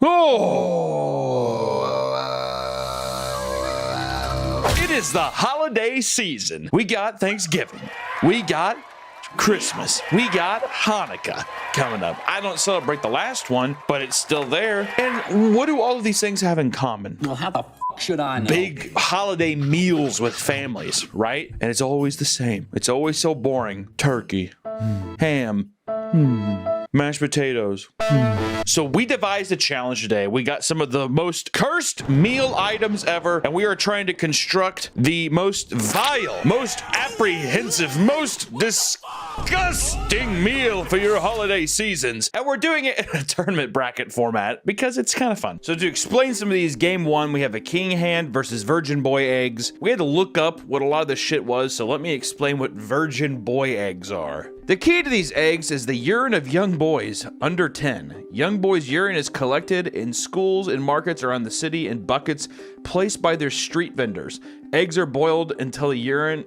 It is the holiday season. We got Thanksgiving. We got Christmas. We got Hanukkah coming up. I don't celebrate the last one, but it's still there. And what do all of these things have in common? Well, how the f should I know? Big holiday meals with families, right? And it's always the same. It's always so boring. Turkey, ham, mashed potatoes. So we devised a challenge today. We got some of the most cursed meal items ever, and we are trying to construct the most vile, most apprehensive, most disgusting meal for your holiday seasons. And we're doing it in a tournament bracket format because it's kind of fun. So to explain some of these, game one, we have a king hand versus virgin boy eggs. We had to look up what a lot of this shit was, so let me explain what virgin boy eggs are. The key to these eggs is the urine of young boys under 10. Young boys' urine is collected in schools and markets around the city in buckets placed by their street vendors. Eggs are boiled until the urine...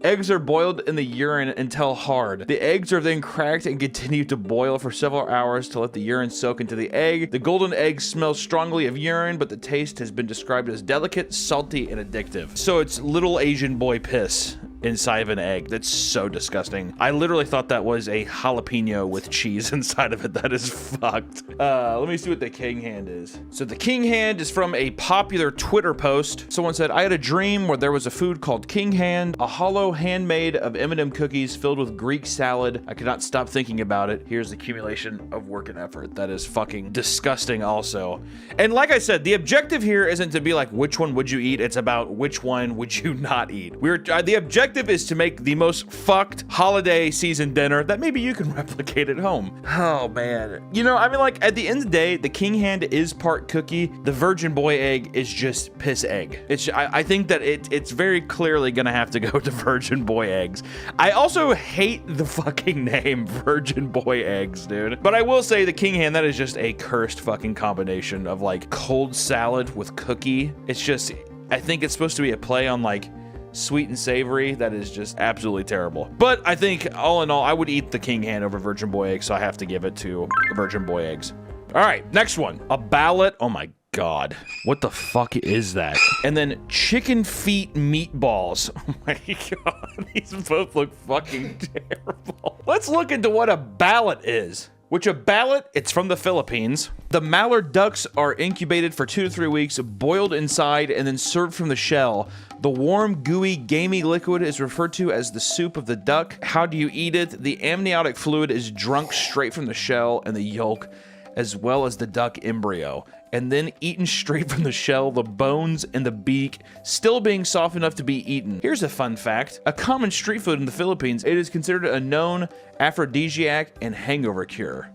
Eggs are boiled in the urine until hard. The eggs are then cracked and continue to boil for several hours to let the urine soak into the egg. The golden egg smells strongly of urine, but the taste has been described as delicate, salty, and addictive. So it's little Asian boy piss inside of an egg. That's so disgusting. I literally thought that was a jalapeno with cheese inside of it. That is fucked. Let me see what the king hand is. So the king hand is from a popular Twitter post. Someone said, I had a dream where there was a food called king hand, a hollow handmade of M&M cookies filled with Greek salad. I could not stop thinking about it. Here's the accumulation of work and effort. That is fucking disgusting also. And like I said, the objective here isn't to be like, which one would you eat? It's about which one would you not eat. The objective is to make the most fucked holiday season dinner that maybe you can replicate at home. Oh man. You know, I mean, like, at the end of the day, the king hand is part cookie. The virgin boy egg is just piss egg. I think that it's very clearly gonna have to go to virgin boy eggs. I also hate the fucking name virgin boy eggs, dude. But I will say the king hand, that is just a cursed fucking combination of like cold salad with cookie. It's just, I think it's supposed to be a play on like sweet and savory. That is just absolutely terrible. But I think all in all, I would eat the king hand over virgin boy eggs, so I have to give it to virgin boy eggs. All right, next one, a ballot. Oh my God, what the fuck is that? And then chicken feet meatballs. Oh my God, these both look fucking terrible. Let's look into what a ballot is. Which a ballot, it's from the Philippines. The mallard ducks are incubated for 2 to 3 weeks, boiled inside, and then served from the shell. The warm, gooey, gamey liquid is referred to as the soup of the duck. How do you eat it? The amniotic fluid is drunk straight from the shell and the yolk, as well as the duck embryo, and then eaten straight from the shell, the bones and the beak still being soft enough to be eaten. Here's a fun fact. A common street food in the Philippines, it is considered a known aphrodisiac and hangover cure.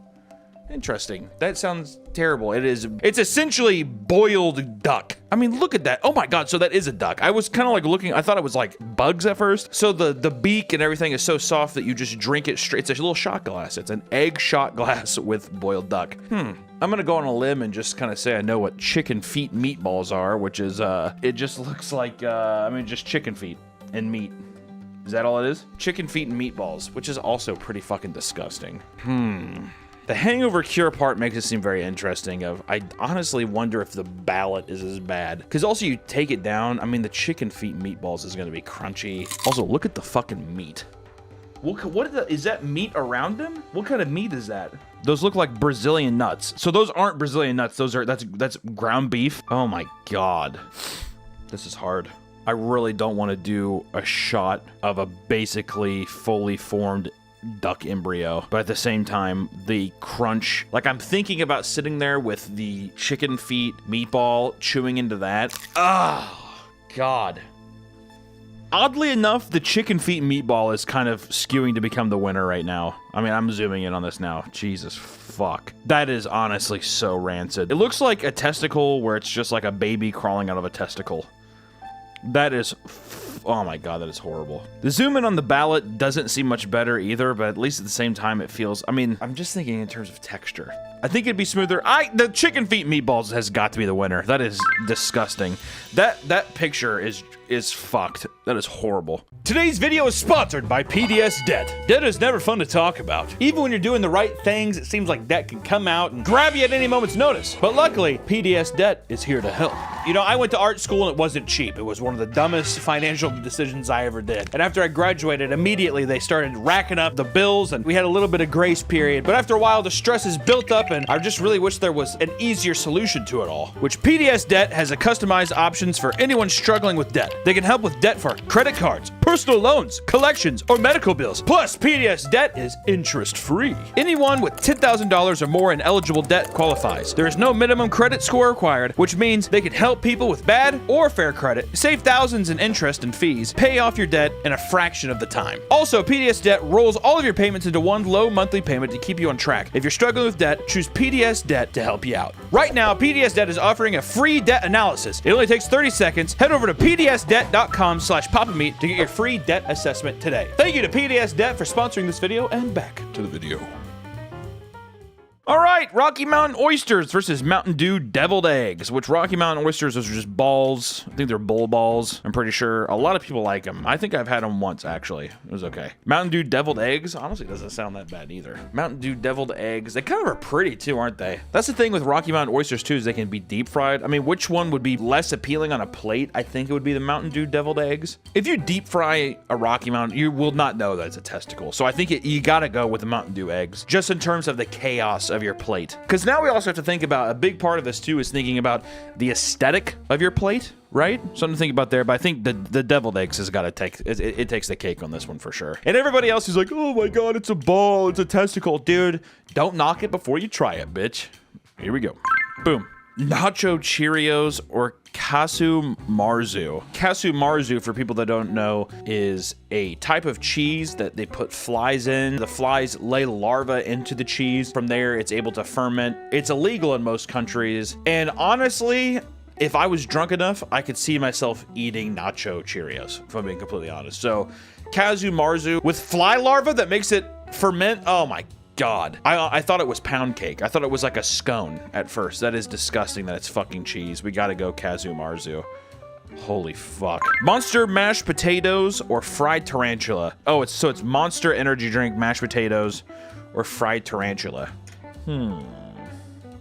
Interesting. That sounds terrible. It's essentially boiled duck. I mean, look at that. Oh my God, so that is a duck. I was kind of like looking, I thought it was like bugs at first. So the beak and everything is so soft that you just drink it straight. It's a little shot glass. It's an egg shot glass with boiled duck. I'm gonna go on a limb and just kind of say I know what chicken feet meatballs are, which is, it just looks like, I mean, just chicken feet and meat. Is that all it is? Chicken feet and meatballs, which is also pretty fucking disgusting. The hangover cure part makes it seem very interesting. I honestly wonder if the ballot is as bad. Because also you take it down, I mean, the chicken feet meatballs is gonna be crunchy. Also, look at the fucking meat. Is that meat around them? What kind of meat is that? Those look like Brazilian nuts. So those aren't Brazilian nuts. That's ground beef. Oh my God. This is hard. I really don't want to do a shot of a basically fully formed duck embryo, but at the same time, the crunch, like I'm thinking about sitting there with the chicken feet meatball, chewing into that. Oh, God. Oddly enough, the chicken feet meatball is kind of skewing to become the winner right now. I mean, I'm zooming in on this now. Jesus fuck. That is honestly so rancid. It looks like a testicle where it's just like a baby crawling out of a testicle. That is Oh my god, that is horrible. The zoom in on the ballot doesn't seem much better either, but at least at the same time it feels, I mean, I'm just thinking in terms of texture. I think it'd be smoother. The chicken feet meatballs has got to be the winner. That is disgusting. That picture is fucked. That is horrible. Today's video is sponsored by PDS Debt. Debt is never fun to talk about. Even when you're doing the right things, it seems like debt can come out and grab you at any moment's notice. But luckily, PDS Debt is here to help. You know, I went to art school and it wasn't cheap. It was one of the dumbest financial decisions I ever did. And after I graduated, immediately they started racking up the bills and we had a little bit of grace period. But after a while, the stress is built up and I just really wish there was an easier solution to it all, which PDS Debt has a customized options for anyone struggling with debt. They can help with debt for credit cards, personal loans, collections, or medical bills. Plus, PDS Debt is interest-free. Anyone with $10,000 or more in eligible debt qualifies. There is no minimum credit score required, which means they can help people with bad or fair credit, save thousands in interest and fees, pay off your debt in a fraction of the time. Also, PDS Debt rolls all of your payments into one low monthly payment to keep you on track. If you're struggling with debt, choose PDS Debt to help you out. Right now, PDS Debt is offering a free debt analysis. It only takes 30 seconds. Head over to pdsdebt.com/papameat to get your free debt assessment today. Thank you to PDS Debt for sponsoring this video, and back to the video. All right, Rocky Mountain Oysters versus Mountain Dew Deviled Eggs, which Rocky Mountain Oysters, those are just balls. I think they're bull balls. I'm pretty sure a lot of people like them. I think I've had them once, actually. It was okay. Mountain Dew Deviled Eggs, honestly, doesn't sound that bad either. Mountain Dew Deviled Eggs, they kind of are pretty too, aren't they? That's the thing with Rocky Mountain Oysters too, is they can be deep fried. I mean, which one would be less appealing on a plate? I think it would be the Mountain Dew Deviled Eggs. If you deep fry a Rocky Mountain, you will not know that it's a testicle. So I think you gotta go with the Mountain Dew eggs, just in terms of the chaos of your plate. Because now we also have to think about, a big part of this too is thinking about the aesthetic of your plate, right? Something to think about there, but I think the deviled eggs has got to take, it takes the cake on this one for sure. And everybody else is like, oh my god, it's a ball, it's a testicle. Dude, don't knock it before you try it, bitch. Here we go. Boom. Nacho Cheerios or Casu Marzu. Casu Marzu, for people that don't know, is a type of cheese that they put flies in. The flies lay larvae into the cheese. From there, it's able to ferment. It's illegal in most countries. And honestly, if I was drunk enough, I could see myself eating Nacho Cheerios, if I'm being completely honest. So, Casu Marzu with fly larvae that makes it ferment. Oh my god. I thought it was pound cake. I thought it was like a scone at first. That is disgusting that it's fucking cheese. We gotta go Casu Marzu. Holy fuck. Monster mashed potatoes or fried tarantula. Oh, it's Monster energy drink, mashed potatoes, or fried tarantula.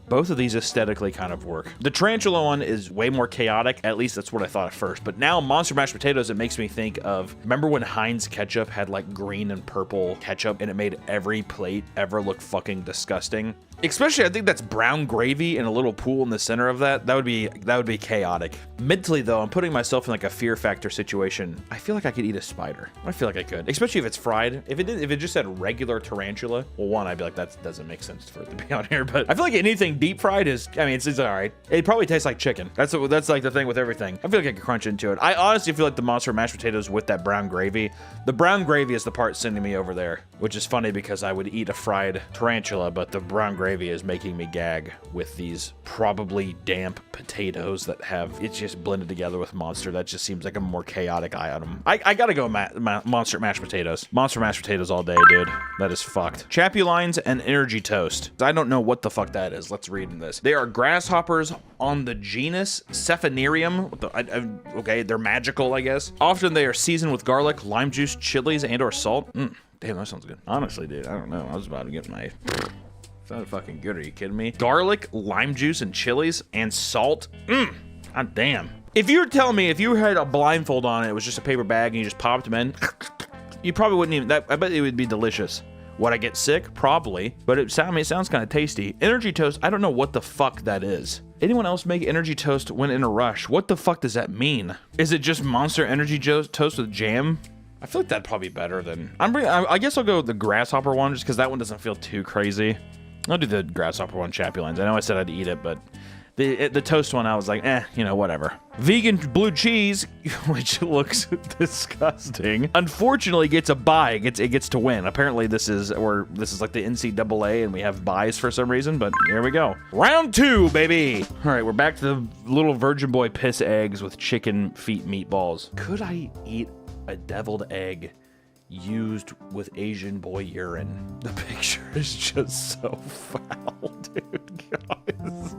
Both of these aesthetically kind of work. The tarantula one is way more chaotic. At least that's what I thought at first. But now Monster mashed potatoes, it makes me think of, remember when Heinz ketchup had like green and purple ketchup and it made every plate ever look fucking disgusting? Especially, I think that's brown gravy in a little pool in the center of that. That would be chaotic. Mentally though, I'm putting myself in like a fear factor situation. I feel like I could eat a spider. I feel like I could, especially if it's fried. If it just said regular tarantula, well, one, I'd be like, that doesn't make sense for it to be on here. But I feel like anything deep fried is, I mean, it's all right. It probably tastes like chicken. That's like the thing with everything. I feel like I could crunch into it. I honestly feel like the Monster mashed potatoes with that brown gravy. The brown gravy is the part sending me over there, which is funny because I would eat a fried tarantula, but the brown gravy is making me gag with these probably damp potatoes that have, it's just blended together with Monster. That just seems like a more chaotic item. I gotta go Monster mashed potatoes. Monster mashed potatoes all day, dude. That is fucked. Chapulines and energy toast. I don't know what the fuck that is. Let's read in this. They are grasshoppers on the genus Cephanerium. Okay, they're magical, I guess. Often they are seasoned with garlic, lime juice, chilies, and or salt. Damn, that sounds good. Honestly, dude, I don't know. I was about to get my... Sounded fucking good. Are you kidding me? Garlic, lime juice, and chilies, and salt. God damn. If you were telling me if you had a blindfold on and it was just a paper bag and you just popped them in, you probably wouldn't even, I bet it would be delicious. Would I get sick? Probably. But it sounds kind of tasty. Energy toast, I don't know what the fuck that is. Anyone else make energy toast when in a rush? What the fuck does that mean? Is it just Monster energy toast with jam? I feel like that'd probably be better than... I guess I'll go with the grasshopper one just because that one doesn't feel too crazy. I'll do the grasshopper one, Chapulines. I know I said I'd eat it, but The toast one, I was like, you know, whatever. Vegan blue cheese, which looks disgusting, unfortunately gets a bye. It gets to win. Apparently this is like the NCAA and we have buys for some reason, but here we go. Round 2, baby. All right, we're back to the little Virgin Boy piss eggs with chicken feet meatballs. Could I eat a deviled egg used with Asian boy urine? The picture is just so foul, dude. God, it's so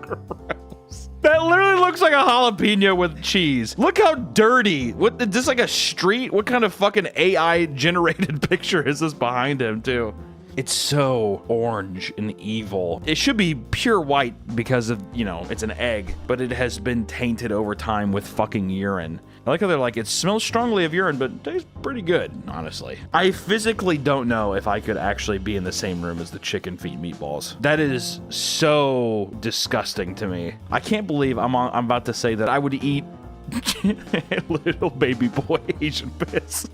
gross. That literally looks like a jalapeno with cheese. Look how dirty. What, is this like a street? What kind of fucking AI generated picture is this behind him too? It's so orange and evil. It should be pure white because of, you know, it's an egg, but it has been tainted over time with fucking urine. I like how they're like, it smells strongly of urine, but it tastes pretty good, honestly. I physically don't know if I could actually be in the same room as the chicken feet meatballs. That is so disgusting to me. I can't believe I'm about to say that I would eat little baby boy Asian piss.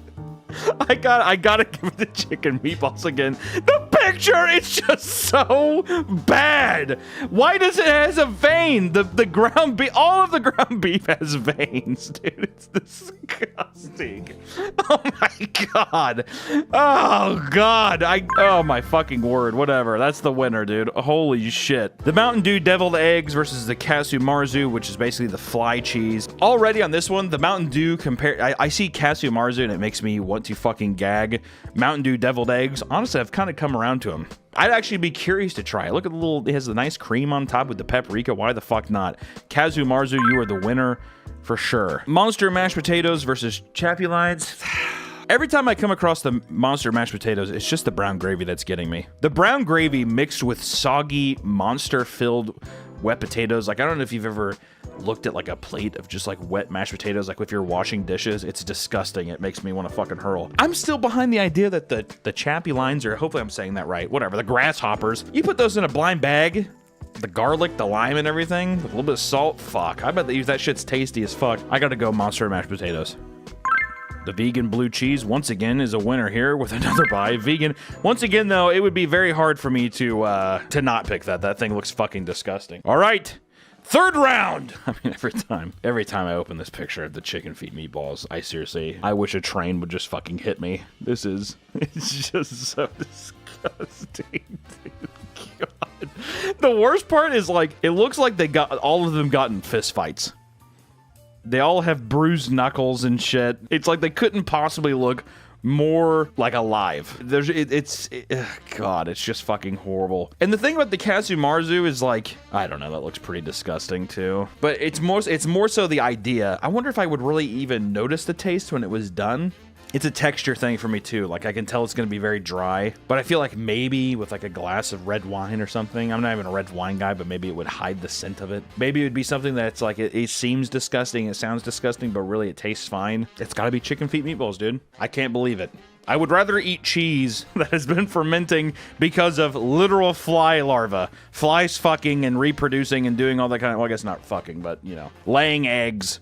I gotta give it the chicken meatballs again. The picture is just so bad. Why does it has a vein? The ground beef, all of the ground beef has veins, dude. It's disgusting. Oh my god. Oh god. Oh my fucking word. Whatever. That's the winner, dude. Holy shit. The Mountain Dew deviled eggs versus the Casu Marzu, which is basically the fly cheese. Already on this one, the Mountain Dew I see Casu Marzu and it makes me want to fucking gag. Mountain Dew deviled eggs, honestly, I've kind of come around to them. I'd actually be curious to try it. Look at the little, it has the nice cream on top with the paprika. Why the fuck not? Casu Marzu, you are the winner for sure. Monster mashed potatoes versus Chappie Lines. Every time I come across the Monster mashed potatoes, it's just the brown gravy that's getting me. The brown gravy mixed with soggy, monster-filled wet potatoes. Like, I don't know if you've ever looked at like a plate of just like wet mashed potatoes, like if you're washing dishes. It's disgusting. It makes me want to fucking hurl. I'm still behind the idea that the Chappie Lines, or hopefully I'm saying that right, whatever, the grasshoppers, you put those in a blind bag, the garlic, the lime and everything, with a little bit of salt, fuck. I bet that shit's tasty as fuck. I gotta go Monster mashed potatoes. The vegan blue cheese, once again, is a winner here with another buy. Vegan. Once again, though, it would be very hard for me to not pick that. That thing looks fucking disgusting. All right. Third round. I mean, every time I open this picture of the chicken feet meatballs, I wish a train would just fucking hit me. It's just so disgusting, dude. God. The worst part is, like, it looks like all of them got in fist fights. They all have bruised knuckles and shit. It's like they couldn't possibly look more like alive. God, it's just fucking horrible. And the thing about the Casu Marzu is like, I don't know, that looks pretty disgusting too. But it's more so the idea. I wonder if I would really even notice the taste when it was done. It's a texture thing for me too. Like, I can tell it's gonna be very dry, but I feel like maybe with like a glass of red wine or something, I'm not even a red wine guy, but maybe it would hide the scent of it. Maybe it would be something that's like, it seems disgusting, it sounds disgusting, but really it tastes fine. It's gotta be chicken feet meatballs, dude. I can't believe it. I would rather eat cheese that has been fermenting because of literal fly larvae. Flies fucking and reproducing and doing all that kind of, well, I guess not fucking, but you know, laying eggs.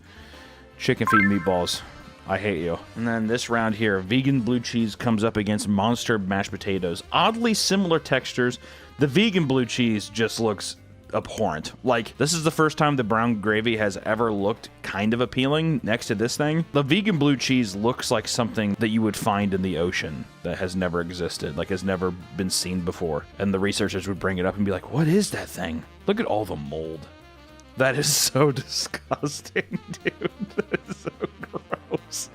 Chicken feet meatballs. I hate you. And then this round here, vegan blue cheese comes up against monster mashed potatoes. Oddly similar textures. The vegan blue cheese just looks abhorrent. Like, this is the first time the brown gravy has ever looked kind of appealing next to this thing. The vegan blue cheese looks like something that you would find in the ocean that has never existed, like has never been seen before. And the researchers would bring it up and be like, what is that thing? Look at all the mold. That is so disgusting, dude. That is so gross.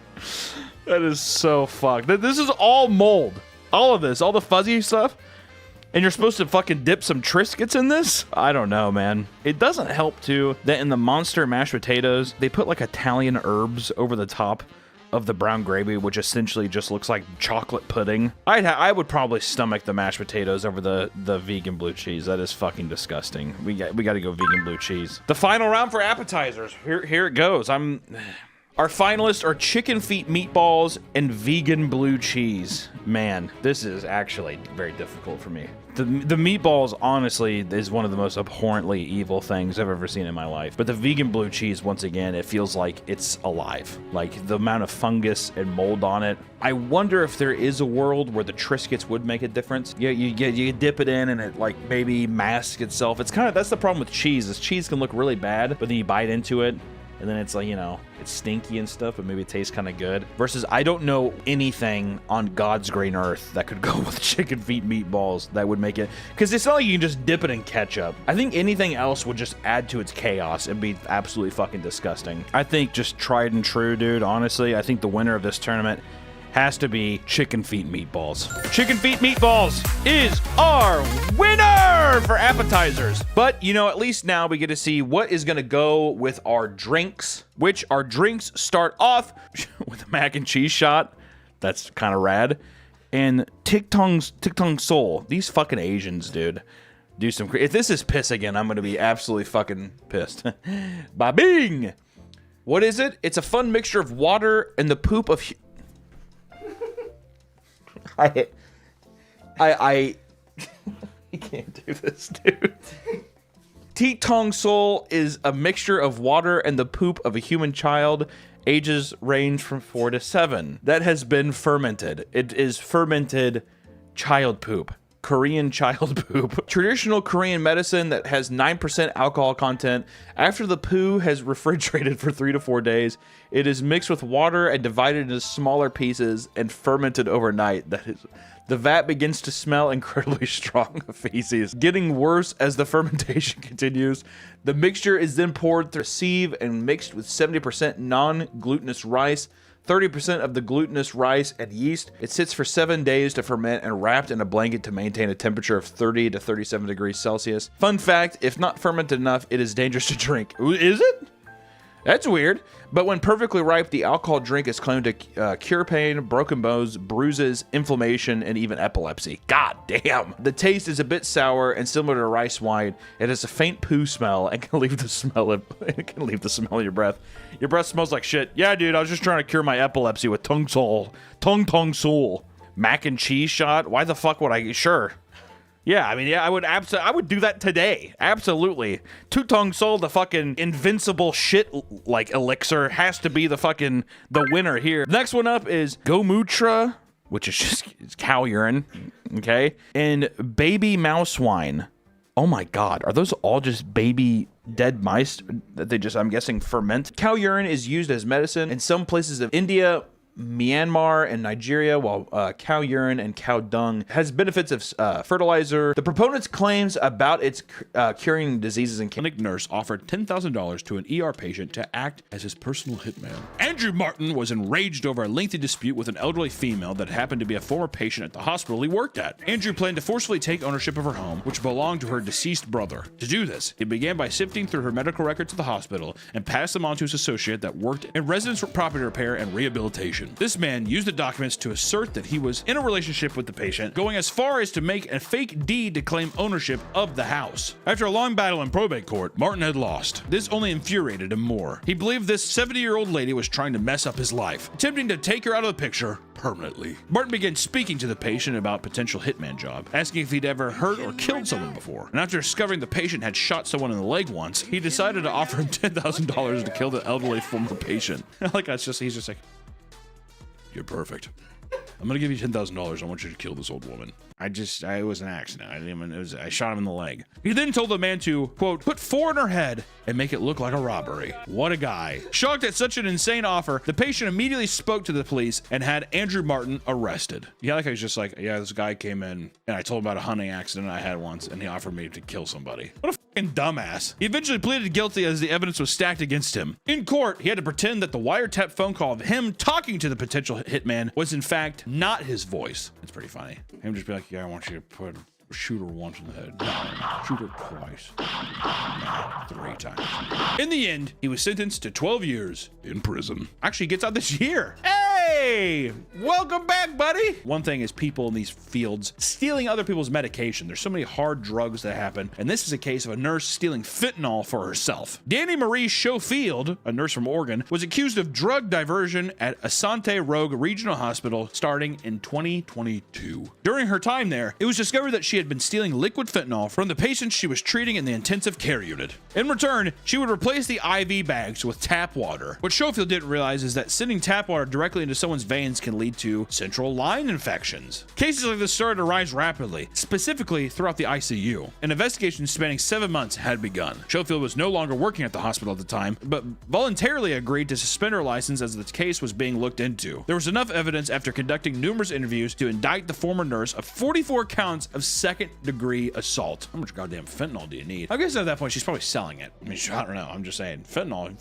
That is so fucked. This is all mold. All of this, all the fuzzy stuff. And you're supposed to fucking dip some Triscuits in this? I don't know, man. It doesn't help, too, that in the monster mashed potatoes, they put like Italian herbs over the top of the brown gravy, which essentially just looks like chocolate pudding. I would probably stomach the mashed potatoes over the vegan blue cheese. That is fucking disgusting. We got to go vegan blue cheese. The final round for appetizers. Here it goes. Our finalists are chicken feet meatballs and vegan blue cheese. Man, this is actually very difficult for me. The meatballs, honestly, is one of the most abhorrently evil things I've ever seen in my life. But the vegan blue cheese, once again, it feels like it's alive. Like, the amount of fungus and mold on it. I wonder if there is a world where the Triscuits would make a difference. Yeah, you dip it in and it, like, maybe masks itself. It's kind of, that's the problem with cheese, is cheese can look really bad, but then you bite into it, and then it's like, you know, it's stinky and stuff, but maybe it tastes kind of good. Versus, I don't know anything on God's green earth that could go with chicken feet meatballs that would make it. Because it's not like you can just dip it in ketchup. I think anything else would just add to its chaos and be absolutely fucking disgusting. I think just tried and true, dude, honestly, I think the winner of this tournament has to be chicken feet meatballs. Chicken feet meatballs is our winner for appetizers. But, you know, at least now we get to see what is going to go with our drinks, which our drinks start off with a mac and cheese shot. That's kind of rad. And Tic Tong Soul. These fucking Asians, dude. Do some... If this is piss again, I'm going to be absolutely fucking pissed. Ba-bing! What is it? It's a fun mixture of water and the poop of... I can't do this, dude. Tic Tong Soul is a mixture of water and the poop of a human child. Ages range from 4 to 7. That has been fermented. It is fermented child poop. Korean child poop. Traditional Korean medicine that has 9% alcohol content. After the poo has refrigerated for 3 to 4 days, it is mixed with water and divided into smaller pieces and fermented overnight. That is, the vat begins to smell incredibly strong feces, getting worse as the fermentation continues. The mixture is then poured through a sieve and mixed with 70% non-glutinous rice, 30% of the glutinous rice and yeast. It sits for 7 days to ferment and wrapped in a blanket to maintain a temperature of 30 to 37 degrees Celsius. Fun fact, if not fermented enough, it is dangerous to drink. Is it? That's weird. But when perfectly ripe, the alcohol drink is claimed to cure pain, broken bones, bruises, inflammation, and even epilepsy. God damn. The taste is a bit sour and similar to rice wine. It has a faint poo smell and can leave the smell in your breath. Your breath smells like shit. Yeah, dude, I was just trying to cure my epilepsy with Tung Tong Soul. Mac and cheese shot? Why the fuck would I? Sure. Yeah, I mean, yeah, I would do that today. Absolutely. Tic Tong Soul, the fucking invincible shit like elixir, has to be the winner here. Next one up is Gomutra, which is just cow urine, okay? And baby mouse wine. Oh my god, are those all just baby dead mice that they just, I'm guessing, ferment? Cow urine is used as medicine in some places of India, Myanmar, and Nigeria, while cow urine and cow dung has benefits of fertilizer. The proponents' claims about its curing diseases and clinic nurse offered $10,000 to an ER patient to act as his personal hitman. Andrew Martin was enraged over a lengthy dispute with an elderly female that happened to be a former patient at the hospital he worked at. Andrew planned to forcefully take ownership of her home, which belonged to her deceased brother. To do this, he began by sifting through her medical records at the hospital and passed them on to his associate that worked in residence property repair and rehabilitation. This man used the documents to assert that he was in a relationship with the patient, going as far as to make a fake deed to claim ownership of the house. After a long battle in probate court, Martin had lost. This only infuriated him more. He believed this 70-year-old lady was trying to mess up his life, attempting to take her out of the picture permanently. Martin began speaking to the patient about potential hitman job, asking if he'd ever hurt or killed someone before. And after discovering the patient had shot someone in the leg once, he decided to offer him $10,000 to kill the elderly former patient. Like, he's just like, you're perfect. I'm gonna give you $10,000. I want you to kill this old woman. It was an accident. I shot him in the leg. He then told the man to, quote, put 4 in her head and make it look like a robbery. What a guy. Shocked at such an insane offer, the patient immediately spoke to the police and had Andrew Martin arrested. Yeah, like I was just like, yeah, this guy came in and I told him about a hunting accident I had once and he offered me to kill somebody. What a fucking dumbass. He eventually pleaded guilty as the evidence was stacked against him. In court, he had to pretend that the wiretap phone call of him talking to the potential hitman was in fact not his voice. It's pretty funny. Him just be like, yeah, I want you to shoot her once in the head. No, shoot her twice. No, 3 times. In the end, he was sentenced to 12 years in prison. Actually, he gets out this year. Hey! Hey, welcome back, buddy. One thing is people in these fields stealing other people's medication. There's so many hard drugs that happen, and this is a case of a nurse stealing fentanyl for herself. Danny Marie Schofield, a nurse from Oregon, was accused of drug diversion at Asante Rogue Regional Hospital starting in 2022. During her time there, it was discovered that she had been stealing liquid fentanyl from the patients she was treating in the intensive care unit. In return, she would replace the IV bags with tap water. What Schofield didn't realize is that sending tap water directly into someone's veins can lead to central line infections. Cases like this started to rise rapidly, specifically throughout the ICU. An investigation spanning 7 months had begun. Schofield was no longer working at the hospital at the time, but voluntarily agreed to suspend her license as the case was being looked into. There was enough evidence after conducting numerous interviews to indict the former nurse of 44 counts of second-degree assault. How much goddamn fentanyl do you need? I guess at that point she's probably selling it. I mean, I don't know. I'm just saying, fentanyl.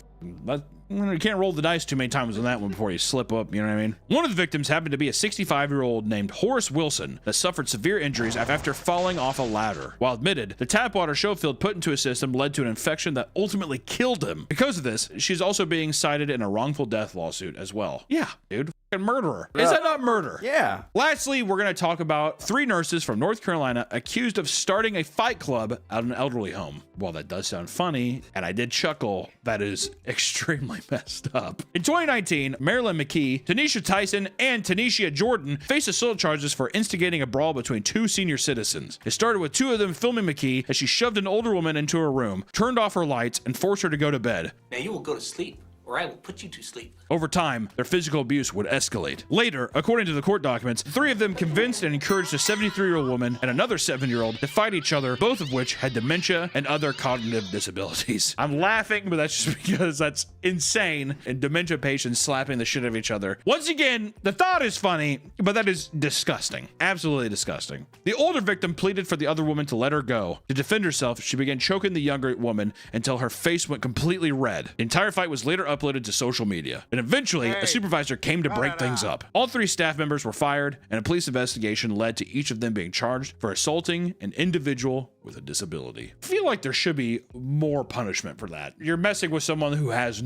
You can't roll the dice too many times on that one before you slip up, you know what I mean? One of the victims happened to be a 65-year-old named Horace Wilson that suffered severe injuries after falling off a ladder. While admitted, the tap water Schofield put into his system led to an infection that ultimately killed him. Because of this, she's also being cited in a wrongful death lawsuit as well. Yeah, dude. Murderer. Is that not murder? Yeah. Lastly, we're going to talk about 3 nurses from North Carolina accused of starting a fight club at an elderly home. While that does sound funny, and I did chuckle, that is extremely messed up. In 2019, Marilyn McKee, Tanisha Tyson, and Tanisha Jordan faced assault charges for instigating a brawl between 2 senior citizens. It started with 2 of them filming McKee as she shoved an older woman into her room, turned off her lights, and forced her to go to bed. Now you will go to sleep, or I will put you to sleep. Over time, their physical abuse would escalate. Later, according to the court documents, 3 of them convinced and encouraged a 73-year-old woman and another 7-year-old to fight each other, both of which had dementia and other cognitive disabilities. I'm laughing, but that's just because that's insane. And dementia patients slapping the shit out of each other. Once again, the thought is funny, but that is disgusting. Absolutely disgusting. The older victim pleaded for the other woman to let her go. To defend herself, she began choking the younger woman until her face went completely red. The entire fight was later uploaded to social media. And eventually, a supervisor came to break things up. All 3 staff members were fired, and a police investigation led to each of them being charged for assaulting an individual with a disability. I feel like there should be more punishment for that. You're messing with someone who has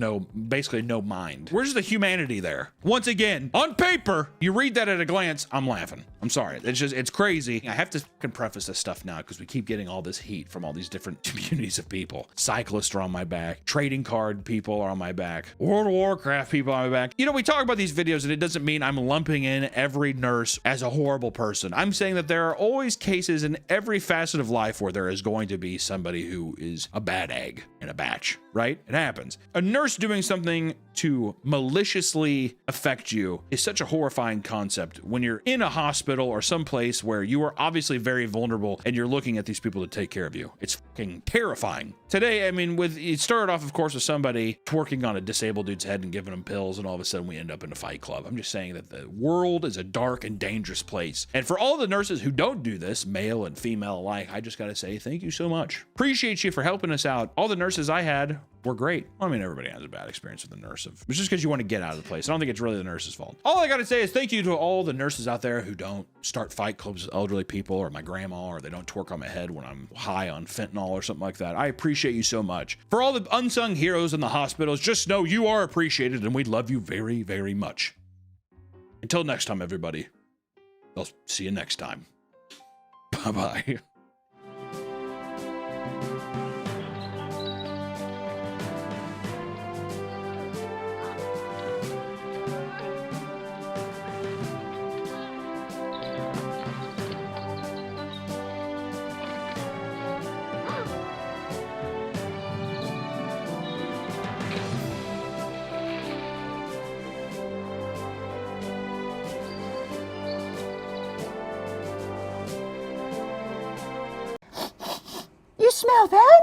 basically no mind. Where's the humanity there? Once again, on paper, you read that at a glance, I'm laughing. I'm sorry. It's crazy. I have to fucking preface this stuff now because we keep getting all this heat from all these different communities of people. Cyclists are on my back. Trading card people are on my back. World of Warcraft people on my back. You know, we talk about these videos and it doesn't mean I'm lumping in every nurse as a horrible person. I'm saying that there are always cases in every facet of life where there is going to be somebody who is a bad egg in a batch, right? It happens. A nurse doing something to maliciously affect you is such a horrifying concept when you're in a hospital or someplace where you are obviously very vulnerable and you're looking at these people to take care of you. It's fucking terrifying. Today, I mean, it started off, of course, with somebody twerking on a disabled dude's head and giving him pills, and all of a sudden we end up in a fight club. I'm just saying that the world is a dark and dangerous place. And for all the nurses who don't do this, male and female alike, I just gotta say thank you so much. Appreciate you for helping us out. All the nurses I had were great. I mean, everybody has a bad experience with a nurse. It's just because you want to get out of the place. I don't think it's really the nurse's fault. All I gotta say is thank you to all the nurses out there who don't start fight clubs with elderly people or my grandma, or they don't twerk on my head when I'm high on fentanyl or something like that. I appreciate you so much. For all the unsung heroes in the hospitals, just know you are appreciated and we love you very, very much. Until next time, everybody. I'll see you next time. Bye-bye. You smell that?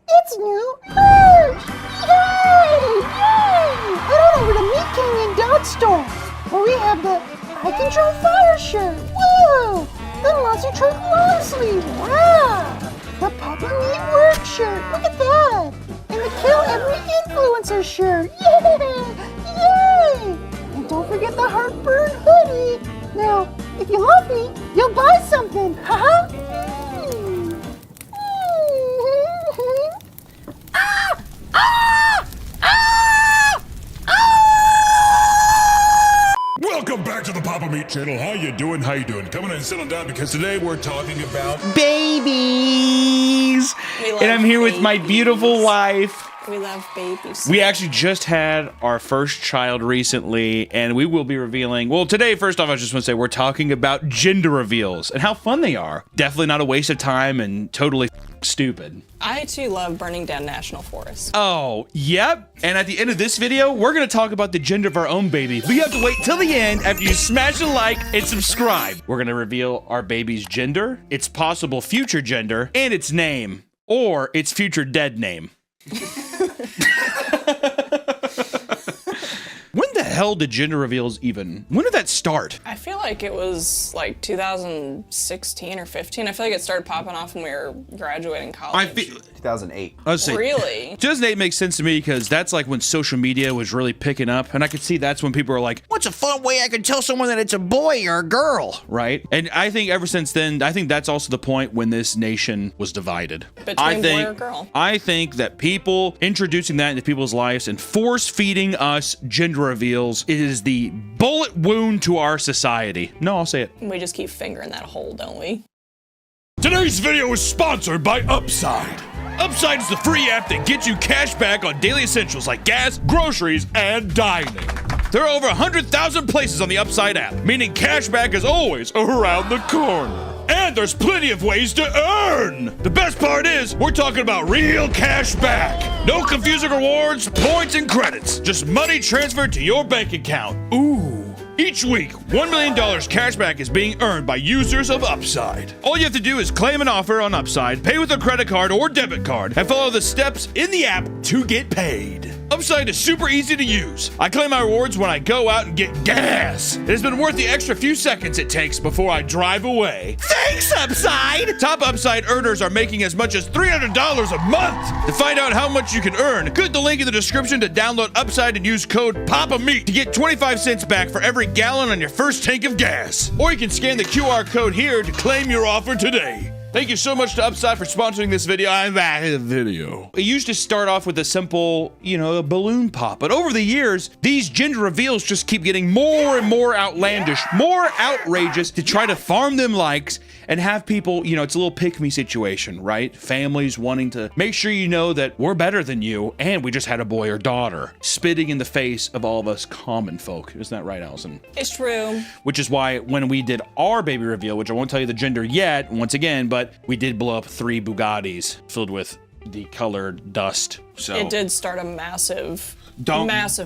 It's new merch! Yay! Yay! Head on over to Meat Canyon Dog Store, where we have the I Control Fire shirt. Woo! The Monster Truck long sleeve. Wow! The Puppy Meat Work shirt. Look at that! And the Kill Every Influencer shirt. Yay! Yay! And don't forget the Heartburn hoodie. Now, if you love me, you'll buy something. Haha! Meat Channel. How you doing? How you doing? Come on and settle down because today we're talking about babies. And I'm here with my beautiful wife. We love babies. We actually just had our first child recently, and we will be revealing. Well, today, first off, I just want to say we're talking about gender reveals and how fun they are. Definitely not a waste of time and totally stupid. I too love burning down national forests. Oh, yep. And at the end of this video, we're going to talk about the gender of our own baby. But you have to wait till the end after you smash a like and subscribe. We're going to reveal our baby's gender, its possible future gender, and its name, or its future dead name. When the hell did gender reveals when did that start? I feel like it was like 2016 or 15. I feel like it started popping off when we were graduating college. 2008. I was saying, Really? 2008 makes sense to me because that's like when social media was really picking up, and I could see that's when people were like, what's a fun way I can tell someone that it's a boy or a girl, right? And I think ever since then, I think that's also the point when this nation was divided. Between boy or girl. I think that people introducing that into people's lives and force-feeding us gender reveals is the bullet wound to our society. No, I'll say it. We just keep fingering that hole, don't we? Today's video is sponsored by Upside. Upside is the free app that gets you cash back on daily essentials like gas, groceries, and dining. There are over 100,000 places on the Upside app, meaning cash back is always around the corner. And there's plenty of ways to earn! The best part is, we're talking about real cash back. No confusing rewards, points, and credits. Just money transferred to your bank account. Ooh. Each week, $1 million cash back is being earned by users of Upside. All you have to do is claim an offer on Upside, pay with a credit card or debit card, and follow the steps in the app to get paid. Upside is super easy to use. I claim my rewards when I go out and get gas. It has been worth the extra few seconds it takes before I drive away. Thanks, Upside! Top Upside earners are making as much as $300 a month. To find out how much you can earn, click the link in the description to download Upside and use code PAPAMEAT to get 25 cents back for every gallon on your first tank of gas. Or you can scan the QR code here to claim your offer today. Thank you so much to Upside for sponsoring this video. I'm back in the video. It used to start off with a simple, a balloon pop. But over the years, these gender reveals just keep getting more and more outlandish, more outrageous to try to farm them likes and have people, it's a little pick-me situation, right? Families wanting to make sure you know that we're better than you and we just had a boy or daughter. Spitting in the face of all of us common folk. Isn't that right, Allison? It's true. Which is why when we did our baby reveal, which I won't tell you the gender yet, once again, but we did blow up 3 Bugattis filled with the colored dust. So It did start a massive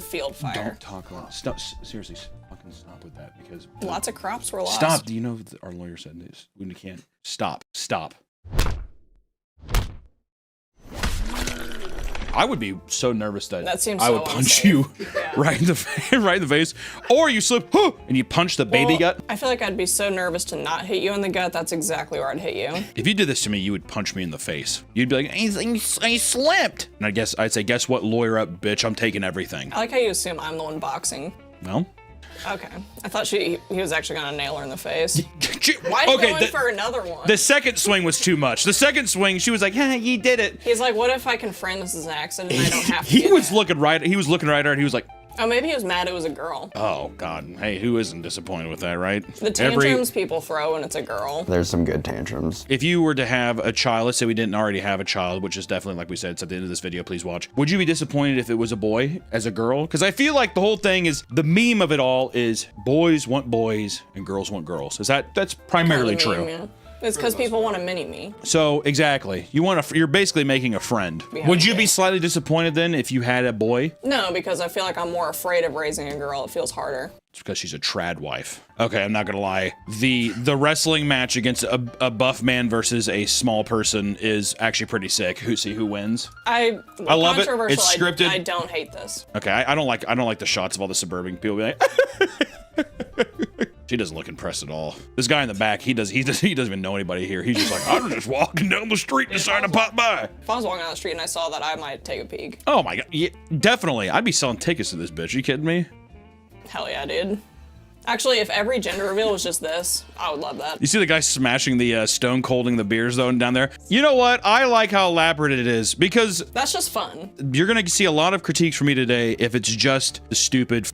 field fire. Don't talk about stop. Seriously, fucking stop with that because Lots of crops were lost. stop. Do you know what our lawyer said this? We can't stop. I would be so nervous that seems I so would punch unsafe. you right in the face, or you slip and you punch the baby Well, gut. I feel like I'd be so nervous to not hit you in the gut. That's exactly where I'd hit you. If you did this to me, you would punch me in the face. You'd be like, I slipped. And I'd say, guess what, lawyer up, bitch, I'm taking everything. I like how you assume I'm the one boxing. Well, Okay. I thought he was actually gonna nail her in the face. why Why going for another one? The second swing was too much. The second swing, she was like, yeah, you did it. He's like, what if I confirm this is an accident and I don't have to He do was that? looking right at her and he was like, Oh, maybe he was mad it was a girl. oh, God. Hey, who isn't disappointed with that, right? The tantrums people throw when it's a girl. There's some good tantrums. If you were to have a child, let's say we didn't already have a child, which is definitely, like we said, it's at the end of this video, please watch. Would you be disappointed if it was a boy as a girl? Because I feel like the whole thing is, the meme of it all is boys want boys and girls want girls. That's primarily Kinda true. meme, yeah. It's because people want a mini-me. So, exactly. You're basically making a friend. Yeah, Would you okay. be slightly disappointed then if you had a boy? No, because I feel like I'm more afraid of raising a girl. It feels harder. It's because she's a trad wife. Okay, I'm not gonna lie. The wrestling match against a buff man versus a small person is actually pretty sick. Who wins? I love it. controversial, It's scripted. I don't hate this. Okay, I don't like the shots of all the suburban people being like. She doesn't look impressed at all. This guy in the back, he doesn't even know anybody here. He's just like, I'm just walking down the street and decided to pop by. If I was walking down the street and I saw that, I might take a peek. Oh my god, yeah, definitely. I'd be selling tickets to this bitch. Are you kidding me? Hell yeah, dude. Actually, if every gender reveal was just this, I would love that. You see the guy smashing the stone colding the beer zone down there? You know what? I like how elaborate it is because That's just fun. you're gonna see a lot of critiques from me today if it's just the stupid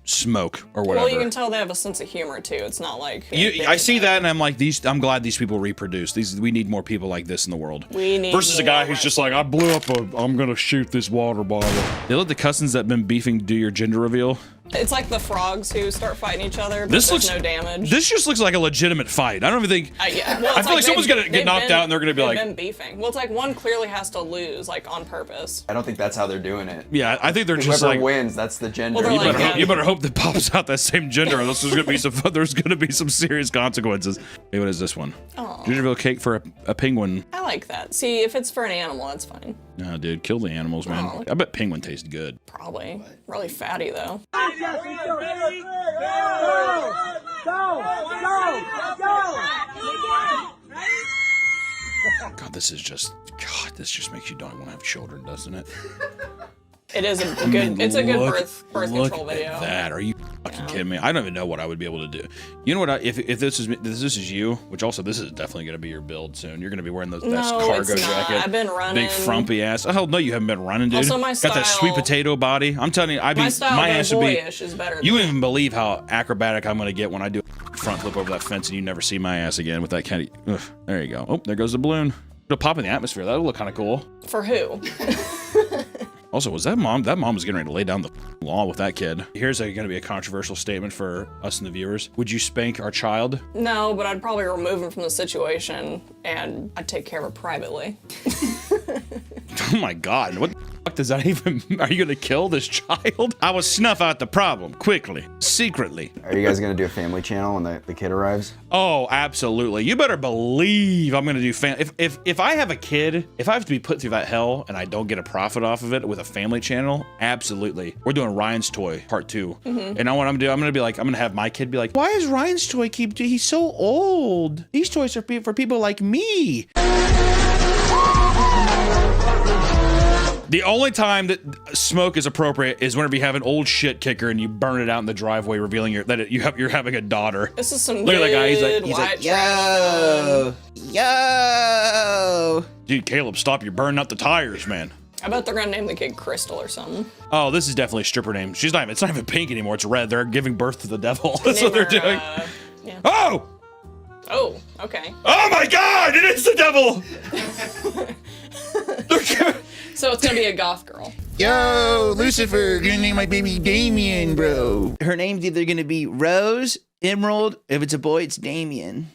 smoke or whatever. Well, you can tell they have a sense of humor too. It's not like I see that and I'm like, I'm glad these people reproduce. We need more people like this in the world. We need Versus a guy more who's just like, I blew up I'm gonna shoot this water bottle. They let the cousins that been beefing do your gender reveal. It's like the frogs who start fighting each other, but This there's looks no damage. This just looks like a legitimate fight. I don't even think. Yeah. Well, I feel like someone's gonna get knocked out and they're gonna be they've like, been beefing. Well, it's like one clearly has to lose, like on purpose. I don't think that's how they're doing it. yeah. I think they're just Whoever like. wins, that's the gender. Well, they're like, You better hope that pops out that same gender, or else there's gonna be some serious consequences. Hey, what is this one? Gingerville cake for a penguin. I like that. See, if it's for an animal, that's fine. No, dude, kill the animals, man. Oh. I bet penguin tastes good. Probably. Really fatty though. God, this just makes you don't want to have children, doesn't it? It is a good. It's a good Look- birth look control at video. that. Are you fucking kidding me? I don't even know what I would be able to do. You know what? If this is you, which also this is definitely gonna be your build soon. You're gonna be wearing that No, cargo it's not. jacket. I've been running. Big frumpy ass. Oh hell no, you haven't been running, dude. Also, my got that sweet style- potato body. I'm telling you, My style my being ass would be. boyish is better. You wouldn't even believe how acrobatic I'm gonna get when I do a front flip over that fence and you never see my ass again with that kind of. Ugh, there you go. Oh, there goes the balloon. It'll pop in the atmosphere. That'll look kind of cool. For who? Also, was that mom? That mom was getting ready to lay down the law with that kid. Here's going to be a controversial statement for us and the viewers. Would you spank our child? No, but I'd probably remove him from the situation and I'd take care of it privately. Oh my God! What the fuck does that even? Are you going to kill this child? I will snuff out the problem quickly, secretly. Are you guys gonna do a family channel when the kid arrives? Oh, absolutely. You better believe I'm gonna do if I have a kid, if I have to be put through that hell and I don't get a profit off of it with a family channel, absolutely. We're doing Ryan's Toy Part 2. And I want to do, I'm gonna have my kid be like, why is Ryan's Toy he's so old? These toys are for people like me. The only time that smoke is appropriate is whenever you have an old shit kicker and you burn it out in the driveway, revealing you're having a daughter. This is some Look at good that guy. He's like, white trash. Yo! Dude, Caleb, stop! You're burning out the tires, man. I bet they're gonna name the kid Crystal or something. Oh, this is definitely a stripper name. It's not even pink anymore. It's red. They're giving birth to the devil. That's what they're doing. Yeah. Oh! Oh, okay. Oh my God! It is the devil! So it's gonna be a goth girl. Yo, Lucifer, gonna name my baby Damien, bro. Her name's either gonna be Rose, Emerald. If it's a boy, it's Damien.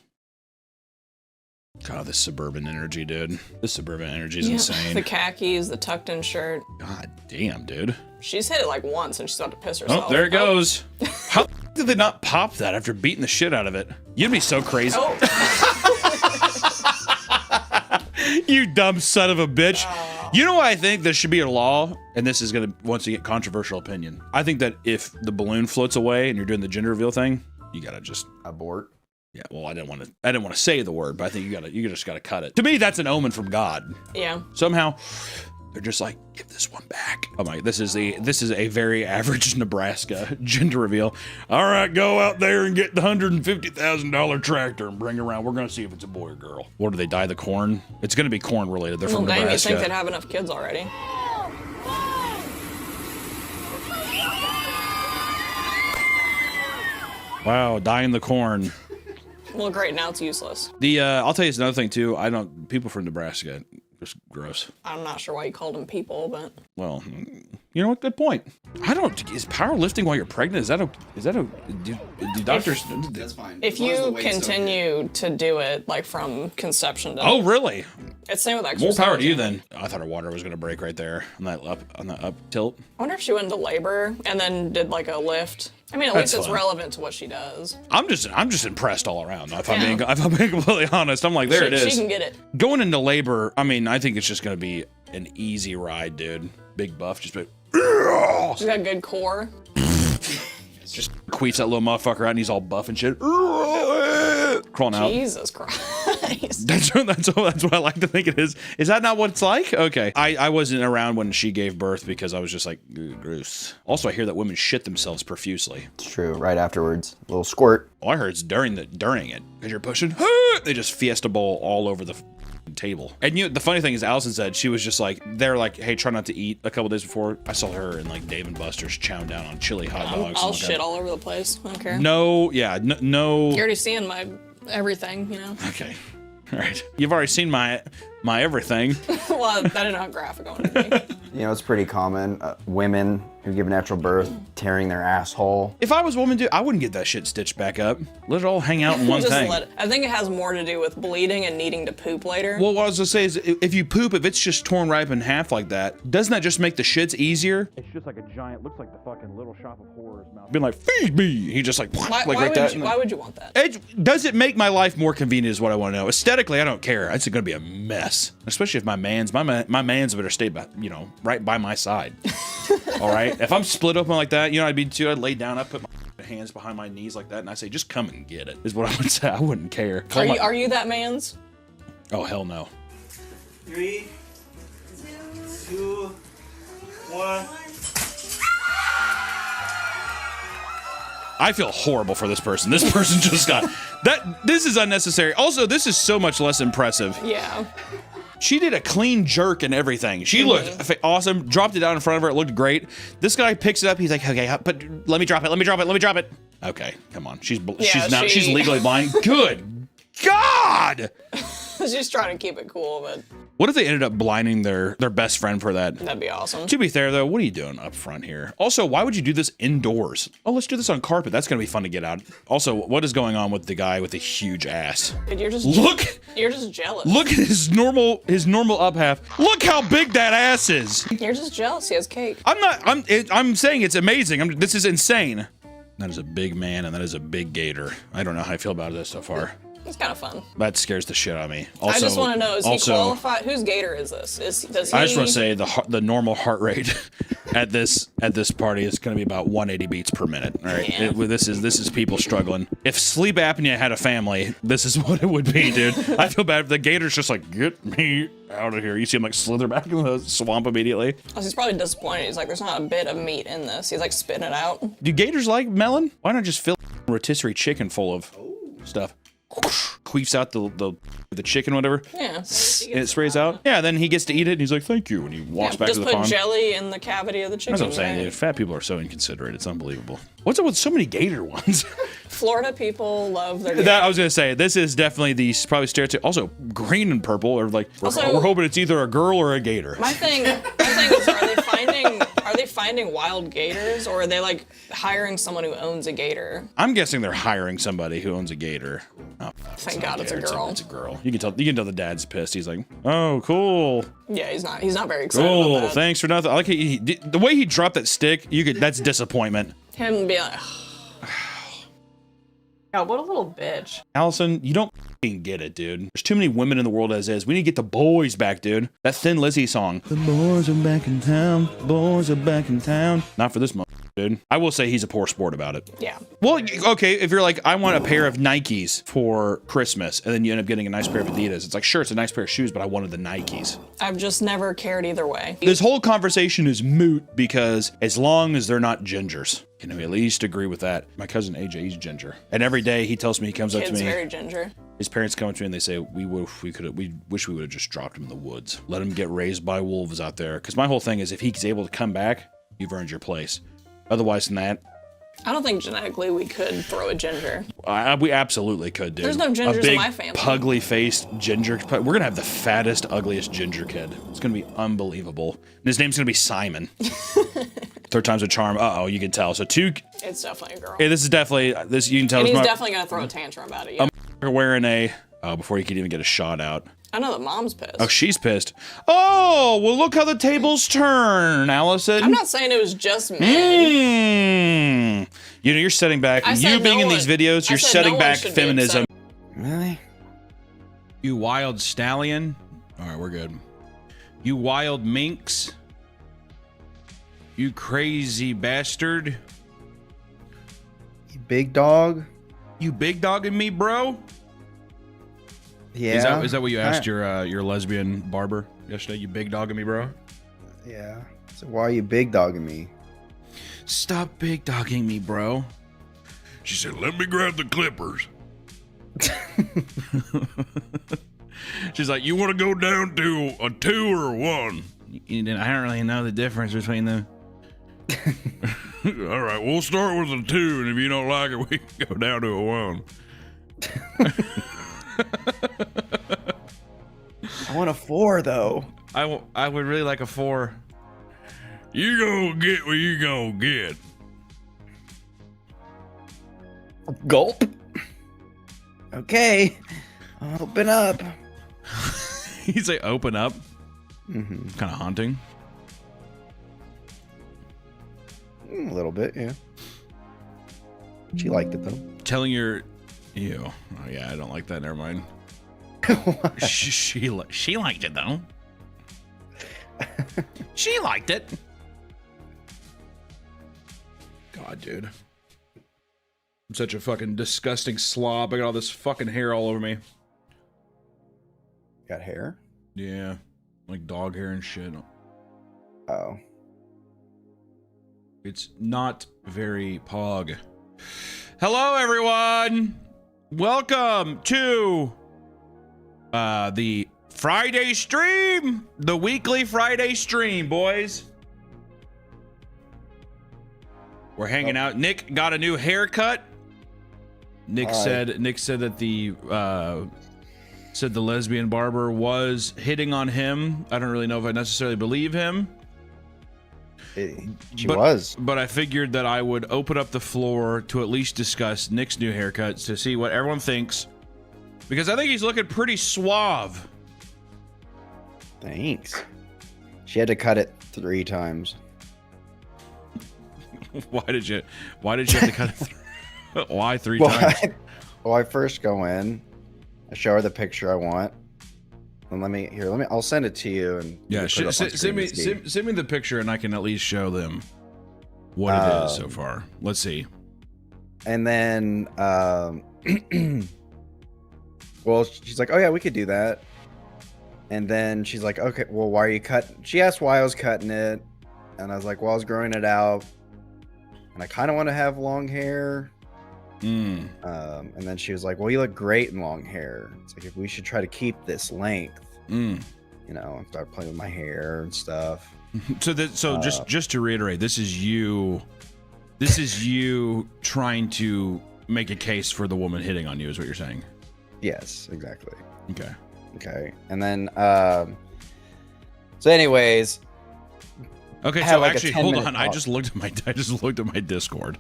God, this suburban energy, dude. This suburban energy is The insane. khakis, the tucked in shirt. God damn, dude. She's hit it like once and she's about to piss herself. Oh, there it goes. How did they not pop that after beating the shit out of it? You'd be so crazy. Oh. You dumb son of a bitch. You know what I think there should be a law, and this is gonna once again controversial opinion. I think that if the balloon floats away and you're doing the gender reveal thing, you gotta just Abort. yeah. Well, I didn't want to say the word, but I think you just gotta cut it. To me, that's an omen from God. Yeah. Somehow, they're just like, give this one back. Oh my, this is a very average Nebraska gender reveal. All right, go out there and get the $150,000 tractor and bring it around. We're gonna see if it's a boy or girl. What do they dye the corn? It's gonna be corn related. They're Well, from damn, you Nebraska. think they'd have enough kids already? Wow, dyeing the corn. Well, great. Now it's useless. I'll tell you another thing too. People from Nebraska, just gross. I'm not sure why you called them people, but Well, you know what? Good point. Is powerlifting while you're pregnant? Do doctors? That's fine. if you continue to do it like from conception to Oh, really? it's same with More exercise. power to you then. I thought her water was gonna break right there on that up tilt. I wonder if she went into labor and then did like a lift. I mean, at That's least it's fine. relevant to what she does. I'm just impressed all around. If I'm Yeah. being completely honest, I'm like, there it She is. can get it. Going into labor, I mean, I think it's just gonna be an easy ride, dude. Big buff, just She's got good core. queefs that little motherfucker out and he's all buff and shit. Crawling out. Jesus Christ. That's what I like to think it is. Is that not what it's like? Okay. I wasn't around when she gave birth because I was just like, gross. Also, I hear that women shit themselves profusely. It's true. Right afterwards, a little squirt. Well, I heard it's during it because you're pushing. They just Fiesta Bowl all over the table. And you know, the funny thing is, Allison said she was just like, they're like, hey, try not to eat a couple days before. I saw her and like Dave and Buster's chowing down on chili hot dogs. I'll shit all over the place. I don't care. No, yeah, no. You're already seeing my everything, you know? Okay. All right. You've already seen my everything. Well, I didn't have graphic on it. You know, it's pretty common. Women who give natural birth tearing their asshole. If I was a woman, dude, I wouldn't get that shit stitched back up. Let it all hang out in one Just thing. let it. I think it has more to do with bleeding and needing to poop later. Well, what I was gonna say is, if you poop, if it's just torn right up in half like that, doesn't that just make the shits easier? It's just like a giant, looks like the fucking Little Shop of Horrors mouth. Being like, feed me. He just like, why like would that. you, why would you want that? Does it make my life more convenient? Is what I want to know. Aesthetically, I don't care. It's gonna be a mess, especially if my man's better stay by, you know, right by my side. All right. If I'm split open like that, you know, I'd lay down, I'd put my hands behind my knees like that, and I say, just come and get it. Is what I would say. I wouldn't care. Are you that man's? Oh hell no. 3, 2, 1. I feel horrible for this person. This person just got that. This is unnecessary. Also, this is so much less impressive. Yeah. She did a clean jerk and everything. She looked awesome. Dropped it down in front of her. It looked great. This guy picks it up. He's like, okay, but let me drop it. Let me drop it. Let me drop it. Okay, come on. She's legally blind. Good God. She's trying to keep it cool, but What if they ended up blinding their best friend for that? that'd be awesome. To be fair, though, what are you doing up front here? Also, why would you do this indoors? Oh, let's do this on carpet. That's going to be fun to get out. Also, what is going on with the guy with the huge ass? Dude, you're just jealous. Look at his normal up half. Look how big that ass is. You're just jealous. He has cake. I'm saying it's amazing. This is insane. That is a big man, and that is a big gator. I don't know how I feel about this so far. It's kind of fun. That scares the shit out of me. Also, I just want to know, is he qualified? Whose gator is this? Does he? I just want to say the normal heart rate at this party is going to be about 180 beats per minute. All right, Yeah. This is people struggling. If sleep apnea had a family, this is what it would be, dude. I feel bad if the gator's just like, get me out of here. You see him like slither back in the swamp immediately. Oh, he's probably disappointed. He's like, there's not a bit of meat in this. He's like spitting it out. Do gators like melon? Why not just fill a rotisserie chicken full of stuff? Queefs out the chicken, whatever. Yeah. And it sprays out. Yeah, then he gets to eat it, and he's like, thank you, and he walks back to the just pond. put jelly in the cavity of the chicken. That's what I'm saying, right? dude. Fat people are so inconsiderate. It's unbelievable. What's up with so many gator ones? Florida people love their That I was gonna say, this is definitely the probably stereotype. Also, green and purple, or like we're hoping it's either a girl or a gator. My thing is, are they finding wild gators, or are they like hiring someone who owns a gator? I'm guessing they're hiring somebody who owns a gator. Oh, Thank God it's a girl. It's a girl. You can tell the dad's pissed. He's like, oh, cool. Yeah, he's not very excited Cool. about that. Thanks for nothing. I like the way he dropped that stick. That's disappointment. Him being like, God, what a little bitch. Allison, you don't f***ing get it, dude. There's too many women in the world as is. We need to get the boys back, dude. That Thin Lizzy song. The boys are back in town. Boys are back in town. Not for this dude. I will say he's a poor sport about it. Yeah. Well, okay, if you're like, I want a pair of Nikes for Christmas, and then you end up getting a nice pair of Adidas. It's like, sure, it's a nice pair of shoes, but I wanted the Nikes. I've just never cared either way. This whole conversation is moot because as long as they're not gingers, can we at least agree with that? My cousin AJ, he's ginger, and every day he tells me, he comes up to Kid's me. very ginger. His parents come up to me and they say, we wish we would have just dropped him in the woods. Let him get raised by wolves out there. Because my whole thing is, if he's able to come back, you've earned your place. Otherwise than that, I don't think genetically we could throw a ginger. we absolutely could, dude. There's no gingers a big, in my family. Pugly-faced ginger. We're going to have the fattest, ugliest ginger kid. It's going to be unbelievable. And his name's going to be Simon. Third time's a charm. Uh-oh, you can tell. So It's definitely a girl. Yeah, this is definitely, you can tell. And this he's definitely going to throw a tantrum about it, yeah. wearing before he could even get a shot out. I know that mom's pissed. Oh, she's pissed. Oh, well, look how the tables turn, Allison. I'm not saying it was just men. You know, you're setting back. You being in these videos, you're setting back feminism. Really? You wild stallion. All right, we're good. You wild minx. You crazy bastard. You big dog. You big dogging me, bro? Yeah. Is that what you asked your lesbian barber yesterday? You big dogging me, bro? Yeah. So why are you big dogging me? Stop big dogging me, bro. She said, let me grab the clippers. She's like, you want to go down to a 2 or a 1? I don't really know the difference between them. All right, we'll start with a 2, and if you don't like it, we can go down to a 1. I want a 4 though. I would really like a 4. You gonna get what you gonna get. Gulp. Okay. Open up. He's like, open up. Mm-hmm. Kind of haunting. A little bit, yeah. She liked it though. Telling your, ew. Oh yeah, I don't like that. Never mind. she liked it though. She liked it. God, dude. I'm such a fucking disgusting slob. I got all this fucking hair all over me. Got hair? Yeah. Like dog hair and shit. Oh. It's not very pog. Hello, everyone. Welcome to the Friday stream, the weekly Friday stream, boys. We're hanging out. Nick got a new haircut. Nick said that the lesbian barber was hitting on him. I don't really know if I necessarily believe him. She was. But I figured that I would open up the floor to at least discuss Nick's new haircuts to see what everyone thinks. Because I think he's looking pretty suave. Thanks. She had to cut it 3 times. Why did you have to cut it? Why 3 times? Well, I first go in, I show her the picture I want, and I'll send it to you. And Yeah, send me the picture, and I can at least show them what it is so far. Let's see. And then, well, she's like, "Oh yeah, we could do that." And then she's like, "Okay, well, why are you cutting?" She asked why I was cutting it, and I was like, "Well, I was growing it out, and I kind of want to have long hair." And then she was like, "Well, you look great in long hair. It's like if we should try to keep this length, you know, and start playing with my hair and stuff." So just to reiterate, this is you trying to make a case for the woman hitting on you, is what you're saying? Yes, exactly. Okay. And then, so anyways. Okay, so like actually, hold on. I just looked at my Discord.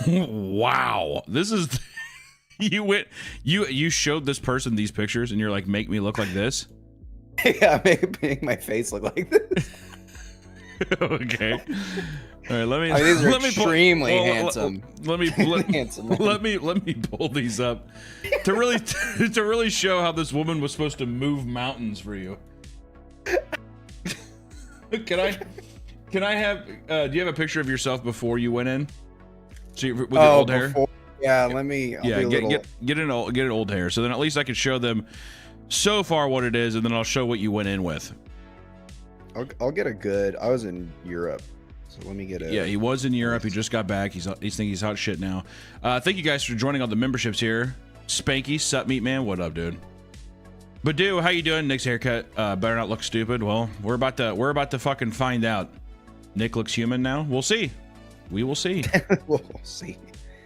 Wow, this is you showed this person these pictures, and you're like, make me look like this. Yeah, make my face look like this. Okay. All right, let me. These are extremely handsome. Let me pull these up to really show how this woman was supposed to move mountains for you. Can I have? Do you have a picture of yourself before you went in? So with your old hair. Yeah, let me. Get an old hair, so then at least I can show them so far what it is, and then I'll show what you went in with. I'll get a good. I was in Europe, so let me get a. Yeah, he was in Europe. He just got back. He's thinking he's hot shit now. Thank you guys for joining all the memberships here. Spanky, Sup Meat Man, what up, dude? Badu, how you doing? Nick's haircut better not look stupid. Well, we're about to fucking find out. Nick looks human now. We'll see. We will see. We'll see.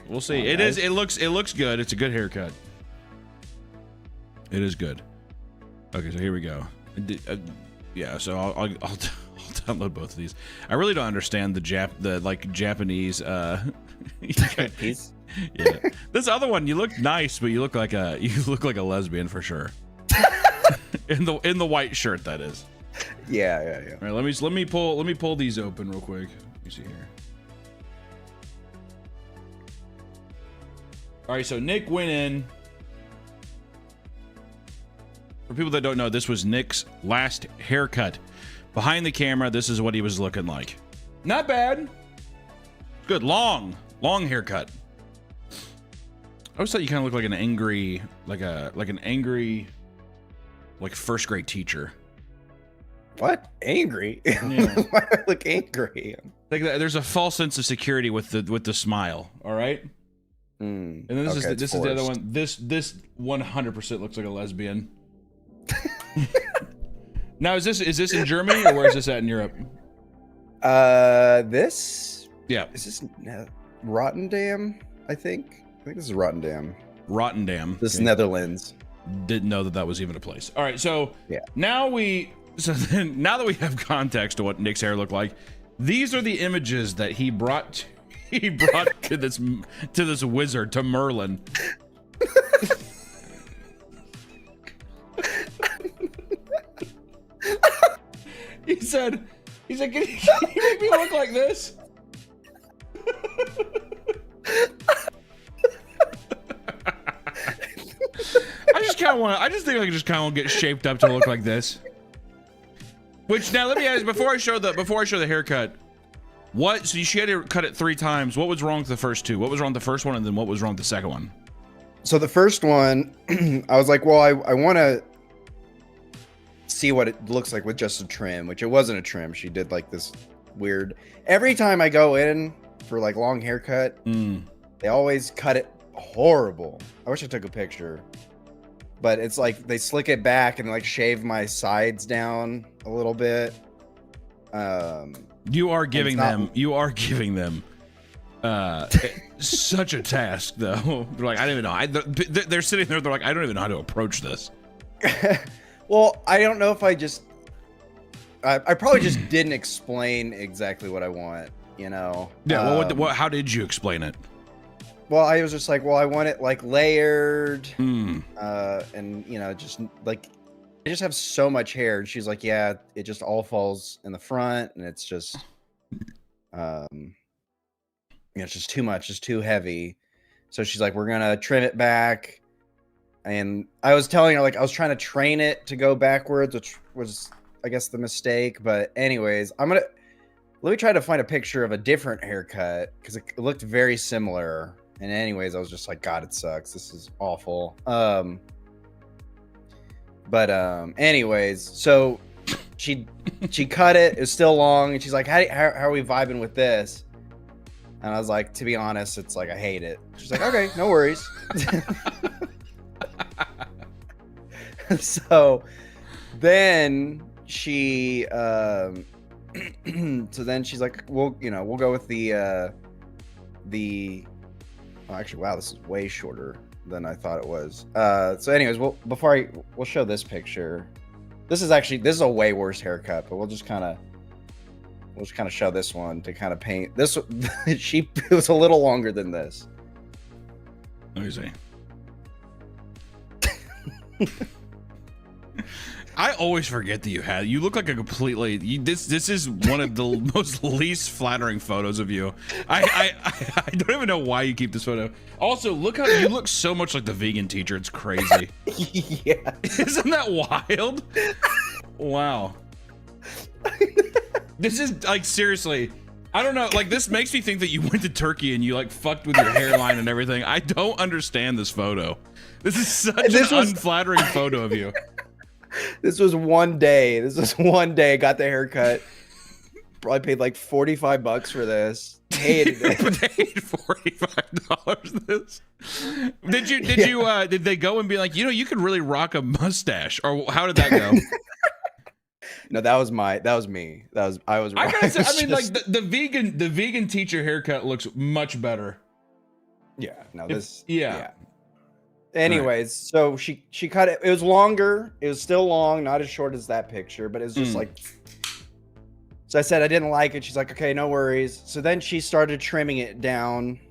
We'll see. It looks good. It's a good haircut. It is good. Okay, so here we go. Yeah, so I'll download both of these. I really don't understand the Japanese piece. Yeah. This other one, you look nice, but you look like a lesbian for sure. in the white shirt, that is. Yeah. All right, let me pull these open real quick. Let me see here. All right, so Nick went in. For people that don't know, this was Nick's last haircut. Behind the camera, this is what he was looking like. Not bad. Good, long haircut. I always thought you kind of looked like an angry, like first grade teacher. What? Angry? Yeah. Why do I look angry? Like there's a false sense of security with the smile. All right. Mm, And then this okay, is it's the other forced. one. This 100% looks like a lesbian. Now is this in Germany or where is this at in Europe? This Yeah, is this Rotterdam, I think. I think this is Rotterdam. Rotterdam. This is Okay. Netherlands. Didn't know that was even a place. All right, so Yeah. now that we have context to what Nick's hair looked like, these are the images that he brought to this wizard, to Merlin. He said, can you make me look like this? I just think I just kind of want to get shaped up to look like this. Which now let me ask, before I show the haircut, so she had to cut it 3 times. What was wrong with the first 2? What was wrong with the first one, and then what was wrong with the second one? So the first one, I was like, well, I want to see what it looks like with just a trim, which it wasn't a trim. She did like this weird. Every time I go in for like long haircut, they always cut it horrible. I wish I took a picture, but it's like they slick it back and like shave my sides down a little bit. You are giving them such a task, though. They're like, I don't even know. They're sitting there. They're like, I don't even know how to approach this. Well, I don't know if I probably just didn't explain exactly what I want, you know? Yeah. How did you explain it? Well, I was just like, well, I want it like layered, Hmm. and you know, just like I just have so much hair. And she's like, yeah, it just all falls in the front, and it's just, it's just too much, just too heavy. So she's like, we're gonna trim it back. And I was telling her, like, I was trying to train it to go backwards, which was, I guess, the mistake. But anyways, let me try to find a picture of a different haircut because it looked very similar. And anyways, I was just like, God, it sucks. This is awful. Anyways, so she cut it. It was still long, and she's like, how are we vibing with this? And I was like, to be honest, it's like I hate it. She's like, okay, no worries. So then she so then she's like, we'll go with the oh, actually, wow, this is way shorter than I thought it was. So anyways, we'll show this picture. This is a way worse haircut, but we'll just kind of show this one to kind of paint this. It was a little longer than this. Let me see. I always forget that you look like a completely, this is one of the most least flattering photos of you. I don't even know why you keep this photo. Also, look how you look so much like the vegan teacher. It's crazy. Yeah. Isn't that wild? Wow. This is like, seriously, I don't know, like, this makes me think that you went to Turkey and you like fucked with your hairline and everything. I don't understand this photo. This is such an unflattering photo of you. This was one day. I got the haircut. Probably paid like $45 for this. Hated it. Paid $45 this. Did they go and be like, you could really rock a mustache, or how did that go? No, that was me. I gotta say, I mean, like the vegan teacher haircut looks much better. Yeah. No, yeah. Anyways, so she cut it. It was longer. It was still long, not as short as that picture, but it was just like. So I said I didn't like it. She's like, okay, no worries. So then she started trimming it down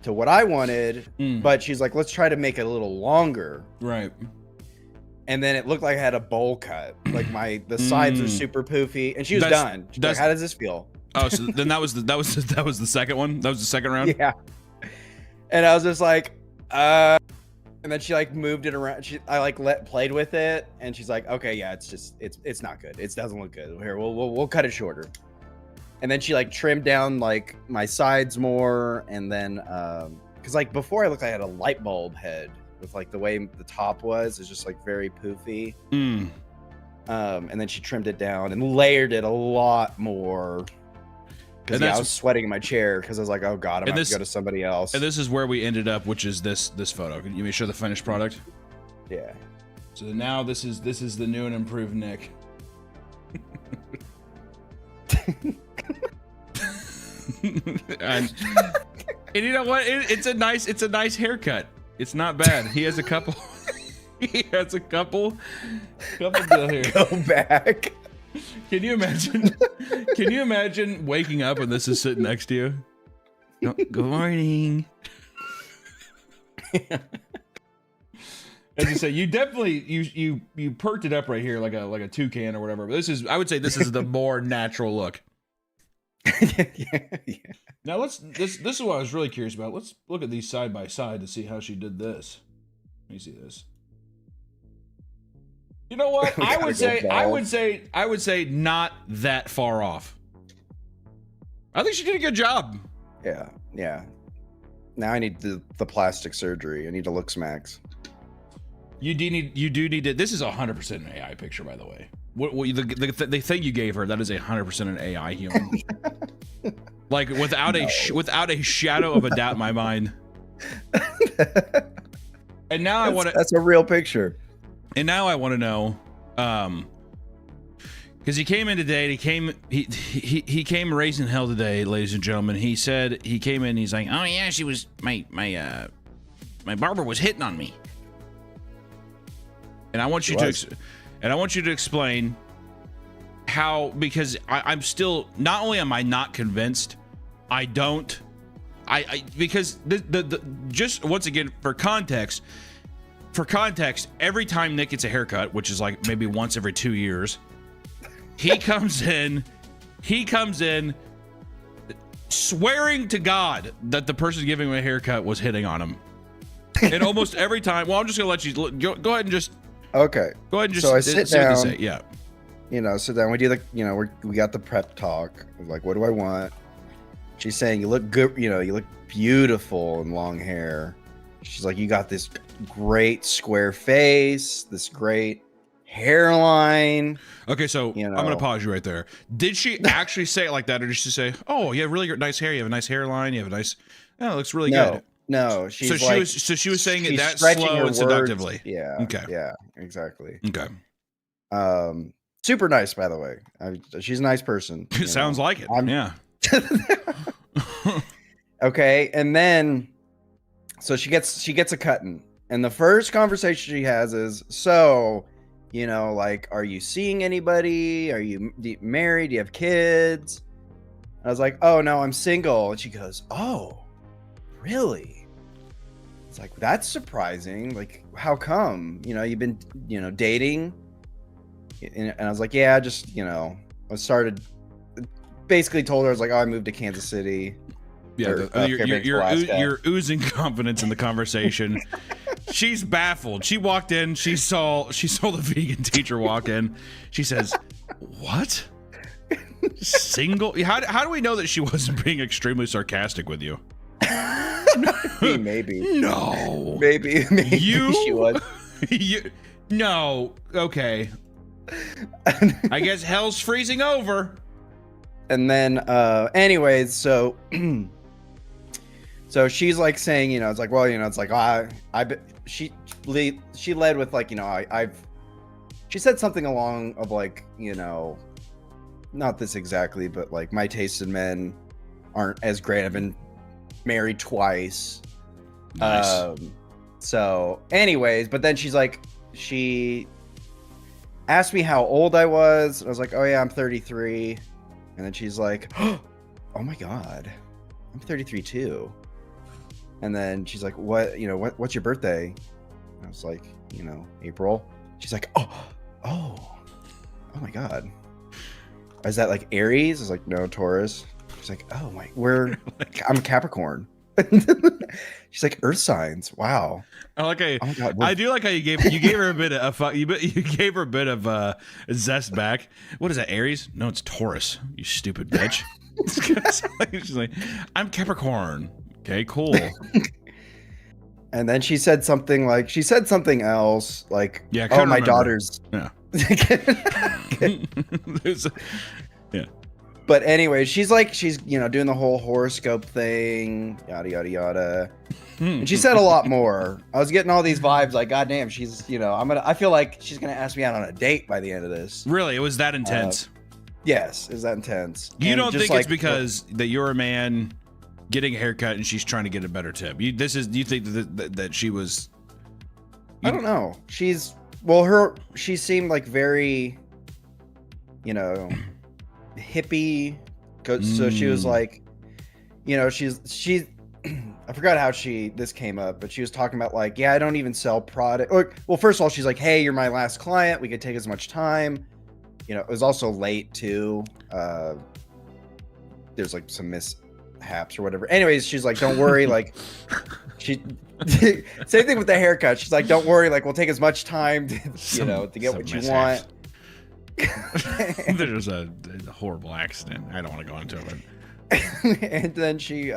to what I wanted, but she's like, let's try to make it a little longer. Right. And then it looked like I had a bowl cut. Like the sides are super poofy, and she was done. She's like, how does this feel? Oh, so then that was the second one. That was the second round. Yeah. And I was just like, and then she like moved it around. I played with it, and she's like, okay, yeah, it's not good. It doesn't look good. Here, we'll cut it shorter. And then she like trimmed down like my sides more, and then because like before I looked like I had a light bulb head with like the way the top was. It's just like very poofy. And then she trimmed it down and layered it a lot more. Because And I that's- was sweating in my chair because I was like, oh god, I'm And going this- to go to somebody else. And this is where we ended up, which is this photo. Can you make sure the finished product? Yeah. So now this is the new and improved Nick. and you know what? It's a nice haircut. It's not bad. He has a couple. He has a couple deal here. Go back. Can you imagine? Can you imagine waking up and this is sitting next to you? Oh, good morning. As you say, you definitely you perked it up right here like a toucan or whatever. But I would say this is the more natural look. yeah. Now this is what I was really curious about. Let's look at these side by side to see how she did this. Let me see this. You know what? We I gotta would go say not that far off. I think she did a good job. Yeah. Yeah. Now I need the plastic surgery. I need to look smacks. You do need to. This is 100% an AI picture, by the way. The thing you gave her, that is 100% an AI human. Like without a shadow of a doubt in my mind. And now I want to. That's a real picture. And now I want to know, because he came in today. He came raising hell today, ladies and gentlemen. He said he came in. He's like, oh yeah, she was my barber was hitting on me. And I want you to explain how, because I'm still, not only am I not convinced, because just once again for context, every time Nick gets a haircut, which is like maybe once every 2 years, he comes in swearing to God that the person giving him a haircut was hitting on him. And almost every time, well, I'm just gonna let you go ahead and just. Okay. Go ahead and just. So I sit see what down. they say. Yeah. Sit down. We do we got the prep talk. Like, what do I want? She's saying you look good. You look beautiful in long hair. She's like, you got this great square face, this great hairline. Okay, so I'm gonna pause you right there. Did she actually say it like that, or did she say, "Oh, you have really nice hair. You have a nice hairline. You have a nice. Oh, it looks really good." No, she was saying it that stretching slow her and seductively. words. Yeah. Okay. Yeah. Exactly. Okay. Super nice, by the way. She's a nice person. It sounds like it. Yeah. Okay, and then so she gets a cutting, and the first conversation she has is, so, like, are you seeing anybody? Are you married? Do you have kids? I was like, oh no, I'm single. And she goes, oh, really? It's like, that's surprising. Like, how come? You've been, dating. And I was like, yeah, just, I basically told her, I was like, oh, I moved to Kansas City. Yeah, you're oozing confidence in the conversation. She's baffled. She walked in. She saw the vegan teacher walk in. She says, "What? Single? How do we know that she wasn't being extremely sarcastic with you?" Maybe. No. Maybe she was. No. Okay. I guess hell's freezing over. And then, anyways, so she's like saying, it's like, well, it's like, she led with like, she said something along of like, not this exactly, but like, my taste in men aren't as great. I've been married twice. Nice. So anyways, but then she's like, she asked me how old I was. I was like, oh yeah, I'm 33. And then she's like, oh my God, I'm 33 too. And then she's like, what's your birthday? And I was like, April. She's like, oh my God. Is that like Aries? I was like, no, Taurus. She's like, oh my, I'm a Capricorn. She's like, earth signs. Wow. I like I do like how you gave her a bit of you gave her a bit of zest back. What is that, Aries? No, it's Taurus. You stupid bitch. She's like, I'm Capricorn. Okay, cool. And then she said something else like, yeah, oh, my daughter's. Yeah. Yeah. But anyway, she's doing the whole horoscope thing, yada yada yada. And she said a lot more. I was getting all these vibes like, God damn, she's, I feel like she's gonna ask me out on a date by the end of this. Really, it was that intense. Yes, is that intense? You And don't just think it's because that you're a man getting a haircut and she's trying to get a better tip? You think that she was? I don't know. She seemed like very, hippie. So she was like, she's. I forgot how this came up, but she was talking about like, yeah, I don't even sell product. Well, first of all, she's like, hey, you're my last client. We could take as much time. It was also late too. There's like some mishaps or whatever. Anyways, she's like, don't worry. Like same thing with the haircut. She's like, don't worry. Like we'll take as much time to get what you want. There's a horrible accident. I don't want to go into it. And then she,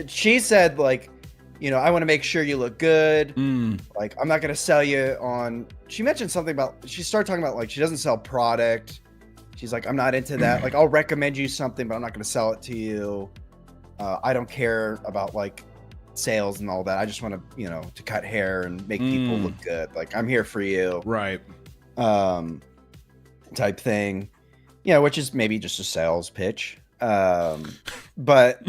she said like, I want to make sure you look good. Like, I'm not going to sell you on, she mentioned something about, she started talking about like, she doesn't sell product. She's like, I'm not into that. Like, I'll recommend you something, but I'm not going to sell it to you. I don't care about like sales and all that. I just want to, to cut hair and make people look good. Like, I'm here for you. Right. Type thing. Which is maybe just a sales pitch. But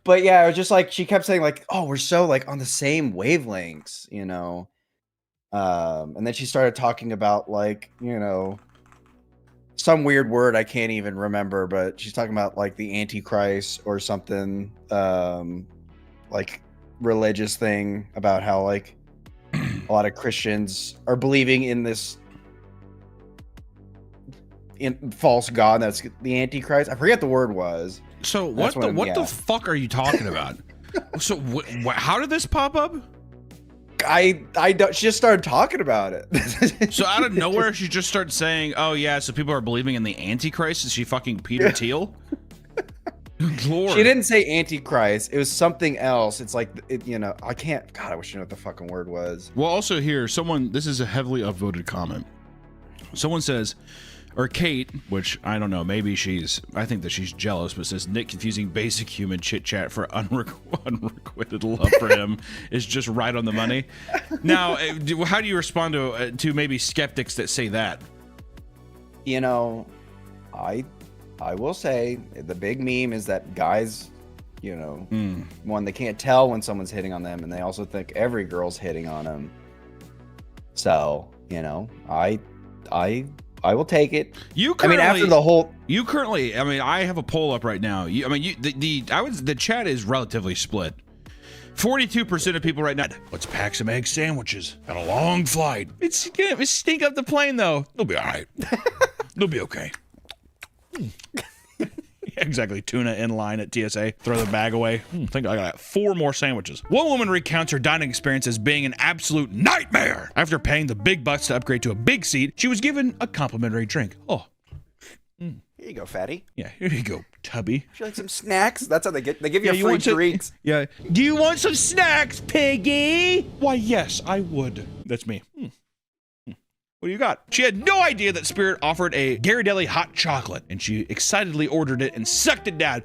but yeah, it was just like she kept saying like, oh, we're so like on the same wavelengths, and then she started talking about like, some weird word I can't even remember, but she's talking about like the Antichrist or something, like religious thing about how like a lot of Christians are believing in this false god that's the Antichrist. I forget the word was. So what the fuck are you talking about? So how did this pop up? I don't. She just started talking about it. So out of nowhere, she just started saying, "Oh yeah, so people are believing in the Antichrist." Is she fucking Peter Thiel? Lord. She didn't say Antichrist. It was something else. It's like, I can't. God, I wish I knew what the fucking word was. Well, also here, this is a heavily upvoted comment. Someone says, or Kate, which I don't know, maybe I think that she's jealous, but says Nick confusing basic human chit chat for unrequited love for him is just right on the money. Now, how do you respond to maybe skeptics that say that? I will say the big meme is that guys, one, they can't tell when someone's hitting on them, and they also think every girl's hitting on them. So, I will take it. After the whole, I have a poll up right now. The chat is relatively split. 42% of people right now. Let's pack some egg sandwiches on a long flight. It's gonna stink up the plane though. They'll be all right. They'll be okay. Exactly. Tuna in line at TSA. Throw the bag away. I think I got 4 more sandwiches. One woman recounts her dining experience as being an absolute nightmare. After paying the big bucks to upgrade to a big seat, she was given a complimentary drink. Oh. Here you go, fatty. Yeah, here you go, tubby. Would you like some snacks? That's how they give you a free treats. Yeah. Do you want some snacks, piggy? Why, yes, I would. That's me. What do you got? She had no idea that Spirit offered a Ghirardelli hot chocolate, and she excitedly ordered it and sucked it down.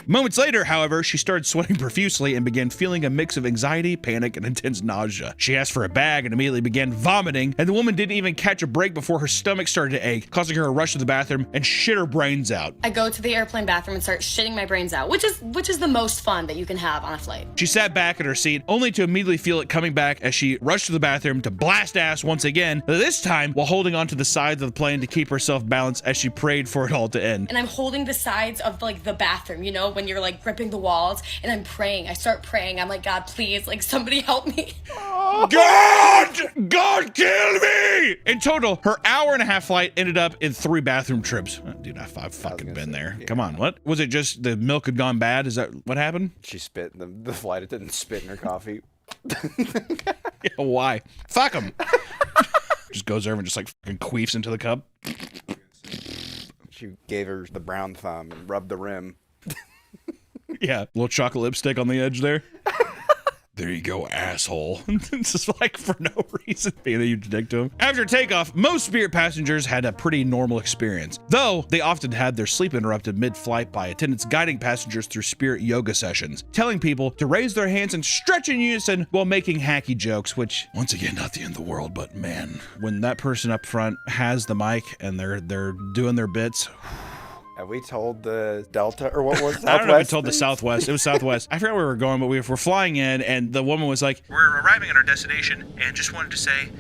Moments later, however, she started sweating profusely and began feeling a mix of anxiety, panic, and intense nausea. She asked for a bag and immediately began vomiting, and the woman didn't even catch a break before her stomach started to ache, causing her to rush to the bathroom and shit her brains out. I go to the airplane bathroom and start shitting my brains out, which is the most fun that you can have on a flight. She sat back in her seat, only to immediately feel it coming back as she rushed to the bathroom to blast ass once again, this time while holding onto the sides of the plane to keep herself balanced as she prayed for it all to end. And I'm holding the sides of like the bathroom, when you're like gripping the walls, and I'm praying. I start praying. I'm like, God, please, like somebody help me. God kill me! In total, her hour-and-a-half flight ended up in 3 bathroom trips. Oh, dude, I've fucking been there. Yeah. Come on, what? Was it just the milk had gone bad? Is that what happened? She spit in the flight. It didn't spit in her coffee. Yeah, why? Fuck him. Just goes over and just like fucking queefs into the cup. She gave her the brown thumb and rubbed the rim. Yeah, little chocolate lipstick on the edge there. There you go, asshole. It's just like for no reason. And then you dick to him. After takeoff, most Spirit passengers had a pretty normal experience, though they often had their sleep interrupted mid-flight by attendants guiding passengers through Spirit yoga sessions, telling people to raise their hands and stretch in unison while making hacky jokes, which, once again, not the end of the world, but man, when that person up front has the mic and they're doing their bits. Have we told the Delta or what was? I don't know if I told the Southwest. It was Southwest. I forgot where we were going, but we were flying in, and the woman was like, "We're arriving at our destination, and just wanted to say,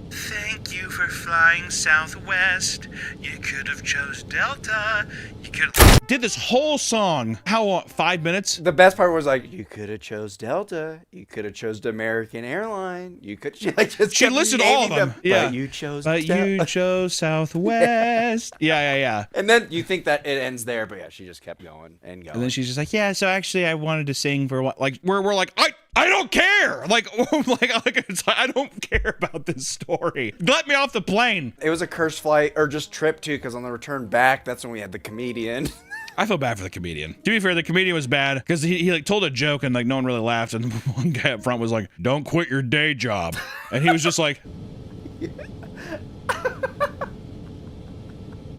thank you for flying Southwest. You could have chose Delta. You could have..." Did this whole song. How long? 5 minutes? The best part was like, you could have chose Delta. You could have chose American Airline. You could like just She kept listed all of naming them. Yeah. But you chose. But you chose Southwest. Yeah. And then you think that it ends there, but yeah, she just kept going and going. And then she's just like, yeah, so actually I wanted to sing for what, like, we're like, I don't care. Like, it's like, I don't care about this story. Let me off the plane. It was a cursed flight or just trip too, because on the return back, that's when we had the comedian. I feel bad for the comedian. To be fair, the comedian was bad because he like told a joke and like no one really laughed, and one guy up front was like, "Don't quit your day job," and he was just like,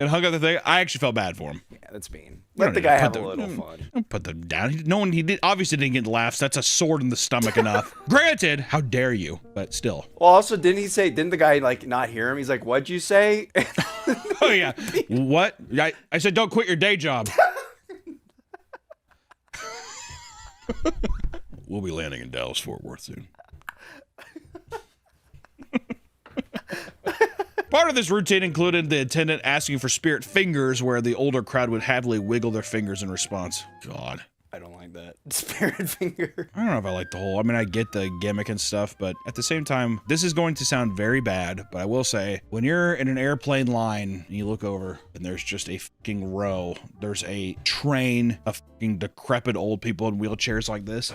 and hung up the thing. I actually felt bad for him. Yeah, that's mean. Let the guy have a little fun. Don't put them down. No one, he did, obviously didn't get laughs. That's a sword in the stomach enough. Granted, how dare you? But still. Well, also, didn't the guy like not hear him? He's like, "What'd you say?" Oh yeah. What? I said, don't quit your day job. We'll be landing in Dallas Fort Worth soon. Part of this routine included the attendant asking for Spirit fingers, where the older crowd would heavily wiggle their fingers in response. God. I don't like that. Spirit finger. I don't know if I like the whole, I mean, I get the gimmick and stuff, but at the same time, this is going to sound very bad, but I will say, when you're in an airplane line and you look over and there's just a fucking row, there's a train of fucking decrepit old people in wheelchairs like this.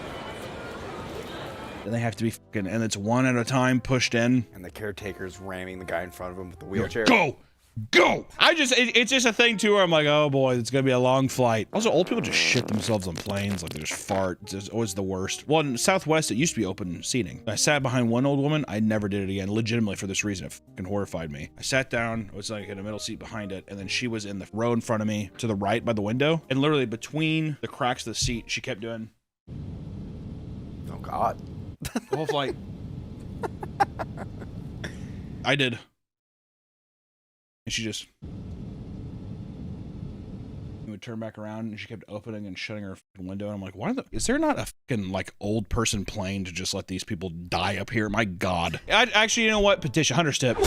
And they have to be fucking, and it's one at a time pushed in. And the caretaker's ramming the guy in front of him with the wheelchair. Go! It's just a thing too where I'm like, oh boy, it's gonna be a long flight. Also, old people just shit themselves on planes, like they just fart. It's just always the worst. Well, in Southwest, it used to be open seating. I sat behind one old woman. I never did it again, legitimately for this reason. It fucking horrified me. I sat down, I was like in a middle seat behind it, and then she was in the row in front of me to the right by the window, and literally between the cracks of the seat, she kept doing. Oh God. The whole flight. I did. And she just would turn back around, and she kept opening and shutting her window. And I'm like, is there not a fucking like old person plane to just let these people die up here? My God. Actually, you know what? Petition Hunter's tip.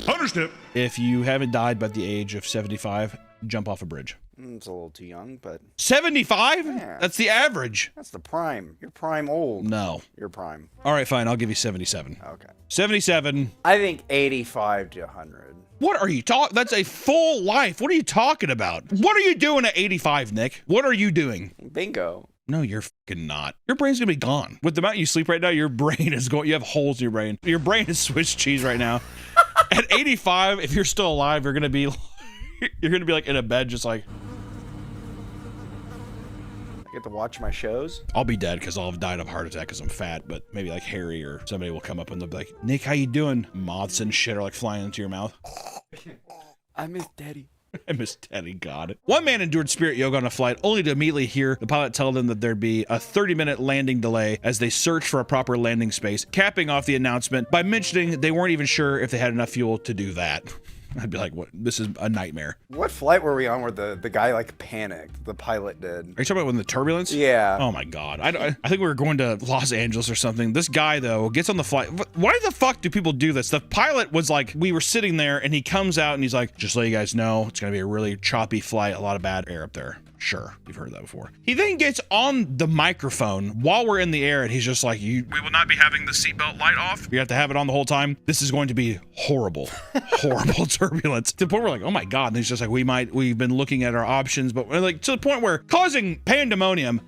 Hunter's tip. If you haven't died by the age of 75, jump off a bridge. It's a little too young, but 75? Yeah. That's the average. That's the prime. You're prime old. No. You're prime. All right, fine. I'll give you 77. Okay. 77. I think 85 to 100. What are you talking? That's a full life. What are you talking about? What are you doing at 85, Nick? What are you doing? Bingo. No, you're fucking not. Your brain's gonna be gone. With the amount you sleep right now, your brain is going, you have holes in your brain. Your brain is Swiss cheese right now. At 85, if you're still alive, you're gonna be like in a bed just like. I get to watch my shows. I'll be dead because I'll have died of a heart attack because I'm fat, but maybe like Harry or somebody will come up and they'll be like, Nick, how you doing? Moths and shit are like flying into your mouth. I miss Daddy. I miss Teddy, God. One man endured Spirit yoga on a flight only to immediately hear the pilot tell them that there'd be a 30-minute landing delay as they searched for a proper landing space, capping off the announcement by mentioning they weren't even sure if they had enough fuel to do that. I'd be like, what? This is a nightmare. What flight were we on where the guy like panicked? The pilot did. Are you talking about when the turbulence? Yeah. Oh my God. I think we were going to Los Angeles or something. This guy though gets on the flight. Why the fuck do people do this? The pilot was like, we were sitting there and he comes out and he's like, just so you guys know, it's going to be a really choppy flight. A lot of bad air up there. Sure, you've heard that before. He then gets on the microphone while we're in the air and he's just like, we will not be having the seatbelt light off. You have to have it on the whole time. This is going to be horrible, horrible turbulence. To the point where we're like, oh my God. And he's just like, we've been looking at our options, but we're like to the point where causing pandemonium.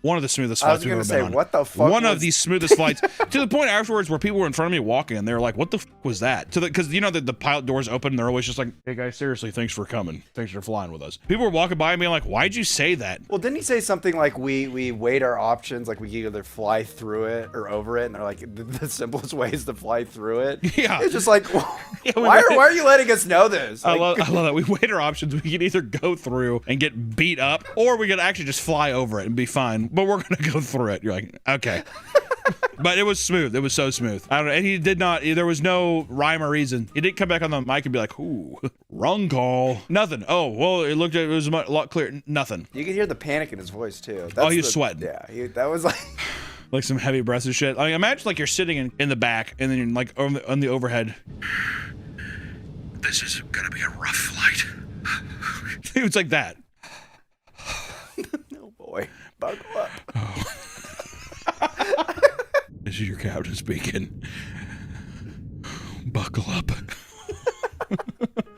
One of the smoothest I was flights we've gonna ever say, been on. what the fuck One of was- the smoothest flights, to the point afterwards where people were in front of me walking and they were like, what the fuck was that? Because you know that the pilot doors open and they're always just like, hey guys, seriously, thanks for coming. Thanks for flying with us. People were walking by and being like, why'd you say that? Well, didn't he say something like we weighed our options, like we could either fly through it or over it, and they're like the simplest way is to fly through it. Yeah. It's just like, Yeah, why are you letting us know this? I Like, love that. We weighed our options. We could either go through and get beat up, or we could actually just fly over it and be fine. But we're gonna go through it. You're like, okay. But it was smooth. It was so smooth. I don't know. And he did not. There was no rhyme or reason. He didn't come back on the mic and be like, "Ooh, wrong call." Nothing. Oh, well, it was a lot clearer. Nothing. you could hear the panic in his voice too. Oh, he was sweating. Yeah, that was like. Like some heavy breaths and shit. I mean, imagine like you're sitting in the back and then you're like on the overhead. This is gonna be a rough flight. It was like that. Oh boy, buckle up. This is your captain speaking. Buckle up.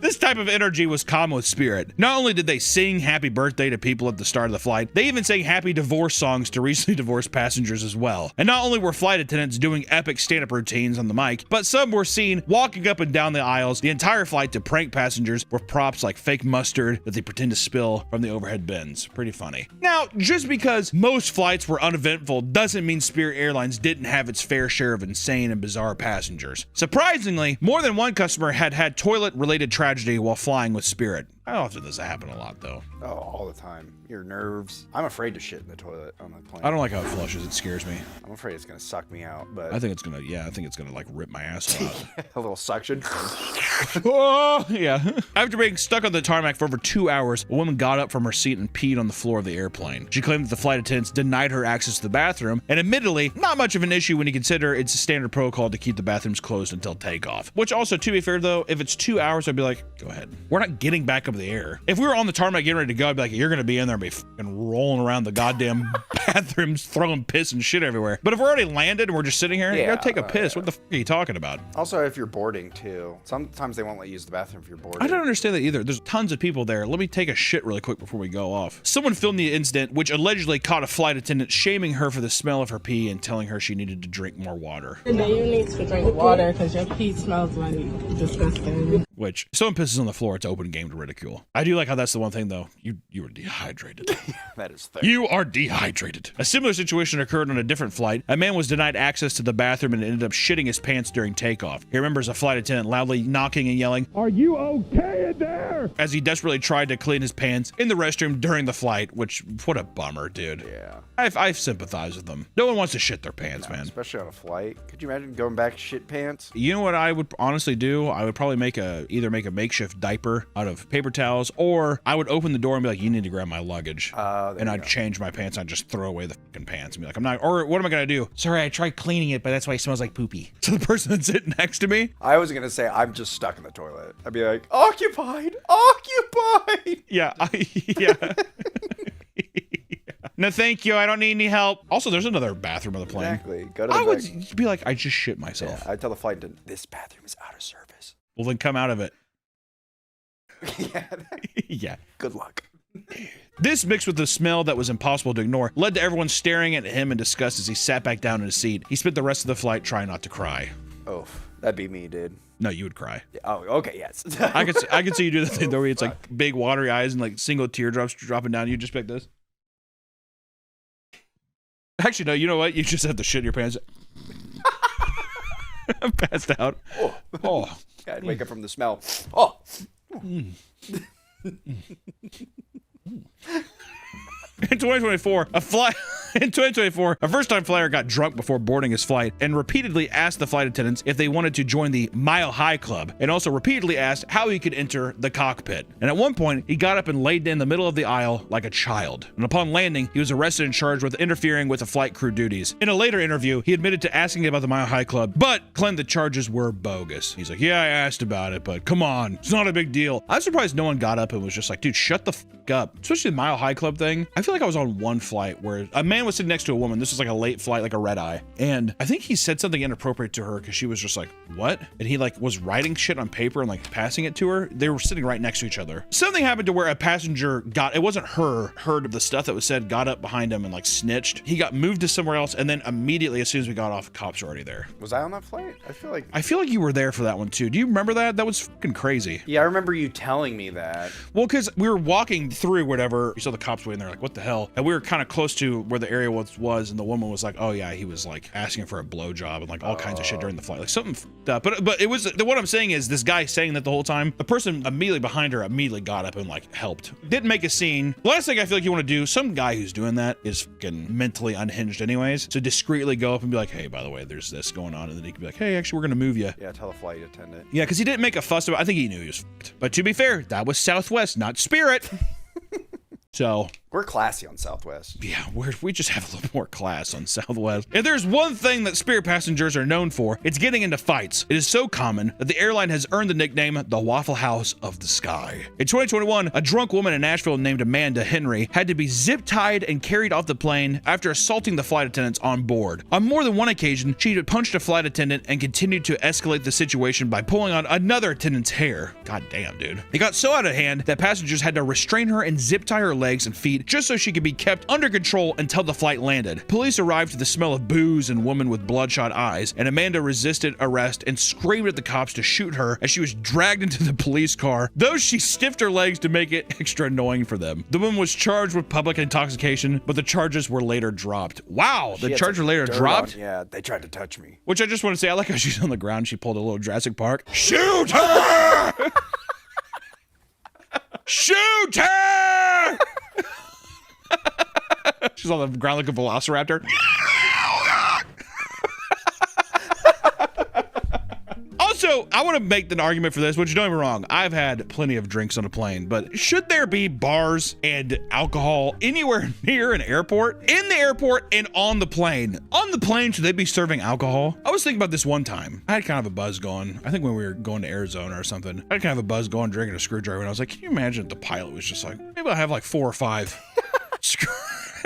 This type of energy was common with Spirit. Not only did they sing happy birthday to people at the start of the flight, they even sang happy divorce songs to recently divorced passengers as well. And not only were flight attendants doing epic stand-up routines on the mic, but some were seen walking up and down the aisles the entire flight to prank passengers with props like fake mustard that they pretend to spill from the overhead bins. Pretty funny. Now, just because most flights were uneventful doesn't mean Spirit Airlines didn't have its fair share of insane and bizarre passengers. Surprisingly, more than one customer had toilet-related tragedy while flying with Spirit. How often does that happen? A lot, though. Oh, all the time. Your nerves. I'm afraid to shit in the toilet on the plane. I don't like how it flushes. It scares me. I'm afraid it's gonna suck me out, but I think it's gonna like rip my ass out. a little suction. Oh, yeah. After being stuck on the tarmac for over 2 hours, a woman got up from her seat and peed on the floor of the airplane. She claimed that the flight attendants denied her access to the bathroom, and admittedly, not much of an issue when you consider it's a standard protocol to keep the bathrooms closed until takeoff. Which also, to be fair though, if it's 2 hours, I'd be like, go ahead. We're not getting back up in the air. If we were on the tarmac getting ready to go, I'd be like, you're gonna be in there and be fucking rolling around the goddamn bathrooms, throwing piss and shit everywhere. But if we're already landed and we're just sitting here, you Yeah, go take a piss. What the fuck are you talking about? Also, if you're boarding too, sometimes they won't let you use the bathroom if you're boarding. I don't understand that either. There's tons of people there. Let me take a shit really quick before we go off. Someone filmed the incident, which allegedly caught a flight attendant shaming her for the smell of her pee and telling her she needed to drink more water. You need to drink water because your pee smells like disgusting. Which, if someone pisses on the floor, it's open game to ridicule. I do like how that's the one thing though. You were dehydrated. That is thick. You are dehydrated. A similar situation occurred on a different flight. A man was denied access to the bathroom and ended up shitting his pants during takeoff. He remembers a flight attendant loudly knocking and yelling, "Are you okay in there?" as he desperately tried to clean his pants in the restroom during the flight, which, what a bummer, dude. Yeah. I sympathize with them. No one wants to shit their pants, man. Especially on a flight. Could you imagine going back shit pants? You know what I would honestly do? I would probably either make a makeshift diaper out of paper towels, or I would open the door and be like, you need to grab my luggage. And I'd change my pants and I'd just throw away the fucking pants and be like, I'm not, or what am I gonna do? Sorry, I tried cleaning it, but that's why it smells like poopy. To the person that's sitting next to me. I was gonna say I'm just stuck in the toilet. I'd be like, occupied, occupied. Yeah, yeah. No, thank you. I don't need any help. Also, there's another bathroom on the plane. Exactly. Go to the I would back. be like, I just shit myself. Yeah, I'd tell the flight attendant, this bathroom is out of service. Well, then come out of it. Yeah. Yeah. Good luck. This, mixed with the smell that was impossible to ignore, led to everyone staring at him in disgust as he sat back down in his seat. He spent the rest of the flight trying not to cry. Oh, that'd be me, dude. No, you would cry. Yeah, oh, okay, yes. I could see you do the thing though, where it's like big watery eyes and like single teardrops dropping down. You just pick this. Actually, no. You know what? You just have to shit in your pants. I'm passed out. Oh. Yeah, I'd wake up from the smell. Oh. In 2024, a first-time flyer got drunk before boarding his flight and repeatedly asked the flight attendants if they wanted to join the Mile High Club, and also repeatedly asked how he could enter the cockpit. And at one point, he got up and laid in the middle of the aisle like a child. And upon landing, he was arrested and charged with interfering with the flight crew duties. In a later interview, he admitted to asking about the Mile High Club, but claimed the charges were bogus. He's like, yeah, I asked about it, but come on, it's not a big deal. I'm surprised no one got up and was just like, dude, shut the fuck up. Especially the Mile High Club thing. I feel like I was on one flight where a man man was sitting next to a woman. This was like a late flight, like a red eye. And I think he said something inappropriate to her because she was just like, what? And he like was writing shit on paper and like passing it to her. They were sitting right next to each other. Something happened to where a passenger got, it wasn't her, heard of the stuff that was said, got up behind him and like snitched. He got moved to somewhere else. And then immediately, as soon as we got off, cops were already there. Was I on that flight? I feel like you were there for that one too. Do you remember that? That was fucking crazy. Yeah, I remember you telling me that. Well, because we were walking through whatever, we saw the cops waiting there, like, what the hell? And we were kind of close to where the area was, and the woman was like, oh yeah, he was like asking for a blowjob and like all kinds of shit during the flight, like something fucked up. But it was, what I'm saying is this guy saying that the whole time, the person immediately behind her immediately got up and like helped. Didn't make a scene. The last thing I feel like you want to do, some guy who's doing that is fucking mentally unhinged anyways, to discreetly go up and be like, hey, by the way, there's this going on, and then he could be like, hey, actually, we're gonna move you. Yeah, tell the flight attendant. Yeah, because he didn't make a fuss about it. I think he knew he was fucked. But to be fair, that was Southwest, not Spirit. So we're classy on Southwest. Yeah, we just have a little more class on Southwest. If there's one thing that Spirit passengers are known for, it's getting into fights. It is so common that the airline has earned the nickname the Waffle House of the Sky. In 2021, a drunk woman in Nashville named Amanda Henry had to be zip-tied and carried off the plane after assaulting the flight attendants on board. On more than one occasion, she punched a flight attendant and continued to escalate the situation by pulling on another attendant's hair. God damn, dude. It got so out of hand that passengers had to restrain her and zip-tie her legs and feet just so she could be kept under control until the flight landed. Police arrived to the smell of booze and woman with bloodshot eyes, and Amanda resisted arrest and screamed at the cops to shoot her as she was dragged into the police car, though she stiffed her legs to make it extra annoying for them. The woman was charged with public intoxication, but the charges were later dropped. Wow, the charges were later dropped? Yeah, they tried to touch me. Which I just want to say, I like how she's on the ground. She pulled a little Jurassic Park. Shoot her! Shoot her! She's on the ground like a velociraptor. Also, I want to make an argument for this, which don't get me wrong, I've had plenty of drinks on a plane, but should there be bars and alcohol anywhere near an airport? In the airport and on the plane? On the plane, should they be serving alcohol? I was thinking about this one time. I had kind of a buzz going. I think when we were going to Arizona or something, I had kind of a buzz going, drinking a screwdriver, and I was like, can you imagine if the pilot was just like, maybe I'll have like 4 or 5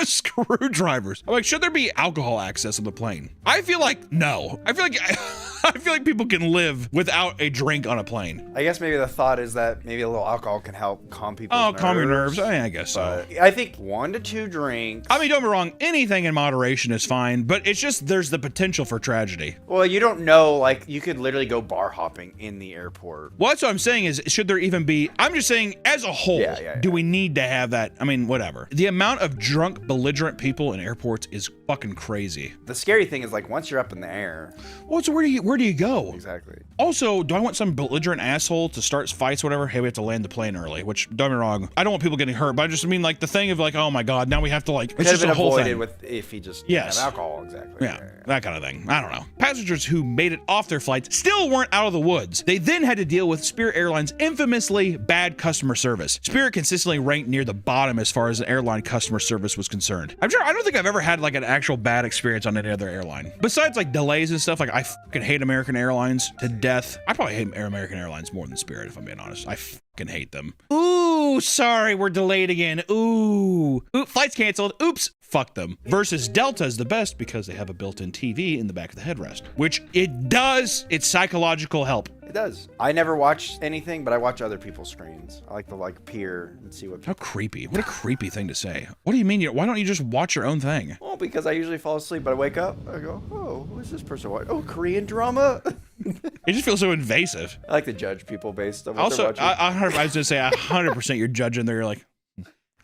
screwdrivers. I'm like, should there be alcohol access on the plane? I feel like no. I feel like people can live without a drink on a plane. I guess maybe the thought is that maybe a little alcohol can help calm people's nerves. Calm your nerves. I guess so. I think 1 to 2 drinks. I mean, don't get me wrong, anything in moderation is fine, but it's just there's the potential for tragedy. Well, you don't know, like, you could literally go bar hopping in the airport. Well, that's what I'm saying is, should there even be, I'm just saying, as a whole, do we need to have that? I mean, whatever. The amount of drunk, belligerent people in airports is fucking crazy. The scary thing is, like, once you're up in the air. Well, so where do you go? Exactly. Also, do I want some belligerent asshole to start fights, whatever? Hey, we have to land the plane early, which, don't get me wrong, I don't want people getting hurt, but I just mean, like, the thing of, like, oh my god, now we have to, like, it's just a whole thing. With if he just had alcohol, exactly. Yeah, that kind of thing. I don't know. Passengers who made it off their flights still weren't out of the woods. They then had to deal with Spirit Airlines' infamously bad customer service. Spirit consistently ranked near the bottom as far as an airline customer service was concerned. I don't think I've ever had, like, an actual bad experience on any other airline. Besides, like, delays and stuff, like, I fucking hate American Airlines to death. I probably hate American Airlines more than Spirit, if I'm being honest. I fucking hate them. Ooh, sorry, we're delayed again. Ooh, flight's canceled. Oops. Fuck them. Versus Delta is the best because they have a built-in TV in the back of the headrest, which it does. It's psychological help. It does. I never watch anything, but I watch other people's screens. I like to peer and see what. How creepy. What a creepy thing to say. What do you mean? Why don't you just watch your own thing? Well, because I usually fall asleep, but I wake up, I go, oh, who is this person watching? Oh, Korean drama? It just feels so invasive. I like to judge people based on what also, they're watching. I was going to say 100% you're judging there. You're like,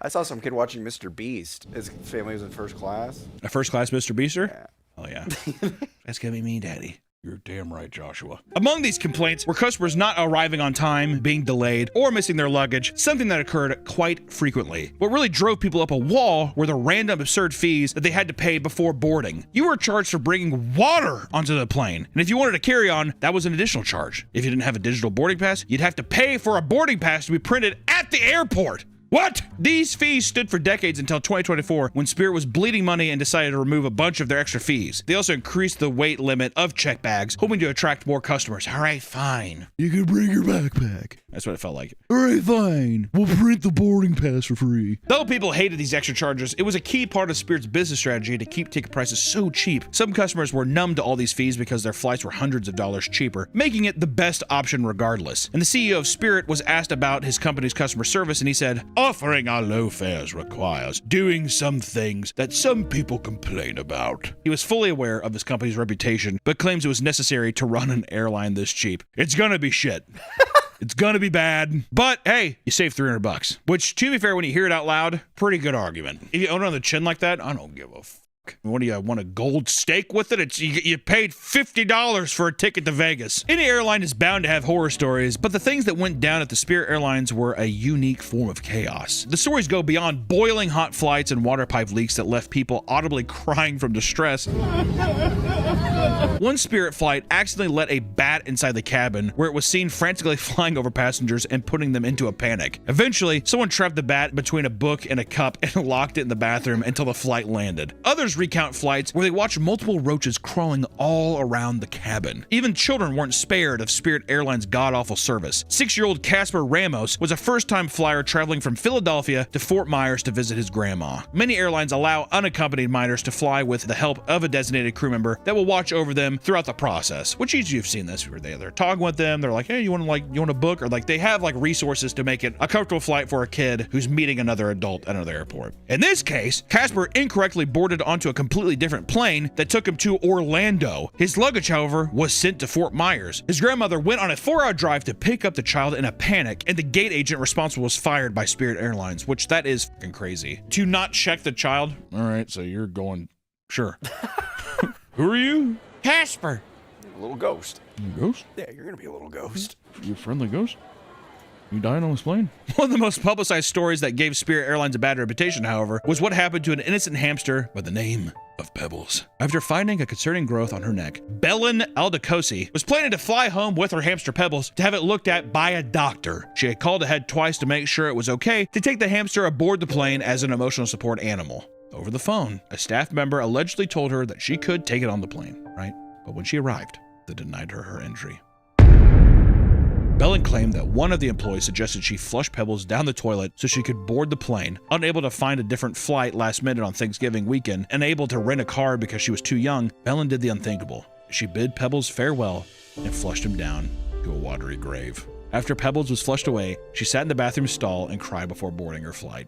I saw some kid watching Mr. Beast. His family was in first class. A first class Mr. Beaster? Yeah. Oh, yeah. That's going to be me, Daddy. You're damn right, Joshua. Among these complaints were customers not arriving on time, being delayed, or missing their luggage, something that occurred quite frequently. What really drove people up a wall were the random absurd fees that they had to pay before boarding. You were charged for bringing water onto the plane, and if you wanted to carry on, that was an additional charge. If you didn't have a digital boarding pass, you'd have to pay for a boarding pass to be printed at the airport. What? These fees stood for decades until 2024 when Spirit was bleeding money and decided to remove a bunch of their extra fees. They also increased the weight limit of check bags, hoping to attract more customers. All right, fine. You can bring your backpack. That's what it felt like. All right, fine. We'll print the boarding pass for free. Though people hated these extra charges, it was a key part of Spirit's business strategy to keep ticket prices so cheap. Some customers were numb to all these fees because their flights were hundreds of dollars cheaper, making it the best option regardless. And the CEO of Spirit was asked about his company's customer service, and he said, "Offering our low fares requires doing some things that some people complain about." He was fully aware of his company's reputation, but claims it was necessary to run an airline this cheap. It's gonna be shit. It's gonna be bad, but hey, you save $300, which, to be fair, when you hear it out loud, pretty good argument. If you own it on the chin like that, I don't give a fuck. What do you want, a gold steak with it? You paid $50 for a ticket to Vegas. Any airline is bound to have horror stories, but the things that went down at the Spirit Airlines were a unique form of chaos. The stories go beyond boiling hot flights and water pipe leaks that left people audibly crying from distress. One Spirit flight accidentally let a bat inside the cabin, where it was seen frantically flying over passengers and putting them into a panic. Eventually, someone trapped the bat between a book and a cup and locked it in the bathroom until the flight landed. Others recount flights where they watched multiple roaches crawling all around the cabin. Even children weren't spared of Spirit Airlines' god-awful service. 6-year-old Casper Ramos was a first-time flyer traveling from Philadelphia to Fort Myers to visit his grandma. Many airlines allow unaccompanied minors to fly with the help of a designated crew member that will watch over them throughout the process, which each of you have seen this, where they're talking with them, they're like, hey, you want to book, or like they have like resources to make it a comfortable flight for a kid who's meeting another adult at another airport. In this case, Casper incorrectly boarded onto a completely different plane that took him to Orlando. His luggage, however, was sent to Fort Myers. His grandmother went on a 4-hour drive to pick up the child in a panic, and the gate agent responsible was fired by Spirit Airlines, which that is fucking crazy. To not check the child? All right, so you're going, sure. Who are you? Casper. A little ghost. You a ghost? Yeah, you're gonna be a little ghost. You a friendly ghost? You dying on this plane? One of the most publicized stories that gave Spirit Airlines a bad reputation, however, was what happened to an innocent hamster by the name of Pebbles. After finding a concerning growth on her neck, Belen Aldacosi was planning to fly home with her hamster Pebbles to have it looked at by a doctor. She had called ahead twice to make sure it was okay to take the hamster aboard the plane as an emotional support animal. Over the phone, a staff member allegedly told her that she could take it on the plane, right? But when she arrived, they denied her entry. Belen claimed that one of the employees suggested she flush Pebbles down the toilet so she could board the plane. Unable to find a different flight last minute on Thanksgiving weekend, and unable to rent a car because she was too young, Belen did the unthinkable. She bid Pebbles farewell and flushed him down to a watery grave. After Pebbles was flushed away, she sat in the bathroom stall and cried before boarding her flight.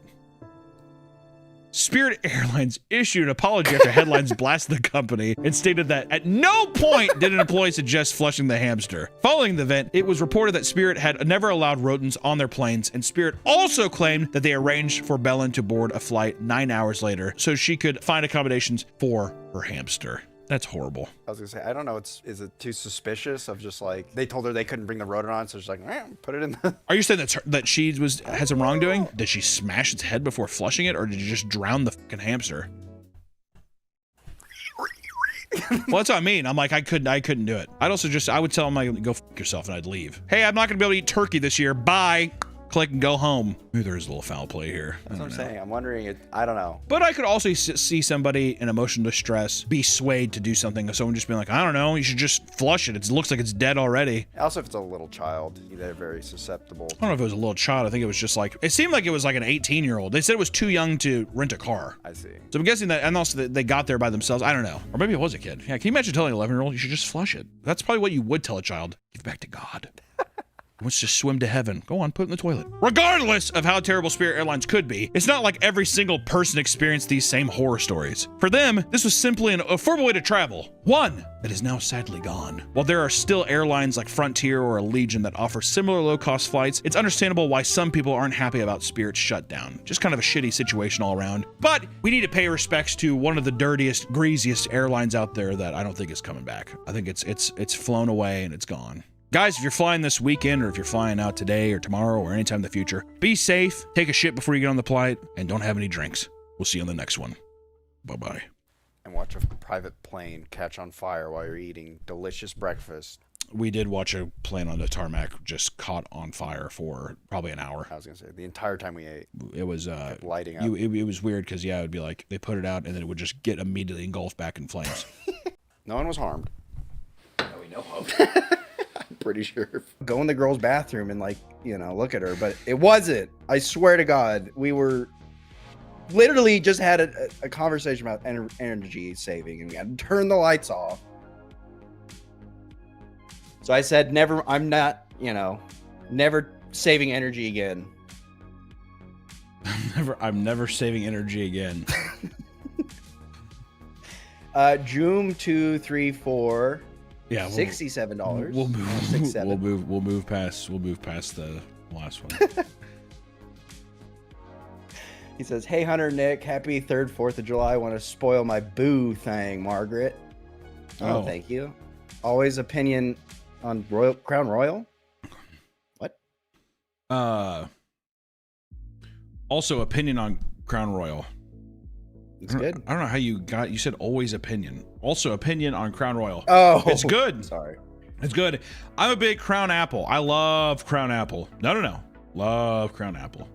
Spirit Airlines issued an apology after headlines blasted the company and stated that at no point did an employee suggest flushing the hamster. Following the event, it was reported that Spirit had never allowed rodents on their planes, and Spirit also claimed that they arranged for Belen to board a flight 9 hours later so she could find accommodations for her hamster. That's horrible. I was gonna say, I don't know. Is it too suspicious of just like they told her they couldn't bring the rodent on, so she's like, put it in the. Are you saying that she had some wrongdoing? Did she smash its head before flushing it, or did you just drown the fucking hamster? Well, that's what I mean. I'm like, I couldn't do it. I would tell him, like, go fuck yourself, and I'd leave. Hey, I'm not gonna be able to eat turkey this year. Bye. Click and go home. Maybe there's a little foul play here. That's what I'm saying. I'm wondering. I don't know. But I could also see somebody in emotional distress be swayed to do something. Someone just being like, I don't know, you should just flush it. It looks like it's dead already. Also, if it's a little child, they're very susceptible. I don't know if it was a little child. I think it was just like, it seemed like it was like an 18-year-old. They said it was too young to rent a car. I see. So I'm guessing that, and also that they got there by themselves. I don't know. Or maybe it was a kid. Yeah, can you imagine telling an 11-year-old you should just flush it? That's probably what you would tell a child. Give back to God. Wants to swim to heaven. Go on, put it in the toilet. Regardless of how terrible Spirit Airlines could be, it's not like every single person experienced these same horror stories. For them, this was simply an affordable way to travel. One that is now sadly gone. While there are still airlines like Frontier or Allegiant that offer similar low-cost flights, it's understandable why some people aren't happy about Spirit's shutdown. Just kind of a shitty situation all around. But we need to pay respects to one of the dirtiest, greasiest airlines out there that I don't think is coming back. I think it's flown away and it's gone. Guys, if you're flying this weekend, or if you're flying out today or tomorrow or anytime in the future, be safe, take a shit before you get on the flight, and don't have any drinks. We'll see you on the next one. Bye-bye. And watch a private plane catch on fire while you're eating delicious breakfast. We did watch a plane on the tarmac just caught on fire for probably an hour. I was gonna say the entire time we ate. It was lighting up. It was weird because yeah, it would be like they put it out and then it would just get immediately engulfed back in flames. No one was harmed. No, we know of. I'm pretty sure. Go in the girl's bathroom and like, you know, look at her, but it wasn't. I swear to God, we were literally just had a conversation about energy saving, and we had to turn the lights off. So I said, never. I'm not, you know, never saving energy again. I'm never saving energy again. Joom 234. Yeah, $67. We'll move. 67. We'll move past the last one. He says, "Hey Hunter, Nick, happy 3rd 4th of July. Want to spoil my boo thing, Margaret." Oh, thank you. Always opinion on Crown Royal. What? Also opinion on Crown Royal. It's good. I don't know how you said always opinion. Also opinion on Crown Royal. Oh, it's good. Sorry. It's good. I'm a big Crown Apple. I love Crown Apple. No. Love Crown Apple.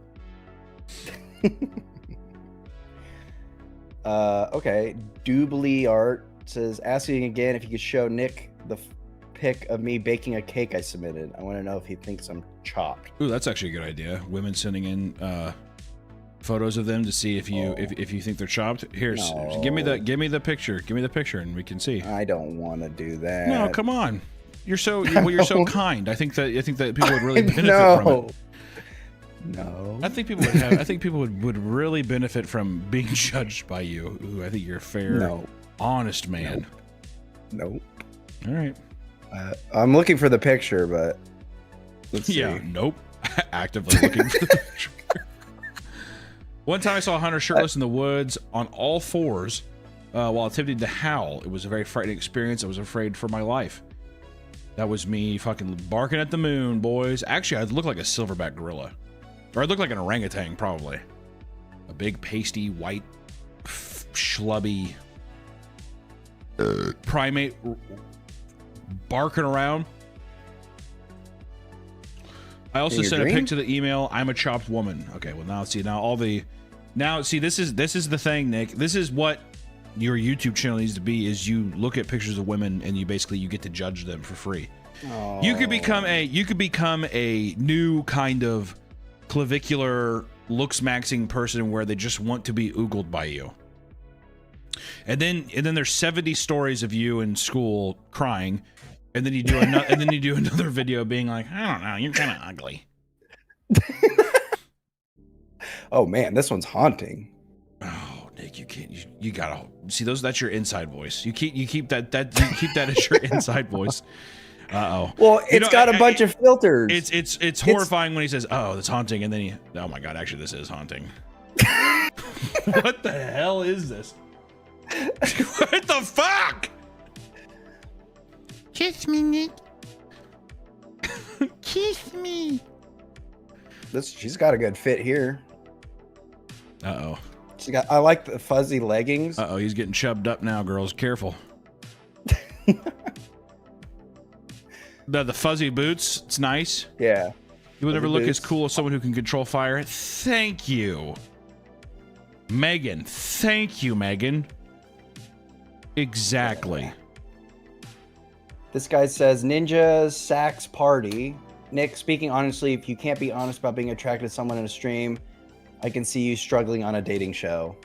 Okay. Doobly Art says, asking again if you could show Nick the pic of me baking a cake I submitted. I want to know if he thinks I'm chopped. Ooh, that's actually a good idea. Women sending in photos of them to see if you if you think they're chopped. Here's give me the picture. Give me the picture and we can see. I don't want to do that. No, come on. You're so kind. I think that people would really benefit from it. No. I think people would really benefit from being judged by you. Ooh, I think you're a fair, honest man. Nope. All right. I'm looking for the picture, but let's see. Nope. Actively looking for the picture. One time I saw Hunter shirtless in the woods on all fours while attempting to howl. It was a very frightening experience. I was afraid for my life. That was me fucking barking at the moon, boys. Actually, I'd look like a silverback gorilla. Or I'd look like an orangutan, probably. A big, pasty, white, schlubby primate barking around. I also sent a pic to the email. I'm a chopped woman. Okay, well now see this is the thing, Nick. This is what your YouTube channel needs to be. Is you look at pictures of women and you get to judge them for free. Oh. You could become a new kind of clavicular looks maxing person where they just want to be oogled by you. And then there's 70 stories of you in school crying, and then you do another video being like, I don't know, you're kind of ugly. Oh man, this one's haunting. Oh, Nick, you can't. You gotta see those. That's your inside voice. You keep that as your inside voice. Uh-oh. Well, it's got a bunch of filters. It's horrifying when he says, "Oh, that's haunting," and then oh my god, actually, this is haunting. What the hell is this? What the fuck? Kiss me, Nick. Kiss me. She's got a good fit here. Uh-oh. I like the fuzzy leggings. Uh-oh, he's getting chubbed up now, girls. Careful. The fuzzy boots, it's nice. Yeah. You would never look as cool as someone who can control fire. Thank you. Megan. Thank you, Megan. Exactly. This guy says, Ninja Sax Party. Nick, speaking honestly, if you can't be honest about being attracted to someone in a stream, I can see you struggling on a dating show.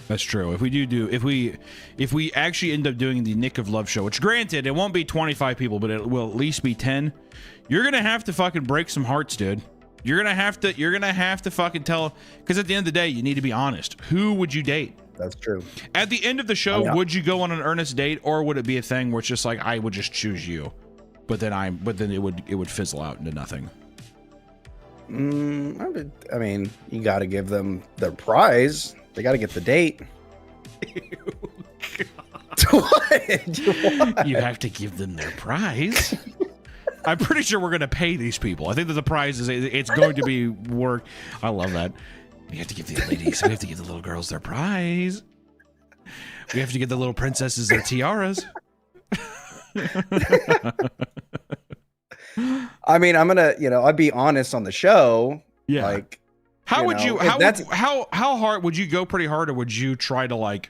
That's true. If we actually end up doing the Nick of Love show, which granted, it won't be 25 people, but it will at least be 10, you're going to have to fucking break some hearts, dude. You're going to have to fucking tell, because at the end of the day, you need to be honest. Who would you date? That's true. At the end of the show, would you go on an earnest date, or would it be a thing where it's just like, I would just choose you, but then it would fizzle out into nothing? I mean, you got to give them their prize. They got to get the date. What? You have to give them their prize. I'm pretty sure we're going to pay these people. I think that the prize is it's going to be work. I love that. We have to give the ladies, we have to give the little girls their prize. We have to give the little princesses their tiaras. I mean, I'm gonna, I'd be honest on the show. Yeah. Like, how would you? if that's How hard would you go? Pretty hard, or would you try to like?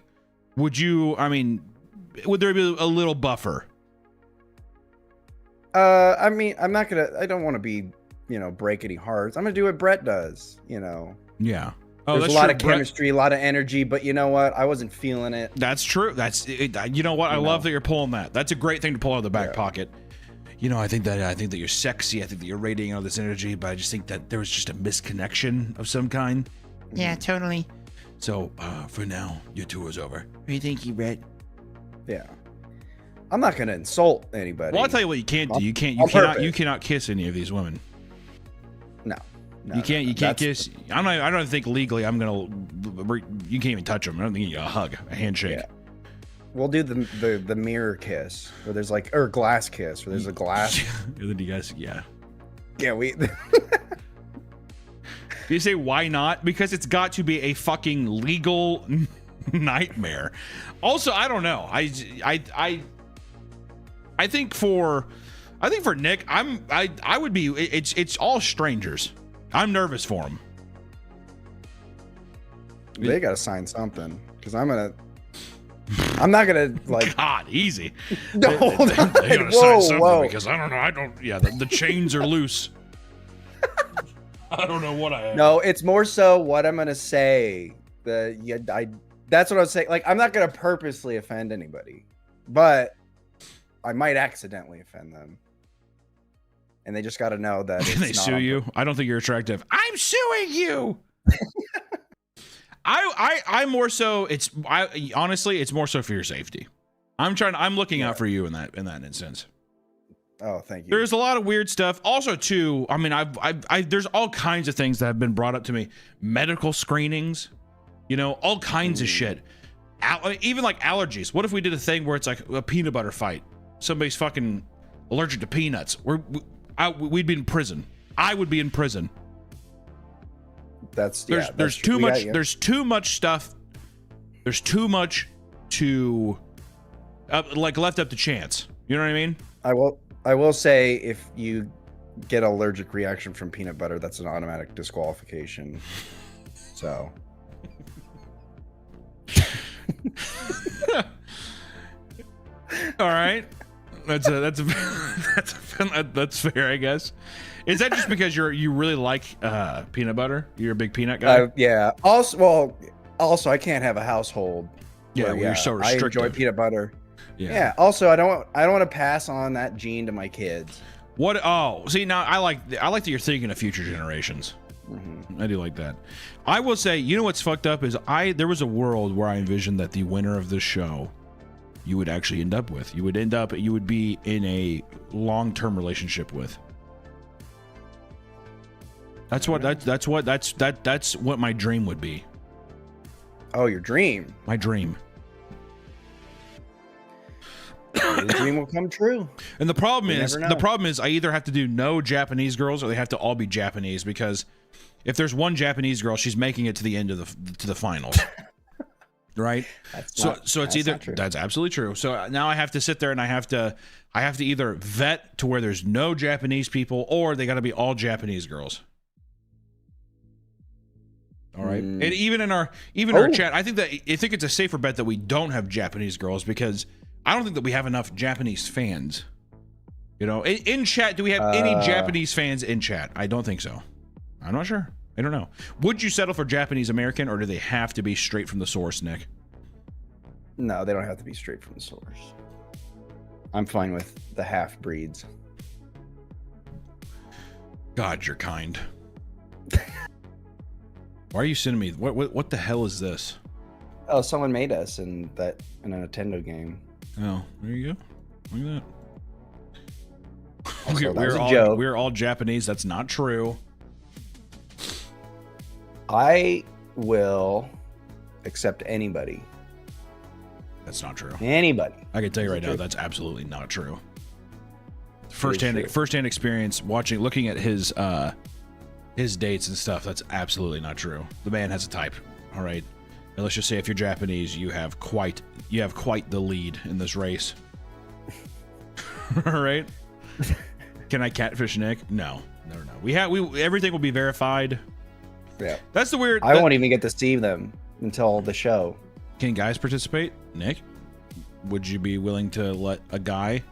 Would you? I mean, would there be a little buffer? I mean, I don't want to be, break any hearts. I'm gonna do what Brett does. Yeah. Oh, There's a lot of chemistry, a lot of energy, but you know what? I wasn't feeling it. That's true. You know what? I love that you're pulling that. That's a great thing to pull out of the back pocket. I think that you're sexy. I think that you're radiating all this energy, but I just think that there was just a misconnection of some kind. Yeah, totally. So for now, your tour is over. Thank you, Brett. Yeah. I'm not gonna insult anybody. Well, I'll tell you what you can't do. You cannot kiss any of these women. No. You can't kiss. I don't think legally you can't even touch them. I don't think you get a hug, a handshake. Yeah. We'll do the mirror kiss where there's or glass kiss where there's a glass. Then you guys, yeah. We. You say why not? Because it's got to be a fucking legal nightmare. Also, I don't know. I think for Nick, I would be. It's all strangers. I'm nervous for him. They gotta sign something because I'm not gonna like. God, easy. No, they gotta sign something because I don't know. I don't. Yeah, the chains are loose. I don't know what I have. No, it's more so what I'm gonna say. That's what I was saying. Like, I'm not gonna purposely offend anybody, but I might accidentally offend them. And they just got to know that. Can they sue you? I don't think you're attractive. I'm suing you. I more so. Honestly, it's more so for your safety. I'm looking out for you in that instance. Oh, thank you. There's a lot of weird stuff. Also, too. I mean, there's all kinds of things that have been brought up to me. Medical screenings, all kinds of shit. Even like allergies. What if we did a thing where it's like a peanut butter fight? Somebody's fucking allergic to peanuts. We'd be in prison. I would be in prison. There's too much. There's too much stuff. There's too much to left up to chance. You know what I mean? I will say if you get an allergic reaction from peanut butter, that's an automatic disqualification. So. All right. That's fair, I guess. Is that just because you really like peanut butter? You're a big peanut guy. Yeah. Also, I can't have a household. Yeah, you're so restricted. I enjoy peanut butter. Yeah. Also, I don't want to pass on that gene to my kids. What? Oh, see, now I like that you're thinking of future generations. Mm-hmm. I do like that. I will say, what's fucked up is there was a world where I envisioned that the winner of this show, you would actually end up with. You would be in a long-term relationship with. That's what my dream would be. Oh, your dream. My dream. The dream will come true. And the problem is I either have to do no Japanese girls or they have to all be Japanese, because if there's one Japanese girl, she's making it to the end of the finals. Right? So it's either that's absolutely true. So now I have to sit there and I have to either vet to where there's no Japanese people, or they got to be all Japanese girls. All right. And even in our chat, I think it's a safer bet that we don't have Japanese girls, because I don't think that we have enough Japanese fans. In chat, do we have any Japanese fans in chat? I don't think so. I'm not sure. I don't know. Would you settle for Japanese American, or do they have to be straight from the source, Nick? No, they don't have to be straight from the source. I'm fine with the half breeds. God, you're kind. Why are you sending me? What the hell is this? Oh, someone made us in a Nintendo game. Oh, there you go. Look at that. So we're all Japanese. That's not true. I will accept anybody. That's not true. Anybody. I can tell you right now, that's absolutely not true. First-hand experience looking at his dates and stuff. That's absolutely not true. The man has a type. All right. And let's just say if you're Japanese, you have quite the lead in this race. All right. Can I catfish Nick? No. Everything will be verified. Yeah. That's the weird. I won't even get to see them until the show. Can guys participate? Nick, would you be willing to let a guy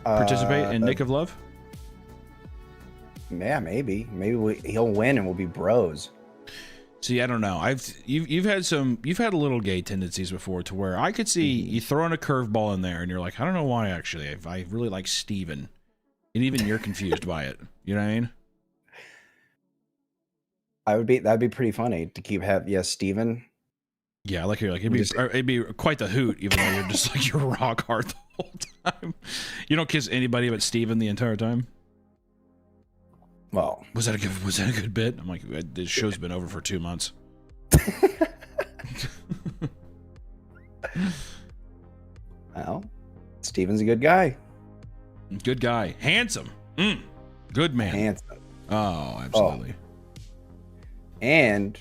participate in Nick of Love? Yeah, maybe. He'll win and we'll be bros. See, I don't know. You've had a little gay tendencies before to where I could see you throwing a curveball in there and you're like, I don't know why actually. I really like Steven. And even you're confused by it. You know what I mean? That'd be pretty funny to keep Steven. Yeah, like you're like it'd be quite the hoot, even though you're just like you're rock hard the whole time. You don't kiss anybody but Steven the entire time. Well, was that a good bit? I'm like, this show's been over for 2 months. Well, Steven's a good guy. Good guy, handsome, good man. Handsome. Oh, absolutely. Oh. And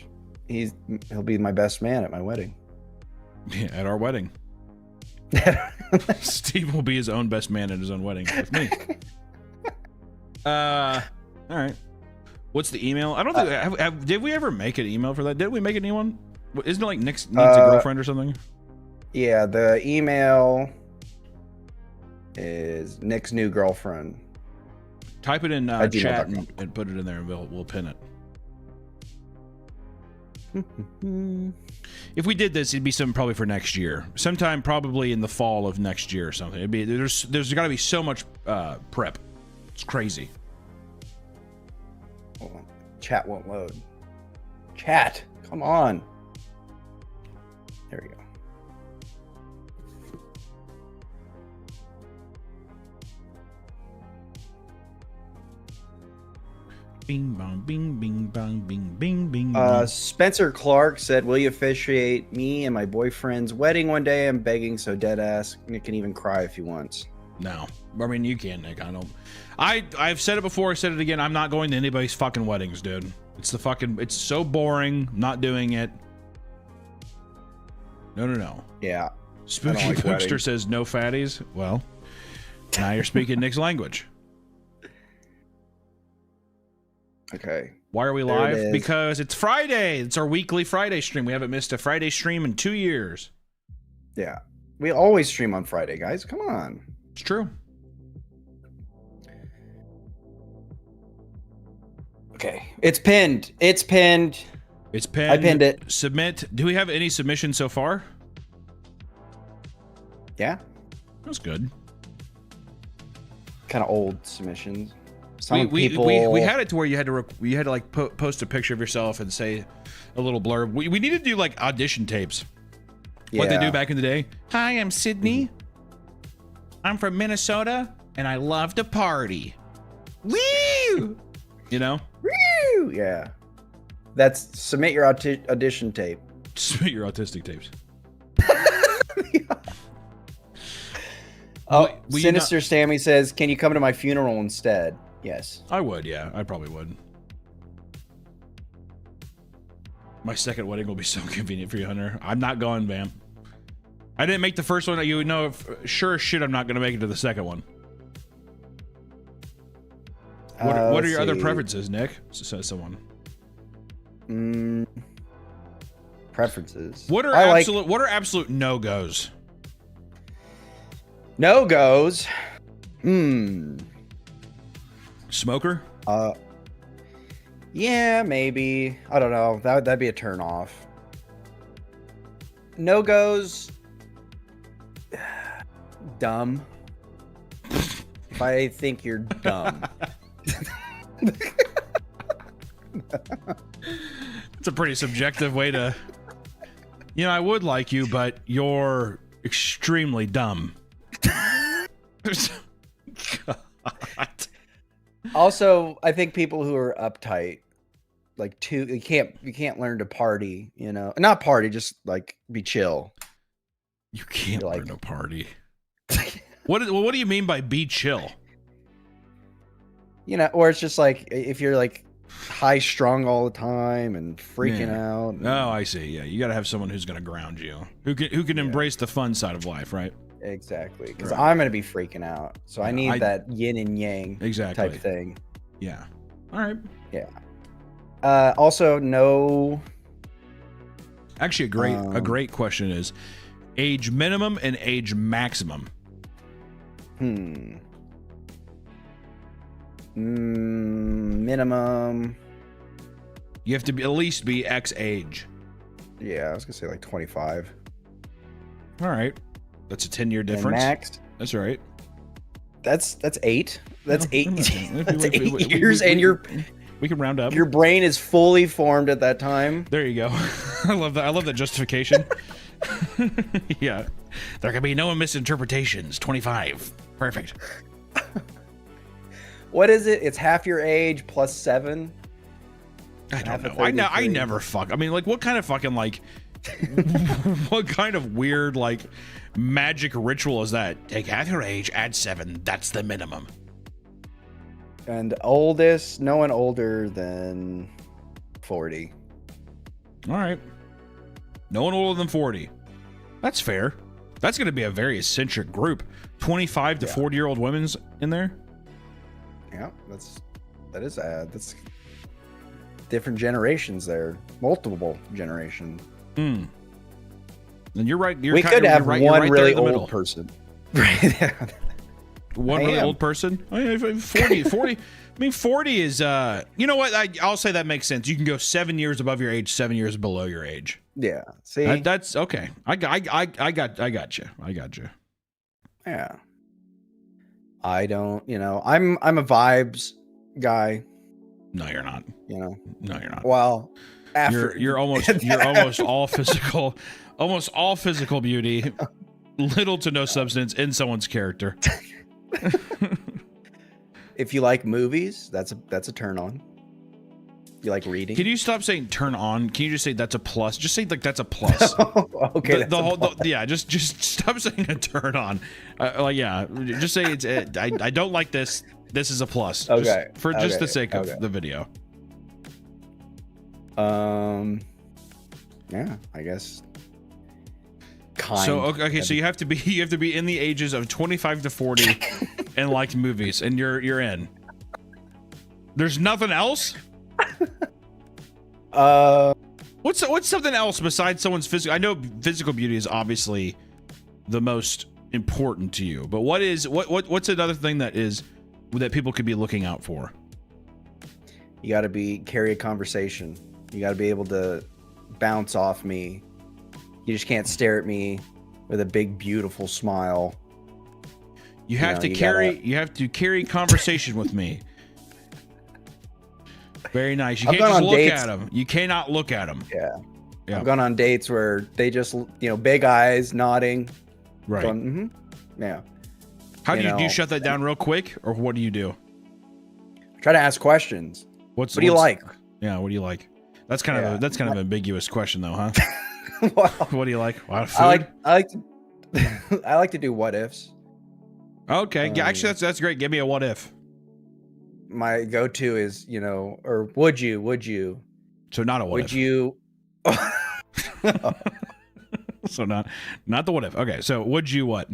he'll be my best man at my wedding. Yeah, at our wedding. Steve will be his own best man at his own wedding with me. All right. What's the email? I don't think did we ever make an email for that? Did we make a new one? Isn't it like Nick needs a girlfriend or something? Yeah, the email is Nick's new girlfriend. Type it in chat and put it in there, and we'll pin it. If we did this, it'd be something probably for next year, sometime probably in the fall of next year or something. It'd be there's got to be so much prep. It's crazy. Hold on. Chat won't load. Chat, come on. There we go. Bing bong, bing bing bong, bing bing bing. Bing. Spencer Clark said, "Will you officiate me and my boyfriend's wedding one day? I'm begging so dead ass. Nick can even cry if he wants." No, I mean you can, Nick. I don't. I've said it before. I said it again. I'm not going to anybody's fucking weddings, dude. It's so boring. I'm not doing it. No. Yeah. Spooky like Bookster says no fatties. Well, now you're speaking Nick's language. Okay. Why are we live? Because it's Friday. It's our weekly Friday stream. We haven't missed a Friday stream in 2 years. Yeah. We always stream on Friday, guys. Come on. It's true. Okay. It's pinned. It's pinned. I pinned it. Submit. Do we have any submissions so far? Yeah. That's good. Kind of old submissions. We had it to where you had to like post a picture of yourself and say a little blurb. We need to do like audition tapes. What they do back in the day. Hi, I'm Sydney. I'm from Minnesota and I love to party. Woo! You know? Woo! Yeah. That's submit your audition tape. Submit your autistic tapes. Oh, Sinister Sammy says, "Can you come to my funeral instead?" Yes. I would, yeah. I probably would. My second wedding will be so convenient for you, Hunter. I'm not going, Vamp. I didn't make the first one. You would know, sure as shit, I'm not going to make it to the second one. What are your other preferences, Nick? Says someone. Preferences. What are absolute no-goes? No-goes? Smoker? Yeah, maybe. I don't know. That'd be a turn off. No-goes. Dumb. If I think you're dumb. It's a pretty subjective way to... You know, I would like you, but you're extremely dumb. God. Also, I think people who are uptight, like you can't learn to party, you know, not party, just like be chill. You can't learn to party. What do you mean by be chill? You know, or it's just like if you're like high strung all the time and freaking out. Oh, I see. Yeah, you got to have someone who's going to ground you, who can embrace the fun side of life, right? Exactly, because Right. I'm gonna be freaking out. So I Yeah, need that yin and yang Exactly. type thing. Yeah. All right. Yeah. Also, no. Actually, a great question is age minimum and age maximum. Minimum. You have to be at least be X age. Yeah, I was gonna say like 25. All right. That's a 10-year difference. And max. That's right. That's 8. That's 8. That's We- 8 years, and we can round up. your brain is fully formed at that time. There you go. I love that. I love that justification. Yeah. There can be no misinterpretations. 25. Perfect. What is it? It's half your age plus 7. I don't Half know. of I 33. never fuck. I mean, like, what kind of fucking like, what kind of weird like magic ritual is that? Take half your age, add 7. That's the minimum. And oldest, no one older than 40. All right. No one older than 40. That's fair. That's going to be a very eccentric group. 25 to 40-year-old women's in there. Yeah, that's different generations there, multiple generations. And you're right. We could have one right really there in the middle. old person. One I really am. old person. I mean, 40. I mean, 40 is. You know what? I'll say that makes sense. You can go 7 years above your age, 7 years below your age. Yeah. See. That's okay. I got you. Yeah. I don't. I'm a vibes guy. No, you're not. No, you're not. Well, after You're almost all physical, almost all physical beauty, little to no substance in someone's character. if you like movies, that's a turn on. You like reading? Can you stop saying turn on? Can you just say that's a plus? Just say like that's a plus. Okay. Yeah, just stop saying a turn on. Just say it's. I don't like this. This is a plus. Okay. For just the sake of Okay. the video. Yeah, I guess. So okay, so you have to be in the ages of 25 to 40 and like movies, and you're in. There's nothing else. What's something else besides someone's physical? I know physical beauty is obviously the most important to you, but what's another thing that people could be looking out for? You got to carry a conversation. You got to be able to bounce off me. You just can't stare at me with a big, beautiful smile. You have to carry conversation with me. Very nice. You I've can't gone just on look dates- at them. You cannot look at them. Yeah. Yeah. I've gone on dates where they just, big eyes, nodding. Right. Going, yeah. How do you know. shut that down real quick, or what do you do? Try to ask questions. What do you like? Yeah, what do you like? That's kind of an ambiguous question, though, huh? Well, What do you like? Food? I like to do what ifs. Okay, yeah, actually, that's great. Give me a what if. My go-to is, or would you? So not a what Would if. you? So not the what if. Okay, so would you what?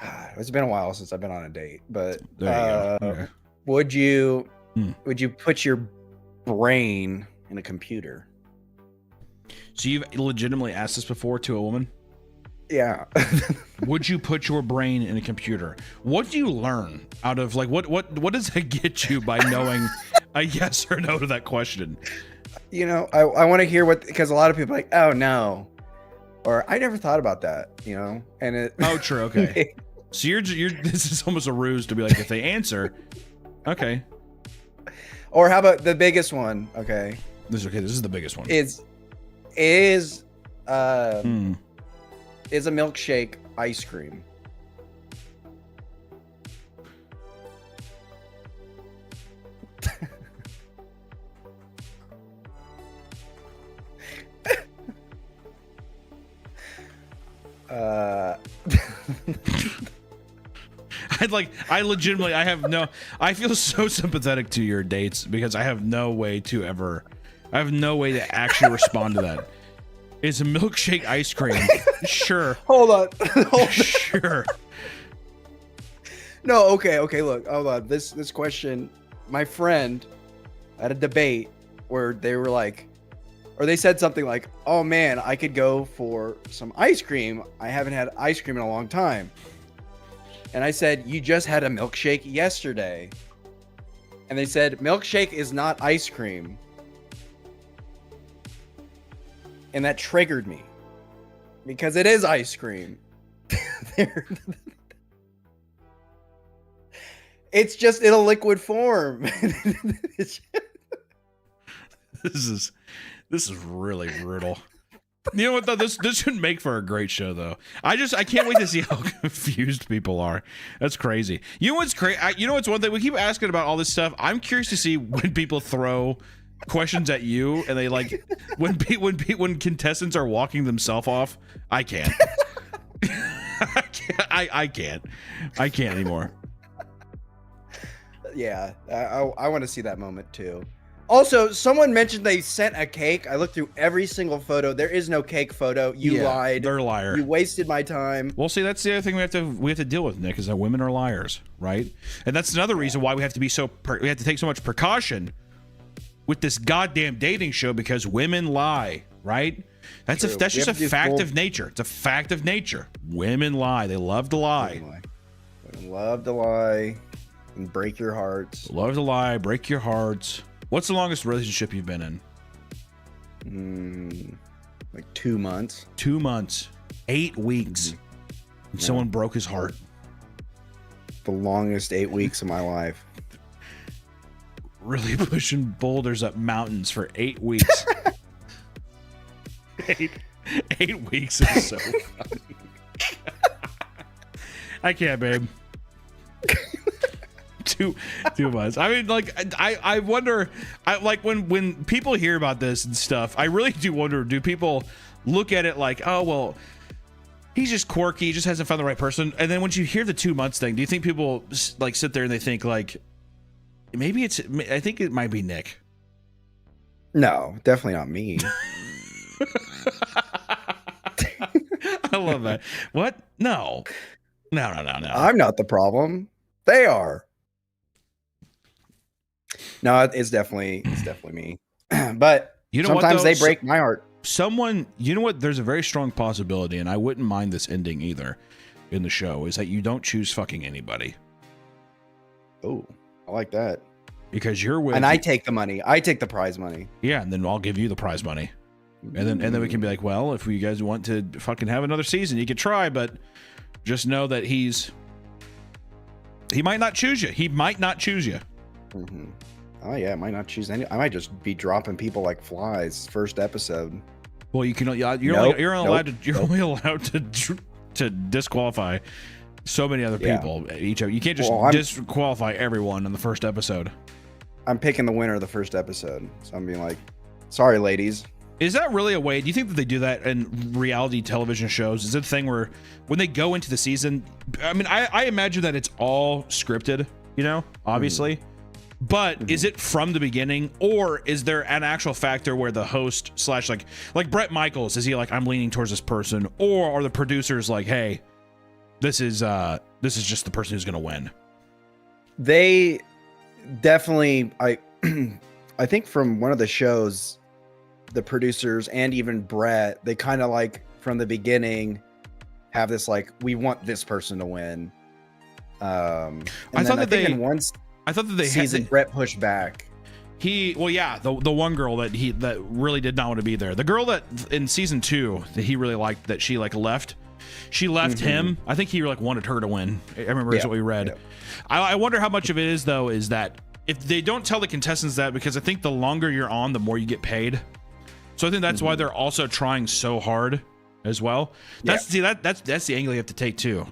God, it's been a while since I've been on a date, but There you go. Okay. would you put your brain in a computer? So you've legitimately asked this before to a woman? Yeah. Would you put your brain in a computer? What do you learn out of what does that get you by knowing a yes or no to that question? I want to hear because a lot of people are like, oh no, or I never thought about that, and it. Oh, true. Okay. So you're this is almost a ruse to be like, if they answer, okay. Or how about the biggest one? Okay. This is the biggest one. Is a milkshake ice cream? I feel so sympathetic to your dates because I have no way to actually respond to that. Is a milkshake ice cream? Sure. Hold on. Sure. No, okay, look, hold on. This question, my friend at a debate where they were like, or they said something like, oh man, I could go for some ice cream. I haven't had ice cream in a long time. And I said, you just had a milkshake yesterday. And they said, milkshake is not ice cream. And that triggered me because it is ice cream. It's just in a liquid form. This is really brutal. You know what though? This should make for a great show though. I can't wait to see how confused people are. That's crazy. You know what's crazy? You know what's one thing we keep asking about all this stuff. I'm curious to see when people throw questions at you and they like when contestants are walking themselves off. I can't. I can't anymore. Yeah, I want to see that moment too. Also, someone mentioned they sent a cake. I looked through every single photo. There is no cake photo. You lied. They're a liar. You wasted my time. Well, see, that's the other thing we have to deal with, Nick, is that women are liars, right? And that's another reason why we have to be we have to take so much precaution with this goddamn dating show because women lie, right? That's just a fact of nature. It's a fact of nature. Women lie. They love to lie. Women love to lie and break your hearts. Love to lie, break your hearts. What's the longest relationship you've been in? Like 2 months. 2 months. 8 weeks. And someone broke his heart. The longest 8 weeks of my life. Really pushing boulders up mountains for 8 weeks. 8 weeks is so funny. I can't, babe. Too much. I mean, like, I wonder, like when people hear about this and stuff, I really do wonder, do people look at it like, oh, well, he's just quirky, he just hasn't found the right person? And then once you hear the 2 months thing, do you think people like sit there and they think like, maybe I think it might be Nick. No, definitely not me. I love that. What? No. I'm not the problem. They are. No, it's definitely me. But you know sometimes they break my heart. You know what? There's a very strong possibility, and I wouldn't mind this ending either in the show, is that you don't choose fucking anybody. Oh, I like that. Because you're with, and I take the money. I take the prize money. Yeah, and then I'll give you the prize money. And then we can be like, well, if you guys want to fucking have another season, you could try, but just know that he might not choose you. He might not choose you. Mm-hmm. Oh yeah, I might not choose any. I might just be dropping people like flies first episode. Well, you can. You're only allowed to disqualify so many other people. You can't just disqualify everyone in the first episode. I'm picking the winner of the first episode, so I'm being like, sorry, ladies. Is that really a way? Do you think that they do that in reality television shows? Is it a thing where when they go into the season, I mean, I imagine that it's all scripted, you know, obviously. But is it from the beginning, or is there an actual factor where the host / like Bret Michaels, is he like, I'm leaning towards this person, or are the producers like, hey, this is just the person who's gonna win? They definitely, I think from one of the shows, the producers and even Bret, they kind of like from the beginning have this like, we want this person to win. I thought that they Bret pushed back. The one girl that really did not want to be there. The girl that in season 2 that he really liked, that she like left. She left him. I think he like wanted her to win. I remember that's what we read. Yeah. I wonder how much of it is though, is that if they don't tell the contestants that, because I think the longer you're on, the more you get paid. So I think that's why they're also trying so hard as well. That's the angle you have to take too.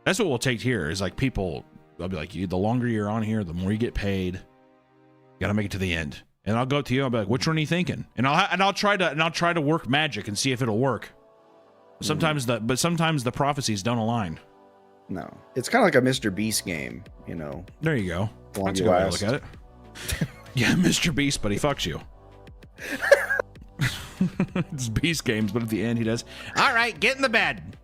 That's what we'll take here is like people. I'll be like, the longer you're on here, the more you get paid. You gotta make it to the end. And I'll go up to you. I'll be like, which one are you thinking? And I'll try to work magic and see if it'll work. Sometimes the prophecies don't align. No, it's kind of like a Mr. Beast game, you know. There you go. That's a good way to look at it. Yeah, Mr. Beast, but he fucks you. It's Beast Games, but at the end he does, all right, get in the bed.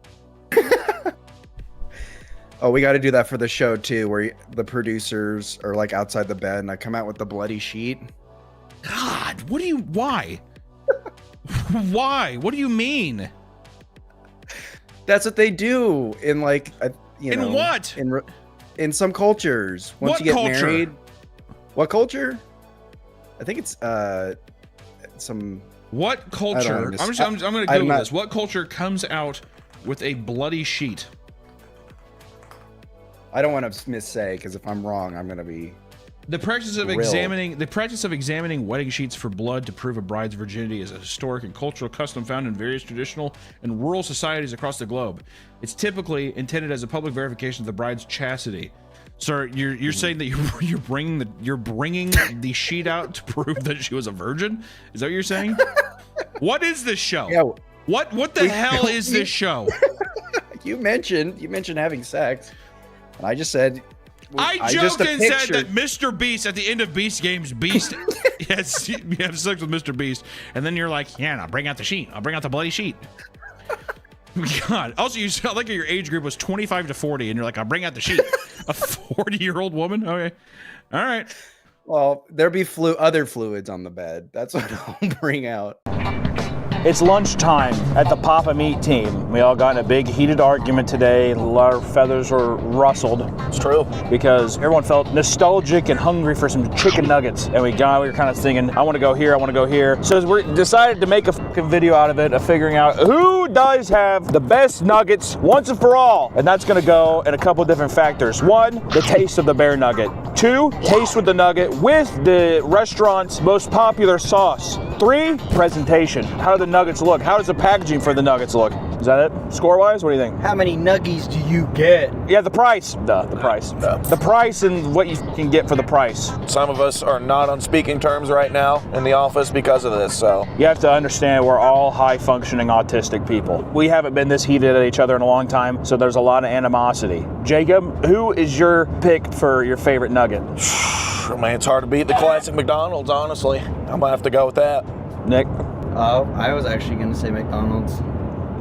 Oh, we got to do that for the show too, where the producers are like outside the bed and I come out with the bloody sheet. God, why? Why? What do you mean? That's what they do in like, In what? In some cultures. Once What you get culture? married. What culture? I think it's some. What culture? I'm going to Google this. What culture comes out with a bloody sheet? I don't want to missay because if I'm wrong, I'm going to be. The practice of examining wedding sheets for blood to prove a bride's virginity is a historic and cultural custom found in various traditional and rural societies across the globe. It's typically intended as a public verification of the bride's chastity. Sir, you're saying that you're bringing the sheet out to prove that she was a virgin? Is that what you're saying? What is this show? Yeah. What the hell is this show? You mentioned having sex, and I just said. I joked and said that Mr. Beast at the end of Beast Games, Beast yes, you have sex with Mr. Beast, and then you're like, yeah, I'll bring out the sheet. I'll bring out the bloody sheet. God. Also, you sound like your age group was 25 to 40, and you're like, I'll bring out the sheet. A 40-year-old woman? Okay. All right. Well, there'll be other fluids on the bed. That's what I'll bring out. It's lunchtime at the Papa Meat team. We all got in a big heated argument today. A lot of feathers were rustled. It's true. Because everyone felt nostalgic and hungry for some chicken nuggets. And we were kind of thinking, I want to go here, I want to go here. So we decided to make a fucking video out of it, of figuring out who does have the best nuggets once and for all. And that's going to go in a couple of different factors. 1, the taste of the bear nugget. 2, taste with the nugget with the restaurant's most popular sauce. 3, presentation. How do the nuggets look? How does the packaging for the nuggets look? Is that it? Score-wise, what do you think? How many nuggies do you get? Yeah, the price. The price. The price and what you can get for the price. Some of us are not on speaking terms right now in the office because of this, so. You have to understand we're all high-functioning autistic people. We haven't been this heated at each other in a long time, so there's a lot of animosity. Jacob, who is your pick for your favorite nugget? I mean, it's hard to beat the classic McDonald's, honestly. I'm gonna have to go with that. Nick? I was actually going to say McDonald's.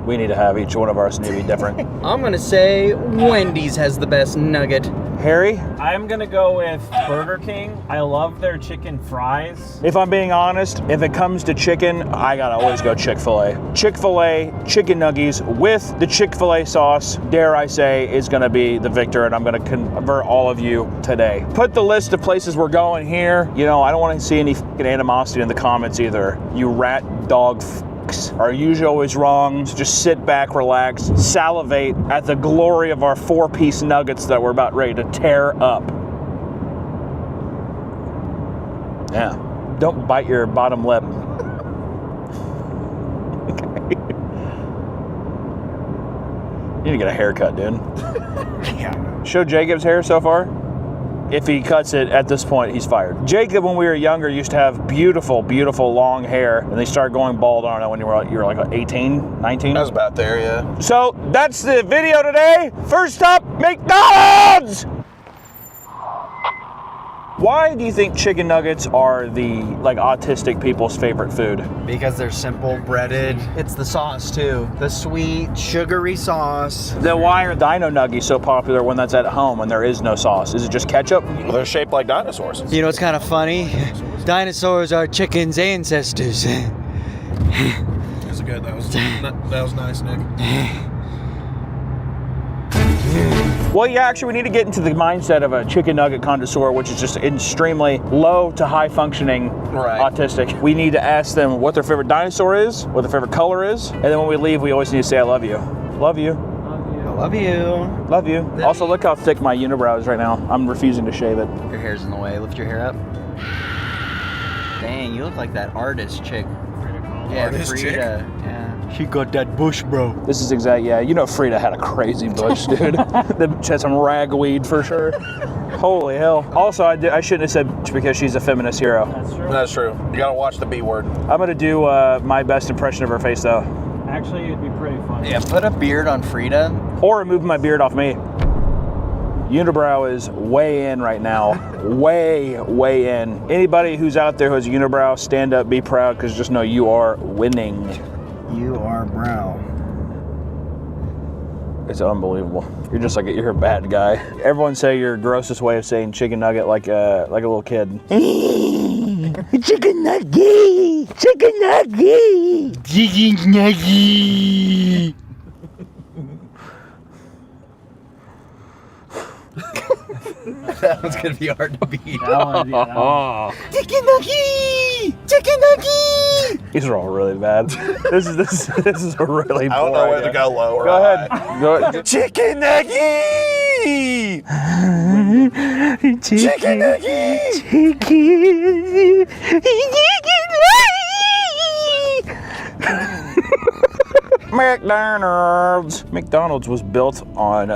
We need to have each one of ours need to be different. I'm going to say Wendy's has the best nugget. Harry? I'm going to go with Burger King. I love their chicken fries. If I'm being honest, if it comes to chicken, I gotta always go Chick-fil-A. Chick-fil-A chicken nuggies with the Chick-fil-A sauce, dare I say, is gonna be the victor, and I'm gonna convert all of you today. Put the list of places we're going here. You know, I don't want to see any fucking animosity in the comments either. You rat dog are usually always wrong. So just sit back, relax, salivate at the glory of our 4-piece nuggets that we're about ready to tear up. Yeah. Don't bite your bottom lip. Okay. You need to get a haircut, dude. Yeah. Show Jacob's hair so far. If he cuts it at this point, he's fired. Jacob, when we were younger, used to have beautiful, beautiful long hair, and they started going bald on it when you were like 18, 19. I was about there, yeah. So that's the video today. First up, McDonald's! Why do you think chicken nuggets are the autistic people's favorite food? Because they're simple, breaded. It's the sauce too. The sweet, sugary sauce. Then why are Dino Nuggies so popular when that's at home when there is no sauce? Is it just ketchup? Well, they're shaped like dinosaurs. You know, it's kind of funny. Dinosaurs are chicken's ancestors. That's good. That was nice, Nick. Well, yeah, actually, we need to get into the mindset of a chicken nugget connoisseur, which is just extremely low to high functioning autistic. We need to ask them what their favorite dinosaur is, what their favorite color is, and then when we leave, we always need to say, I love you. Love you. I love you. Love you. Also, look how thick my unibrow is right now. I'm refusing to shave it. Your hair's in the way. Lift your hair up. Dang, you look like that artist chick. Yeah, Frida. Yeah. She got that bush, bro. This is yeah, you know Frida had a crazy bush, dude. She had some ragweed for sure. Holy hell. Also, I shouldn't have said because she's a feminist hero. That's true. That's true. You gotta watch the B word. I'm gonna do my best impression of her face, though. Actually, it'd be pretty funny. Yeah, put a beard on Frida. Or remove my beard off me. Unibrow is way in right now. Way in. Anybody who's out there who has a unibrow, stand up, be proud, because just know you are winning. You are brow. It's unbelievable. You're just like you're a bad guy. Everyone say your grossest way of saying chicken nugget like a little kid. Chicken nugget! Chicken nugget! Chicken nugget! That one's gonna be hard to beat. That one. Chicken nugget! Chicken nugget! These are all really bad. This is a really I don't know whether to go low or Go ahead. high. Go. Chicken nugget! Chicken nugget! McDonald's. McDonald's was built on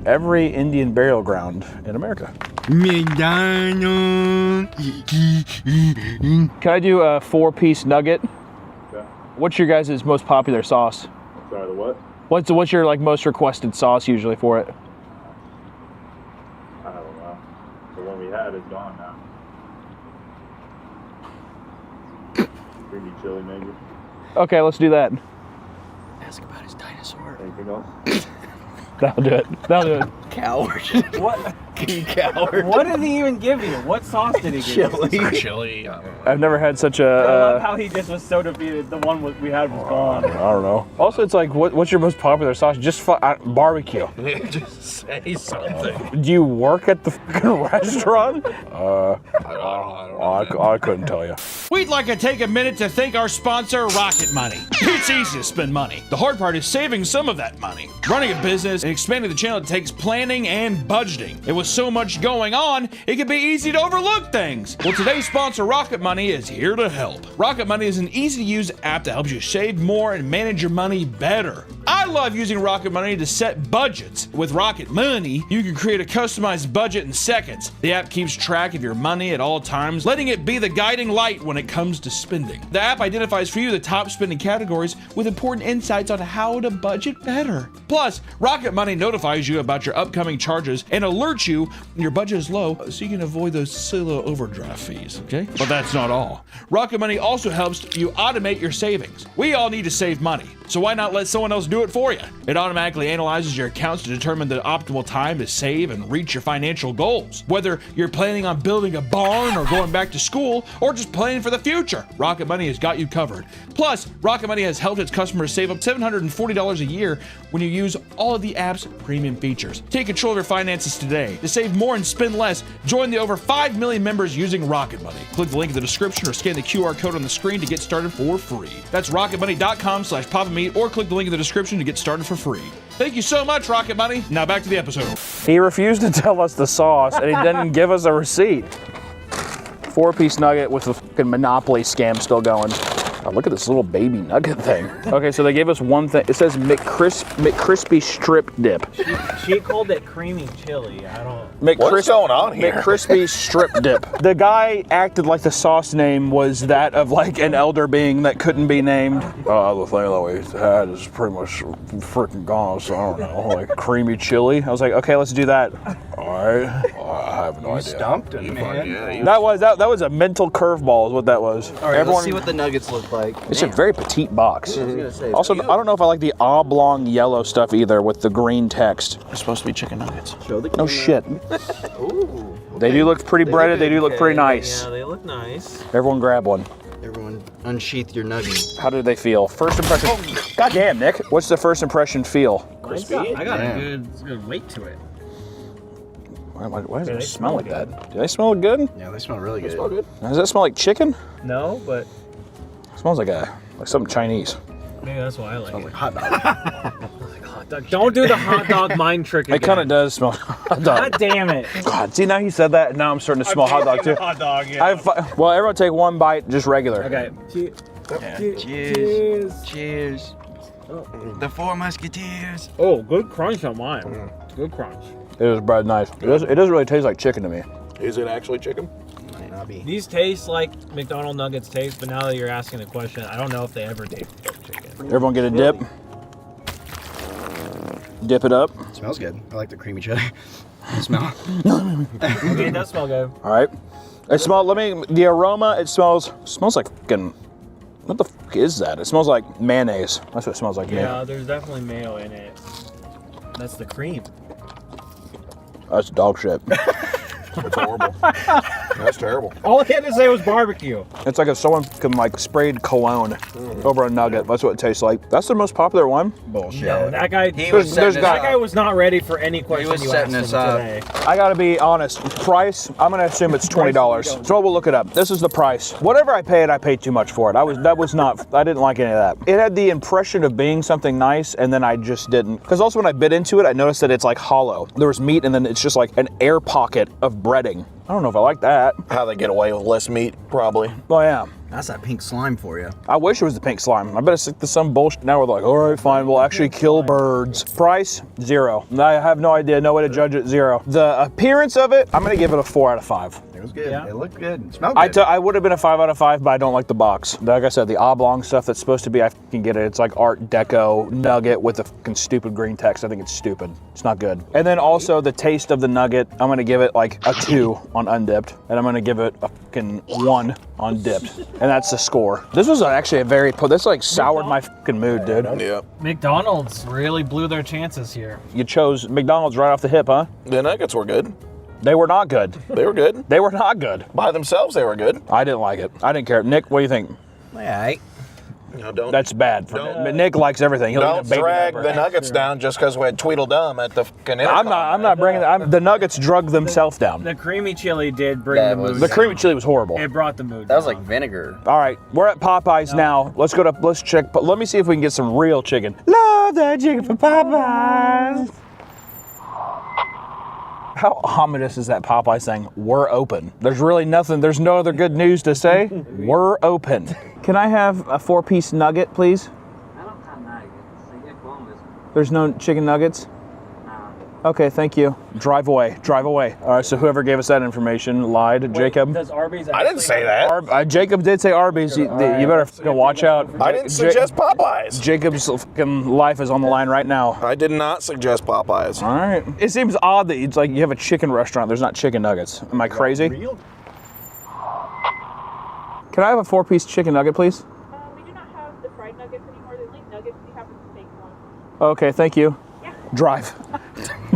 every Indian burial ground in America. McDonald's. Can I do a 4-piece nugget? Okay. What's your guys' most popular sauce? Sorry, the what? What's your like most requested sauce usually for it? I don't know. The one we had is gone now. Creamy chili, maybe. Okay, let's do that. Ask about his dinosaur. Anything else? That'll do it. That'll do it. Coward. What? You coward. What did he even give you? What sauce did he give you? Chili. I've never had such I love a. how he just was so defeated. The one we had was gone. I don't know. Also, it's like, what's your most popular sauce? Just barbecue. Just say something. Do you work at the fucking restaurant? I couldn't tell you. We'd like to take a minute to thank our sponsor, Rocket Money. It's easy to spend money. The hard part is saving some of that money. Running a business and expanding the channel takes planning and budgeting. And with so much going on, it can be easy to overlook things. Well, today's sponsor, Rocket Money, is here to help. Rocket Money is an easy-to-use app that helps you save more and manage your money better. I love using Rocket Money to set budgets. With Rocket Money, you can create a customized budget in seconds. The app keeps track of your money at all times, letting it be the guiding light when it comes to spending. The app identifies for you the top spending categories with important insights on how to budget better. Plus, Rocket Money notifies you about your upcoming charges and alerts you when your budget is low so you can avoid those silly overdraft fees, okay? But that's not all. Rocket Money also helps you automate your savings. We all need to save money, so why not let someone else do it for you? It automatically analyzes your accounts to determine the optimal time to save and reach your financial goals. Whether you're planning on building a barn or going back to school or just planning for the future, Rocket Money has got you covered. Plus, Rocket Money has helped its customers save up $740 a year when you use all of the app's premium features. Take control of your finances today. To save more and spend less, join the over 5 million members using Rocket Money. Click the link in the description or scan the QR code on the screen to get started for free. That's rocketmoney.com/PapaMeat or click the link in the description to get started for free. Thank you so much, Rocket Money. Now back to the episode. He refused to tell us the sauce, and he didn't give us a receipt. 4-piece nugget with the fucking Monopoly scam still going. Oh, look at this little baby nugget thing. Okay, so they gave us one thing. It says McCrispy strip dip. She called it creamy chili. I don't. What's going on here? McCrispy strip dip. The guy acted like the sauce name was that of like an elder being that couldn't be named. The thing that we had is pretty much freaking gone, so I don't know, like creamy chili. I was like, okay, let's do that. All right. I have no idea. Stumped him, man. That was a mental curveball is what that was. All right, let's see what the nuggets look like. It's a very petite box. Say, Also, I don't know if I like the oblong yellow stuff either with the green text. They're supposed to be chicken nuggets. Show the No shit. Ooh. They do look pretty breaded. They do look pretty nice. Yeah, they look nice. Everyone grab one. Everyone, unsheath your nugget. How do they feel? First impression. God damn, Nick. What's the first impression feel? Crispy. I got a good weight to it. Why does it smell like that? Do they smell good? Yeah, they smell really good. Does that smell like chicken? No, but It smells like something Chinese. maybe that's why I like it. Like hot dog. Hot dog. Don't do the hot dog mind trick again. It kind of does smell like hot dog. God damn it. God, see now he said that, and now I'm starting to smell hot dog too. Hot dog, yeah. Well, everyone take one bite, just regular. Okay. Cheers. Cheers. The Four Musketeers. Oh, good crunch on mine. Good crunch. It is bread nice. It doesn't really taste like chicken to me. Is it actually chicken? Might not be. These taste like McDonald's nuggets taste, but now that you're asking the question, I don't know if they ever taste like chicken. Everyone get a dip. Dip it up. It smells good. I like the creamy chili. Smell. Okay, it does smell good. All right. It smells. The aroma. It smells like fucking. What the fuck is that? It smells like mayonnaise. That's what it smells like. Yeah, there's definitely mayo in it. That's the cream. That's dog shit. It's horrible. That's terrible. All he had to say was barbecue. It's like if someone like sprayed cologne over a nugget. That's what it tastes like. That's the most popular one. Bullshit. No, that guy. That guy was not ready for any question was you setting asked us him up. today. I gotta be honest. Price, I'm gonna assume it's $20. So we'll look it up. This is the price. Whatever I paid too much for it. I didn't like any of that. It had the impression of being something nice, and then I just didn't. Because also when I bit into it, I noticed that it's like hollow. There was meat, and then it's just like an air pocket of breading. I don't know if I like that. How they get away with less meat, probably. Oh yeah. That's that pink slime for you. I wish it was the pink slime. I bet it's some bullshit. Now we're like, all right, fine, we'll actually kill birds. Price, 0. I have no idea, no way to judge it, 0. The appearance of it, I'm gonna give it a 4 out of 5. It was good. Yeah. It looked good. It smelled good. I would have been a 5 out of 5, but I don't like the box. Like I said, the oblong stuff that's supposed to be, I can get it. It's like Art Deco nugget with a fucking stupid green text. I think it's stupid. It's not good. And then also the taste of the nugget, I'm gonna give it like a 2 on undipped, and I'm gonna give it a fucking 1 on dipped. And that's the score. This was actually this like soured my fucking mood, dude. Yeah. McDonald's really blew their chances here. You chose McDonald's right off the hip, huh? The nuggets were good. They were not good. They were good. They were not good. By themselves, they were good. I didn't like it. I didn't care. Nick, what do you think? Yeah, no, don't. That's bad. But Nick likes everything. He'll eat a Don't baby drag diaper. the Nuggets down just because we had Tweedledum at the fucking intercom. I'm not bringing that. The Nuggets drug themselves down. The creamy chili did bring the mood. The creamy chili was horrible. It brought the mood. That was like vinegar. All right, we're at Popeyes now. Let's check. But let me see if we can get some real chicken. Love that chicken from Popeyes. How ominous is that Popeyes thing? We're open. There's really nothing. There's no other good news to say. We're open. Can I have a 4-piece nugget, please? I don't have nuggets. I get boneless. There's no chicken nuggets? Okay, thank you. Drive away. Drive away. All right, so whoever gave us that information lied. Jacob? Does Arby's I didn't say that. Jacob did say Arby's. You better fucking watch out. I didn't suggest Popeyes. Jacob's fucking life is on the line right now. I did not suggest Popeyes. All right. It seems odd that it's like you have a chicken restaurant. There's not chicken nuggets. Am I crazy? Can I have a 4-piece chicken nugget, please? We do not have the fried nuggets anymore. The only nuggets we have are the steak ones. Okay, thank you. Yeah. Drive.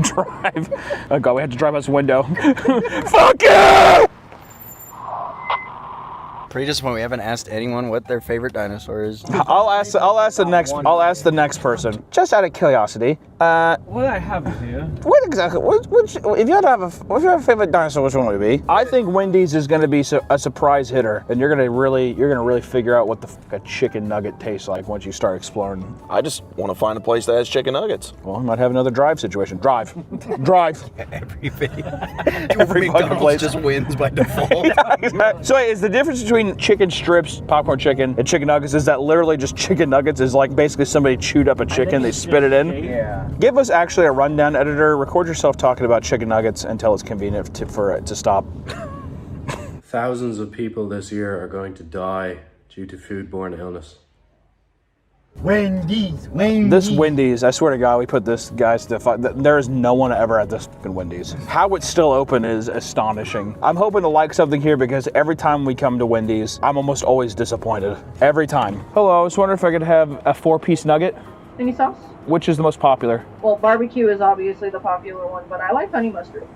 Drive. Oh God, we have to drive out this window. Fuck you! Pretty disappointed we haven't asked anyone what their favorite dinosaur is. I'll ask the next person. Just out of curiosity. What I have here? What exactly? If you had to have a favorite dinosaur, which one would it be? I think Wendy's is going to be a surprise hitter, and you're gonna really figure out what the fuck a chicken nugget tastes like once you start exploring. I just want to find a place that has chicken nuggets. Well, I might have another drive situation. Drive. Every video. Every fucking place just wins by default. Yeah, exactly. So is the difference between chicken strips, popcorn chicken, and chicken nuggets is that literally just chicken nuggets is like basically somebody chewed up a chicken, they spit it in? Yeah. Give us actually a rundown, editor. Record yourself talking about chicken nuggets until it's convenient for it to stop. Thousands of people this year are going to die due to foodborne illness. Wendy's. This Wendy's, I swear to God, we put this guys to fight. There is no one ever at this fucking Wendy's. How it's still open is astonishing. I'm hoping to like something here because every time we come to Wendy's, I'm almost always disappointed. Every time. Hello, I was wondering if I could have a 4-piece nugget. Any sauce? Which is the most popular? Well, barbecue is obviously the popular one, but I like honey mustard.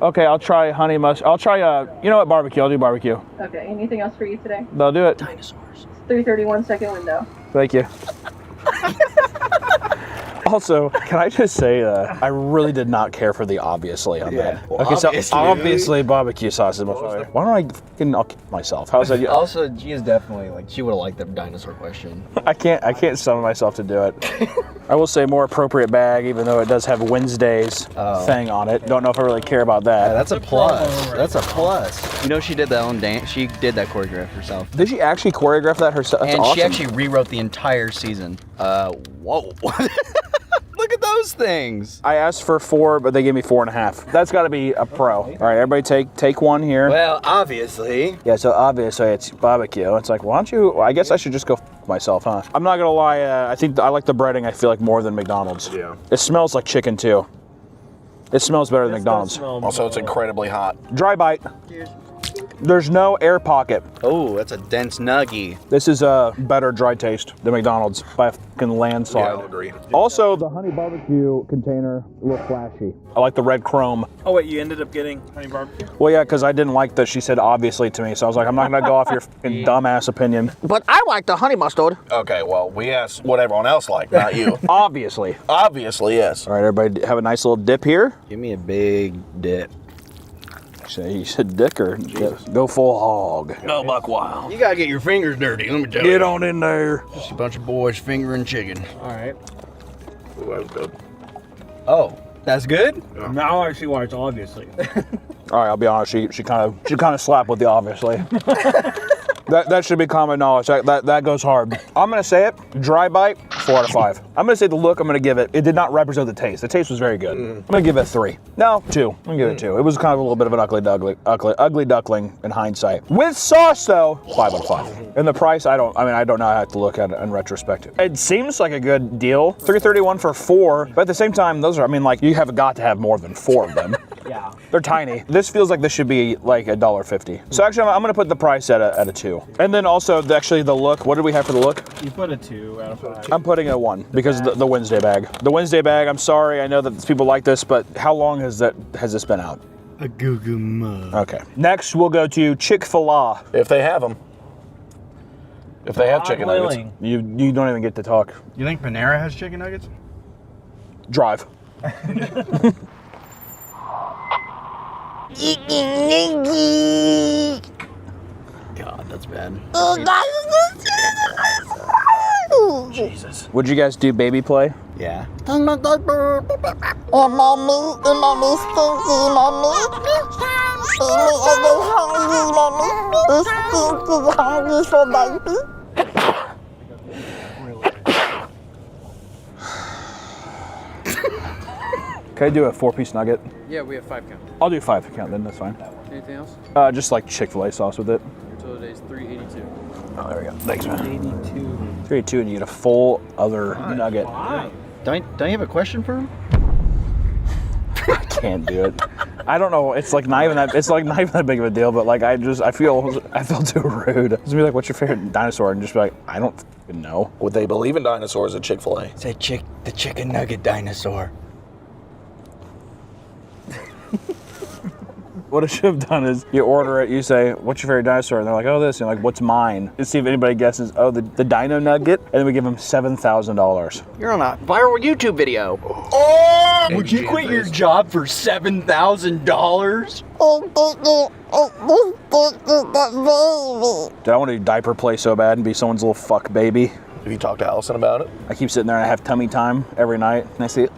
Okay, I'll try honey mustard. I'll try you know what, barbecue. I'll do barbecue. Okay, anything else for you today? They'll do it. Dinosaurs. 3:31 second window. Thank you. Also, can I just say I really did not care for the obviously on that. Well, Okay, so obviously barbecue sauce is my favorite. Why don't I'll kill myself? How's that? Also, she is definitely like she would have liked the dinosaur question. I can't summon myself to do it. I will say more appropriate bag, even though it does have Wednesday's thing on it. Don't know if I really care about that. Yeah, that's a plus. That's a plus. You know, she did that own dance. She did that choreograph herself. Did she actually choreograph that herself? That's and awesome. she actually rewrote the entire season. Whoa. Look at those things. I asked for 4, but they gave me 4.5. That's got to be a pro. All right, everybody take one here. Well, obviously. Yeah, so obviously it's barbecue. It's like, why don't you? I guess I should just go myself, huh? I'm not gonna lie. I think I like the breading. I feel like more than McDonald's. Yeah. It smells like chicken too. It smells better than McDonald's. Also, it's incredibly hot. Dry bite. There's no air pocket. Oh, that's a dense nuggie. This is a better dry taste than McDonald's by a fucking landslide. Yeah, I'll agree. Also, the honey barbecue container, a little flashy. I like the red chrome. Oh wait, you ended up getting honey barbecue? Well, yeah, because I didn't like that she said obviously to me, so I was like, I'm not gonna go off your fucking dumbass opinion. But I like the honey mustard. Okay, well, we asked what everyone else liked, not you. Obviously. Obviously, yes. All right, everybody have a nice little dip here. Give me a big dip. You said dick or go full hog. No, buck wild. You gotta get your fingers dirty, let me tell you. Get on in there. Just a bunch of boys fingering chicken. All right. Ooh, that was good. Oh, that's good? Now I see why it's obviously. All right, I'll be honest. She kind of slapped with the obviously. That should be common knowledge. That goes hard. I'm gonna say it. Dry bite, 4 out of 5. I'm gonna say the look. I'm gonna give it. It did not represent the taste. The taste was very good. I'm gonna give it 3. No, 2. I'm gonna give it 2. It was kind of a little bit of an ugly duckling in hindsight. With sauce though, 5 out of 5. And the price, I don't know. I have to look at it in retrospect. It seems like a good deal. $3.31 for 4, but at the same time, those are. I mean, like you have got to have more than 4 of them. Yeah. They're tiny. This feels like this should be like $1.50. So actually, I'm gonna put the price at a 2. And then also, the look. What did we have for the look? You put a 2 out of 5. I'm putting a 1 because the Wednesday bag. The Wednesday bag. I'm sorry. I know that people like this, but how long has this been out? A goo-goo mug. Okay. Next, we'll go to Chick-fil-A. If they have them. If they have chicken nuggets. You don't even get to talk. You think Panera has chicken nuggets? Drive. God, that's bad. Jesus. Would you guys do baby play? Yeah. Can I do a 4-piece nugget? Yeah, we have 5 count. I'll do 5 count then, that's fine. Anything else? Just like Chick-fil-A sauce with it. Your total today is 382. Oh, there we go. Thanks, man. 382, and you get a full other nugget. Don't you have a question for him? I can't do it. I don't know. It's like not even that. It's like not even that big of a deal. But like I feel too rude. Just be like, "What's your favorite dinosaur?" And just be like, "I don't fucking know." Would they believe in dinosaurs at Chick-fil-A? Say the chicken nugget dinosaur. What I should have done is you order it, you say, "What's your favorite dinosaur?" And they're like, "Oh, this." And you're like, "What's mine?" And see if anybody guesses. Oh, the Dino Nugget. And then we give them $7,000. You're on a viral YouTube video. Oh! Would you quit your job for $7,000? Dude, I want to do diaper play so bad and be someone's little fuck baby. Have you talked to Allison about it? I keep sitting there and I have tummy time every night. And I see it.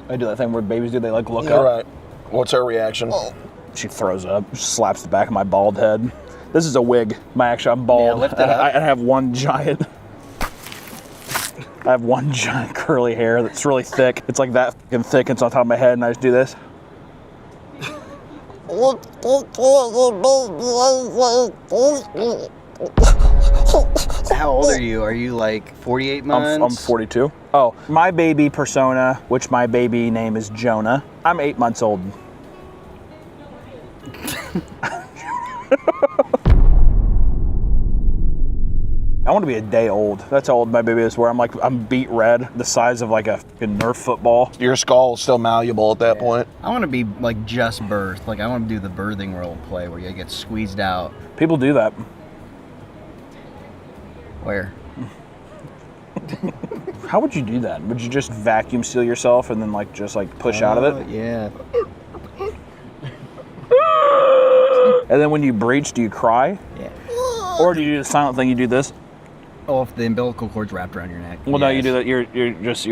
I do that thing where babies do. They like look up. Right. What's her reaction? She throws up, slaps the back of my bald head. This is a wig. I'm bald. Yeah, lift it up. I have one giant curly hair that's really thick. It's like that fucking thick. It's on top of my head, and I just do this. How old are you? Are you like 48 months? I'm 42. Oh, my baby persona, which my baby name is Jonah. I'm 8 months old. I want to be a day old. That's how old my baby is, where I'm beat red, the size of like a fucking Nerf football. Your skull's still malleable at that point. I want to be like just birthed. Like I want to do the birthing role play where you get squeezed out. People do that. Where? How would you do that? Would you just vacuum seal yourself and then just push out of it? Yeah. And then when you breach, do you cry? Yeah. Or do you do the silent thing? You do this? Oh, if the umbilical cord's wrapped around your neck. Well, no, you do that. You're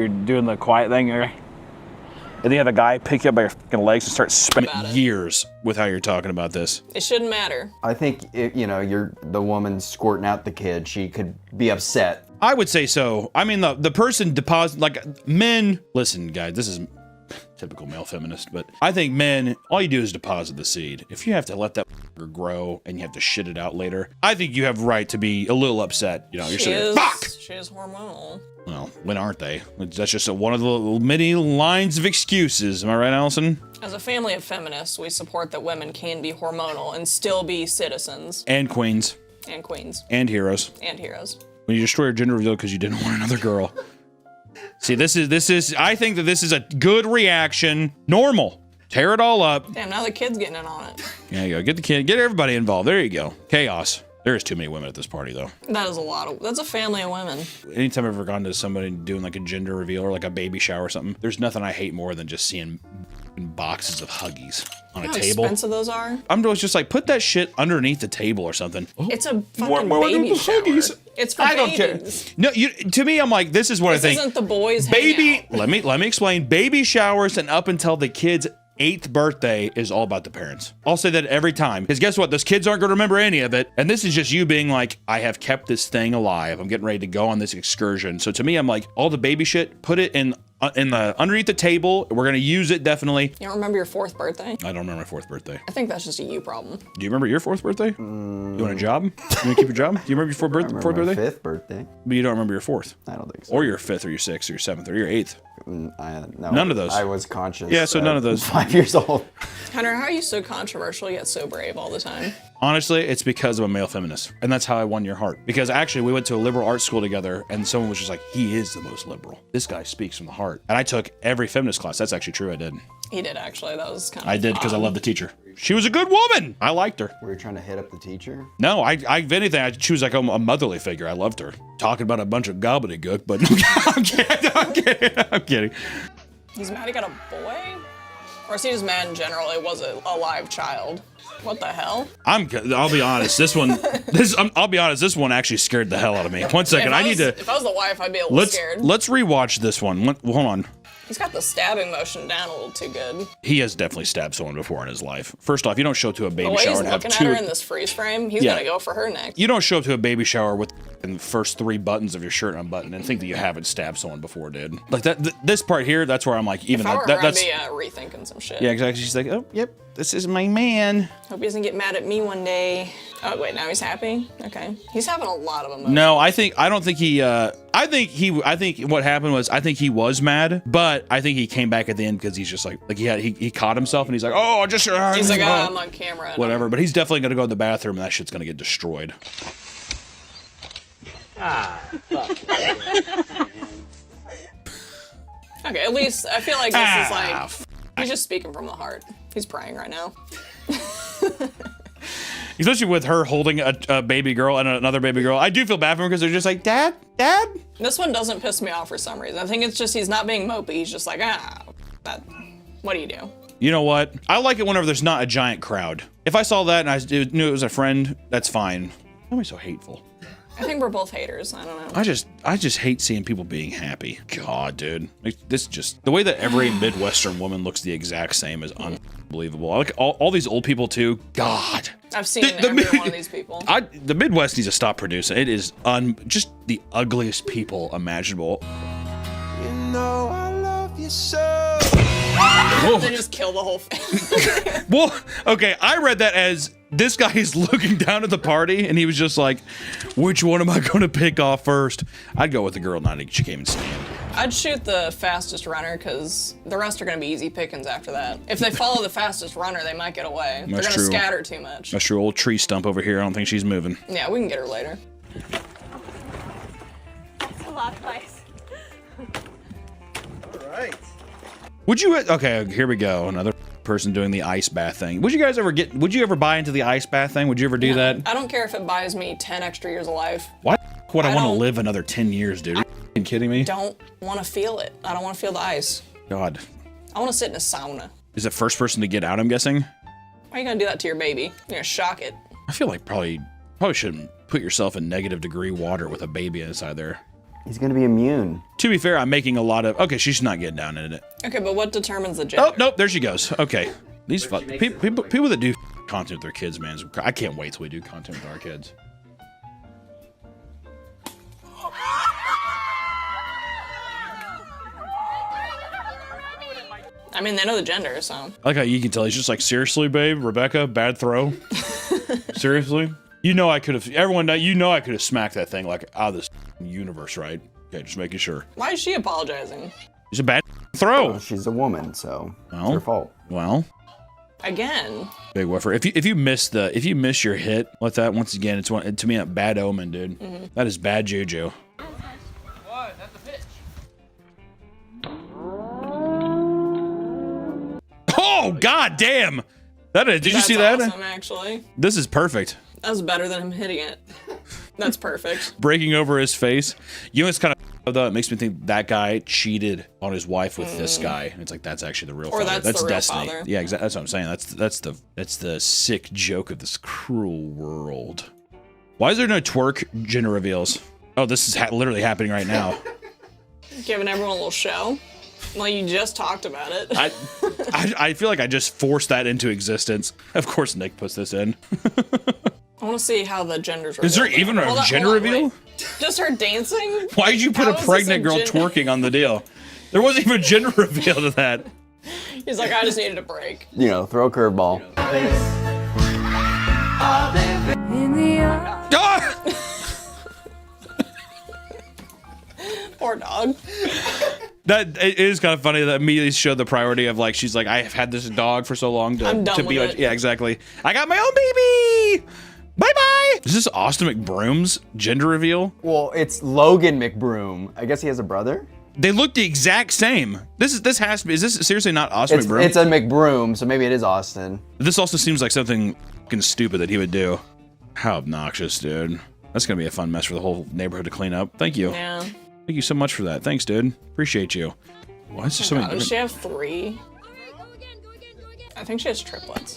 doing the quiet thing. And then you have a guy pick you up by your fucking legs and start spinning. Years with how you're talking about this. It shouldn't matter. I think you're the woman squirting out the kid. She could be upset. I would say so. I mean, the person deposit men. Listen, guys, this is typical male feminist, but I think men, all you do is deposit the seed. If you have to let that grow and you have to shit it out later, I think you have right to be a little upset. You know, you're sitting there, fuck! She is hormonal. Well, when aren't they? That's just one of the many lines of excuses. Am I right, Allison? As a family of feminists, we support that women can be hormonal and still be citizens. And queens. And queens. And heroes. And heroes. When you destroy your gender reveal because you didn't want another girl. See, this is, I think that this is a good reaction. Normal. Tear it all up. Damn, now the kid's getting in on it. There you go. Get the kid, get everybody involved. There you go. Chaos. There is too many women at this party, though. That is a lot of, that's a family of women. Anytime I've ever gone to somebody doing like a gender reveal or like a baby shower or something, there's nothing I hate more than just seeing boxes of Huggies on a How table. How expensive those are? I'm always just like, put that shit underneath the table or something. It's a fucking baby shower. Huggies. It's for I don't babies. care. No, to me, I'm like, this is what I think. This isn't the boys' baby. hangout. Let me explain. Baby showers and up until the kid's 8th birthday is all about the parents. I'll say that every time. Because guess what? Those kids aren't going to remember any of it. And this is just you being like, I have kept this thing alive. I'm getting ready to go on this excursion. So to me, I'm like, all the baby shit, put it in the underneath the table. We're going to use it definitely. You don't remember your 4th birthday? I don't remember my 4th birthday. I think that's just a you problem. Do you remember your 4th birthday? You want a job? You want to keep your job? Do you remember your 4th birthday? 5th birthday. But you don't remember your 4th? I don't think so. Or your 5th or your 6th or your 7th or your 8th? No, none of those. I was conscious. Yeah, so none of those. 5 years old. Hunter, how are you so controversial yet so brave all the time? Honestly, it's because I'm a male feminist. And that's how I won your heart. Because actually, we went to a liberal arts school together, and someone was just like, he is the most liberal. This guy speaks from the heart. And I took every feminist class. That's actually true, I did. He did, actually. That was kind of I did, because I love the teacher. She was a good woman. I liked her. Were you trying to hit up the teacher? No, if anything, she was like a motherly figure. I loved her. Talking about a bunch of gobbledygook, but I'm kidding. He's mad he got a boy? Or is he just mad in general it was a live child? What the hell? I'll be honest. I'll be honest. This one actually scared the hell out of me. 1 second. If I was the wife, I'd be a little scared. Let's rewatch this one. Hold on. He's got the stabbing motion down a little too good. He has definitely stabbed someone before in his life. First off, you don't show up to a baby shower and have he's two. looking at her in this freeze frame. He's gonna go for her next. You don't show up to a baby shower with the first 3 buttons of your shirt unbuttoned and think that you haven't stabbed someone before, dude. Like that. This part here, that's where I'm like, even if I were that, her, that's. I'd be rethinking some shit. Yeah, exactly. She's like, oh, yep, this is my man. Hope he doesn't get mad at me one day. Oh wait, now he's happy. Okay, he's having a lot of emotions. No, I don't think he. I think what happened was I think he was mad, but I think he came back at the end because he's just like he caught himself and he's like, oh, just. He's like, I'm on camera. Whatever, but he's definitely gonna go to the bathroom and that shit's gonna get destroyed. Okay, at least I feel like this is like he's just speaking from the heart. He's praying right now. Especially with her holding a baby girl and another baby girl. I do feel bad for him because they're just like, Dad? This one doesn't piss me off for some reason. I think it's just he's not being mopey. He's just like, what do you do? You know what? I like it whenever there's not a giant crowd. If I saw that and I knew it was a friend, that's fine. Why am I so hateful? I think we're both haters. I don't know. I just hate seeing people being happy. God, dude. Like, this just, the way that every Midwestern woman looks the exact same is unbelievable. I like all these old people too. God. I've seen every one of these people. The Midwest needs to stop producing. It is just the ugliest people imaginable. You know I love you so. They just kill the whole thing. Well, okay, I read that as this guy is looking down at the party and he was just like, which one am I going to pick off first? I'd go with the girl not she came and stand. I'd shoot the fastest runner because the rest are going to be easy pickings after that. If they follow the fastest runner, they might get away. They're going to scatter too much. That's true. Old tree stump over here. I don't think she's moving. Yeah, we can get her later. It's a lot of ice. All right. Would you? Okay, here we go. Another person doing the ice bath thing. Would you ever buy into the ice bath thing? Would you ever do that? I don't care if it buys me 10 extra years of life. Why would I want to live another 10 years, dude? Are you kidding me? I don't want to feel it. I don't want to feel the ice. God. I want to sit in a sauna. Is it first person to get out, I'm guessing? Why are you going to do that to your baby? You're going to shock it. I feel like probably shouldn't put yourself in -degree water with a baby inside there. He's gonna be immune. To be fair, I'm making a lot of. Okay, she's not getting down in it. Okay, but what determines the gender? Oh nope, there she goes. Okay, these people that do content with their kids, man. I can't wait till we do content with our kids. I I mean, they know the gender, so. I like how you can tell he's just like, seriously, babe, Rebecca, bad throw. Seriously? You know I could have, everyone, you know I could have smacked that thing like out of this universe, right? Okay, just making sure. Why is she apologizing? It's a bad throw. Well, she's a woman, so it's Well, her fault. Well, Again. big woofer. If you miss your hit like that, once again, it's one to me a bad omen, dude. That is bad juju. Oh god damn! Did you see that? That's awesome, actually. This is perfect. That was better than him hitting it. That's perfect. Breaking over his face. You know what's kind of though? It makes me think that guy cheated on his wife with this guy. It's like that's actually the real father. That's the real destiny. father. Yeah, exactly. That's what I'm saying. That's the sick joke of this cruel world. Why is there no twerk gender reveals? Oh, this is literally happening right now. Giving everyone a little show. Well, you just talked about it. I feel like I just forced that into existence. Of course, Nick puts this in. I want to see how the genders are. Is there even a gender reveal? Wait. Just her dancing? Why did you put How a is this pregnant girl twerking on the deal? There wasn't even a gender reveal to that. He's like, I just needed a break. You know, throw a curveball. Poor dog. That it is kind of funny that immediately showed the priority of like she's like I have had this dog for so long I'm done to be with like it. yeah exactly I got my own baby bye bye. Is this Austin McBroom's gender reveal? Well, it's Logan McBroom. I guess he has a brother. They look the exact same. This has to be. Is this seriously not Austin McBroom? It's a McBroom, so maybe it is Austin. This also seems like something fucking stupid that he would do. How obnoxious, dude. That's gonna be a fun mess for the whole neighborhood to clean up. Thank you. Yeah. Thank you so much for that. Thanks, dude. Appreciate you. Why is there so many? Does she have 3? I think she has triplets.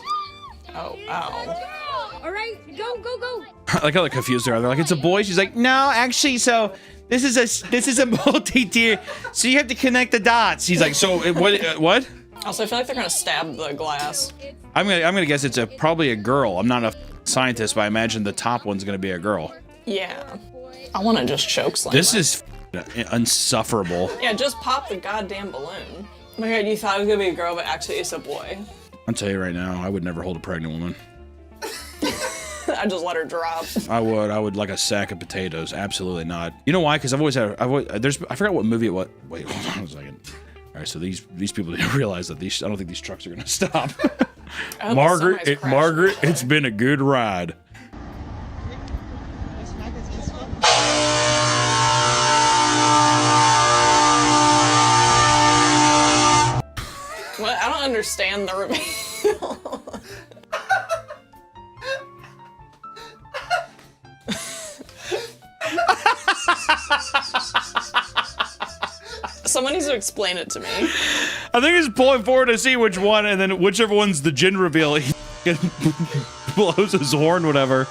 Oh, ow. All right, go, go, go. I like how they're confused there. They're like, it's a boy. She's like, no, actually, so this is a multi-tier. So you have to connect the dots. He's like, so what? Also, I feel like they're gonna stab the glass. I'm gonna guess it's probably a girl. I'm not a scientist, but I imagine the top one's gonna be a girl. Yeah. I want to just choke slam. This is insufferable. Yeah, just pop the goddamn balloon. Oh my god, you thought it was gonna be a girl, but actually it's a boy. I'll tell you right now, I would never hold a pregnant woman. I just let her drop. I would like a sack of potatoes. Absolutely not. You know why? Because I forgot what movie it was. Wait, hold on a second. All right, so these people didn't realize that I don't think these trucks are gonna stop. Margaret, it's been a good ride. What? I don't understand the reveal. Someone needs to explain it to me. I think he's pulling forward to see which one, and then whichever one's the gender reveal, he blows his horn, whatever.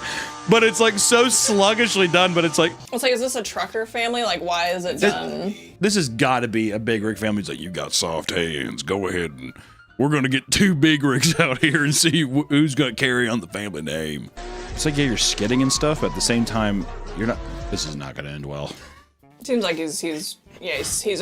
But it's like so sluggishly done, but it's like... It's like, is this a trucker family? Like, why is it done? This has got to be a big rig family. It's like, you got soft hands. Go ahead and we're going to get 2 big rigs out here and see who's going to carry on the family name. It's like, yeah, you're skidding and stuff, but at the same time, you're not... This is not going to end well. Seems like he's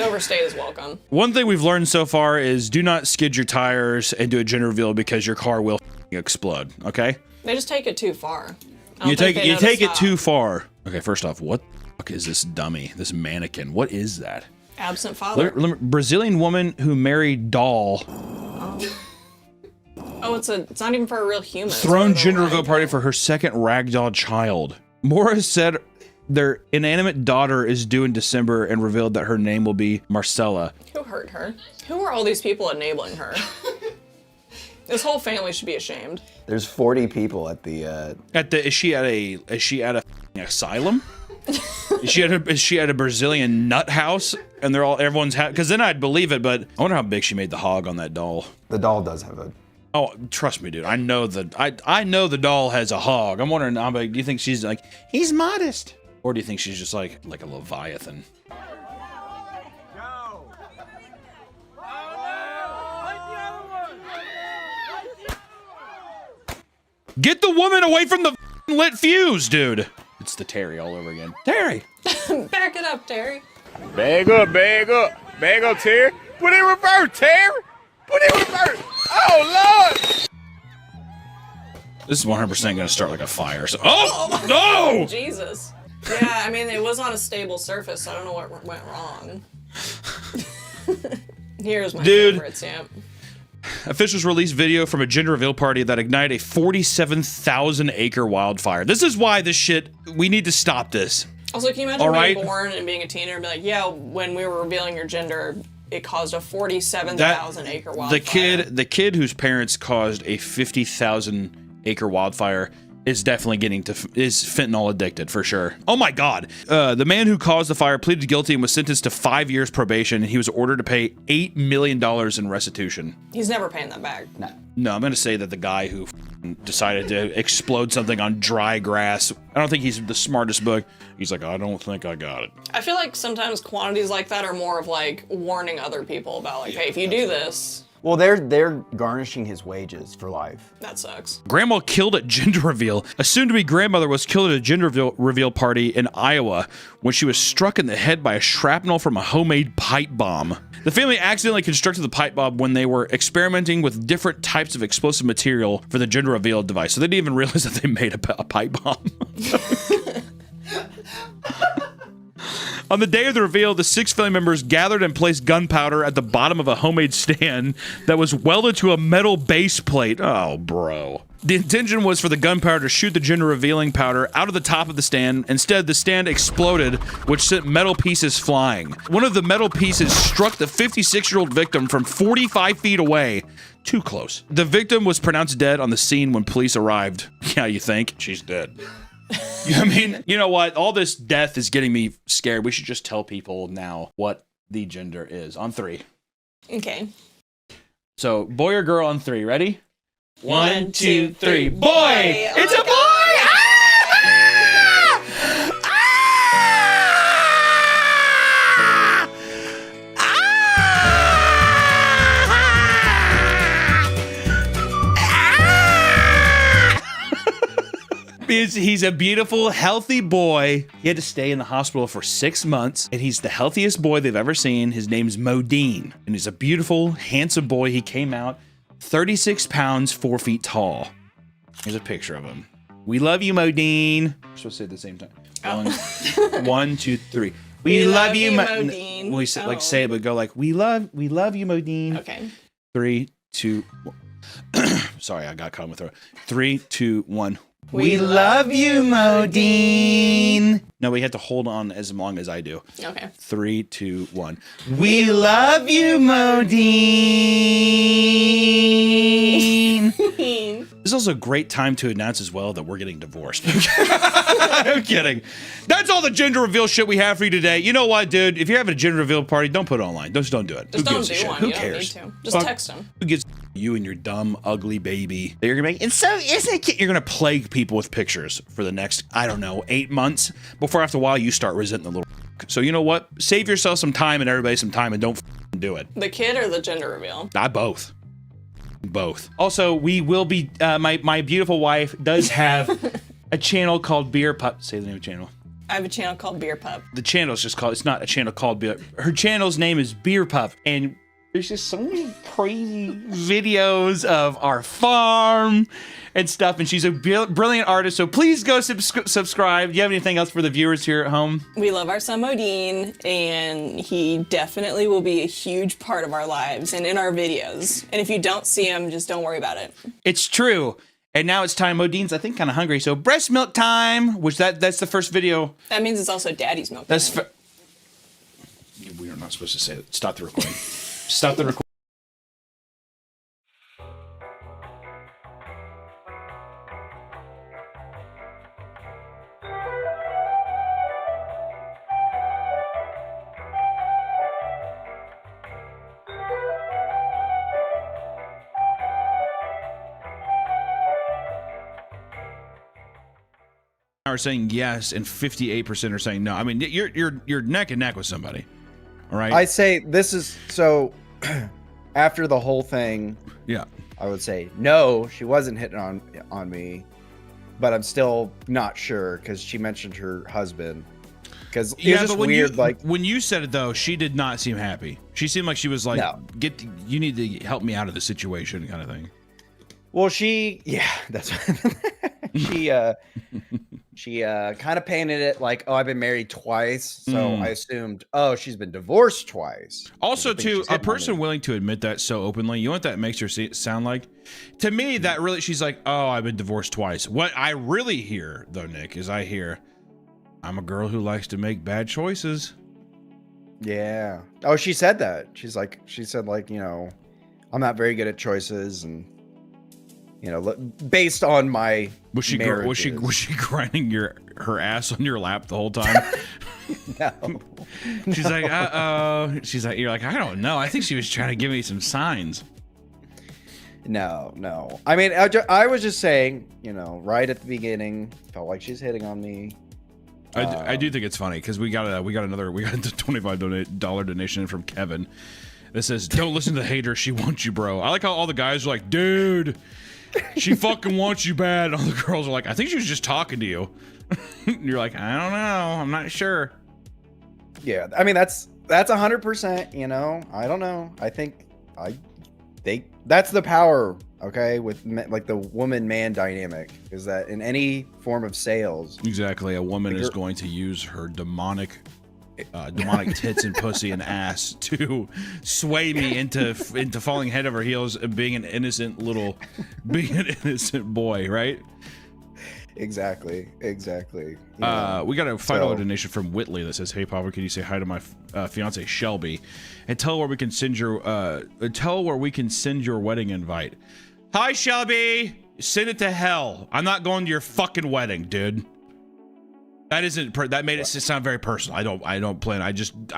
overstayed his welcome. One thing we've learned so far is do not skid your tires and do a gender reveal because your car will explode, okay? They just take it too far. You take it too far. Okay, first off, what the fuck is this dummy, this mannequin? What is that? Absent father. Brazilian woman who married doll. Oh, it's not even for a real human. Thrown gender reveal party for her second ragdoll child. Mora said their inanimate daughter is due in December and revealed that her name will be Marcella. Who hurt her? Who are all these people enabling her? This whole family should be ashamed. There's 40 people at the. Is she at a asylum? Is she at a Brazilian nut house? And everyone's because then I'd believe it. But I wonder how big she made the hog on that doll. The doll does have a. Oh, trust me, dude. I know the doll has a hog. I'm wondering. I'm like, do you think she's like he's modest, or do you think she's just like a leviathan? Get the woman away from the lit fuse, dude. It's the Terry all over again. Terry. Back it up, Terry. Bag up, Terry. Put it in reverse, Terry. Oh Lord! This is 100% going to start like a fire. So, oh no! Jesus. Yeah, I mean, it was on a stable surface, so I don't know what went wrong. Here's my favorites, yeah. Officials released video from a gender reveal party that ignited a 47,000 acre wildfire. This is why this shit, we need to stop this. Also, can you imagine being born and being a teenager and be like, yeah, when we were revealing your gender, it caused a 47,000 acre wildfire. The kid whose parents caused a 50,000 acre wildfire is definitely is fentanyl addicted for sure. Oh my God. The man who caused the fire pleaded guilty and was sentenced to 5 years probation, and he was ordered to pay $8 million in restitution. He's never paying that back. No, I'm going to say that the guy who decided to explode something on dry grass, I don't think he's the smartest book. He's like, I don't think I got it. I feel like sometimes quantities like that are more of like warning other people about like, hey, if you do this. Well, they're garnishing his wages for life. That sucks. Grandma killed at gender reveal. A soon-to-be grandmother was killed at a gender reveal party in Iowa when she was struck in the head by a shrapnel from a homemade pipe bomb. The family accidentally constructed the pipe bomb when they were experimenting with different types of explosive material for the gender reveal device. So they didn't even realize that they made a pipe bomb. On the day of the reveal, the 6 family members gathered and placed gunpowder at the bottom of a homemade stand that was welded to a metal base plate. Oh, bro. The intention was for the gunpowder to shoot the gender revealing powder out of the top of the stand. Instead, the stand exploded, which sent metal pieces flying. One of the metal pieces struck the 56-year-old victim from 45 feet away. Too close. The victim was pronounced dead on the scene when police arrived. Yeah, you think? She's dead. I mean, you know what? All this death is getting me scared. We should just tell people now what the gender is. On 3. Okay. So, boy or girl on 3. Ready? 1, 2, 3. Boy! It's a boy! He's a beautiful, healthy boy. He had to stay in the hospital for 6 months, and he's the healthiest boy they've ever seen. His name's Modine, and he's a beautiful, handsome boy. He came out 36 pounds, 4 feet tall. Here's a picture of him. We love you, Modine. We're supposed to say it at the same time. 1, 2, 3. We love you, Modine. We say, like say it, but go like we love you, Modine. Okay. 3, 2. Sorry, I got caught in my throat. 3, 2, 1. We love you, Modine. No, we have to hold on as long as I do. Okay. 3, 2, 1. We love you, Modine. This is also a great time to announce as well that we're getting divorced. I'm kidding. That's all the gender reveal shit we have for you today. You know what, dude? If you're having a gender reveal party, don't put it online. Just don't do it. Just Who don't gives a do shit? one. Who You cares? don't need to. Just text them. Who gives you and your dumb, ugly baby that you're gonna make? It's so isn't it? You're gonna plague people with pictures for the next, I don't know, 8 months before after a while you start resenting the little. So you know what? Save yourself some time and everybody some time and don't do it. The kid or the gender reveal? Both. Also, we will be. My beautiful wife does have a channel called Beer Pup. Say the name of the channel. I have a channel called Beer Pup. The channel is just called. It's not a channel called Beer. Her channel's name is Beer Pup, and there's just so many crazy videos of our farm and stuff. And she's a brilliant artist. So please go subscribe. Do you have anything else for the viewers here at home? We love our son Modine, and he definitely will be a huge part of our lives and in our videos. And if you don't see him, just don't worry about it. It's true. And now it's time. Modine's, I think, kind of hungry. So breast milk time, which that's the first video. That means it's also daddy's milk. That's we are not supposed to say that. Stop the recording. Stop the recording. Are saying yes and 58% are saying no. I mean, you're neck and neck with somebody. All right. I say this is so after the whole thing. Yeah. I would say no, she wasn't hitting on me, but I'm still not sure because she mentioned her husband. because it Yeah, was just but when weird. you Like when you said it though, she did not seem happy. She seemed like she was like, No. you need to help me out of the situation," kind of thing. Well, that's she kind of painted it like, oh, I've been married twice, so I assumed, oh, she's been divorced twice. Also, I think too, she's a hitting on person me. willing to admit that so openly, you know what that makes her sound like? To me, that really, she's like, "Oh, I've been divorced twice." What I really hear, though, Nick, is I hear, "I'm a girl who likes to make bad choices." Yeah. Oh, she said that. She said like, you know, I'm not very good at choices, and you know, based on my was she grinding her ass on your lap the whole time? No. She's like, "Uh-oh." She's like, you're like, "I don't know. I think she was trying to give me some signs." No. I mean, I was just saying, you know, right at the beginning, felt like she's hitting on me. I do think it's funny because we got a $25 donation from Kevin that says, "Don't listen to the hater. She wants you, bro." I like how all the guys are like, "Dude, she fucking wants you bad." And all the girls are like, "I think she was just talking to you." And you're like, "I don't know. I'm not sure." Yeah, I mean that's 100%. You know, I don't know. I think that's the power. Okay, with like the woman-man dynamic is that in any form of sales, exactly, a woman is going to use her demonic tits and pussy and ass to sway me into falling head over heels and being an innocent boy, right? Exactly. We got a final donation from Whitley that says, "Hey Papa, can you say hi to my fiance Shelby and tell her where we can send your wedding invite?" Hi Shelby, send it to hell. I'm not going to your fucking wedding, dude. That made it sound very personal. I don't plan. I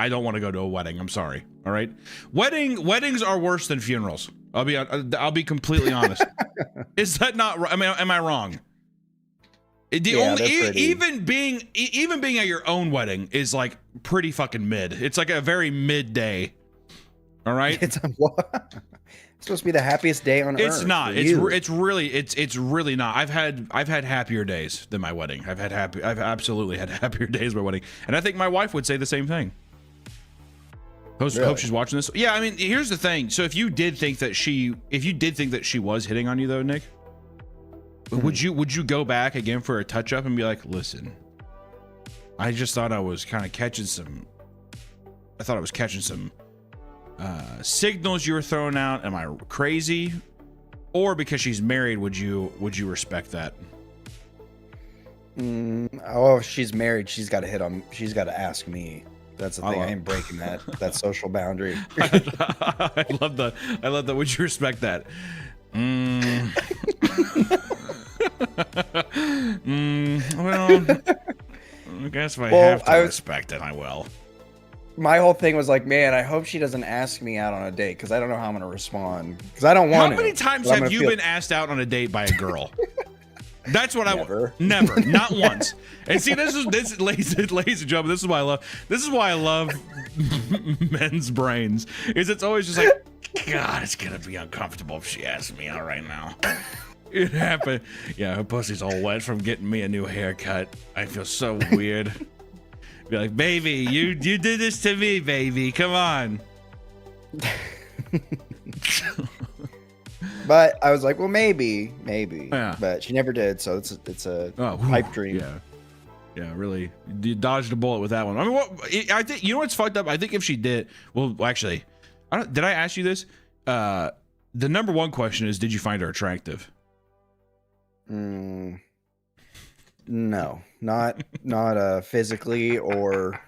don't want to go to a wedding. I'm sorry. All right. Weddings are worse than funerals. I'll be completely honest. Is that not right? I mean, am I wrong? Even being at your own wedding is like pretty fucking mid. It's like a very midday. All right. It's supposed to be the happiest day on earth. It's not. It's really not. I've had happier days than my wedding. I've absolutely had happier days than my wedding, and I think my wife would say the same thing. Hope she's watching this. Yeah, I mean, here's the thing. So if you did think that she was hitting on you though, Nick, would you go back again for a touch up and be like, "Listen, I just thought I was kind of catching some. I thought I was catching some signals you were throwing out. Am I crazy?" Or because she's married, would you respect that? Oh, if she's married, she's got to ask me. That's the thing. I ain't breaking that social boundary. I love that. Would you respect that? Well, I guess if I have to respect it, I will. My whole thing was like, man, I hope she doesn't ask me out on a date because I don't know how I'm gonna respond. Because I don't want to. How many times have you been asked out on a date by a girl? That's what never, not once. And see, this ladies and gentlemen, this is why I love men's brains. Is it's always just like, God, it's gonna be uncomfortable if she asks me out right now. It happened. Yeah, her pussy's all wet from getting me a new haircut. I feel so weird. Be like, baby, you did this to me, baby. Come on. But I was like, well, maybe. Yeah. But she never did, so it's a pipe dream. Yeah, really. You dodged a bullet with that one. I mean, I think, you know what's fucked up? I think if she did, well, actually, did I ask you this? The number one question is, did you find her attractive? No, not physically or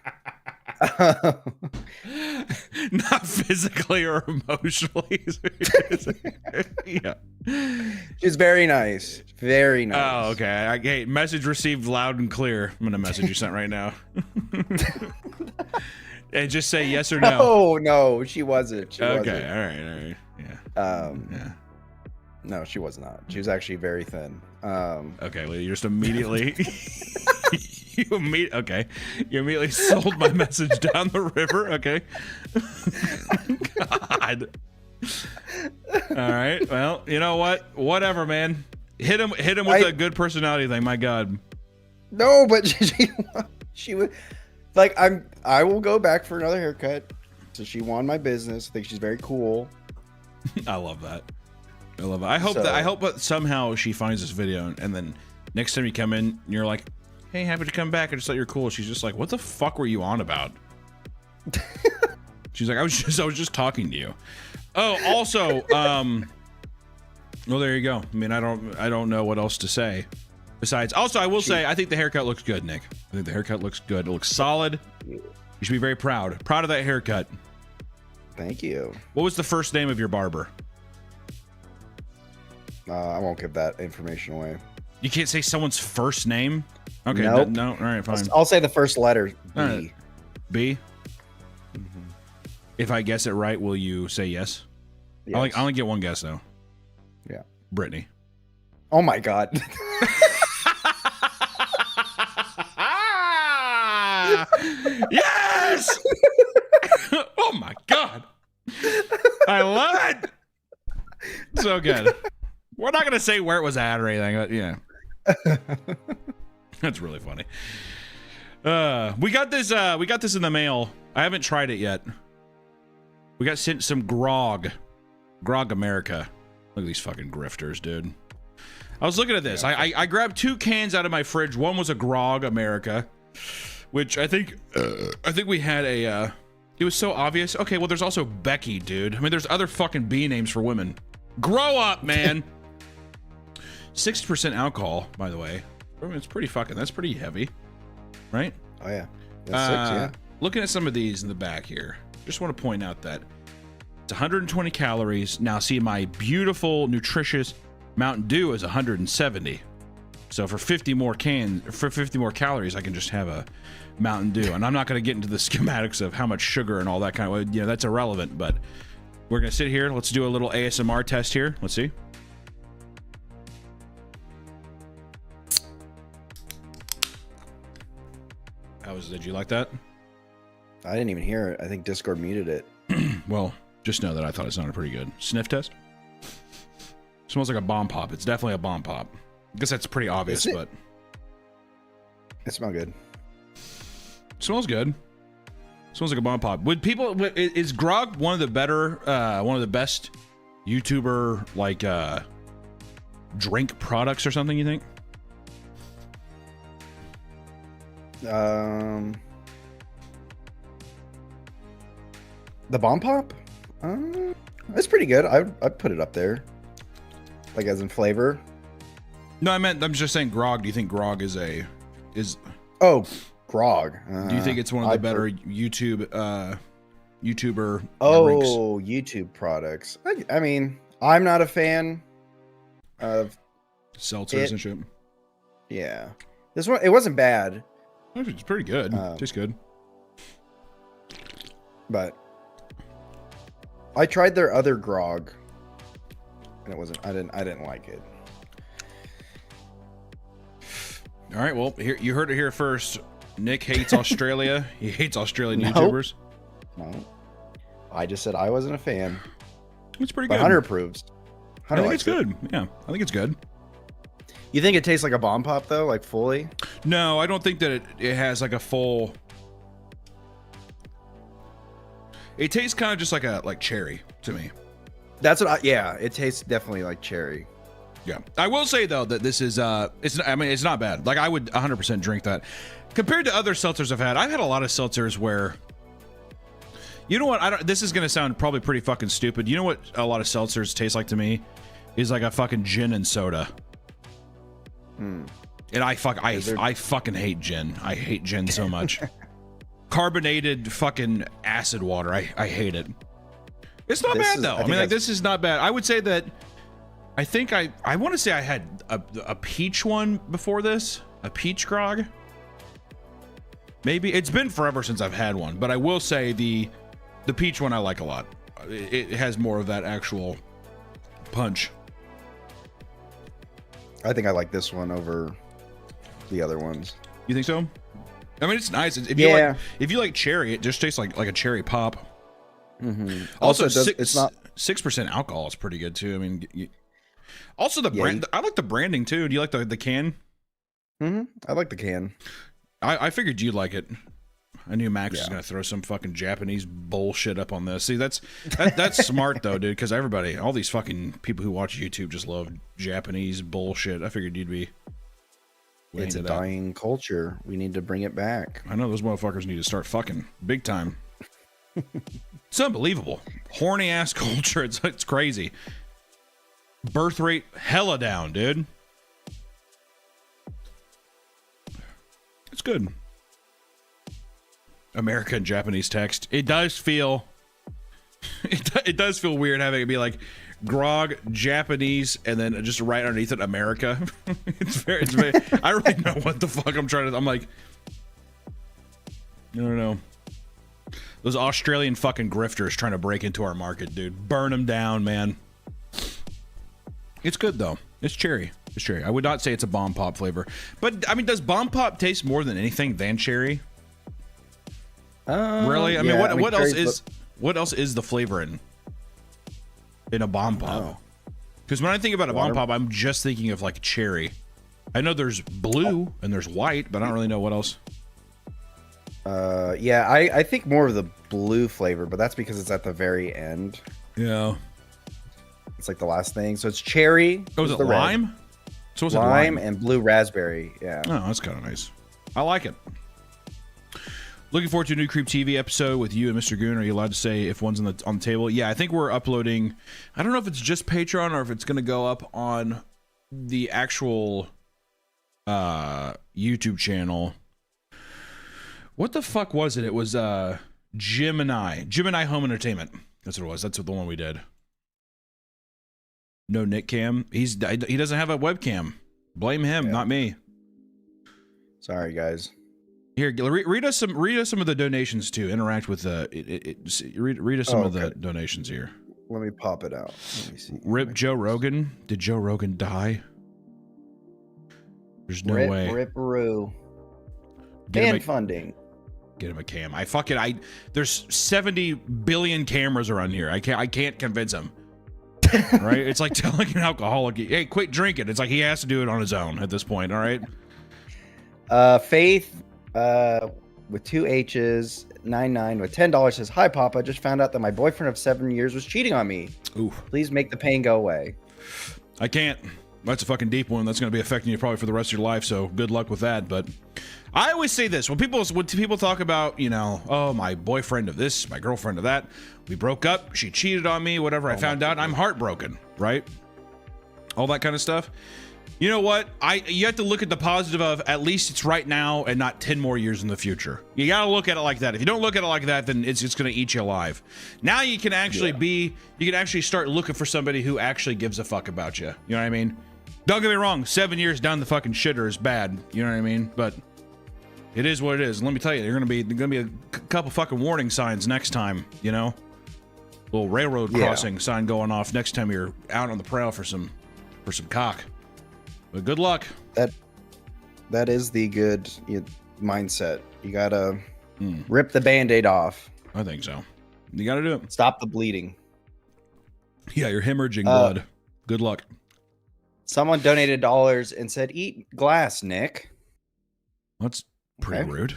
not physically or emotionally. Yeah, she's very nice. Oh, okay. Hey, message received loud and clear. I'm gonna message you something right now. And just say yes or no. Oh no, she wasn't. All right. Yeah. No, she was not. She was actually very thin. Okay, well, you just immediately you immediately sold my message down the river. Okay. God. All right. Well, you know what? Whatever, man. Hit him with a good personality thing. My God. No, but she would. Like I will go back for another haircut. So she won my business. I think she's very cool. I love that. I love it. I hope that somehow she finds this video and then next time you come in, you're like, "Hey, happy to come back." I just thought you're cool. She's just like, "What the fuck were you on about?" She's like, I was just talking to you. Oh, also, well, there you go. I mean, I don't know what else to say. Besides, also, I will say, I think the haircut looks good, Nick. I think the haircut looks good. It looks solid. You should be very proud. Proud of that haircut. Thank you. What was the first name of your barber? I won't give that information away. You can't say someone's first name? Okay, Nope. no, all right, fine. I'll say the first letter, B. All right. B? If I guess it right, will you say yes? Yes. I only get one guess, though. Yeah. Brittany. Oh, my God. Yes! Oh, my God. I love it. So good. We're not going to say where it was at or anything, but yeah. That's really funny. We got this in the mail. I haven't tried it yet. We got sent some grog. Grog America. Look at these fucking grifters, dude. I was looking at this. I grabbed 2 cans out of my fridge. One was a Grog America, which I think we had a it was so obvious. Okay, well there's also Becky, dude. I mean, there's other fucking B names for women. Grow up, man. 60% alcohol, by the way. I mean, it's pretty fucking, that's pretty heavy, right? Oh yeah. That's 6, yeah. Looking at some of these in the back here, just want to point out that it's 120 calories. Now, see, my beautiful, nutritious Mountain Dew is 170. So for 50 more calories, I can just have a Mountain Dew. And I'm not going to get into the schematics of how much sugar and all that kind of, that's irrelevant. But we're going to sit here. Let's do a little ASMR test here. Let's see. Did you like that? I didn't even hear it. I think Discord muted it. Well, just know that I thought it sounded pretty good. Sniff test. Smells like a bomb pop. It's definitely a bomb pop. I guess that's pretty obvious, but it smells good. Smells good. Smells like a bomb pop. Is Grog one of the best YouTuber like drink products or something? You think? The bomb pop? It's pretty good. I'd put it up there. Like as in flavor. No, I'm just saying Grog. Do you think Grog is Oh, Grog. Do you think it's one of the better YouTuber drinks? YouTube products. I mean, I'm not a fan of seltzers and shit. Yeah. This one, it wasn't bad. It's pretty good. Tastes good. But I tried their other grog, and it wasn't. I didn't like it. All right. Well, here you heard it here first. Nick hates Australia. He hates Australian YouTubers. No. I just said I wasn't a fan. It's pretty but good. Hunter approves. I think it's good. Yeah, I think it's good. You think it tastes like a bomb pop though, like fully? No, I don't think that it has like a full. It tastes kind of just like cherry to me. That's what. Yeah, it tastes definitely like cherry. Yeah, I will say though that this is it's not bad. Like I would 100% drink that. Compared to other seltzers I've had a lot of seltzers where. You know what? This is gonna sound probably pretty fucking stupid. You know what a lot of seltzers taste like to me is like a fucking gin and soda. And I fucking hate gin. I hate gin so much. Carbonated fucking acid water. I hate it. It's not bad though. I mean, like this is not bad. I would say that. I think I want to say I had a peach one before this. A peach grog. Maybe it's been forever since I've had one, but I will say the peach one I like a lot. It has more of that actual punch. I think I like this one over the other ones. You think so? I mean, it's nice. If you like cherry, it just tastes like a cherry pop. Also, it's not 6% alcohol is pretty good too. I mean, also the brand. I like the branding too. Do you like the can? I like the can. I figured you'd like it. I knew Max was gonna throw some fucking Japanese bullshit up on this. See, that's smart though, dude, because everybody, all these fucking people who watch YouTube just love Japanese bullshit. I figured you'd be. It's a dying culture. We need to bring it back. I know those motherfuckers need to start fucking big time. It's unbelievable. Horny ass culture. It's crazy. Birth rate hella down, dude. It's good. American Japanese text. It does feel it does feel weird having it be like grog Japanese and then just right underneath it America. it's very I don't really know what the fuck I'm trying to. I'm like, I don't know. Those Australian fucking grifters trying to break into our market, dude. Burn them down, man. It's good though. It's cherry. It's cherry. I would not say it's a bomb pop flavor, but I mean, does bomb pop taste more than anything than cherry? Really? I mean, what else is the flavor in a bomb pop? Because when I think about a bomb pop, I'm just thinking of like cherry. I know there's blue and there's white, but I don't really know what else. Yeah, I think more of the blue flavor, but that's because it's at the very end. Yeah. It's like the last thing. So it's cherry. Oh, is it lime? So what's lime and blue raspberry. Yeah. Oh, that's kind of nice. I like it. Looking forward to a new Creep TV episode with you and Mr. Goon. Are you allowed to say if one's on the table? Yeah, I think we're uploading. I don't know if it's just Patreon or if it's going to go up on the actual YouTube channel. What the fuck was it? It was Gemini Home Entertainment. That's what it was. That's the one we did. No Nick Cam. He doesn't have a webcam. Blame him, not me. Sorry, guys. Here, read us some of the donations too. Interact with read us some of the donations here. Let me pop it out. Let me see. Rip Joe Rogan. Did Joe Rogan die? There's no way. Rip-a-roo. Fan funding. Get him a cam. There's 70 billion cameras around here. I can't convince him. Right? It's like telling an alcoholic, hey, quit drinking. It's like he has to do it on his own at this point. All right. Faith, with 2 H's, 99 with $10 says, "Hi, Papa. Just found out that my boyfriend of 7 years was cheating on me. Ooh. Please make the pain go away." I can't. That's a fucking deep one. That's going to be affecting you probably for the rest of your life. So good luck with that. But I always say this when people talk about, you know, oh, my boyfriend of this, my girlfriend of that, we broke up, she cheated on me, whatever. I found out, I'm heartbroken, right? All that kind of stuff. You know what? You have to look at the positive of at least it's right now and not 10 more years in the future. You got to look at it like that. If you don't look at it like that, then it's going to eat you alive. Now you can actually you can actually start looking for somebody who actually gives a fuck about you. You know what I mean? Don't get me wrong, 7 years down the fucking shitter is bad. You know what I mean? But it is what it is. Let me tell you, there's gonna be a couple fucking warning signs next time. You know, little railroad crossing sign going off next time you're out on the prowl for some cock. But good luck. That is the good mindset. You gotta rip the Band-Aid off. I think so. You gotta do it. Stop the bleeding. Yeah, you're hemorrhaging blood. Good luck. Someone donated dollars and said, "Eat glass, Nick." That's pretty rude.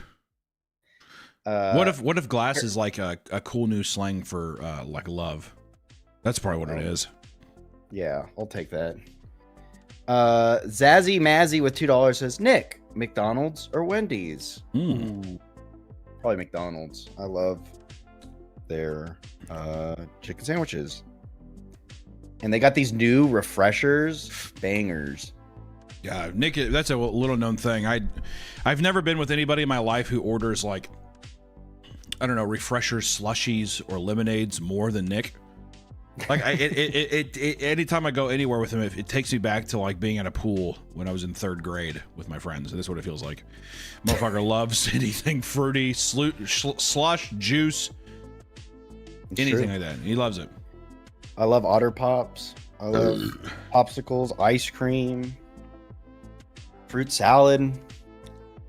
What if glass is like a cool new slang for like love? That's probably what it is. Yeah, I'll take that. Zazzy Mazzy with $2 says, "Nick, McDonald's or Wendy's?" Ooh, probably McDonald's. I love their chicken sandwiches. And they got these new refreshers, bangers. Yeah, Nick, that's a little known thing. I've never been with anybody in my life who orders like, I don't know, refreshers, slushies, or lemonades more than Nick. Like, anytime I go anywhere with him, it takes me back to like being at a pool when I was in 3rd grade with my friends. That's what it feels like. Motherfucker loves anything fruity, slush, juice, anything like that. He loves it. I love Otter Pops. I love popsicles, ice cream, fruit salad.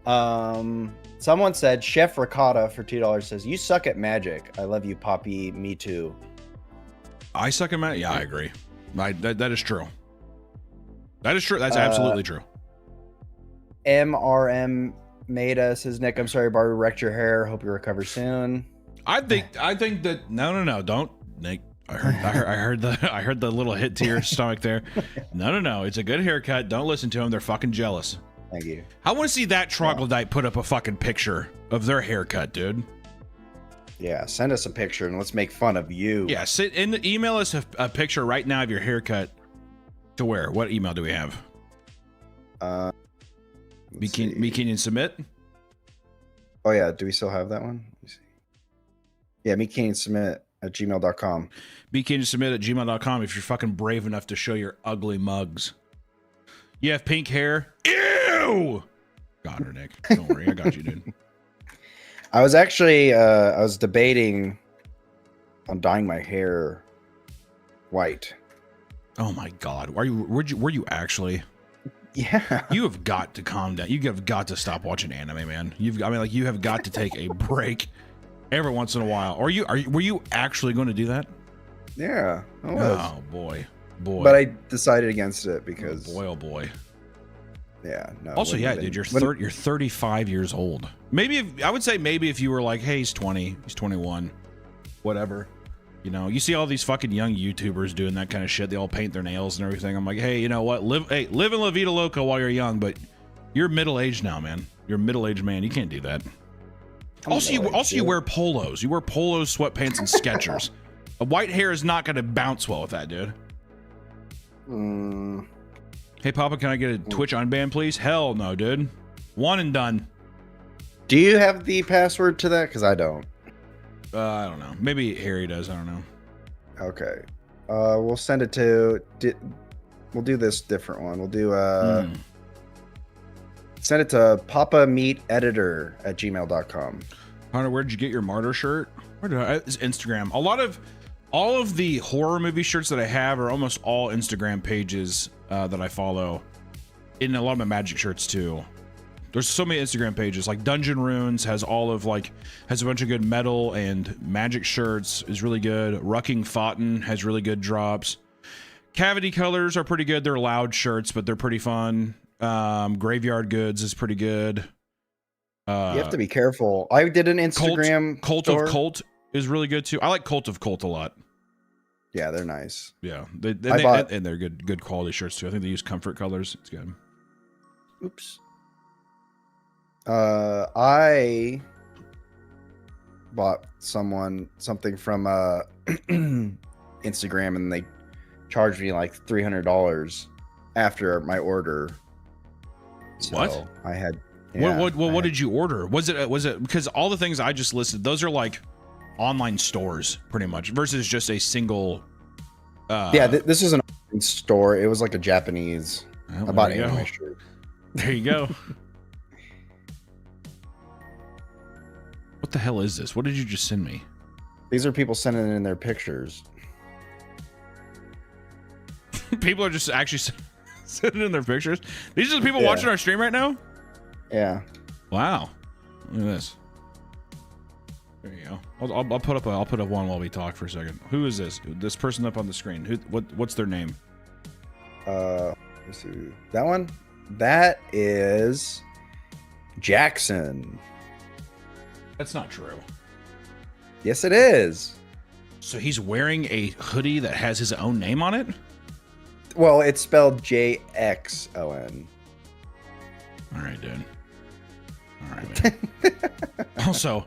Someone said Chef Ricotta for $2 says, "You suck at magic. I love you, Poppy. Me too." I suck at magic? Yeah, I agree. That is true. That is true. That's absolutely true. MRM Maida says, Nick, I'm sorry Barbie wrecked your hair. Hope you recover soon. I think that no, don't, Nick. I heard the little hit to your stomach there. No, it's a good haircut. Don't listen to them. They're fucking jealous. Thank you. I want to see that troglodyte put up a fucking picture of their haircut, dude. Yeah, send us a picture and let's make fun of you. Yeah, email us a picture right now of your haircut. To where? What email do we have? Meekinian Submit. Oh yeah, do we still have that one? Let me see. Yeah, meekiniansubmit@gmail.com. meekiniansubmit@gmail.com if you're fucking brave enough to show your ugly mugs. You have pink hair? Ew! Got her, Nick. Don't worry, I got you, dude. I was actually I was debating on dyeing my hair white. Oh my god. Were you actually? Yeah. You have got to calm down. You have got to stop watching anime, man. You have got to take a break every once in a while. Were you actually going to do that? Yeah, I was. Oh boy. But I decided against it because oh boy. Yeah, no. Also, yeah, dude, you're 35 years old. Maybe I would say maybe if you were like, hey, he's 20, he's 21, whatever. You know, you see all these fucking young YouTubers doing that kind of shit. They all paint their nails and everything. I'm like, hey, you know what? Live in La Vida Loca while you're young, but you're middle-aged now, man. You're a middle-aged man. You can't do that. Also, you wear polos. You wear polos, sweatpants, and Skechers. A white hair is not going to bounce well with that, dude. Hey, Papa, can I get a Twitch unban, please? Hell no, dude. One and done. Do you have the password to that? Because I don't. I don't know. Maybe Harry does. I don't know. Okay. We'll send it to... We'll do this different one. We'll do... Send it to papameateditor@gmail.com. Hunter, where'd you get your martyr shirt? It's Instagram. All of the horror movie shirts that I have are almost all Instagram pages that I follow. In a lot of my magic shirts too. There's so many Instagram pages. Like Dungeon Runes has has a bunch of good metal and magic shirts, is really good. Rucking Fountain has really good drops. Cavity Colors are pretty good. They're loud shirts, but they're pretty fun. Graveyard Goods is pretty good. You have to be careful. I did an Instagram Cult store. of Cult is really good too. I like Cult of Cult a lot. Yeah, they're nice. Yeah, and they're good quality shirts too. I think they use comfort colors. It's good. Oops. I bought something from Instagram and they charged me like $300 after my order. So what? I had. Yeah, what did you order? Was it because all the things I just listed, those are like online stores pretty much versus just a single. Yeah, this is an online store. It was like a Japanese. Well, I bought anime shirt. There you go. What the hell is this? What did you just send me? These are people sending in their pictures. People are just actually sending in their pictures. These are the people watching our stream right now. Yeah. Wow. Look at this. There you go. I'll put up one while we talk for a second. Who is this? This person up on the screen. What's their name? Let's see. That one? That is Jackson. That's not true. Yes, it is. So he's wearing a hoodie that has his own name on it? Well, it's spelled JXON. All right, dude. All right, man. Also,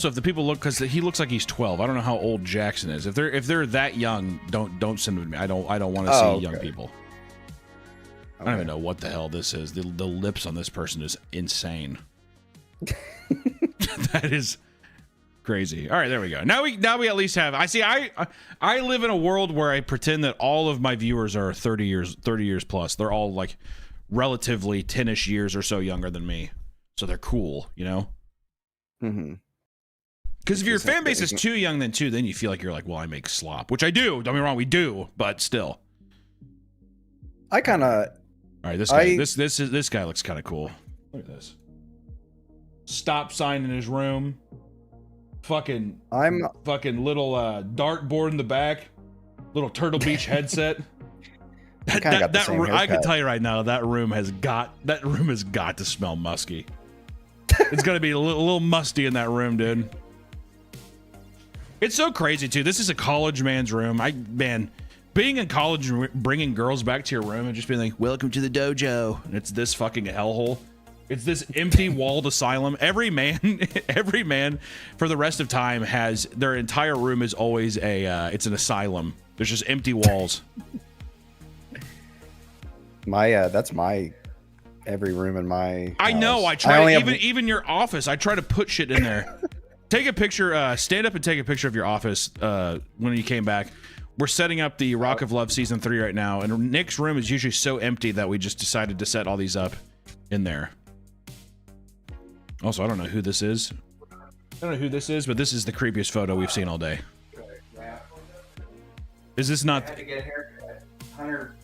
if the people look, because he looks like he's 12. I don't know how old Jackson is. If they're that young, don't send them to me. I don't want to see young people. I don't even know what the hell this is. The lips on this person is insane. That is crazy. All right, there we go. Now we at least have. I live in a world where I pretend that all of my viewers are 30 years plus. They're all like relatively 10ish years or so younger than me, so they're cool, you know. Mm-hmm. Because if your fan base is too young, then you feel like you're like, well, I make slop, which I do. Don't get me wrong, we do, but still. I kind of. All right, this guy looks kind of cool. Look at this. Stop sign in his room. Fucking little dartboard in the back. Little Turtle Beach headset. I can tell you right now, that room has got to smell musky. It's gonna be a little musty in that room, dude. It's so crazy too. This is a college man's room. Man, being in college and bringing girls back to your room and just being like, "Welcome to the dojo," and it's this fucking hellhole. It's this empty walled asylum. Every man for the rest of time has their entire room is always it's an asylum. There's just empty walls. That's my every room in my house. I know. I try even your office. I try to put shit in there. Take a picture. Stand up and take a picture of your office when you came back. We're setting up the Rock of Love season 3 right now, and Nick's room is usually so empty that we just decided to set all these up in there. Also, I don't know who this is. I don't know who this is, but this is the creepiest photo we've seen all day. Is this not?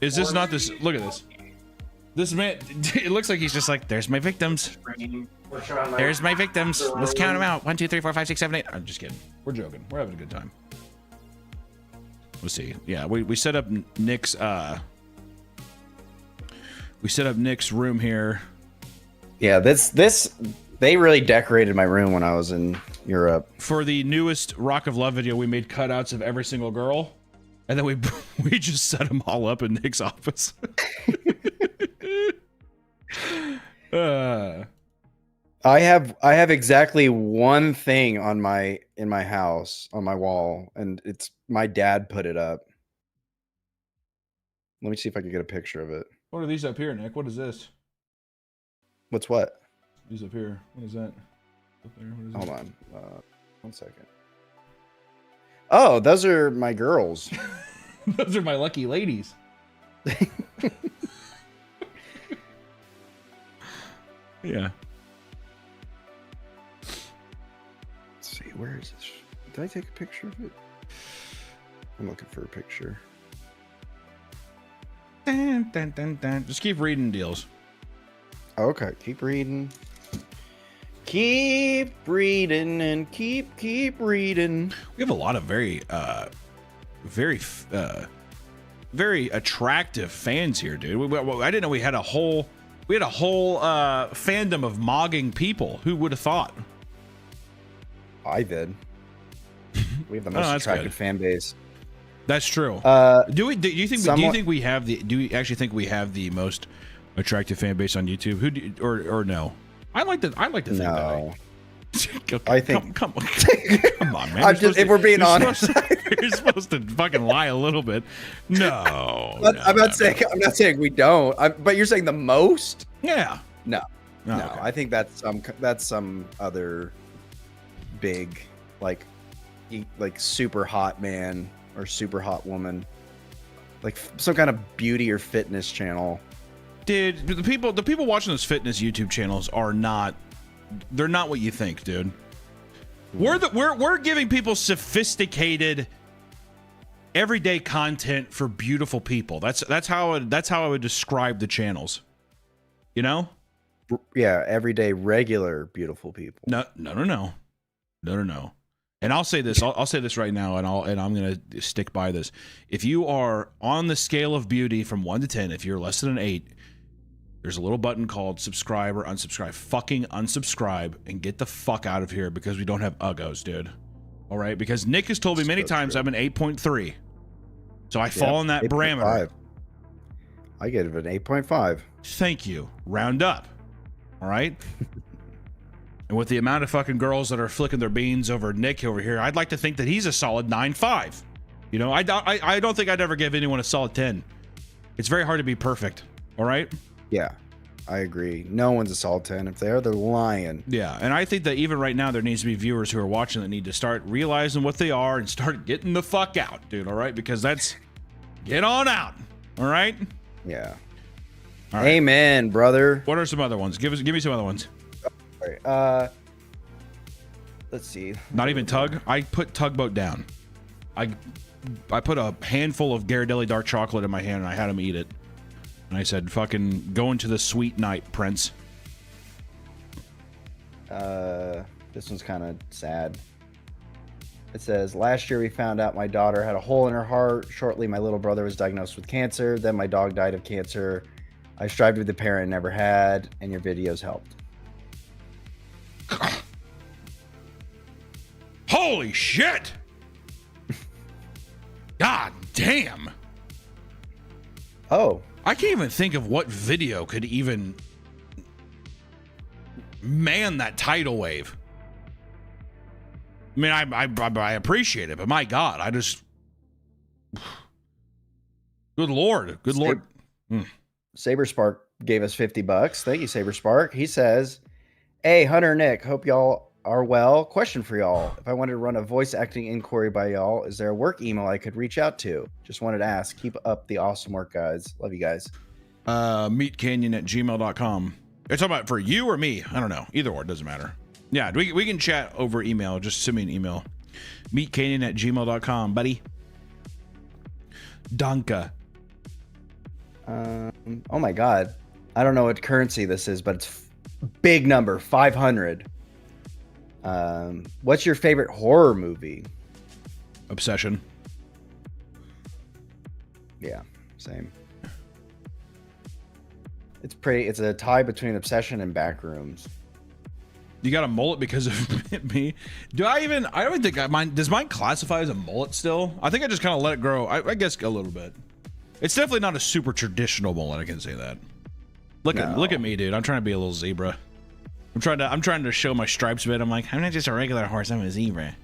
Is this not this? Look at this. This man, it looks like he's just like, there's my victims. There's my victims. Let's count them out. 1, 2, 3, 4, 5, 6, 7, 8. I'm just kidding. We're joking. We're having a good time. Let's see. Yeah, we set up Nick's room here. Yeah, this they really decorated my room when I was in Europe. For the newest Rock of Love video, we made cutouts of every single girl, and then we just set them all up in Nick's office. I have exactly one thing on in my house on my wall, and it's my dad put it up. Let me see if I can get a picture of it. What are these up here, Nick? What is this? What's what? These up here. What is that? Up there. What is Hold that? on. 1 second. Oh, those are my girls. Those are my lucky ladies. Yeah. Let's see, where is this? Did I take a picture of it? I'm looking for a picture. Dun, dun, dun, dun. Just keep reading deals. Okay, keep reading. Keep reading and keep reading. We have a lot of very attractive fans here, dude. I didn't know we had a whole fandom of mogging people. Who would have thought? I did. We have the most attractive fan base. That's true. Do you think we have the most attractive fan base on YouTube? Or no? I like to think that. I think. Come on, man. If we're being honest, you're supposed to fucking lie a little bit. No, I'm not saying we don't. But you're saying the most? Yeah. No. Oh, No. okay. I think that's some other big like super hot man or super hot woman, like some kind of beauty or fitness channel. Dude, the people watching those fitness YouTube channels they're not what you think, dude. We're giving people sophisticated everyday content for beautiful people. That's how I would describe the channels. You know? Yeah, everyday regular beautiful people. No. And I'll say this. I'll say this right now, and I'm gonna stick by this. If you are on the scale of beauty from 1 to 10, if you're less than an 8, there's a little button called subscribe or unsubscribe. Fucking unsubscribe and get the fuck out of here because we don't have uggos, dude. All right? Because Nick has told me many times I'm an 8.3. So I fall in that parameter. I get it an 8.5. Thank you. Round up. All right? And with the amount of fucking girls that are flicking their beans over Nick over here, I'd like to think that he's a solid 9.5. You know, I don't think I'd ever give anyone a solid 10. It's very hard to be perfect. All right? Yeah, I agree. No one's a solid 10. If they are, they're lying. Yeah, and I think that even right now, there needs to be viewers who are watching that need to start realizing what they are and start getting the fuck out, dude, all right? Because get on out, all right? Yeah. All right. Amen, brother. What are some other ones? Give me some other ones. All right, let's see. Not even Tug? I put Tugboat down. I put a handful of Ghirardelli dark chocolate in my hand and I had him eat it. And I said, fucking go into the sweet night, Prince. This one's kind of sad. It says, last year we found out my daughter had a hole in her heart. Shortly, my little brother was diagnosed with cancer. Then my dog died of cancer. I strived with the parent never had, and your videos helped. Holy shit! God damn! Oh. I can't even think of what video could even man that tidal wave. I mean, I appreciate it, but my God, I just... Good Lord. Good Lord. Saberspark gave us $50. Thank you, Saberspark. He says, hey, Hunter Nick, hope y'all are well. Question for y'all. If I wanted to run a voice acting inquiry by y'all, is there a work email I could reach out to? Just wanted to ask. Keep up the awesome work, guys. Love you guys. Meetcanyon@gmail.com. You're talking about for you or me? I don't know. Either or, it doesn't matter. Yeah, we can chat over email. Just send me an email. Meetcanyon@gmail.com, buddy. Danke. Oh my God. I don't know what currency this is, but it's big number, 500. What's your favorite horror movie? Obsession. Yeah, same. It's a tie between Obsession and Backrooms. You got a mullet because of me? I don't think mine, does mine classify as a mullet still? I think I just kind of let it grow. I guess a little bit. It's definitely not a super traditional mullet, I can say that. Look at me, dude. I'm trying to be a little zebra. I'm trying to show my stripes a bit. I'm like, I'm not just a regular horse, I'm a zebra.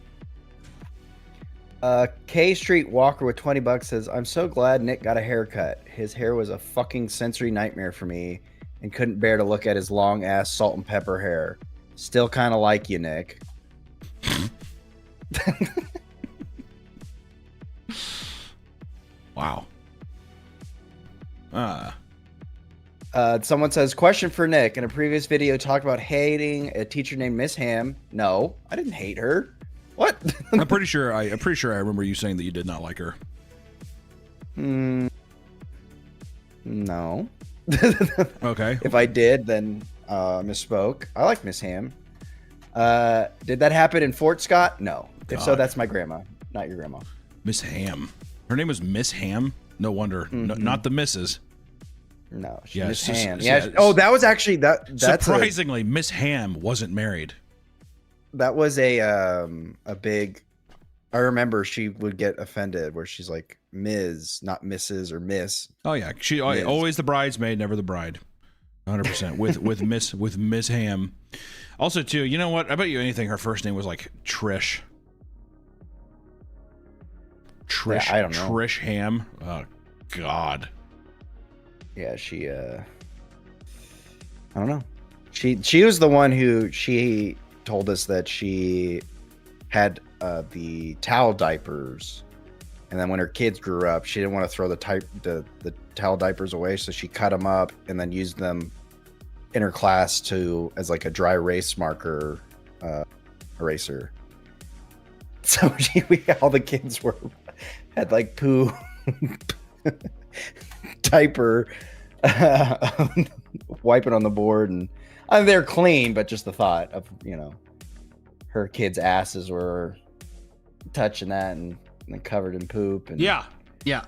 K Street Walker with $20 says, I'm so glad Nick got a haircut. His hair was a fucking sensory nightmare for me and couldn't bear to look at his long ass salt and pepper hair. Still kind of like you, Nick. Wow. Someone says, question for Nick. In a previous video, talked about hating a teacher named Miss Ham. No, I didn't hate her. What? I'm pretty sure I remember you saying that you did not like her. No. Okay. If I did, then misspoke. I like Miss Ham. Did that happen in Fort Scott? No. If so, God. that's my grandma, not your grandma. Miss Ham. Her name was Miss Ham? No wonder. No, not the Misses. No, Yeah, Miss it's just- Ham. yeah, Oh, that was actually that's surprisingly, Miss Ham wasn't married. that was a big. I remember she would get offended where she's like Ms., not Mrs. or Miss. Oh yeah, she Miss. always the bridesmaid, never the bride. 100% with Miss Ham. Also, too, you know what? I bet you anything her first name was like Trish. Trish. Yeah, I don't know. Trish Ham. Oh God. Yeah, she. I don't know. She was the one who she told us that she had the towel diapers, and then when her kids grew up, she didn't want to throw the towel diapers away, so she cut them up and then used them in her class as like a dry erase marker eraser. So all the kids had like poo diaper wiping on the board, and I mean, they're clean, but just the thought of her kids' asses were touching that and covered in poop. And Yeah. Yep.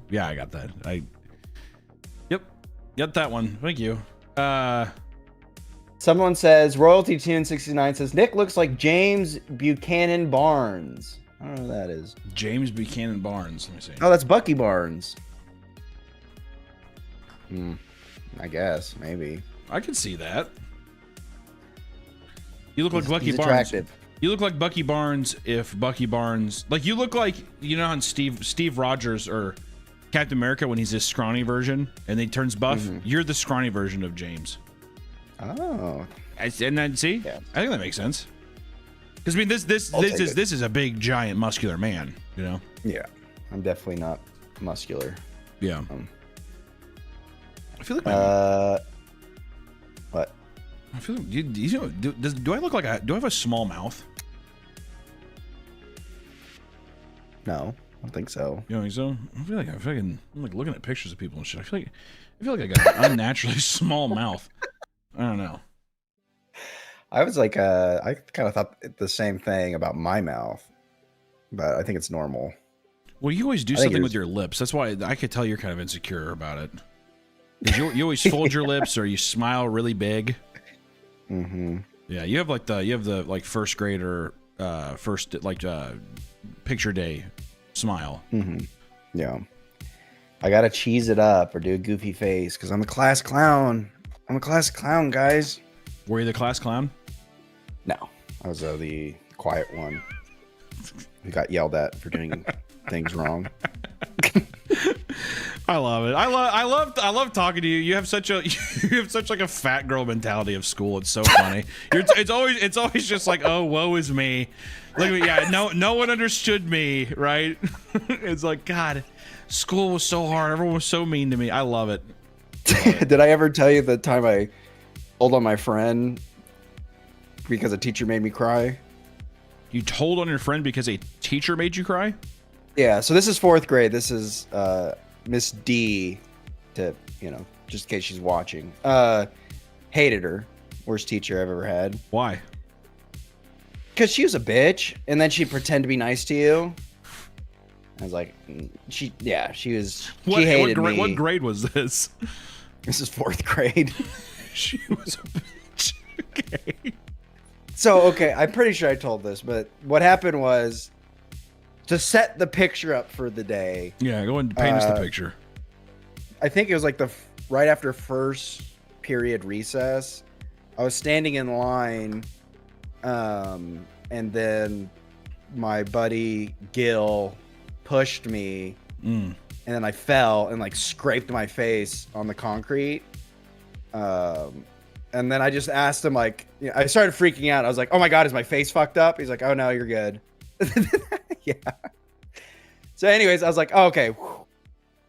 Yeah, I got that. Yep, that one. Thank you. Someone says Royalty Tune 69 says Nick looks like James Buchanan Barnes. I don't know who that is. James Buchanan Barnes. Let me see. Oh, that's Bucky Barnes. I guess maybe. I can see that. You look like Bucky he's Barnes. attractive. You look like Bucky Barnes if Bucky Barnes, like you look like, you know, on Steve Rogers or Captain America when he's this scrawny version and he turns buff. You're the scrawny version of James. Oh. And then see, Yeah. I think that makes sense. Because I mean, this is a big, giant, muscular man. You know. Yeah, I'm definitely not muscular. Yeah. I feel like what? I feel like, do I look like do I have a small mouth? No, I don't think so. You know what I mean? I feel like I'm like looking at pictures of people and shit. I feel like I got an unnaturally small mouth. I don't know. I was like, I kind of thought the same thing about my mouth, but I think it's normal. Well, you always do something with your lips. That's why I could tell you're kind of insecure about it. You always fold your lips or you smile really big. Mm-hmm. Yeah, you have the first grader picture day smile. Mm-hmm. Yeah. I gotta cheese it up or do a goofy face because I'm a class clown. I'm a class clown, guys. Were you the class clown? No, I was the quiet one who got yelled at for doing things wrong. I love it. I love talking to you. You have such like a fat girl mentality of school. It's so funny. It's always just like, oh, woe is me. Look at me. Yeah, no one understood me, right? It's like, God, school was so hard. Everyone was so mean to me. I love it. Did I ever tell you the time I told on my friend because a teacher made me cry? You told on your friend because a teacher made you cry? Yeah, so this is 4th grade. This is Miss D, just in case she's watching. Hated her. Worst teacher I've ever had. Why? Because she was a bitch, and then she'd pretend to be nice to you. I was like, she hated me. What grade was this? This is 4th grade. She was a bitch. Okay. So, okay, I'm pretty sure I told this, but what happened was, to set the picture up for the day. Yeah, go and paint us the picture. I think it was like right after first period recess. I was standing in line, and then my buddy Gil pushed me, and then I fell and like scraped my face on the concrete. And then I just asked him, like, I started freaking out. I was like, "Oh my God, is my face fucked up?" He's like, "Oh no, you're good." Yeah. So anyways, I was like, oh, okay.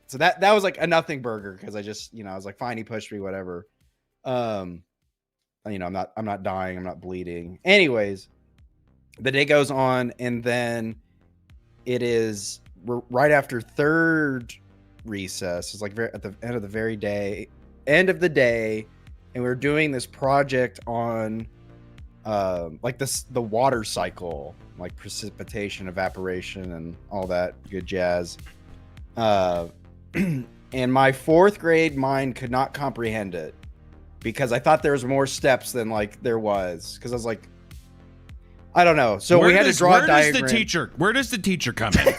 So that was like a nothing burger because I just, I was like, fine, he pushed me, whatever. I'm not dying, I'm not bleeding. Anyways, the day goes on, and then we're right after 3rd recess. It's like at the end of the day, and we're doing this project on the water cycle, like precipitation, evaporation, and all that good jazz. And my 4th grade mind could not comprehend it because I thought there was more steps than like there was. Because I was like, I don't know. So we had to draw a diagram. Where does the teacher come in?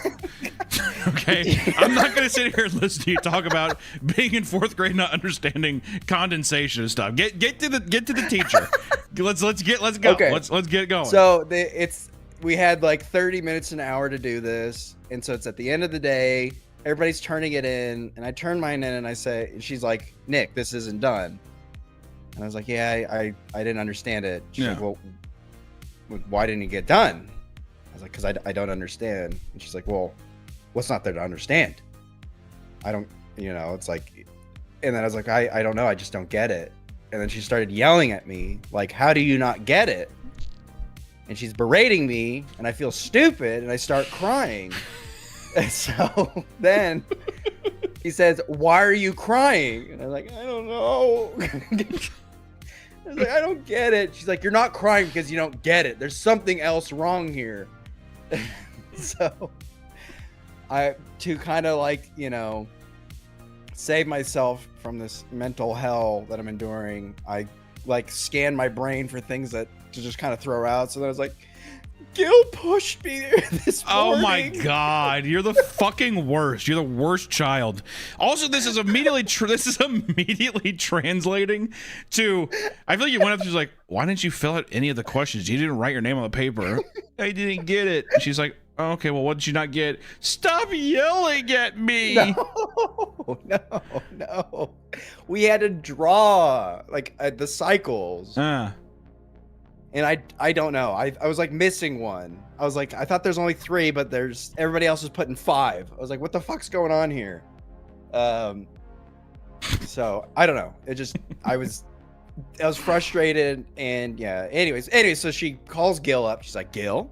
Okay, I'm not gonna sit here and listen to you talk about being in 4th grade not understanding condensation and stuff. Get to the teacher. Let's go. Okay. Let's get it going. So we had like 30 minutes an hour to do this, and so it's at the end of the day. Everybody's turning it in, and I turn mine in, and I say, she's like, "Nick, this isn't done." And I was like, "Yeah, I didn't understand it." She's like, "Well, why didn't it get done?" I was like, "Because I don't understand." And she's like, "Well, what's not there to understand?" I don't, it's like, and then I was like, I don't know, I just don't get it. And then she started yelling at me, like, "How do you not get it?" And she's berating me, and I feel stupid, and I start crying. And so then he says, "Why are you crying?" And I'm like, "I don't know." I was like, "I don't get it." She's like, "You're not crying because you don't get it. There's something else wrong here." So to kind of like, save myself from this mental hell that I'm enduring, I like scanned my brain for things to just kind of throw out. So then I was like, Gil pushed me this morning. Oh my God, you're the fucking worst. You're the worst child. Also, this is immediately translating to. I feel like you went up to, she's like, "Why didn't you fill out any of the questions? You didn't write your name on the paper." "I didn't get it." She's like, "Oh, okay, well, what did you not get?" "Stop yelling at me." No. We had to draw like the cycles. And I don't know. I was like missing one. I was like, I thought there's only 3, but everybody else is putting 5. I was like, what the fuck's going on here? So I don't know. I was frustrated, and yeah. Anyways, so she calls Gil up. She's like, "Gil,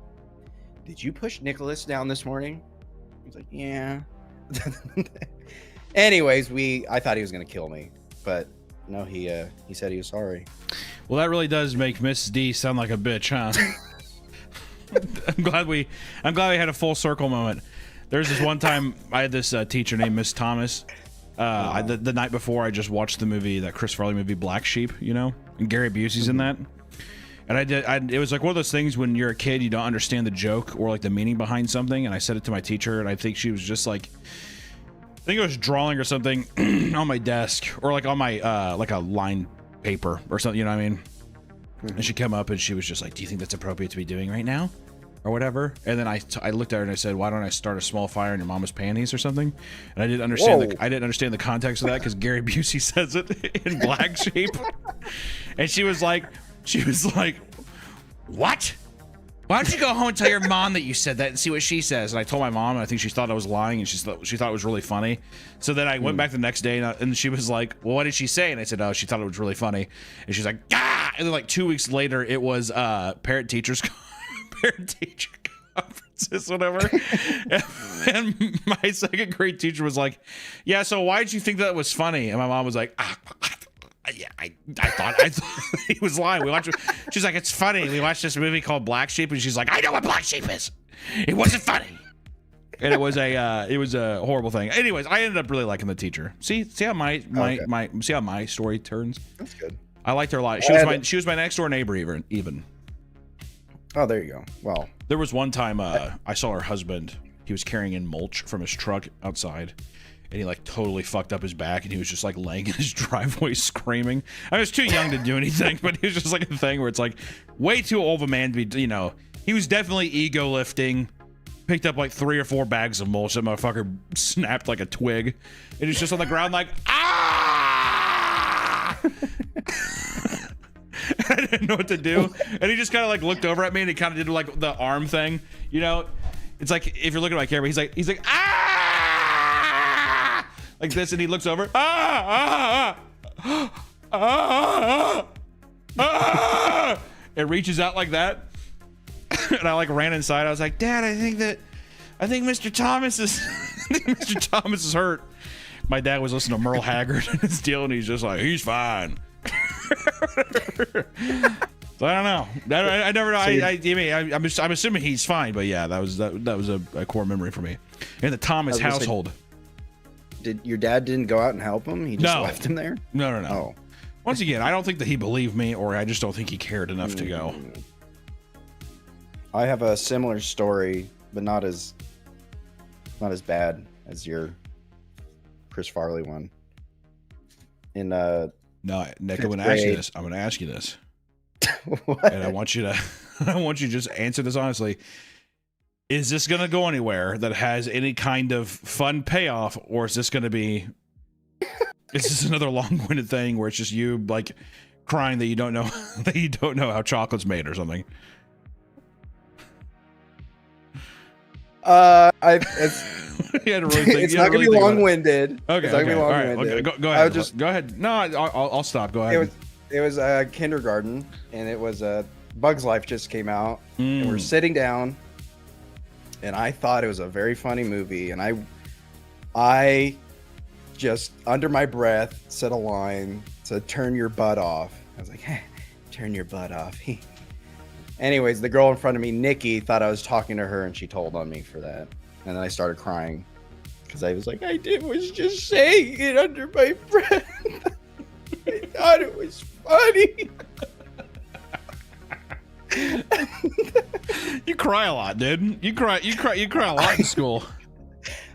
did you push Nicholas down this morning?" He's like, "Yeah." Anyways, I thought he was gonna kill me, but no, he said he was sorry. Well, that really does make Miss D sound like a bitch, huh? I'm glad we had a full circle moment. There's this one time I had this teacher named Miss Thomas, The night before, I just watched the movie, that Chris Farley movie, Black Sheep, you know, and Gary Busey's in that. And it was like one of those things when you're a kid, you don't understand the joke or like the meaning behind something. And I said it to my teacher, and I think she was just like, I think I was drawing or something on my desk, or like on my like a line paper or something, you know what I mean? And she came up and she was just like, do you think that's appropriate to be doing right now? Or whatever. And then I looked at her and I said, why don't I start a small fire in your mama's panties or something? And I didn't understand the context of that, because Gary Busey says it in Black Sheep. And she was like, what? Why don't you go home and tell your mom that you said that and see what she says? And I told my mom, and I think she thought I was lying, and she thought it was really funny. So then I went back the next day, and she was like, well, what did she say? And I said, oh, she thought it was really funny. And she's like, ah! And then like 2 weeks later, it was parent-teacher conferences, whatever. and my second grade teacher was like, yeah, so why did you think that was funny? And my mom was like, yeah, I thought he was lying. She's like, it's funny. We watched this movie called Black Sheep, and she's like, I know what Black Sheep is. It wasn't funny. And it was a horrible thing. Anyways, I ended up really liking the teacher. See how see how my story turns. That's good. I liked her a lot. She was my next door neighbor even. Oh, there you go. Well, there was one time I saw her husband. He was carrying in mulch from his truck outside, and he like totally fucked up his back, and he was just like laying in his driveway screaming. I was too young to do anything, but he was just like a thing where it's like way too old of a man to be, you know, he was definitely ego lifting, picked up like 3 or 4 bags of mulch. That motherfucker snapped like a twig, and he's just on the ground like, ah! I didn't know what to do, and he just kind of like looked over at me, and he kind of did like the arm thing, you know. It's like if you're looking at my camera, he's like ah, like this, and he looks over, it reaches out like that, and I like ran inside. I was like, Dad, I think Mr. Thomas is Mr. Thomas is hurt. My dad was listening to Merle Haggard and his deal, and he's just like, he's fine. So I don't know. I never know. I'm assuming he's fine, but yeah, that was a core memory for me. In the Thomas household. Did your dad didn't go out and help him? He just left him there? No. Oh. Once again, I don't think that he believed me, or I just don't think he cared enough to go. I have a similar story, but not as bad as your Chris Farley one. In no, Nick, I'm gonna ask you this. And I want you to just answer this honestly. Is this gonna go anywhere that has any kind of fun payoff, or is this gonna be is this another long-winded thing where it's just you like crying that you don't know how chocolate's made or something? It's not gonna be long-winded. Okay, it's not gonna be long-winded. All right, go ahead. Go ahead. No, I'll stop. Go ahead. It was kindergarten, and it was Bug's Life just came out, and we're sitting down, and I thought it was a very funny movie, and I just under my breath said a line, said, "Turn your butt off." I was like, hey, "Turn your butt off." Anyways, the girl in front of me, Nikki, thought I was talking to her, and she told on me for that, and then I started crying because I was like, was just saying it under my breath. I thought it was funny. You cry a lot, dude. You cry a lot in school.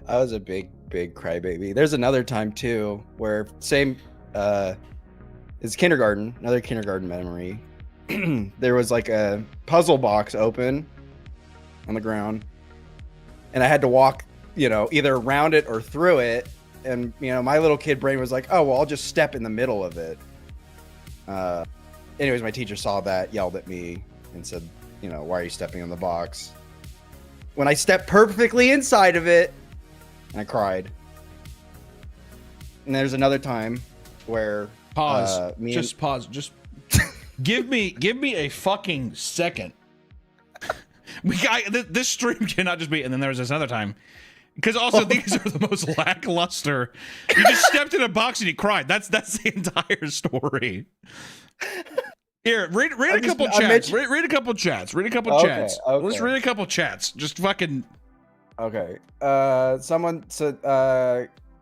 I was a big crybaby. There's another time too where it's kindergarten, another kindergarten memory. There was like a puzzle box open on the ground, and I had to walk, either around it or through it. And, my little kid brain was like, oh, well, I'll just step in the middle of it. Anyways, my teacher saw that, yelled at me, and said, why are you stepping on the box? When I stepped perfectly inside of it, and I cried. And there's another time where... Pause. Pause. Just give me a fucking second. This stream cannot just be... And then there was this other time... Because also these are the most lackluster. You just stepped in a box and you cried. That's the entire story. Here, read a couple chats. Read a couple chats. Read a couple chats. Okay. Let's read a couple chats. Just fucking. Okay. Someone said,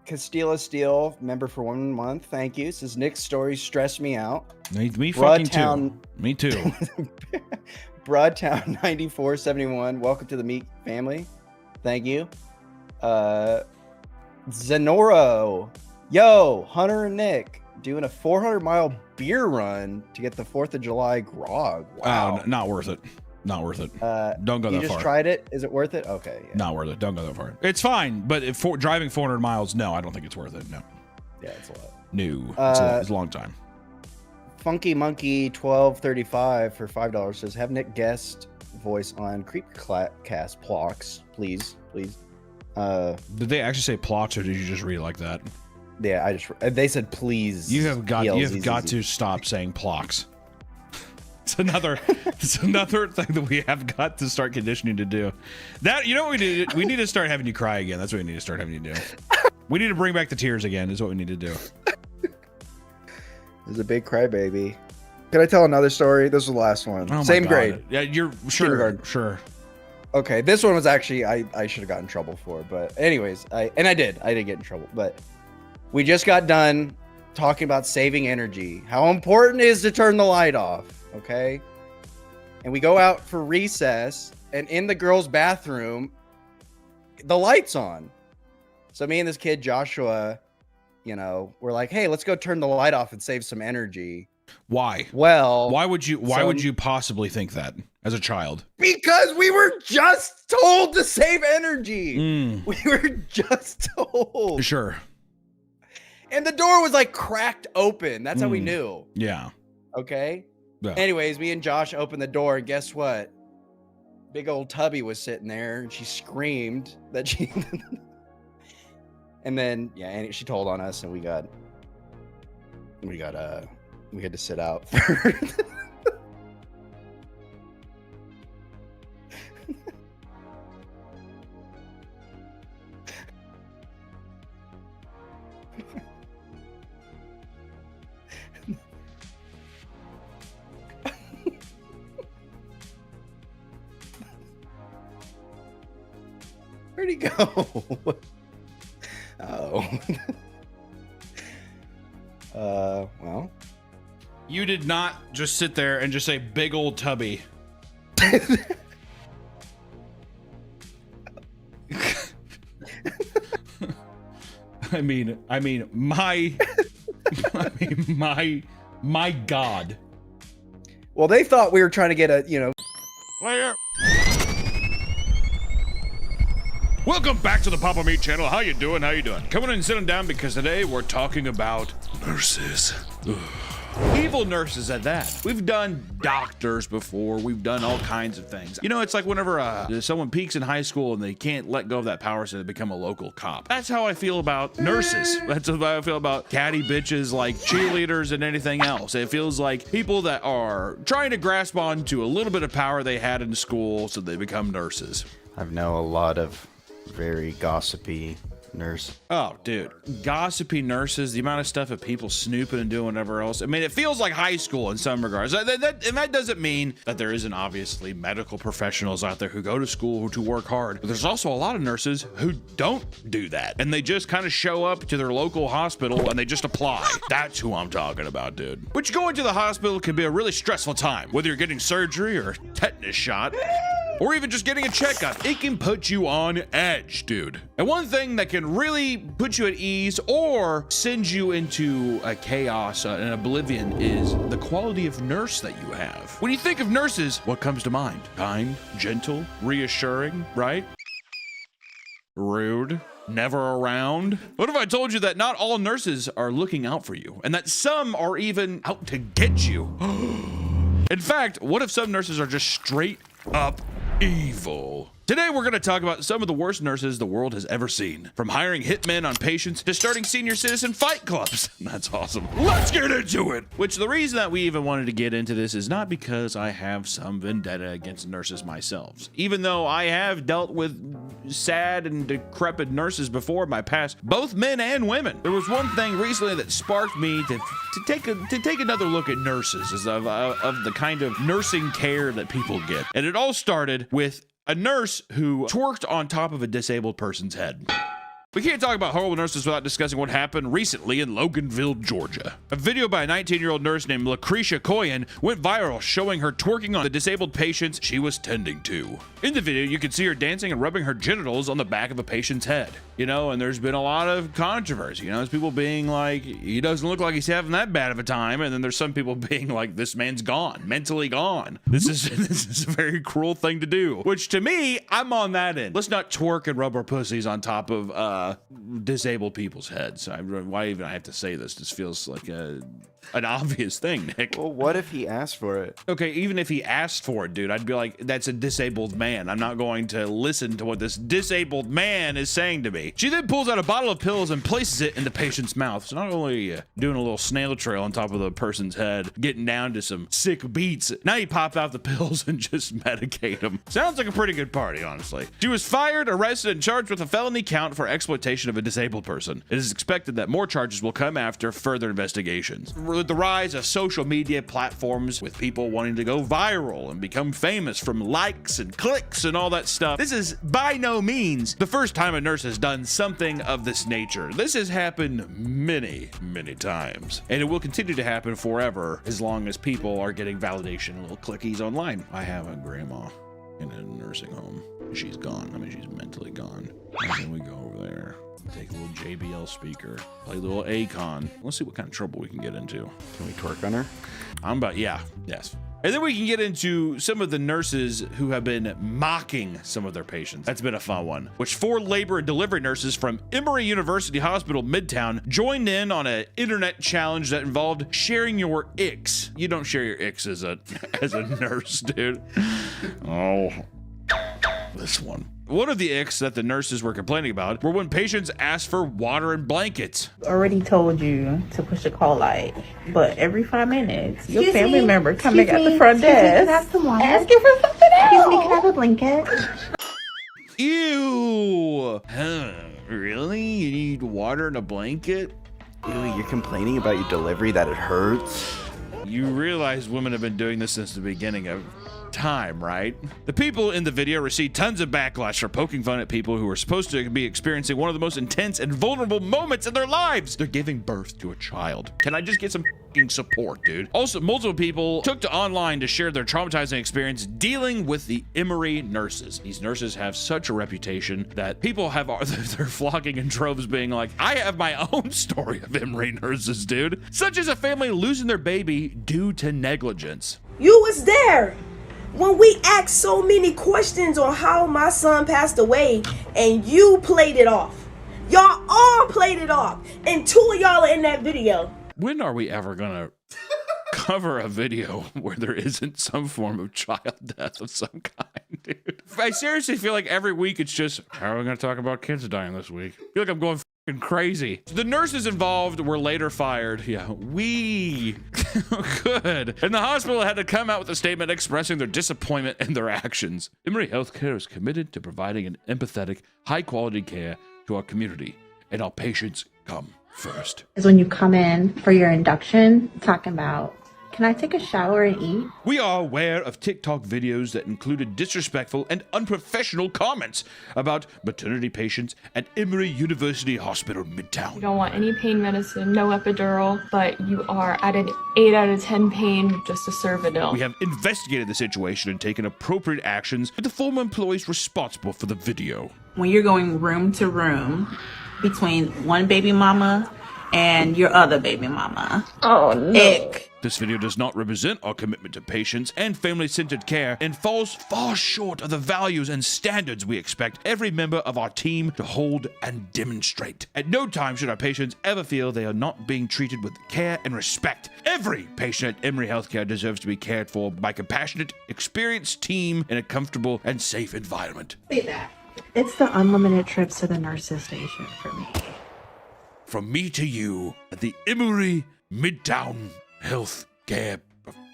Castilla Steel, member for 1 month. Thank you. Says Nick's stories stress me out. Me fucking too. Me too. Broadtown 9471. Welcome to the Meek family. Thank you. Zenoro. Yo, Hunter and Nick doing a 400-mile beer run to get the 4th of July grog. Wow. Not worth it. Not worth it. Don't go that far. You just tried it? Is it worth it? Okay. Yeah. Not worth it. Don't go that far. It's fine, but if driving 400 miles, no, I don't think it's worth it. No. Yeah, it's a lot. No. It's a long time. Funky Monkey 1235 for $5 says, have Nick guest voice on Creepcast Plox, please. Did they actually say Plox, or did you just read it like that? Yeah, they said please. You have got to stop saying Plox. It's another thing that we have got to start conditioning to do. That, you know what we need? We need to start having you cry again. That's what we need to start having you do. We need to bring back the tears again, is what we need to do. There's a big crybaby. Can I tell another story? This was the last one. Oh Same God. grade. Yeah, you're sure. Okay, this one was actually I should have gotten in trouble for, but anyways, I did get in trouble. But we just got done talking about saving energy, how important it is to turn the light off. Okay, and we go out for recess, and in the girls' bathroom, the light's on. So me and this kid Joshua, we're like, hey, let's go turn the light off and save some energy. Why? Well, why would you possibly think that as a child? Because we were just told to save energy. We were just told. Sure. And the door was like cracked open. That's how we knew. Yeah. Okay. Yeah. Anyways, me and Josh opened the door, and guess what? Big old Tubby was sitting there, and she screamed that she. And then and she told on us, and we had to sit out for. Where'd he go? Well. You did not just sit there and just say big old Tubby. I mean, my God. Well, they thought we were trying to get a, Player. Welcome back to the Papa Meat channel. How you doing? Come on and sit down, because today we're talking about nurses. Evil nurses at that. We've done doctors before. We've done all kinds of things. It's like whenever someone peaks in high school and they can't let go of that power, so they become a local cop. That's how I feel about nurses. That's how I feel about catty bitches like cheerleaders and anything else. It feels like people that are trying to grasp onto a little bit of power they had in school, so they become nurses. I know a lot of very gossipy nurse. Oh, dude. Gossipy nurses, the amount of stuff of people snooping and doing whatever else. I mean, it feels like high school in some regards. And that doesn't mean that there isn't obviously medical professionals out there who go to school to work hard. But there's also a lot of nurses who don't do that. And they just kind of show up to their local hospital and they just apply. That's who I'm talking about, dude. But going to the hospital can be a really stressful time. Whether you're getting surgery or tetanus shot, or even just getting a checkup, it can put you on edge, dude. And one thing that can really put you at ease or send you into a chaos and oblivion is the quality of nurse that you have. When you think of nurses, what comes to mind? Kind, gentle, reassuring, right? Rude, never around. What if I told you that not all nurses are looking out for you, and that some are even out to get you? In fact, what if some nurses are just straight up evil? Today, we're going to talk about some of the worst nurses the world has ever seen. From hiring hitmen on patients to starting senior citizen fight clubs. That's awesome. Let's get into it. Which the reason that we even wanted to get into this is not because I have some vendetta against nurses myself. Even though I have dealt with sad and decrepit nurses before in my past, both men and women. There was one thing recently that sparked me to take another look at nurses as of the kind of nursing care that people get. And it all started with a nurse who twerked on top of a disabled person's head. We can't talk about horrible nurses without discussing what happened recently in Loganville, Georgia. A video by a 19-year-old nurse named Lucretia Coyen went viral showing her twerking on the disabled patients she was tending to. In the video, you can see her dancing and rubbing her genitals on the back of a patient's head. You know, and there's been a lot of controversy. You know, there's people being like, he doesn't look like he's having that bad of a time. And then there's some people being like, this man's gone, mentally gone. This is a very cruel thing to do, which to me, I'm on that end. Let's not twerk and rub our pussies on top of disabled people's heads. Why even I have to say this? This feels like an obvious thing, Nick. Well, what if he asked for it? Okay, even if he asked for it, dude, I'd be like, that's a disabled man. I'm not going to listen to what this disabled man is saying to me. She then pulls out a bottle of pills and places it in the patient's mouth. So not only doing a little snail trail on top of the person's head, getting down to some sick beats, now you pop out the pills and just medicate them. Sounds like a pretty good party, honestly. She was fired, arrested, and charged with a felony count for exploitation of a disabled person. It is expected that more charges will come after further investigations. With the rise of social media platforms, with people wanting to go viral and become famous from likes and clicks and all that stuff, this is by no means the first time a nurse has done something of this nature. This has happened many, many times, and it will continue to happen forever as long as people are getting validation little clickies online. I have a grandma in a nursing home. She's gone. I mean, she's mentally gone. And then we go over there, take a little JBL speaker, play a little Akon. Let's see what kind of trouble we can get into. Can we twerk on her? Yes. And then we can get into some of the nurses who have been mocking some of their patients. That's been a fun one. Which 4 labor and delivery nurses from Emory University Hospital Midtown joined in on an internet challenge that involved sharing your icks. You don't share your icks as a nurse, dude. Oh, this one. One of the icks that the nurses were complaining about were when patients asked for water and blankets. Already told you to push the call light, but every 5 minutes, your family member coming at the front desk asking for something else. Excuse me, can I have a blanket? Ew. Really? You need water and a blanket? Ew, you're complaining about your delivery that it hurts? You realize women have been doing this since the beginning of time, right? The people in the video received tons of backlash for poking fun at people who are supposed to be experiencing one of the most intense and vulnerable moments in their lives. They're giving birth to a child. Can I just get some fucking support, dude? Also, multiple people took to online to share their traumatizing experience dealing with the Emory nurses. These nurses have such a reputation that people they're flocking in droves being like, I have my own story of Emory nurses, dude. Such as a family losing their baby due to negligence. You was there when we asked so many questions on how my son passed away, and you played it off. Y'all all played it off, and 2 of y'all are in that video. When are we ever gonna cover a video where there isn't some form of child death of some kind, dude? I seriously feel like every week it's just, how are we gonna talk about kids dying this week? I feel like I'm going crazy. The nurses involved were later fired. Yeah, good. And the hospital had to come out with a statement expressing their disappointment in their actions. Emory Healthcare is committed to providing an empathetic, high-quality care to our community, and our patients come first. Is when you come in for your induction, talking about, can I take a shower and eat? We are aware of TikTok videos that included disrespectful and unprofessional comments about maternity patients at Emory University Hospital Midtown. You don't want any pain medicine, no epidural, but you are at an 8 out of 10 pain just to serve a meal. We have investigated the situation and taken appropriate actions with the former employees responsible for the video. When you're going room to room between one baby mama and your other baby mama. Oh, no. Ick. This video does not represent our commitment to patients and family-centered care and falls far short of the values and standards we expect every member of our team to hold and demonstrate. At no time should our patients ever feel they are not being treated with care and respect. Every patient at Emory Healthcare deserves to be cared for by a compassionate, experienced team in a comfortable and safe environment. Say that. It's the unlimited trips to the nurses station for me. From me to you at the Emory Midtown Healthcare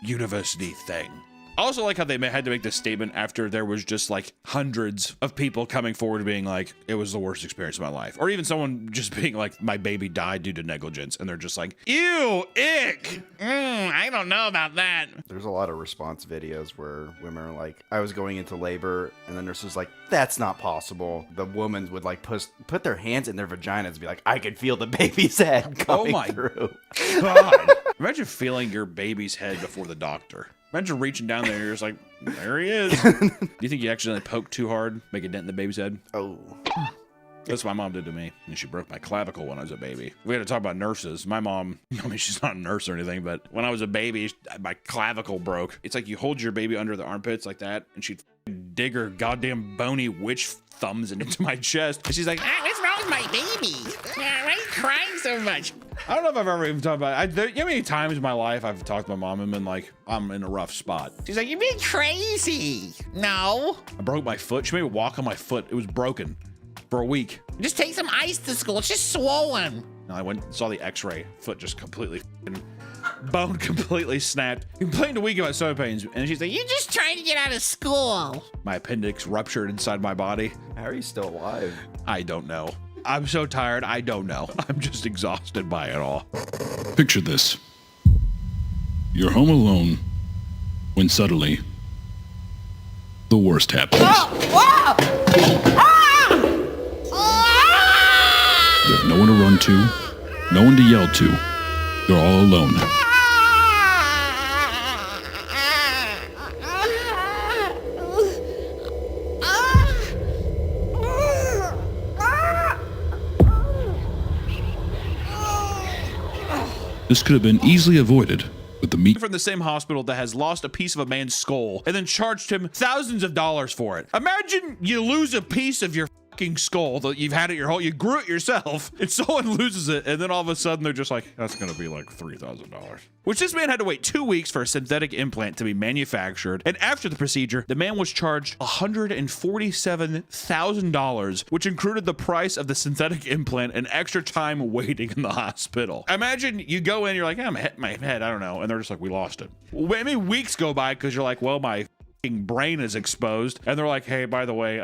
University thing. I also like how they had to make this statement after there was just like hundreds of people coming forward being like, it was the worst experience of my life. Or even someone just being like, my baby died due to negligence. And they're just like, ew, ick. I don't know about that. There's a lot of response videos where women are like, I was going into labor, and the nurse was like, that's not possible. The woman would like put their hands in their vaginas and be like, I could feel the baby's head coming through. God. Imagine feeling your baby's head before the doctor. Imagine reaching down there and you're just like, there he is. Do you think you accidentally poked too hard, make a dent in the baby's head? Oh. That's what my mom did to me. And she broke my clavicle when I was a baby. We had to talk about nurses. My mom, I mean, she's not a nurse or anything, but when I was a baby, my clavicle broke. It's like you hold your baby under the armpits like that, and she'd dig her goddamn bony witch thumbs into my chest. And she's like, what's wrong with my baby? Why are you crying so much? I don't know if I've ever even talked about it. You know how many times in my life I've talked to my mom and been like, I'm in a rough spot. She's like, you're being crazy. No. I broke my foot. She made me walk on my foot. It was broken for a week. Just take some ice to school. It's just swollen. And I went and saw the x-ray. Foot just completely bone completely snapped. Complained a week about stomach pains. And she's like, you're just trying to get out of school. My appendix ruptured inside my body. How are you still alive? I don't know. I'm so tired. I don't know. I'm just exhausted by it all. Picture this. You're home alone when suddenly the worst happens. You have no one to run to, no one to yell to. You're all alone. This could have been easily avoided with the meat From the same hospital that has lost a piece of a man's skull and then charged him thousands of dollars for it. Imagine you lose a piece of your fucking skull that you've had it your whole, you grew it yourself, and someone loses it, and then all of a sudden they're just like, that's gonna be like $3,000. Which this man had to wait 2 weeks for a synthetic implant to be manufactured, and after the procedure, the man was charged $147,000, which included the price of the synthetic implant and extra time waiting in the hospital. Imagine you go in, you're like, I'm hitting my head, I don't know, and they're just like, we lost it. Well, I mean, weeks go by because you're like, well, my brain is exposed, and they're like, hey, by the way,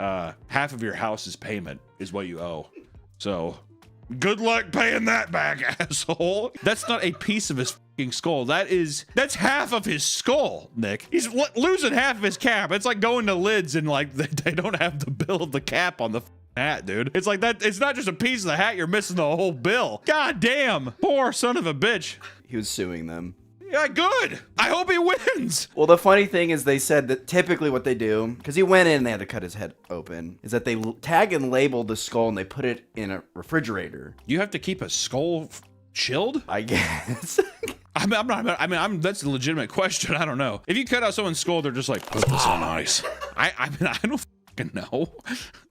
half of your house's payment is what you owe, so good luck paying that back, asshole. That's not a piece of his fucking skull. That's half of his skull, Nick. He's losing half of his cap. It's like going to Lids and like they don't have the bill of the cap on the hat, dude. It's like that. It's not just a piece of the hat. You're missing the whole bill. God damn. Poor son of a bitch. He was suing them. Yeah, good. I hope he wins. Well, the funny thing is they said that typically what they do, because he went in and they had to cut his head open, is that they tag and label the skull and they put it in a refrigerator. You have to keep a skull chilled? I guess. That's a legitimate question. I don't know. If you cut out someone's skull, they're just like, put this on ice. I don't fucking know.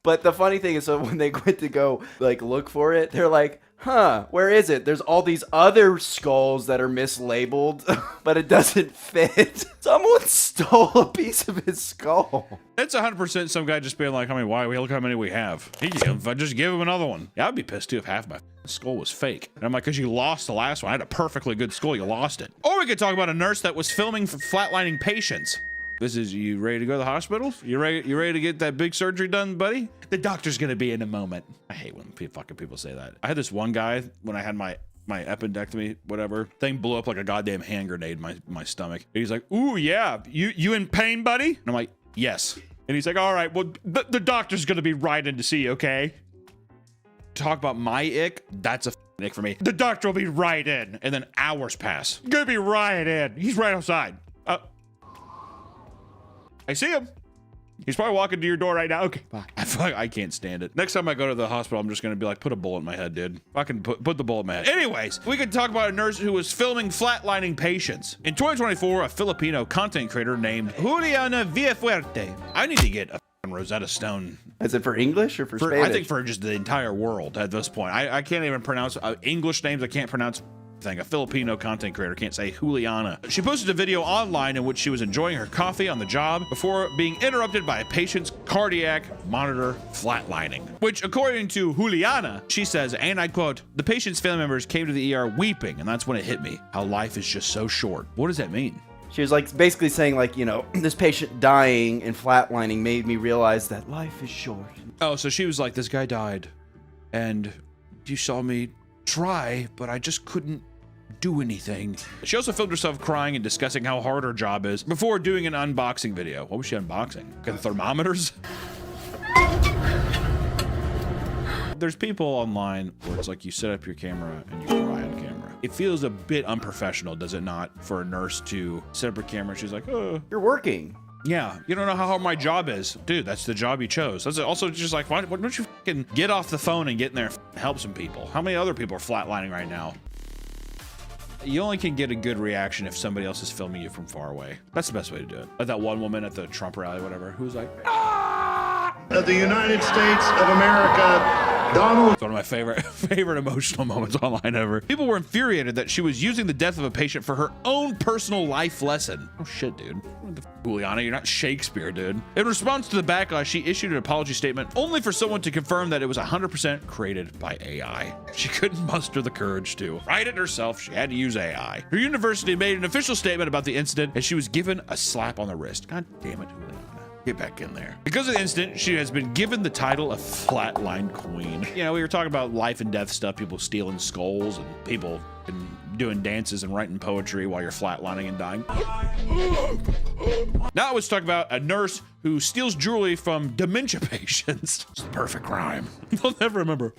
But the funny thing is, so when they went to go like look for it, they're like, huh, where is it? There's all these other skulls that are mislabeled, but it doesn't fit. Someone stole a piece of his skull. It's 100% some guy just being like, I mean, why? Look how many we have. If I just give him another one. Yeah, I'd be pissed too if half my skull was fake. And I'm like, because you lost the last one. I had a perfectly good skull. You lost it. Or we could talk about a nurse that was filming for flatlining patients. This is, you ready to go to the hospital? You ready to get that big surgery done, buddy? The doctor's gonna be in a moment. I hate when fucking people say that. I had this one guy when I had my appendectomy, whatever, thing blew up like a goddamn hand grenade in my stomach. And he's like, ooh, yeah, you in pain, buddy? And I'm like, yes. And he's like, all right, well, the doctor's gonna be right in to see you, okay? Talk about my ick, that's a ick for me. The doctor will be right in. And then hours pass. Gonna be right in. He's right outside. I see him. He's probably walking to your door right now. Okay, bye. I can't stand it. Next time I go to the hospital, I'm just gonna be like, put a bullet in my head, dude. Fucking put the bullet in my head. Anyways, we could talk about a nurse who was filming flatlining patients. In 2024, a Filipino content creator named Juliana Villafuerte. I need to get a Rosetta Stone. Is it for English or for Spanish? I think for just the entire world at this point. I can't even pronounce English names. I can't pronounce thing. A Filipino content creator can't say Juliana. She posted a video online in which she was enjoying her coffee on the job before being interrupted by a patient's cardiac monitor flatlining. Which, according to Juliana, she says, and I quote, the patient's family members came to the ER weeping, and that's when it hit me. How life is just so short. What does that mean? She was like basically saying like, you know, this patient dying and flatlining made me realize that life is short. Oh, so she was like, this guy died, and you saw me try, but I just couldn't do anything. She also filmed herself crying and discussing how hard her job is before doing an unboxing video. What was she unboxing? Got thermometers? There's people online where it's like you set up your camera and you cry on camera. It feels a bit unprofessional, does it not, for a nurse to set up her camera? She's like, oh. You're working. Yeah, you don't know how hard my job is. Dude, that's the job you chose. That's also just like, why don't you fucking get off the phone and get in there and help some people? How many other people are flatlining right now? You only can get a good reaction if somebody else is filming you from far away. That's the best way to do it. Like that one woman at the Trump rally, whatever, who was like, Of the United States of America, Donald. It's one of my favorite emotional moments online ever. People were infuriated that she was using the death of a patient for her own personal life lesson. Oh shit, dude. What the Juliana, you're not Shakespeare, dude. In response to the backlash, she issued an apology statement only for someone to confirm that it was 100% created by AI. She couldn't muster the courage to write it herself. She had to use AI. Her university made an official statement about the incident, and she was given a slap on the wrist. God damn it, Juliana. Get back in there. Because of the incident, she has been given the title of Flatline Queen. You know, we were talking about life and death stuff, people stealing skulls and people doing dances and writing poetry while you're flatlining and dying. Now let's talk about a nurse who steals jewelry from dementia patients. It's the perfect crime. They'll never remember.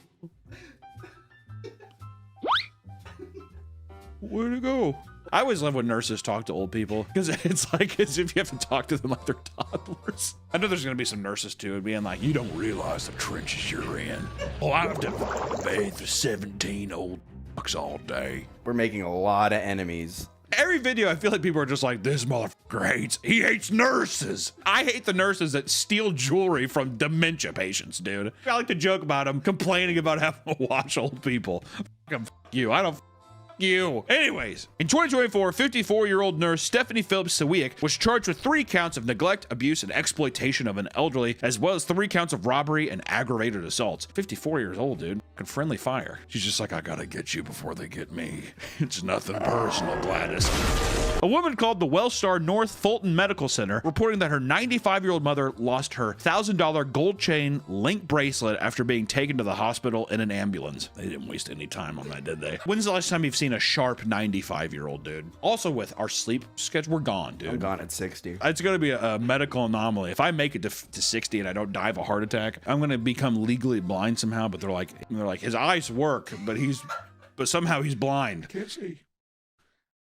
Where'd it go? I always love when nurses talk to old people because it's like as if you have to talk to them like they're toddlers. I know there's gonna be some nurses too being like, you don't realize the trenches you're in. Oh, I have to bathe for 17 old fucks all day. We're making a lot of enemies. Every video, I feel like people are just like, this motherfucker he hates nurses. I hate the nurses that steal jewelry from dementia patients, dude. I like to joke about them complaining about having to watch old people. Fuck you, I don't you. Anyways, in 2024, 54-year-old nurse Stephanie Phillips Sawiak was charged with 3 counts of neglect, abuse, and exploitation of an elderly, as well as 3 counts of robbery and aggravated assaults. 54 years old, dude. Fucking friendly fire. She's just like, I gotta get you before they get me. It's nothing personal, Gladys. A woman called the Wellstar North Fulton Medical Center reporting that her 95-year-old mother lost her $1,000 gold chain link bracelet after being taken to the hospital in an ambulance. They didn't waste any time on that, did they? When's the last time you've seen a sharp 95-year-old dude? Also with our sleep schedule, we're gone, dude. I'm gone at 60. It's gonna be a medical anomaly. If I make it to 60 and I don't die of a heart attack, I'm gonna become legally blind somehow. But they're like his eyes work, but somehow he's blind. Can't see.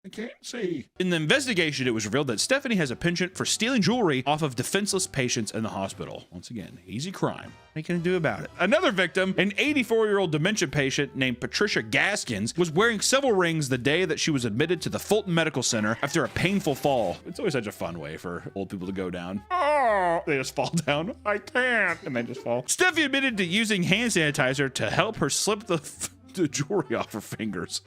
I can't see. In the investigation, it was revealed that Stephanie has a penchant for stealing jewelry off of defenseless patients in the hospital. Once again, easy crime. What can you do about it? Another victim, an 84-year-old dementia patient named Patricia Gaskins, was wearing several rings the day that she was admitted to the Fulton Medical Center after a painful fall. It's always such a fun way for old people to go down. Oh, they just fall down. I can't. And they just fall. Steffi admitted to using hand sanitizer to help her slip the jewelry off her fingers.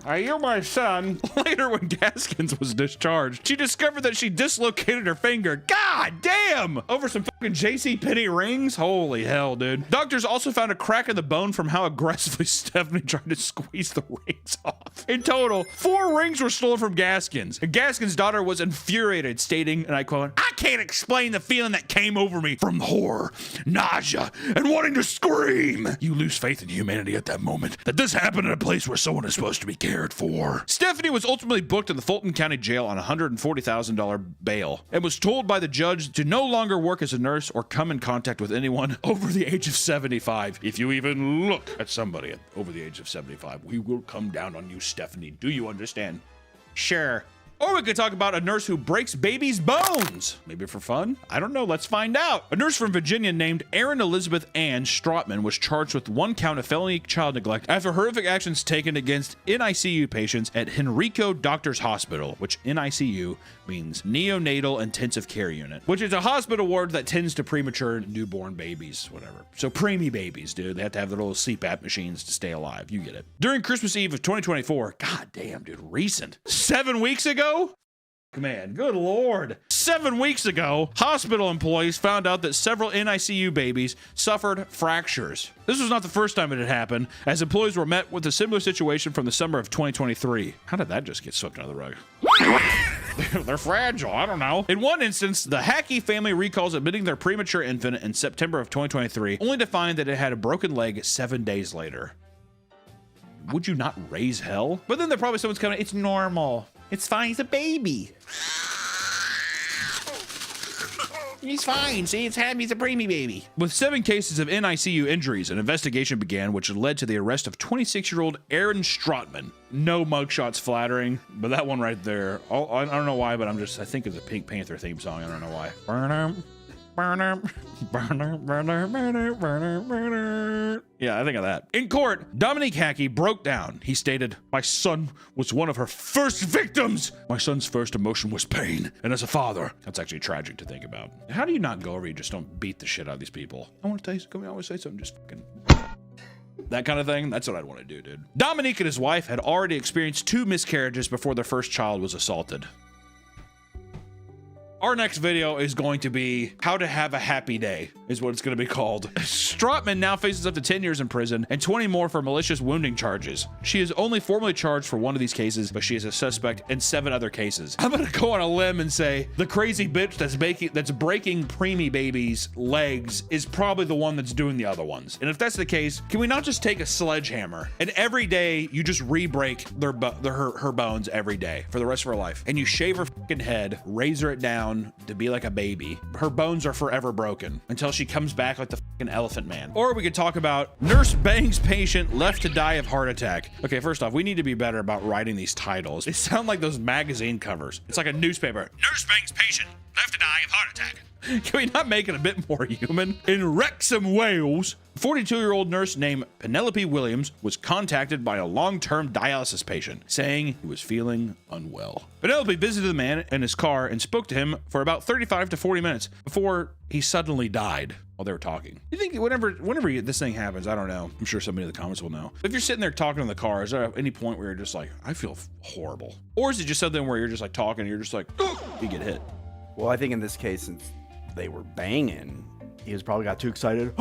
Are you my son? Later, when Gaskins was discharged, she discovered that she dislocated her finger. God damn! Over some fucking JCPenney rings? Holy hell, dude. Doctors also found a crack in the bone from how aggressively Stephanie tried to squeeze the rings off. In total, 4 rings were stolen from Gaskins. And Gaskins' daughter was infuriated, stating, and I quote, I can't explain the feeling that came over me from horror, nausea, and wanting to scream. You lose faith in humanity at that moment. That this happened in a place where someone is supposed to be cared for. Stephanie was ultimately booked in the Fulton County Jail on a $140,000 bail and was told by the judge to no longer work as a nurse or come in contact with anyone over the age of 75. If you even look at somebody over the age of 75, we will come down on you, Stephanie. Do you understand? Sure. Or we could talk about a nurse who breaks babies' bones. Maybe for fun? I don't know. Let's find out. A nurse from Virginia named Erin Elizabeth Ann Strautman was charged with 1 count of felony child neglect after horrific actions taken against NICU patients at Henrico Doctors Hospital, which NICU means Neonatal Intensive Care Unit, which is a hospital ward that tends to premature newborn babies, whatever. So preemie babies, dude. They have to have their little CPAP machines to stay alive. You get it. During Christmas Eve of 2024, god damn, dude, recent. 7 weeks ago? man. Good Lord. 7 weeks ago, hospital employees found out that several NICU babies suffered fractures. This was not the first time it had happened, as employees were met with a similar situation from the summer of 2023. How did that just get swept under the rug? They're fragile. I don't know. In one instance, the Hackey family recalls admitting their premature infant in September of 2023, only to find that it had a broken leg 7 days later. Would you not raise hell? But then there probably someone's coming, it's normal. It's fine, he's a baby. He's fine. See, it's happy. He's a preemie baby. With 7 cases of NICU injuries, an investigation began, which led to the arrest of 26-year-old Aaron Strotman. No mugshots flattering, but that one right there. I don't know why, but I think it's a Pink Panther theme song. I don't know why. Yeah, I think of that. In court, Dominique Hackey broke down. He stated, "My son was one of her first victims. My son's first emotion was pain. And as a father," that's actually tragic to think about. How do you not go over, you just don't beat the shit out of these people? I want to tell you something. I always say something, just fucking... that kind of thing. That's what I'd want to do, dude. Dominique and his wife had already experienced 2 miscarriages before their first child was assaulted. Our next video is going to be how to have a happy day, is what it's going to be called. Strotman now faces up to 10 years in prison and 20 more for malicious wounding charges. She is only formally charged for one of these cases, but she is a suspect in 7 other cases. I'm going to go on a limb and say the crazy bitch that's breaking preemie babies' legs is probably the one that's doing the other ones. And if that's the case, can we not just take a sledgehammer and every day you just re-break her bones every day for the rest of her life, and you shave her fucking head, razor it down to be like a baby. Her bones are forever broken until she comes back like the fucking Elephant Man. Or we could talk about nurse bangs patient left to die of heart attack. Okay, first off, we need to be better about writing these titles. They sound like those magazine covers. It's like a newspaper. Nurse bangs patient left to die of heart attack. Can we not make it a bit more human? In Wrexham, Wales, 42-year-old nurse named Penelope Williams was contacted by a long-term dialysis patient, saying he was feeling unwell. Penelope visited the man in his car and spoke to him for about 35 to 40 minutes before he suddenly died while they were talking. You think whenever this thing happens, I don't know, I'm sure somebody in the comments will know. If you're sitting there talking in the car, is there any point where you're just like, I feel horrible? Or is it just something where you're just like talking and you're just like, oh, you get hit? Well, I think in this case, since they were banging, he was probably got too excited.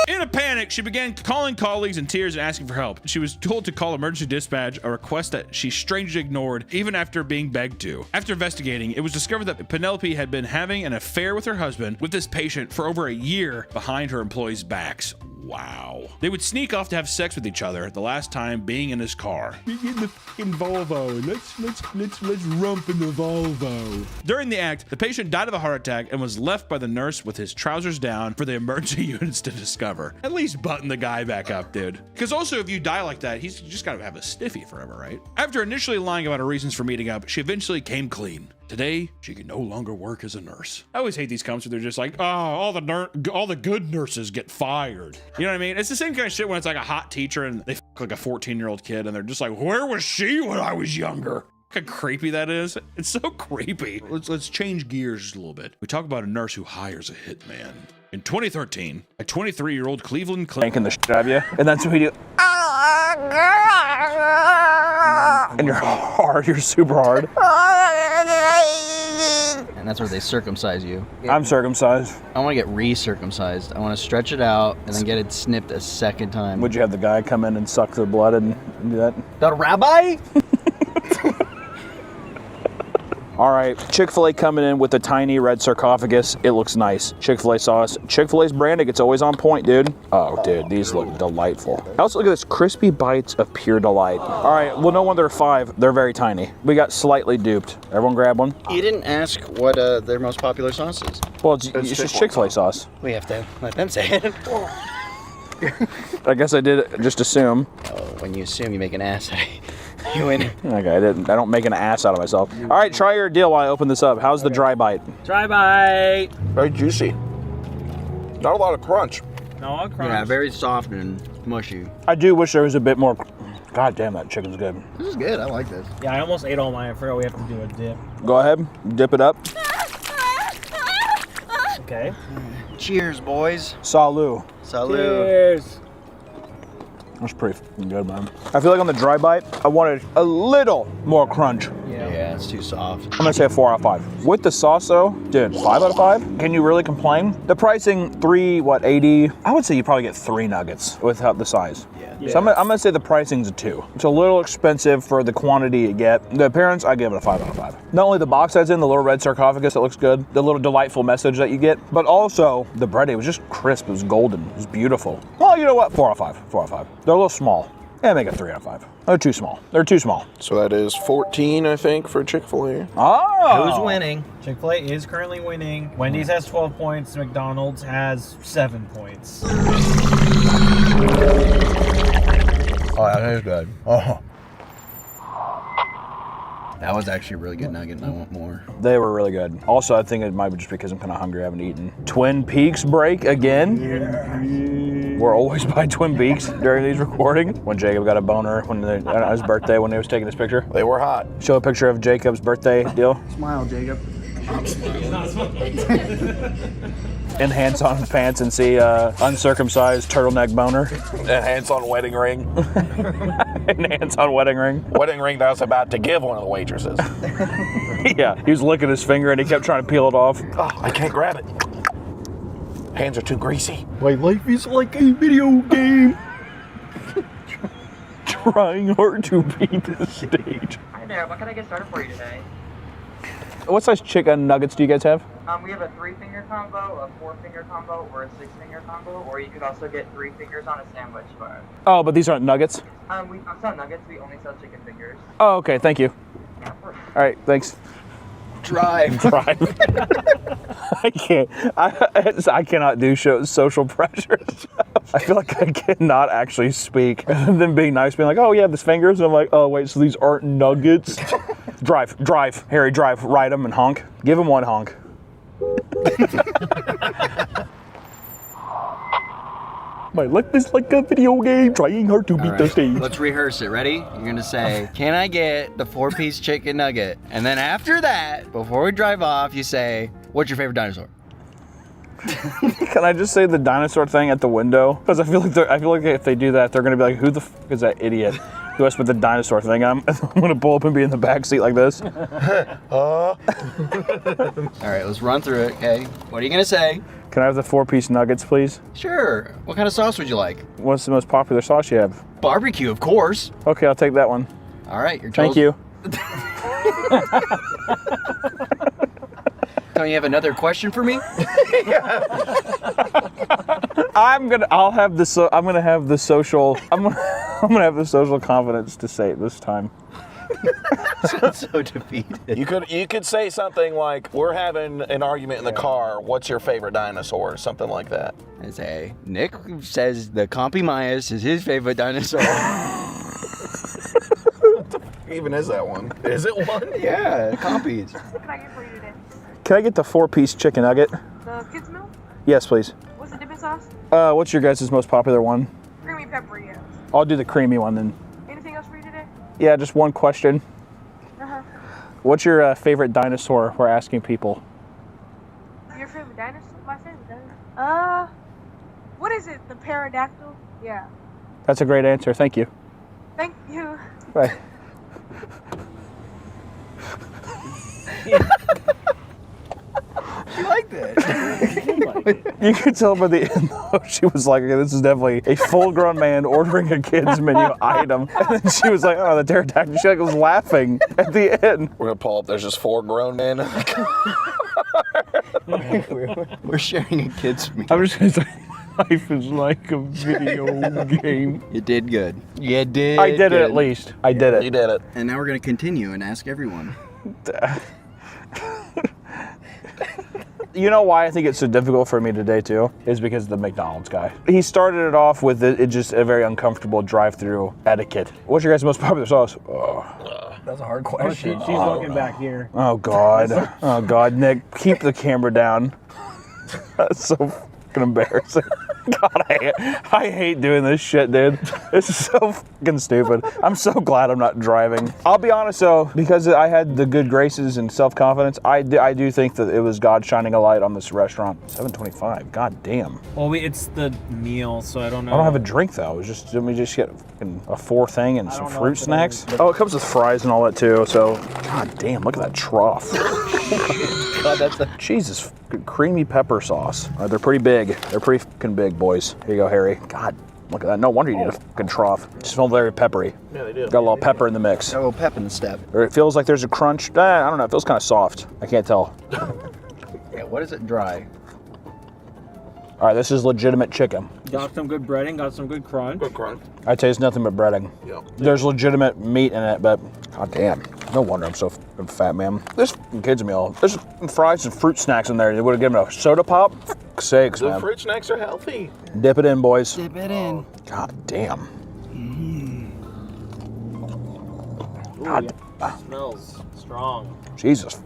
In a panic, she began calling colleagues in tears and asking for help. She was told to call emergency dispatch, a request that she strangely ignored even after being begged to. After investigating, it was discovered that Penelope had been having an affair with her husband with this patient for over a year behind her employees' backs. Wow. They would sneak off to have sex with each other, the last time being in his car. Get in the fucking Volvo. Let's rump in the Volvo. During the act, the patient died of a heart attack and was left by the nurse with his trousers down for the emergency units to discover. At least button the guy back up, dude. Because also, if you die like that, he's just gotta have a stiffy forever, right? After initially lying about her reasons for meeting up, she eventually came clean. Today, she can no longer work as a nurse. I always hate these comments where they're just like, oh, all the good nurses get fired. You know what I mean? It's the same kind of shit when it's like a hot teacher and they fuck like a 14-year-old kid and they're just like, where was she when I was younger? Look how creepy that is. It's so creepy. Let's change gears just a little bit. We talk about a nurse who hires a hitman. In 2013, a 23-year-old Cleveland Banking the shit out of you, and that's what we do. And you're hard, you're super hard. And that's where they circumcise you. I'm circumcised. I want to get re-circumcised. I want to stretch it out and then get it snipped a second time. Would you have the guy come in and suck the blood and do that? The rabbi? All right, Chick-fil-A coming in with a tiny red sarcophagus. It looks nice. Chick-fil-A sauce. Chick-fil-A's branding, it's always on point, dude. Oh, dude, these look delightful. Also, look at this, crispy bites of pure delight. All right, well, no wonder they're 5. They're very tiny. We got slightly duped. Everyone grab one. You didn't ask what their most popular sauce is. Well, it's just Chick-fil-A sauce. We have to let them say it. I guess I did just assume. Oh, when you assume, you make an ass out of you win. Okay, I don't make an ass out of myself. All right, try your deal while I open this up. How's the dry bite? Dry bite. Very juicy. Not a lot of crunch. No crunch. Yeah, very soft and mushy. I do wish there was a bit more. God damn, that chicken's good. This is good. I like this. Yeah, I almost ate all mine. I forgot we have to do a dip. Go ahead, dip it up. Okay. Cheers, boys. Salud. Salud. Cheers. That's pretty fucking good, man. I feel like on the dry bite, I wanted a little more crunch. Yeah. it's too soft. I'm gonna say a 4 out of 5. With the sauce though, dude, 5 out of 5? Can you really complain? The pricing, $3.80. I would say you probably get 3 nuggets without the size. Yeah. So I'm gonna say the pricing's a 2. It's a little expensive for the quantity you get. The appearance, I give it a 5 out of 5. Not only the box that's in, the little red sarcophagus, it looks good, the little delightful message that you get, but also the bread, it was just crisp, it was golden, it was beautiful. Well, you know what? 4 out of 5, 4 out of 5. They're a little small. Yeah, make it 3 out of 5. They're too small. They're too small. So that is 14, I think, for Chick-fil-A. Oh! Who's winning? Chick-fil-A is currently winning. Wendy's has 12 points. McDonald's has 7 points. Oh, that is good. Oh. That was actually a really good nugget, and I want more. They were really good. Also, I think it might be just because I'm kind of hungry, I haven't eaten. Twin Peaks break again. Yeah. We're always by Twin Peaks during these recordings. When Jacob got a boner on his birthday when he was taking his picture. They were hot. Show a picture of Jacob's birthday deal. Smile, Jacob. Enhance on pants and see uncircumcised turtleneck boner. Enhance on wedding ring. Enhance on wedding ring. Wedding ring that I was about to give one of the waitresses. Yeah, he was licking his finger and he kept trying to peel it off. Oh, I can't grab it. Hands are too greasy. My life is like a video game. Trying hard to beat the stage. Hi there, what can I get started for you today? What size chicken nuggets do you guys have? We have a 3-finger combo, a 4-finger combo, or a 6-finger combo, or you could also get 3 fingers on a sandwich bar. Oh, but these aren't nuggets? We don't sell nuggets, we only sell chicken fingers. Oh, okay, thank you. Yeah, of course. All right, thanks. Drive. I can't. I cannot do social pressures. I feel like I cannot actually speak. And then being nice, being like, oh, yeah, this fingers. And I'm like, oh, wait, so these aren't nuggets? Drive. Harry, drive. Ride them and honk. Give him one honk. My life is like a video game, trying hard to beat the stage. Let's rehearse it. Ready? You're gonna say, can I get the 4-piece chicken nugget? And then after that, before we drive off, you say, what's your favorite dinosaur? Can I just say the dinosaur thing at the window? Because I feel like if they do that, they're gonna be like, who the f is that idiot who has put the dinosaur thing on? I'm gonna pull up and be in the back seat like this. All right, let's run through it. Okay, what are you gonna say? Can I have the 4-piece nuggets, please? Sure. What kind of sauce would you like? What's the most popular sauce you have? Barbecue, of course. Okay, I'll take that one. All right, you're Thank you. Don't you have another question for me? I'm gonna have the social confidence to say it this time. So defeated. You could say something like, we're having an argument in the car, what's your favorite dinosaur? Something like that. I say, Nick says the Compy-Myas is his favorite dinosaur. What the f even is that one? Is it one? Yeah, Compys. What can I get for you today? Can I get the 4-piece chicken nugget? The kids meal? Yes, please. What's the dipping sauce? What's your guys' most popular one? Creamy pepper, yeah. I'll do the creamy one then. Anything else for you today? Yeah, just one question. Uh-huh. What's your favorite dinosaur? We're asking people. Your favorite dinosaur? My favorite dinosaur? What is it? The pterodactyl? Yeah. That's a great answer. Thank you. Thank you. Bye. She liked it. You could tell by the end, though, she was like, okay, this is definitely a full-grown man ordering a kid's menu item. And then she was like, oh, the pterodactyl. She was laughing at the end. We're gonna pull up, there's just 4 grown men. We're sharing a kid's meal. I'm just gonna say, life is like a video game. You did good. You did. I did good. it at least. I did it. You did it. And now we're gonna continue and ask everyone. You know why I think it's so difficult for me today too? Is because of the McDonald's guy. He started it off with it just a very uncomfortable drive-through etiquette. What's your guys' most popular sauce? That's a hard question. She's looking back here. Oh God. Oh God, Nick, keep the camera down. That's so fucking embarrassing. God, I hate doing this shit, dude. This is so fucking stupid. I'm so glad I'm not driving. I'll be honest though, because I had the good graces and self-confidence, I do think that it was God shining a light on this restaurant. $7.25. God damn. Well, it's the meal, so I don't know. I don't have a drink though. It's just, let me just get a 4 thing and some fruit snacks. Oh, it comes with fries and all that too. So, God damn, look at that trough. God, that's a Jesus. Creamy pepper sauce. They're pretty big. They're pretty fucking big, boys. Here you go, Harry. God, look at that. No wonder you need a fucking trough. It smells very peppery. Yeah, they do. Got a little pepper in the mix. Got a little pep in the step. Or it feels like there's a crunch. I don't know. It feels kind of soft. I can't tell. Yeah, what is it dry? All right, this is legitimate chicken. Got some good breading, got some good crunch. Good crunch. I taste nothing but breading. Yep. There's legitimate meat in it, but god damn. No wonder I'm so fucking fat, man. This fucking kid's meal. There's fries and fruit snacks in there. They would have given it a soda pop. For sakes, The man. fruit snacks are healthy. Dip it in, boys. Dip it in. God damn. Ooh, God. yeah. Smells strong. Jesus.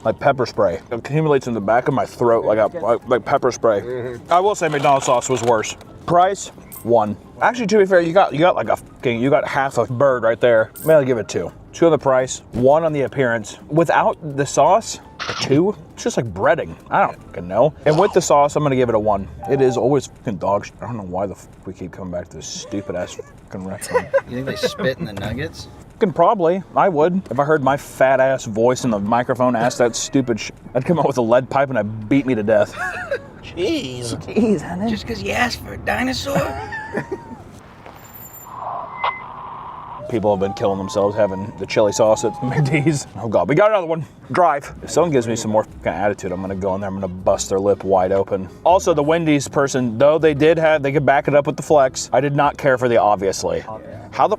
Like pepper spray. It accumulates in the back of my throat like pepper spray. I will say McDonald's sauce was worse. Price, 1. Actually, to be fair, you got like you got half a bird right there. Maybe I'll give it 2. 2 on the price, 1 on the appearance. Without the sauce, a 2. It's just like breading. I don't fucking know. And with the sauce, I'm gonna give it a 1. It is always fucking dog shit. I don't know why the fuck we keep coming back to this stupid ass fucking restaurant. You think they spit in the nuggets? Probably. I would. If I heard my fat ass voice in the microphone ask that stupid shit, I'd come out with a lead pipe and I'd beat me to death. Jeez. Jeez, honey. Just because you asked for a dinosaur? People have been killing themselves having the chili sauce at McD's. Oh God, we got another one. Drive. If someone gives me some more fucking attitude, I'm gonna go in there, I'm gonna bust their lip wide open. Also, the Wendy's person, though they could back it up with the flex, I did not care for the obviously. How the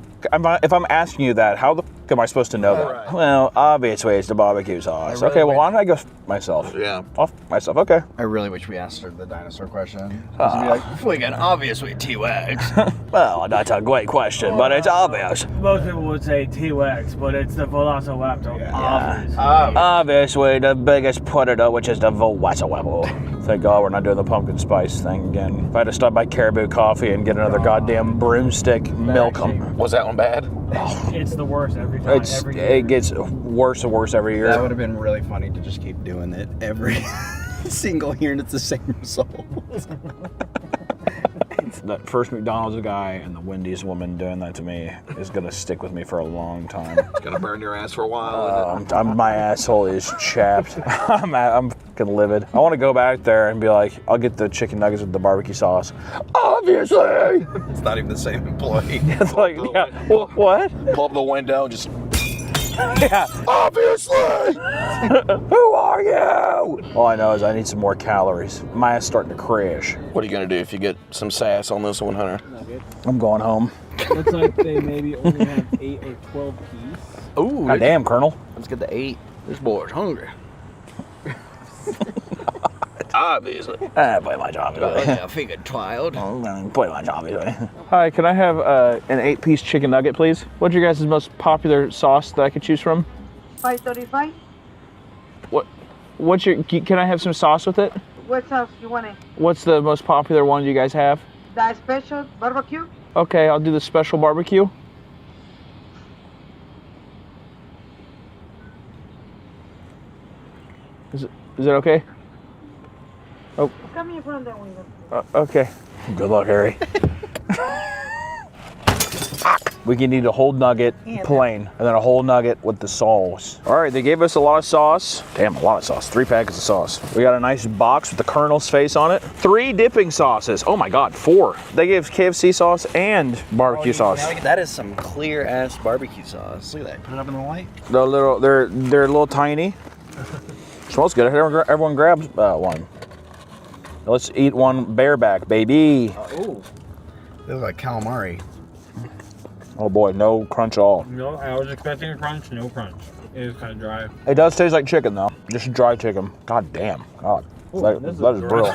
if I'm asking you that, how the am I supposed to know that? Right. Well, obviously it's the barbecue sauce. really Okay, well why don't I go myself? Yeah. I'll myself, okay. I really wish we answered the dinosaur question. Be like, we got obviously T-Rex. Well, that's a great question, but it's obvious. Most people would say T-Rex, but it's the Velociraptor. Obviously. Obviously, the biggest predator, which is the Velociraptor. Thank God we're not doing the pumpkin spice thing again. If I had to stop by Caribou Coffee and get another goddamn broomstick, milk 'em. Was that one bad? It's the worst every time. Every year. It gets worse and worse every year. That would have been really funny to just keep doing it every single year and it's the same result. That first McDonald's guy and the Wendy's woman doing that to me is gonna stick with me for a long time. It's gonna burn your ass for a while. My asshole is chapped. I'm fucking livid. I want to go back there and be like, I'll get the chicken nuggets with the barbecue sauce. Obviously. It's not even the same employee. It's like, yeah. Well, what? Pull up the window and just. Yeah. Obviously. Who are you? All I know is I need some more calories. My ass starting to crash. What are you gonna do if you get some sass on this one, Hunter? I'm going home. Looks like they maybe only have 8 or 12 piece. Ooh. God damn, Colonel. Let's get the 8. This boy's hungry. Obviously. Play my job. I figured child. Play my job. Hi, can I have an 8-piece chicken nugget, please? What's your guys' most popular sauce that I could choose from? $5.35. What's your? Can I have some sauce with it? What sauce you want it? What's the most popular one you guys have? That special barbecue? Okay, I'll do the special barbecue. Is it okay? Oh. Come in front of that window. Okay. Good luck, Harry. We can need a whole nugget plain, and then a whole nugget with the sauce. All right, they gave us a lot of sauce. Damn, a lot of sauce. 3 packets of sauce. We got a nice box with the Colonel's face on it. 3 dipping sauces. Oh my God, 4. They gave KFC sauce and barbecue sauce. That is some clear ass barbecue sauce. Look at that. Put it up in the light. They're a little tiny. Smells good. Everyone grabs one. Let's eat one bareback, baby. Ooh. They look like calamari. Oh boy, no crunch at all. No, I was expecting a crunch, no crunch. It is kind of dry. It does taste like chicken though, just dry chicken. God damn, God. Ooh, that is brutal.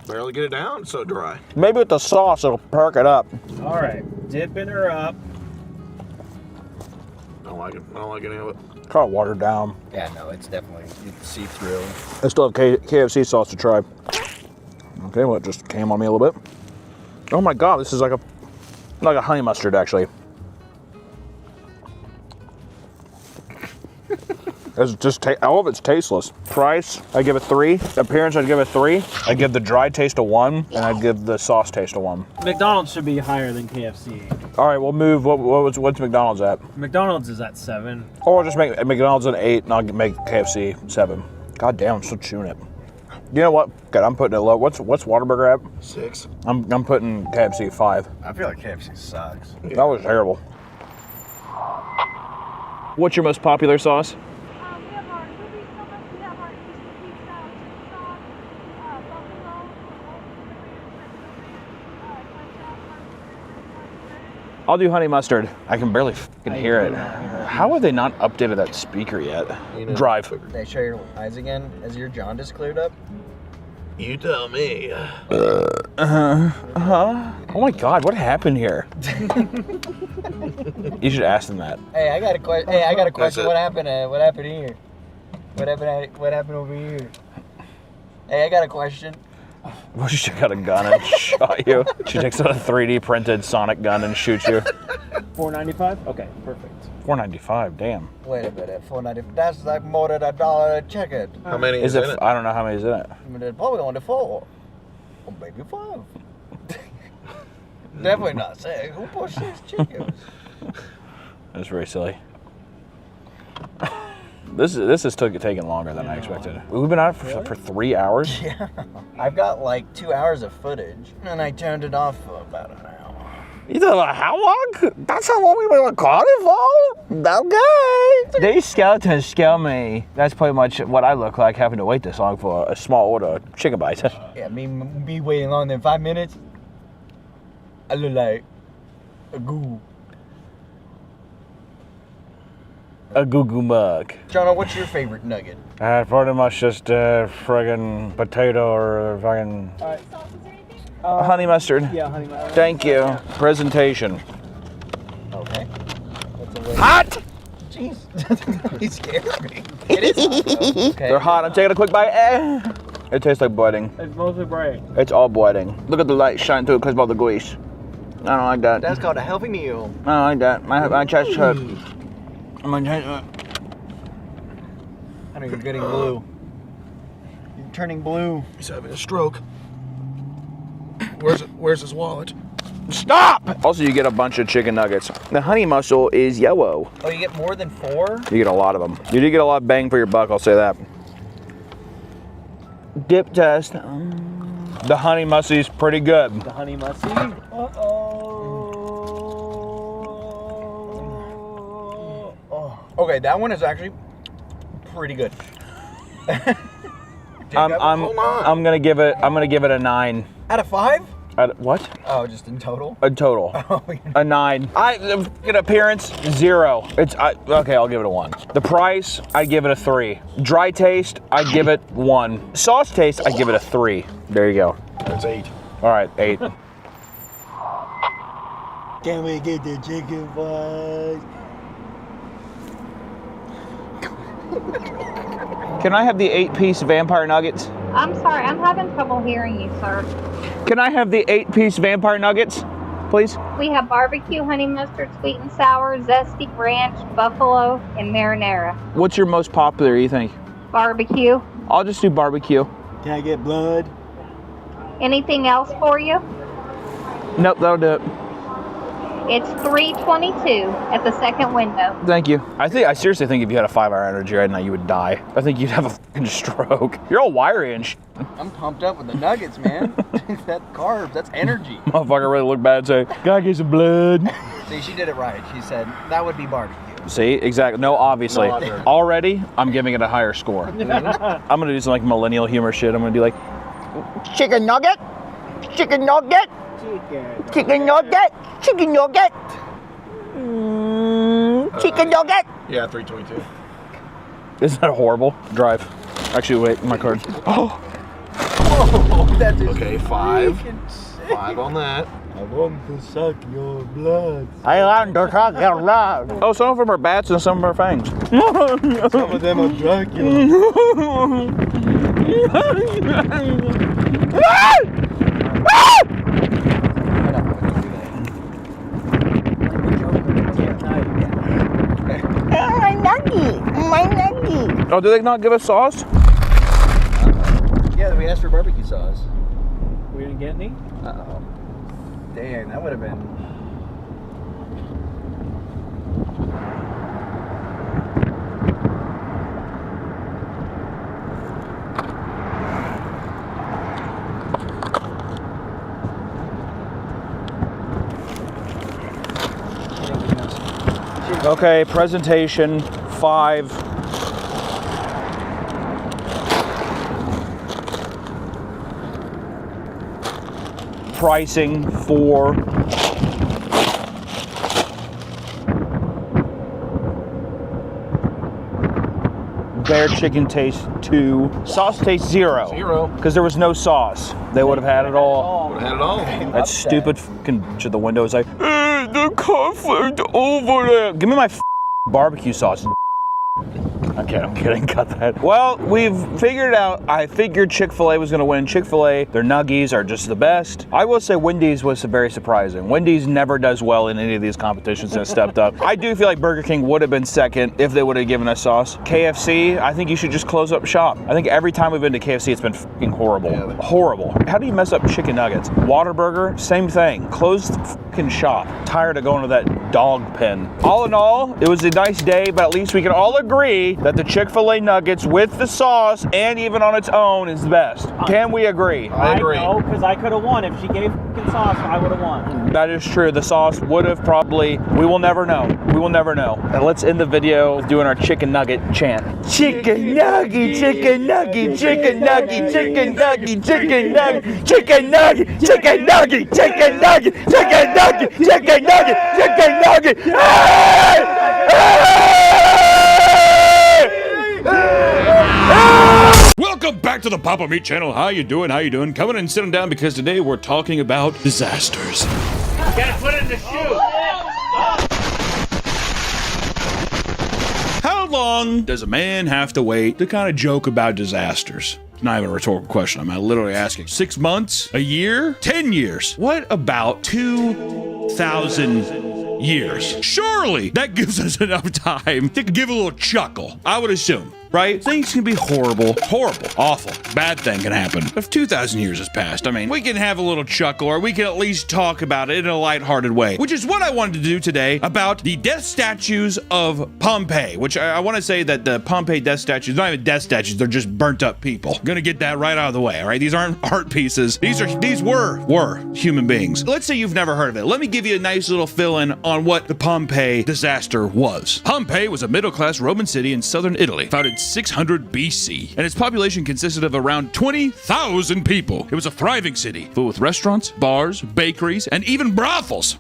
Barely get it down, it's so dry. Maybe with the sauce it'll perk it up. All right, dipping her up. I don't like it. I don't like any of it. Kind of watered down. Yeah, no, it's definitely, you can see through. I still have KFC sauce to try. Okay, well, it just came on me a little bit. Oh my God, this is like a honey mustard, actually. It's just all of it's tasteless. Price, I give it 3. Appearance, I'd give it 3. I'd give the dry taste a 1, and I'd give the sauce taste a 1. McDonald's should be higher than KFC. All right, we'll move. What's McDonald's at? McDonald's is at 7. Or I'll just make McDonald's an 8, and I'll make KFC 7. God damn, I'm still chewing it. You know what? God, I'm putting it low. What's Whataburger at? 6. I'm putting KFC 5. I feel like KFC sucks. That was terrible. What's your most popular sauce? I'll do honey mustard. I can barely fucking hear it. How have they not updated that speaker yet? Drive. Can I show your eyes again as your jaundice cleared up? You tell me. Oh my God, what happened here? You should ask them that. Hey, I got a question. Hey, I got a question. it. What happened here? What happened over here? Hey, I got a question. Well, she took out a gun and shot you. She takes out a 3D printed Sonic gun and shoots you. $4.95? Okay, perfect. $4.95, damn. Wait a minute, $4.95. That's like more than $1 a chicken. How many is it? I don't know how many is in it. I mean, there's probably only 4. Or maybe 5. Definitely not 6. Who puts 6 chickens? That's very silly. This is taking longer than I expected. We've been out for 3 hours. Yeah. I've got like 2 hours of footage, and I turned it off for about an hour. You thought, how long? That's how long we were recording for? Okay. These skeletons scare me. That's pretty much what I look like having to wait this long for a small order of chicken bites. Yeah, me waiting longer than 5 minutes. I look like a goo. A goo mug. Jonah, what's your favorite nugget? Pretty much just friggin' potato or fucking honey mustard. Yeah, honey mustard. Thank you. Presentation. Okay. Hot! Jeez. He scared me. It is hot, though. Okay. They're hot. I'm taking a quick bite. It tastes like breading. It's mostly bread. It's all breading. Look at the light shine through it because of all the grease. I don't like that. That's called a healthy meal. I don't like that. My chest hurt. I know you're getting blue. You're turning blue. He's having a stroke. Where's his wallet? Stop! Also, you get a bunch of chicken nuggets. The honey mussel is yellow. Oh, you get more than 4? You get a lot of them. You do get a lot of bang for your buck, I'll say that. Dip test. The honey mussie's pretty good. The honey musty? Okay, that one is actually pretty good. I'm gonna give it a 9. Out of 5? What? Oh, just in total? A total. A 9. An appearance, 0. Okay, I'll give it a 1. The price, I'd give it a 3. Dry taste, I'd give it 1. Sauce taste, I'd give it a 3. There you go. That's 8. All right, 8. Can we get the chicken fries? Can I have the 8-piece vampire nuggets? I'm sorry, I'm having trouble hearing you, sir. Can I have the 8-piece vampire nuggets, please? We have barbecue, honey mustard, sweet and sour, zesty ranch, buffalo, and marinara. What's your most popular, you think? Barbecue. I'll just do barbecue. Can I get blood? Anything else for you? Nope, that'll do it. It's $3.22 at the second window. Thank you. I seriously think if you had a 5-hour energy right now, you would die. I think you'd have a fucking stroke. You're all wiry and I'm pumped up with the nuggets, man. That carbs, that's energy. Motherfucker really look bad and say, gotta get some blood. See, she did it right. She said, that would be barbecue. See, exactly. No, obviously. No, already, I'm giving it a higher score. I'm gonna do some like millennial humor shit. I'm gonna do like, chicken nugget, chicken nugget, chicken nugget, chicken nugget, chicken nugget. Yeah, 322. Isn't that horrible? Drive. Actually, wait, my card. Oh. Whoa, that is okay, 5. 5 on that. I want to suck your blood. I want to suck your blood. Oh, some of them are bats and some of them are fangs. Some of them are Dracula. My nugget. My nugget. Oh, do they not give us sauce? Yeah, we asked for barbecue sauce. We didn't get any? Uh-oh. Dang, that would have been... Okay, presentation 5. Pricing 4. Bear chicken taste 2. Sauce taste 0. 0. Because there was no sauce. They would have had it all. Would have had it all. That stupid fucking the window is like, the conflict over there. Give me my barbecue sauce. Okay, I'm kidding. Cut that. Well, we've figured it out. I figured Chick-fil-A was going to win. Chick-fil-A, their nuggies are just the best. I will say Wendy's was very surprising. Wendy's never does well in any of these competitions and has stepped up. I do feel like Burger King would have been second if they would have given us sauce. KFC, I think you should just close up shop. I think every time we've been to KFC, it's been fucking horrible. Yeah, horrible. How do you mess up chicken nuggets? Whataburger, same thing. Close the fucking shop. Tired of going to that dog pen. All in all, it was a nice day, but at least we can all agree that the Chick-fil-A nuggets with the sauce and even on its own is the best. Can we agree? I agree. No, because I could have won. If she gave fucking sauce, I would have won. That is true. The sauce would have probably, we will never know. We will never know. And let's end the video with doing our chicken nugget chant. Chicken nugget, chicken nugget, chicken nugget, chicken nugget, chicken nugget, chicken nugget, chicken nugget, chicken nugget, chicken nugget, chicken nugget, chicken nugget. Welcome back to the Papa Meat channel. How you doing? How you doing? Coming and sitting down because today we're talking about disasters. Gotta put it in the shoe. How long does a man have to wait to kind of joke about disasters? It's not even a rhetorical question. I'm literally asking. 6 months? A year? 10 years? What about 2,000 years? Surely that gives us enough time to give a little chuckle, I would assume. Right? Things can be horrible, awful, bad thing can happen. If 2,000 years has passed, I mean, we can have a little chuckle or we can at least talk about it in a lighthearted way, which is what I wanted to do today about the death statues of Pompeii, which I want to say that the Pompeii death statues, not even death statues, they're just burnt up people. Gonna get that right out of the way, all right? These aren't art pieces. These were human beings. Let's say you've never heard of it. Let me give you a nice little fill-in on what the Pompeii disaster was. Pompeii was a middle-class Roman city in southern Italy, founded 600 BC, and its population consisted of around 20,000 people. It was a thriving city, filled with restaurants, bars, bakeries, and even brothels.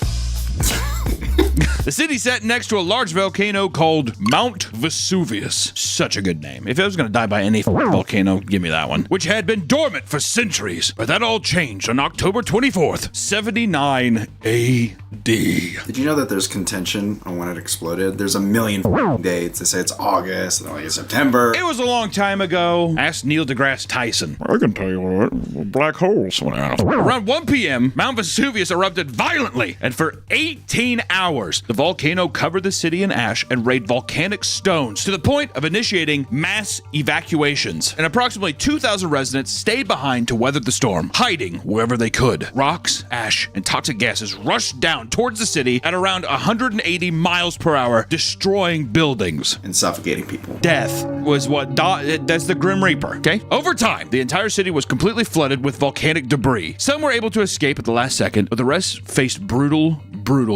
The city sat next to a large volcano called Mount Vesuvius. Such a good name. If I was going to die by any volcano, give me that one. Which had been dormant for centuries. But that all changed on October 24th, 79 AD. Did you know that there's contention on when it exploded? There's a million dates. They say it's August, and then it's September. It was a long time ago. Ask Neil deGrasse Tyson. I can tell you what, black holes went out. Around 1 p.m., Mount Vesuvius erupted violently, and for 18 hours, the volcano covered the city in ash and rained volcanic stones to the point of initiating mass evacuations. And approximately 2,000 residents stayed behind to weather the storm, hiding wherever they could. Rocks, ash, and toxic gases rushed down towards the city at around 180 miles per hour, destroying buildings and suffocating people. Death was that's the Grim Reaper, okay? Over time, the entire city was completely flooded with volcanic debris. Some were able to escape at the last second, but the rest faced brutal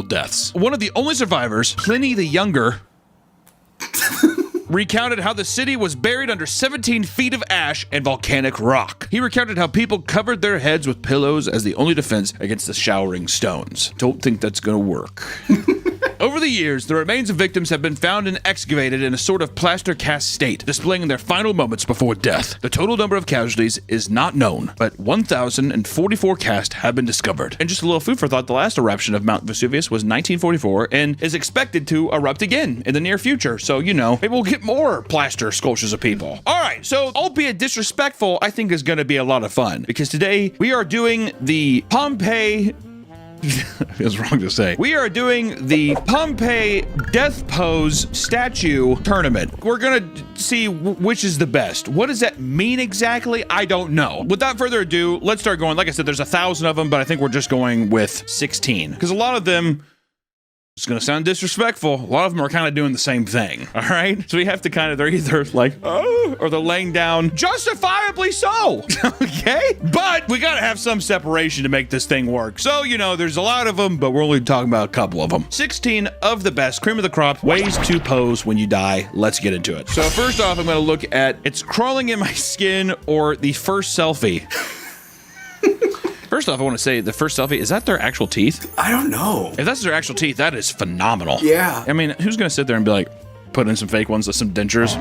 deaths. One of the only survivors, Pliny the Younger, recounted how the city was buried under 17 feet of ash and volcanic rock. He recounted how people covered their heads with pillows as the only defense against the showering stones. Don't think that's gonna work. Over the the years, the remains of victims have been found and excavated in a sort of plaster cast state, displaying their final moments before death. The total number of casualties is not known, but 1,044 cast have been discovered. And just a little food for thought, the last eruption of Mount Vesuvius was 1944 and is expected to erupt again in the near future. So, you know, maybe we'll get more plaster sculptures of people. All right, so albeit disrespectful, I think is going to be a lot of fun because today we are doing the Pompeii feels wrong to say. We are doing the Pompeii Death Pose Statue Tournament. We're gonna see which is the best. What does that mean exactly? I don't know. Without further ado, let's start going. Like I said, there's 1,000 of them, but I think we're just going with 16 because a lot of them, it's gonna sound disrespectful, a lot of them are kind of doing the same thing, all right? So we have to kind of, they're either like, oh, or they're laying down, justifiably so, okay? But we gotta have some separation to make this thing work. So, you know, there's a lot of them, but we're only talking about a couple of them. 16 of the best, cream of the crop, ways to pose when you die. Let's get into it. So first off, I'm gonna look at, it's crawling in my skin or the first selfie. First off, I want to say the first selfie, is that their actual teeth? I don't know. If that's their actual teeth, that is phenomenal. Yeah. I mean, who's going to sit there and be like, put in some fake ones with some dentures?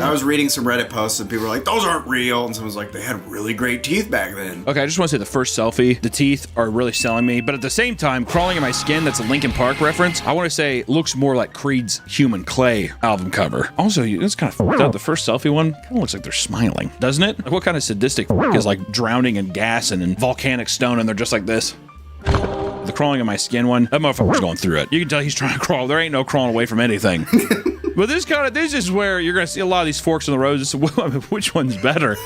I was reading some Reddit posts and people were like, those aren't real. And someone's like, they had really great teeth back then. Okay, I just want to say the first selfie, the teeth are really selling me. But at the same time, crawling in my skin, that's a Linkin Park reference. I want to say looks more like Creed's Human Clay album cover. Also, it's kind of fucked up. The first selfie one kind of looks like they're smiling, doesn't it? Like what kind of sadistic is like drowning in gas and in volcanic stone and they're just like this? The crawling in my skin one, that motherfucker's going through it. You can tell he's trying to crawl. There ain't no crawling away from anything. But this is where you're gonna see a lot of these forks in the road. So, which one's better?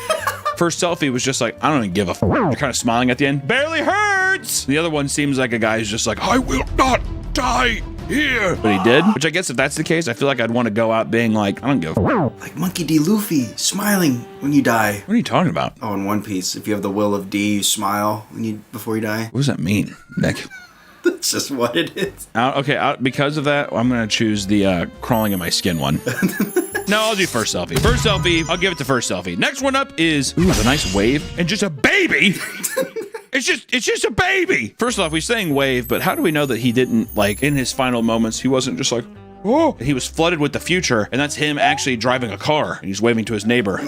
First selfie was just like, I don't even give a f. You're kind of smiling at the end. Barely hurts! The other one seems like a guy who's just like, I will not die here. But he did. Which I guess if that's the case, I feel like I'd want to go out being like, I don't give a f. Like Monkey D. Luffy, smiling when you die. What are you talking about? Oh, in One Piece, if you have the will of D, you smile before you die. What does that mean, Nick? That's just what it is. Because of that, I'm gonna choose the crawling in my skin one. No, I'll do first selfie. First selfie, I'll give it to first selfie. Next one up is, ooh, the nice wave and just a baby. It's just a baby. First off, we're saying wave, but how do we know that he didn't, like, in his final moments, he wasn't just like, oh, he was flooded with the future, and that's him actually driving a car, and he's waving to his neighbor.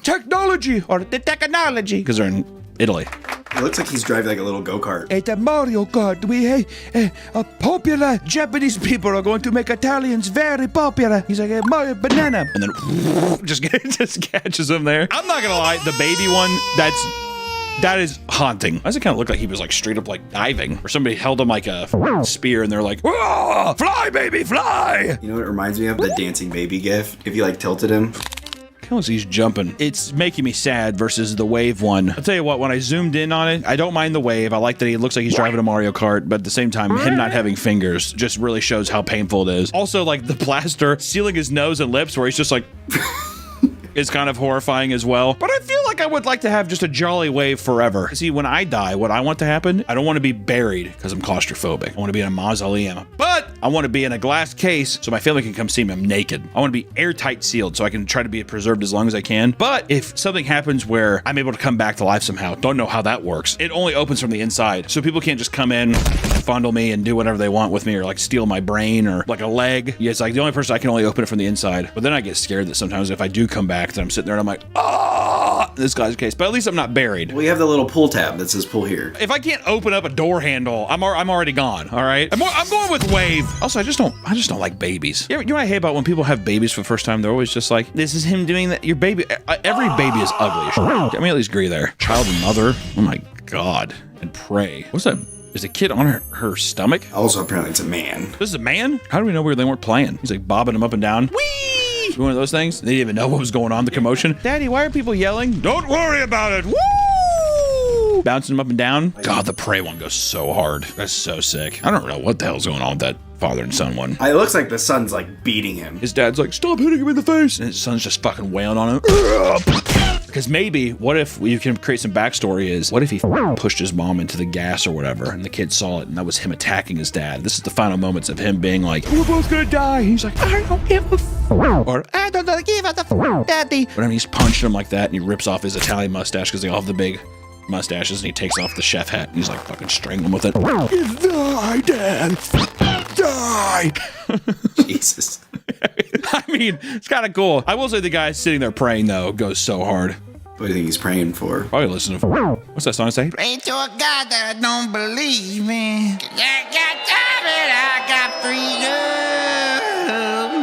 Technology, or the technology, because they're in Italy. It looks like he's driving like a little go-kart. At the Mario Kart, we popular Japanese people are going to make Italians very popular. He's like a Mario banana. And then just catches him there. I'm not gonna lie, the baby one, that is haunting. Why does it kind of look like he was like straight up like diving? Or somebody held him like a spear and they're like, whoa, fly baby, fly! You know what it reminds me of? The dancing baby gif. If you like tilted him. How is he's jumping? It's making me sad versus the wave one. I'll tell you what, when I zoomed in on it, I don't mind the wave. I like that he looks like he's driving a Mario Kart, but at the same time, him not having fingers just really shows how painful it is. Also, like the plaster sealing his nose and lips where he's just like... is kind of horrifying as well. But I feel like I would like to have just a jolly wave forever. See, when I die, what I want to happen, I don't want to be buried because I'm claustrophobic. I want to be in a mausoleum. But I want to be in a glass case so my family can come see me. I'm naked. I want to be airtight sealed so I can try to be preserved as long as I can. But if something happens where I'm able to come back to life somehow, don't know how that works. It only opens from the inside. So people can't just come in and fondle me and do whatever they want with me or like steal my brain or like a leg. Yeah, it's like the only person I can only open it from the inside. But then I get scared that sometimes if I do come back, then I'm sitting there and I'm like, ah, in this guy's case. But at least I'm not buried. We have the little pull tab that says pull here. If I can't open up a door handle, I'm already gone. All right. I'm going with wave. Also, I just don't like babies. You know what I hate about when people have babies for the first time? They're always just like, this is him doing that. Your baby. Every baby is ugly. Let me at least agree there. Child and mother. Oh my God. And pray. What's that? Is a kid on her stomach? Also, apparently it's a man. This is a man? How do we know where they weren't playing? He's like bobbing him up and down. Whee! One of those things. They didn't even know what was going on, the commotion. Daddy, why are people yelling? Don't worry about it. Woo! Bouncing him up and down. God, the prey one goes so hard. That's so sick. I don't know what the hell's going on with that father and son one. It looks like the son's like beating him. His dad's like, stop hitting him in the face. And his son's just fucking wailing on him. Because maybe, what if we can create some backstory is, what if he pushed his mom into the gas or whatever, and the kid saw it, and that was him attacking his dad. This is the final moments of him being like, we're both gonna die. He's like, I don't give a f. Or, I don't give a f, daddy. But I mean, he's punched him like that, and he rips off his Italian mustache, because they all have the big mustaches, and he takes off the chef hat, and he's like fucking strangling him with it. Die, Dad. Die! Jesus. I mean, it's kind of cool. I will say the guy sitting there praying, though, goes so hard. What do you think he's praying for? Probably listen to... What's that song say? Pray to a God that I don't believe in. I got freedom.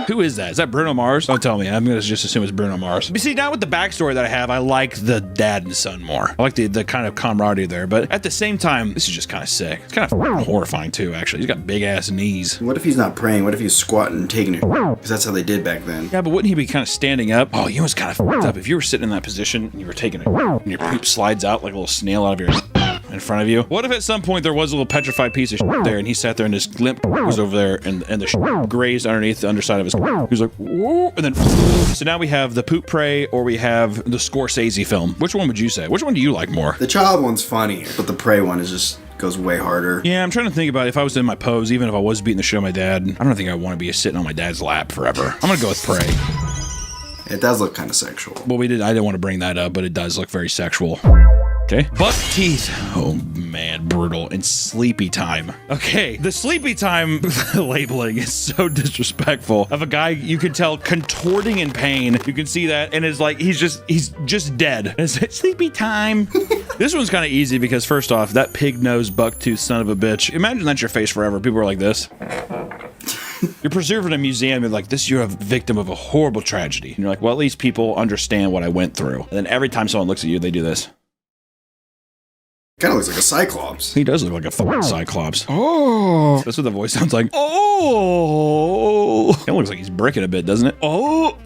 Who is that? Is that Bruno Mars? Don't tell me. I'm going to just assume it's Bruno Mars. But see, now with the backstory that I have, I like the dad and son more. I like the kind of camaraderie there. But at the same time, this is just kind of sick. It's kind of horrifying, too, actually. He's got big-ass knees. What if he's not praying? What if he's squatting and taking it? Because that's how they did back then. Yeah, but wouldn't he be kind of standing up? Oh, you know what's kind of fucked up? If you were sitting in that position and you were taking it and your poop slides out like a little snail out of your... in front of you. What if at some point there was a little petrified piece of shit there and he sat there and his limp was over there and the shit grazed underneath the underside of his... He was like, whoa, and then... So now we have the poop prey or we have the Scorsese film. Which one would you say? Which one do you like more? The child one's funny, but the prey one is just... goes way harder. Yeah, I'm trying to think about if I was in my pose, even if I was beating the shit out of my dad, I don't think I want to be sitting on my dad's lap forever. I'm gonna go with prey. It does look kind of sexual. Well, I didn't want to bring that up, but it does look very sexual. Okay. Buck teeth. Oh man, brutal. And sleepy time. Okay, the sleepy time labeling is so disrespectful. Of a guy you can tell contorting in pain. You can see that, and it's like he's just dead. And it's like, sleepy time. This one's kind of easy because first off, that pig-nosed buck-tooth son of a bitch. Imagine that's your face forever. People are like this. You're preserved in a museum. You're like, you're a victim of a horrible tragedy. And you're like, well, at least people understand what I went through. And then every time someone looks at you, they do this. Kind of looks like a cyclops. He does look like a fucking cyclops. Oh. That's what the voice sounds like. Oh. It looks like he's bricking a bit, doesn't it? Oh.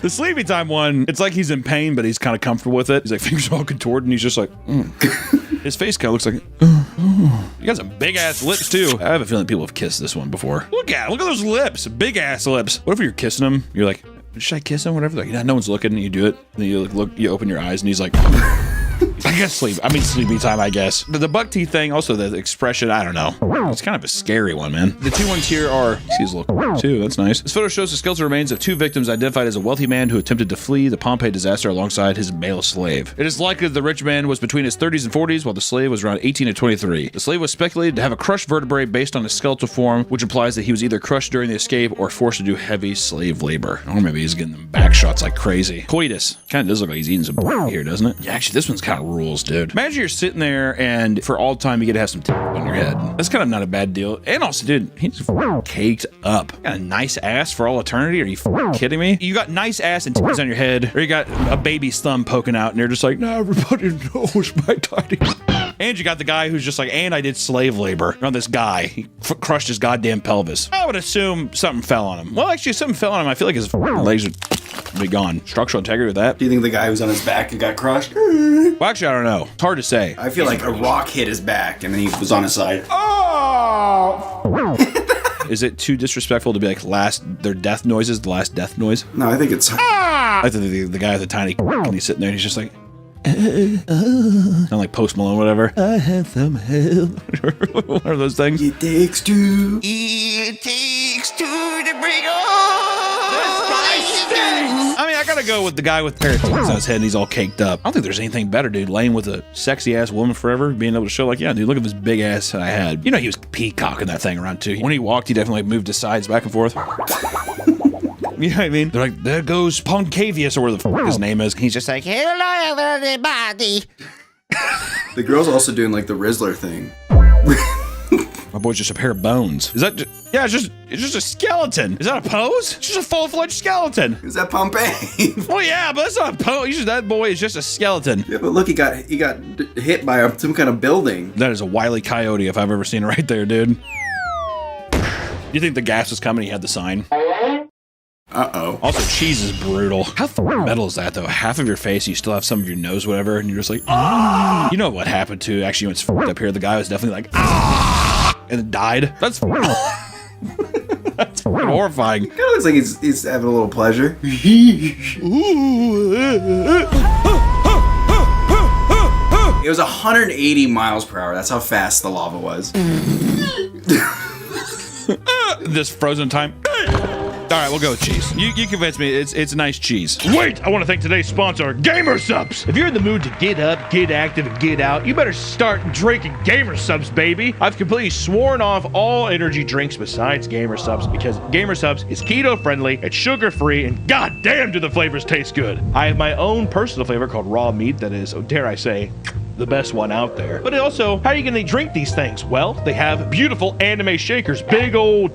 The sleepy time one, it's like he's in pain, but he's kind of comfortable with it. He's like, fingers all contorted, and he's just like, His face kind of looks like, You got some big ass lips too. I have a feeling people have kissed this one before. Look at those lips, big ass lips. What if you're kissing him? You're like, should I kiss him? Whatever. Like, no one's looking, and you do it. And then you look, you open your eyes, and he's like, I guess sleepy time, I guess. But the buck teeth thing, also the expression, I don't know. It's kind of a scary one, man. The two ones here are, he's a little too, that's nice. This photo shows the skeletal remains of two victims identified as a wealthy man who attempted to flee the Pompeii disaster alongside his male slave. It is likely that the rich man was between his 30s and 40s, while the slave was around 18 to 23. The slave was speculated to have a crushed vertebrae based on his skeletal form, which implies that he was either crushed during the escape or forced to do heavy slave labor. Or maybe he's getting them back shots like crazy. Coitus. Kind of does look like he's eating some here, doesn't it? Yeah, actually, this one's kind of rules, dude. Imagine you're sitting there and for all time you get to have some on your head. That's kind of not a bad deal. And also, dude, he's caked up. Got a nice ass for all eternity? Are you kidding me? You got nice ass and titties on your head, or you got a baby's thumb poking out and you're just like, no, everybody knows my tiny. And you got the guy who's just like, and I did slave labor on this guy. He crushed his goddamn pelvis. I would assume something fell on him. Well, actually, something fell on him. I feel like his legs would be gone. Structural integrity with that. Do you think the guy who's on his back and got crushed? Well, actually, I don't know. It's hard to say. I feel like a rock hit his back and then he was on his side. Oh! Is it too disrespectful to be like their death noises, the last death noise? No, I think it's... I think the guy with the tiny and he's sitting there and he's just like... Sound like Post Malone, whatever. I had some help. One of those things. It takes two. It takes two to bring on the spice. I mean, I gotta go with the guy with parrots on his head and he's all caked up. I don't think there's anything better, dude. Laying with a sexy ass woman forever, being able to show like, yeah, dude, look at this big ass I had. You know, he was peacocking that thing around too. When he walked, he definitely moved his sides back and forth. You know what I mean? They're like, there goes Poncavius, or where the fuck his name is. He's just like, hello, everybody. The girl's also doing like the Rizzler thing. My boy's just a pair of bones. Is that just, yeah, it's just a skeleton. Is that a pose? It's just a full-fledged skeleton. Is that Pompeii? Well, yeah, but that's not a pose. That boy is just a skeleton. Yeah, but look, he got hit by some kind of building. That is a Wile E. Coyote if I've ever seen it right there, dude. You think the gas was coming? He had the sign. Uh-oh. Also, cheese is brutal. How metal is that, though? Half of your face, you still have some of your nose, whatever, and you're just like, You know what happened to, actually, when it's fucked up here, the guy was definitely like, and then died. That's that's horrifying. It kind of looks like he's having a little pleasure. It was 180 miles per hour. That's how fast the lava was. This frozen time. right, we'll go with cheese. You convinced me. It's a nice cheese. Wait, I want to thank today's sponsor, Gamer Subs. If you're in the mood to get up, get active, and get out, you better start drinking Gamer Subs, baby. I've completely sworn off all energy drinks besides Gamer Subs because Gamer Subs is keto friendly, it's sugar free, and goddamn do the flavors taste good. I have my own personal flavor called raw meat that is, oh, dare I say, the best one out there. But also, how are you gonna drink these things? Well, they have beautiful anime shakers, big old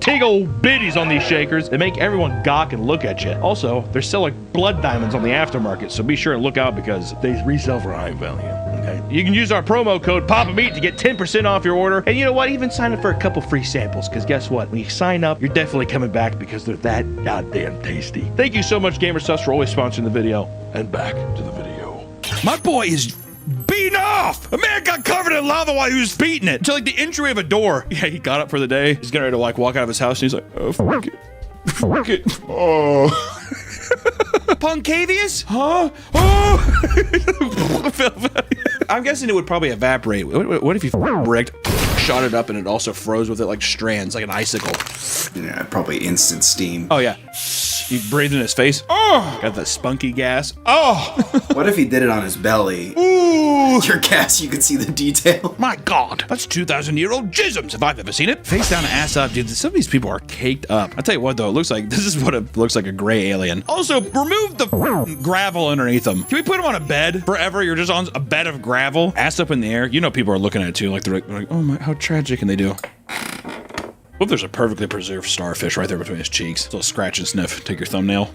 biddies on these shakers that make everyone gawk and look at you. Also, they're selling blood diamonds on the aftermarket, so be sure to look out because they resell for high value. Okay. You can use our promo code PAPAMEAT to get 10% off your order. And you know what? Even sign up for a couple free samples, because guess what? When you sign up, you're definitely coming back because they're that goddamn tasty. Thank you so much, Gamer Subs, for always sponsoring the video. And back to the video. My boy is beaten off. A man got covered in lava while he was beating it. To like the entry of a door. Yeah, he got up for the day. He's getting ready to like walk out of his house and he's like, oh, fuck it. Fuck it. Oh. Punkavius? Huh? Oh. I'm guessing it would probably evaporate. What if you wrecked, shot it up and it also froze with it like strands, like an icicle? Yeah, probably instant steam. Oh yeah. You breathed in his face. Oh, got that spunky gas. Oh. What if he did it on his belly? Ooh. Your gas, you could see the detail. My God, that's 2,000-year-old jisms if I've ever seen it. Face down, ass up, dude. Some of these people are caked up. I'll tell you what though, it looks like this is what it looks like, a gray alien. Also, remove the gravel underneath them. Can we put them on a bed forever? You're just on a bed of gravel, ass up in the air. You know people are looking at it too, like they're like, oh my, how tragic, and they do. Well, there's a perfectly preserved starfish right there between his cheeks. A little scratch and sniff. Take your thumbnail.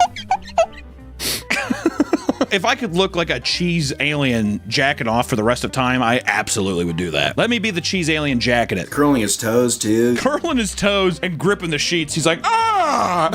If I could look like a cheese alien jacking off for the rest of time, I absolutely would do that. Let me be the cheese alien jacking it. Curling his toes, too. Curling his toes and gripping the sheets. He's like, ah!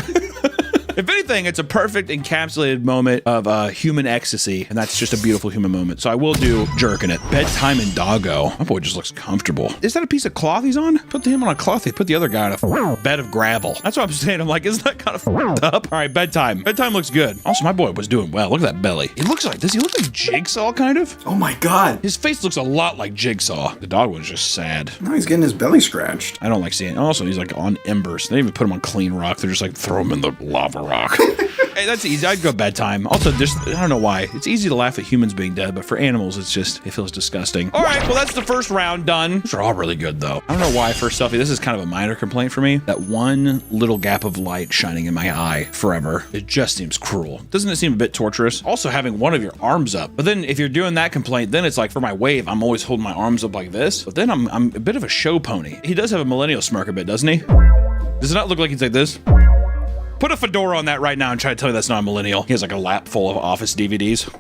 If anything, it's a perfect encapsulated moment of human ecstasy, and that's just a beautiful human moment. So I will do jerking it. Bedtime in doggo. My boy just looks comfortable. Is that a piece of cloth he's on? Put him on a cloth. They put the other guy on a bed of gravel. That's what I'm saying. I'm like, isn't that kind of fucked up? All right, bedtime. Bedtime looks good. Also, my boy was doing well. Look at that belly. He looks like, does he look like Jigsaw kind of? Oh my God. His face looks a lot like Jigsaw. The dog was just sad. No, he's getting his belly scratched. I don't like seeing it. Also, he's like on embers. They didn't even put him on clean rock. They're just like, throw him in the lava rock. Hey, that's easy. I'd go bedtime. Also, just, I don't know why. It's easy to laugh at humans being dead, but for animals, it's just, it feels disgusting. All right, well, that's the first round done. These are all really good, though. I don't know why, first selfie, this is kind of a minor complaint for me. That one little gap of light shining in my eye forever, it just seems cruel. Doesn't it seem a bit torturous? Also, having one of your arms up. But then, if you're doing that complaint, then it's like, for my wave, I'm always holding my arms up like this. But then I'm a bit of a show pony. He does have a millennial smirk a bit, doesn't he? Does it not look like he's like this? Put a fedora on that right now and try to tell me that's not a millennial. He has like a lap full of Office DVDs.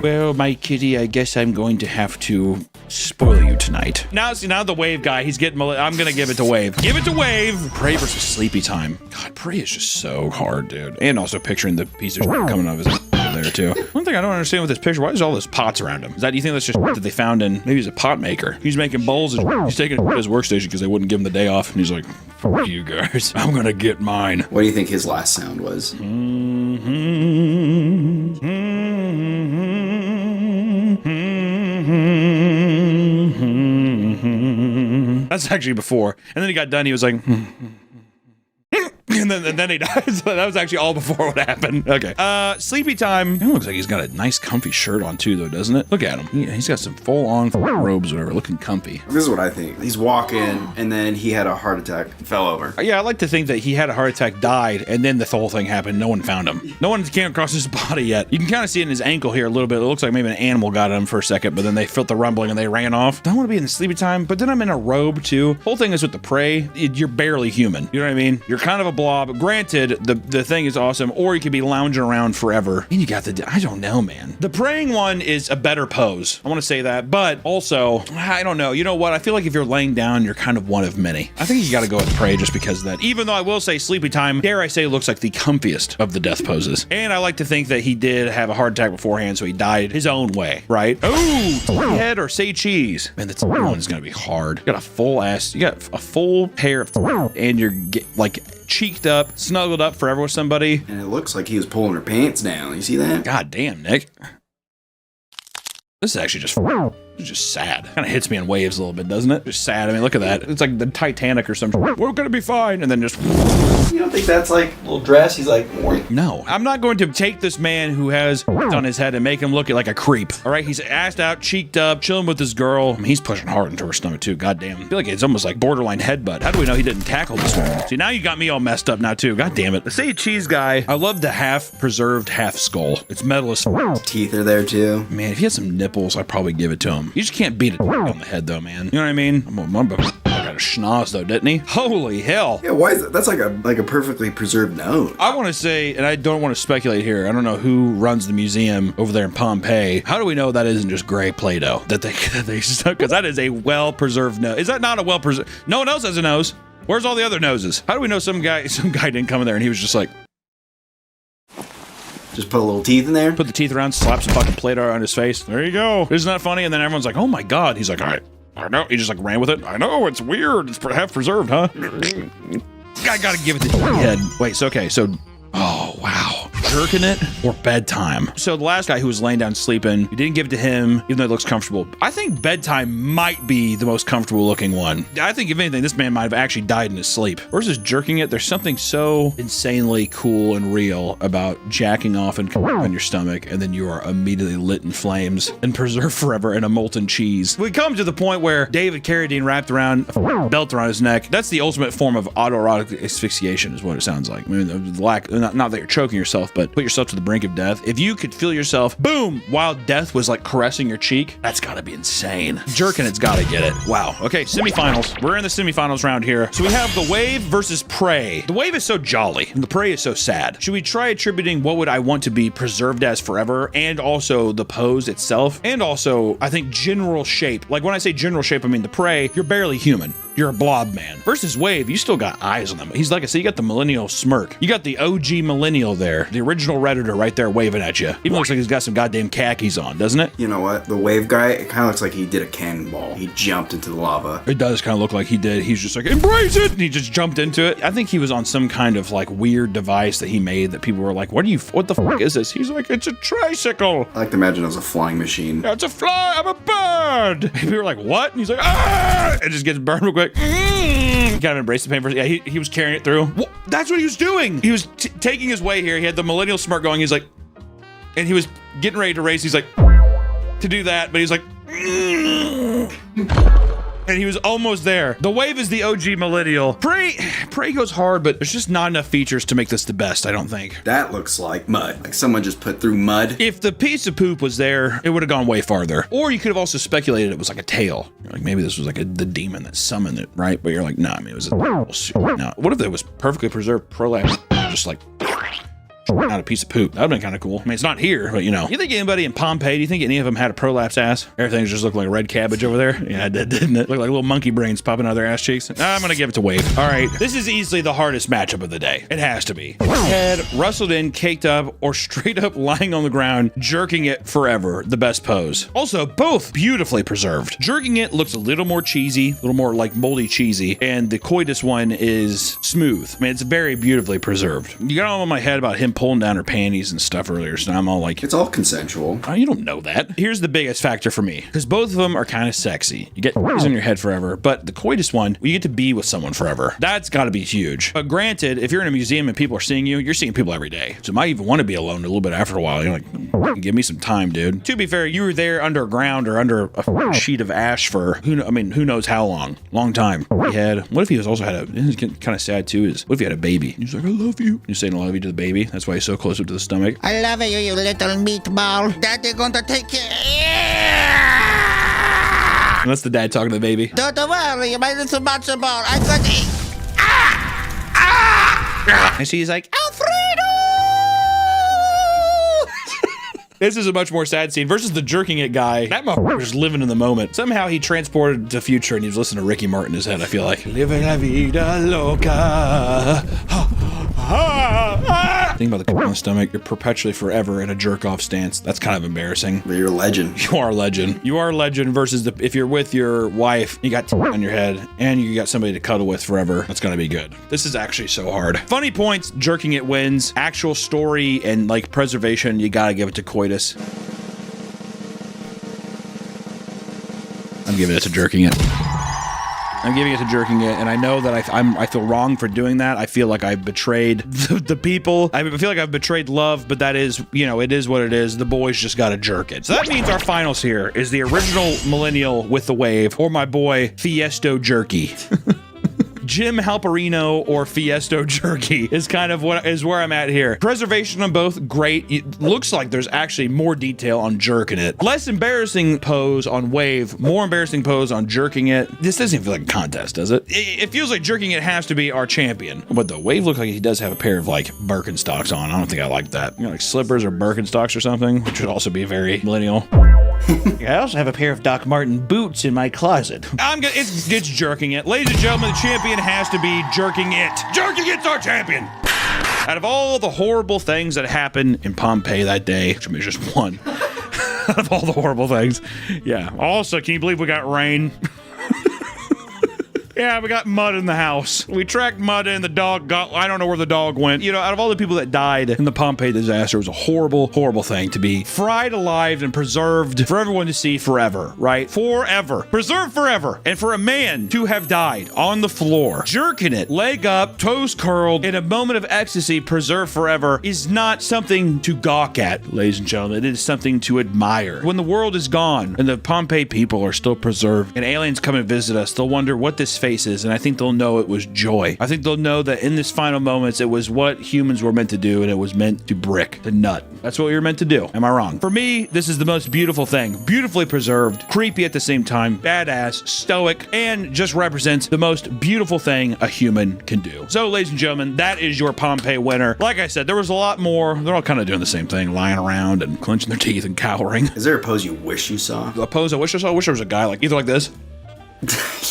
Well, my kitty, I guess I'm going to have to spoil you tonight. Now, see, now the Wave guy, he's getting, I'm gonna give it to Wave. Give it to Wave! Prey versus Sleepy Time. God, Prey is just so hard, dude. And also picturing the piece of shit coming out of his there, too. One thing I don't understand with this picture, why is all those pots around him? Is that, you think that's just that they found in, maybe he's a pot maker. He's making bowls and he's taking it to his workstation because they wouldn't give him the day off. And he's like, fuck you guys, I'm gonna get mine. What do you think his last sound was? That's actually before. And then he got done, he was like, and then he died. So that was actually all before what happened. Okay. Sleepy Time. It looks like he's got a nice comfy shirt on too, though, doesn't it? Look at him. He's got some full-on robes, whatever, looking comfy. This is what I think. He's walking, and then he had a heart attack, fell over. Yeah, I like to think that he had a heart attack, died, and then the whole thing happened. No one found him. No one came across his body yet. You can kind of see it in his ankle here a little bit. It looks like maybe an animal got him for a second, but then they felt the rumbling and they ran off. I don't want to be in the Sleepy Time, but then I'm in a robe too. Whole thing is with the Prey, you're barely human. You know what I mean? You're kind of a blob. Granted, the thing is awesome, or you could be lounging around forever. And you got I don't know, man. The praying one is a better pose. I want to say that, but also, I don't know. You know what? I feel like if you're laying down, you're kind of one of many. I think you got to go with Prey just because of that. Even though I will say Sleepy Time, dare I say, looks like the comfiest of the death poses. And I like to think that he did have a heart attack beforehand, so he died his own way, right? Oh, head or say cheese. Man, that's one's gonna be hard. You got a full ass, you got a full pair of, and you're like cheeked up, snuggled up forever with somebody. And it looks like he was pulling her pants down. You see that? God damn, Nick. This is actually just It's just sad. Kind of hits me in waves a little bit, doesn't it? Just sad. I mean, look at that. It's like the Titanic or something. We're gonna be fine, and then just. You don't think that's like a little dress? He's like, no. I'm not going to take this man who has on his head and make him look like a creep. All right, he's assed out, cheeked up, chilling with his girl. I mean, he's pushing hard into her stomach too. God damn. I feel like it's almost like borderline headbutt. How do we know he didn't tackle this woman? See, now you got me all messed up now too. God damn it. The Say Cheese guy. I love the half preserved half skull. It's metal as teeth are there too. Man, if he had some nipples, I'd probably give it to him. You just can't beat it on the head though, man. You know what I mean? I got a schnoz though, didn't he? Holy hell. Yeah, why is that? That's like a perfectly preserved nose. I want to say, and I don't want to speculate here, I don't know who runs the museum over there in Pompeii. How do we know that isn't just gray Play-Doh? That they because that is a well-preserved nose. Is that not a well-preserved? No one else has a nose. Where's all the other noses? How do we know some guy didn't come in there and he was just like, just put a little teeth in there? Put the teeth around, slap some fucking Play-Doh on his face. There you go. Isn't that funny? And then everyone's like, oh my God. He's like, all right. I know. He just like ran with it. I know. It's weird. It's half preserved, huh? I gotta give it to the head. Wait, so okay. So, oh, wow. Jerking it or bedtime? So the last guy who was laying down sleeping, you didn't give it to him, even though it looks comfortable. I think bedtime might be the most comfortable looking one. I think if anything, this man might have actually died in his sleep. Versus jerking it, there's something so insanely cool and real about jacking off and on your stomach, and then you are immediately lit in flames and preserved forever in a molten cheese. We come to the point where David Carradine wrapped around a belt around his neck. That's the ultimate form of autoerotic asphyxiation is what it sounds like. I mean, the lack, not that you're choking yourself, but put yourself to the brink of death. If you could feel yourself, boom, while death was like caressing your cheek, that's gotta be insane. Jerking it's gotta get it. Wow. Okay, semifinals. We're in the semifinals round here. So we have the Wave versus Prey. The Wave is so jolly, and the Prey is so sad. Should we try attributing what would I want to be preserved as forever, and also the pose itself, and also, I think, general shape. Like when I say general shape, I mean the Prey, you're barely human. You're a blob man. Versus Wave, you still got eyes on them. He's like I said, you got the millennial smirk. You got the OG millennial there. The original Redditor right there waving at you. Even looks like he's got some goddamn khakis on, doesn't it? You know what? The Wave guy, it kind of looks like he did a cannonball. He jumped into the lava. It does kind of look like he did. He's just like, embrace it! And he just jumped into it. I think he was on some kind of like weird device that he made that people were like, what the fuck is this? He's like, it's a tricycle. I like to imagine it was a flying machine. It's a fly, I'm a bird! People were like, what? And he's like, ah! It just gets burned real quick. He kind of embraced the pain first. Yeah, he was carrying it through. Well, that's what he was doing. He was taking his way here. He had the millennial smirk going. He's like, and he was getting ready to race. He's like, to do that, but he's like, and he was almost there. The Wave is the OG millennial. Prey goes hard, but there's just not enough features to make this the best, I don't think. That looks like mud. Like someone just put through mud. If the piece of poop was there, it would have gone way farther. Or you could have also speculated it was like a tail. You're like, maybe this was like the demon that summoned it, right? But you're like, nah, I mean, it was a... Now, what if it was perfectly preserved prolapse, just like... not a piece of poop. That would've been kind of cool. I mean, it's not here, but you know. You think anybody in Pompeii, do you think any of them had a prolapse ass? Everything just looked like a red cabbage over there. Yeah, it did, didn't it? Looked like little monkey brains popping out of their ass cheeks. I'm gonna give it to Wave. All right, this is easily the hardest matchup of the day. It has to be. Head rustled in, caked up, or straight up lying on the ground, jerking it forever. The best pose. Also, both beautifully preserved. Jerking it looks a little more cheesy, a little more like moldy cheesy, and the coitus one is smooth. I mean, it's very beautifully preserved. You got all in my head about him pulling down her panties and stuff earlier, so now I'm all like, it's all consensual. Oh, you don't know that. Here's the biggest factor for me, because both of them are kind of sexy. You get these in your head forever, but the coitus one, you get to be with someone forever. That's got to be huge. But granted, if you're in a museum and people are seeing you, you're seeing people every day. So you might even want to be alone a little bit after a while. You're like, give me some time, dude. To be fair, you were there underground or under a sheet of ash for who knows how long. Long time. He had, what if he was also had a, this is kind of sad too, is what if he had a baby? He's like, I love you. You're saying I love you to the baby. That's why he's so close up to the stomach. I love you, you little meatball. Daddy gonna take care. And that's the dad talking to the baby. Don't worry, my little matzo ball. I got it. And she's like, Alfredo! This is a much more sad scene versus the jerking it guy. That motherfucker was living in the moment. Somehow he transported to the future and he was listening to Ricky Martin in his head, I feel like. Living la vida loca. Think about the on the stomach. You're perpetually forever in a jerk-off stance. That's kind of embarrassing. But you're a legend. You are a legend. You are a legend versus if you're with your wife, you got on your head, and you got somebody to cuddle with forever. That's gonna be good. This is actually so hard. Funny points, jerking it wins. Actual story and like preservation, you gotta give it to coitus. I'm giving it to jerking it. I'm giving it to jerking it, and I know that I feel wrong for doing that. I feel like I've betrayed the people. I feel like I've betrayed love, but that is, you know, it is what it is. The boys just gotta jerk it. So that means our finals here is the original millennial with the wave, or my boy Fiesto Jerky. Jim Halperino or Fiesto Jerky is kind of what is where I'm at here. Preservation on both, great. It looks like there's actually more detail on jerking it. Less embarrassing pose on wave, more embarrassing pose on jerking it. This doesn't feel like a contest, does it? It feels like jerking it has to be our champion. But the wave looks like he does have a pair of like Birkenstocks on. I don't think I like that. You know, like slippers or Birkenstocks or something, which would also be very millennial. I also have a pair of Doc Marten boots in my closet. It's jerking it. Ladies and gentlemen, the champion has to be jerking it. Jerking it's our champion. Out of all the horrible things that happened in Pompeii that day, which is just one. Out of all the horrible things. Yeah. Also, can you believe we got rain? Yeah, we got mud in the house. We tracked mud in, the dog got, I don't know where the dog went. You know, out of all the people that died in the Pompeii disaster, it was a horrible, horrible thing to be fried alive and preserved for everyone to see forever, right? Forever. Preserved forever. And for a man to have died on the floor, jerking it, leg up, toes curled, in a moment of ecstasy, preserved forever, is not something to gawk at, ladies and gentlemen. It is something to admire. When the world is gone and the Pompeii people are still preserved and aliens come and visit us, they'll wonder what this faces, and I think they'll know it was joy. I think they'll know that in this final moments, it was what humans were meant to do, and it was meant to brick the nut. That's what we were meant to do. Am I wrong? For me, this is the most beautiful thing. Beautifully preserved, creepy at the same time, badass, stoic, and just represents the most beautiful thing a human can do. So, ladies and gentlemen, that is your Pompeii winner. Like I said, there was a lot more. They're all kind of doing the same thing, lying around and clenching their teeth and cowering. Is there a pose you wish you saw? A pose I wish I saw? I wish there was a guy like either like this.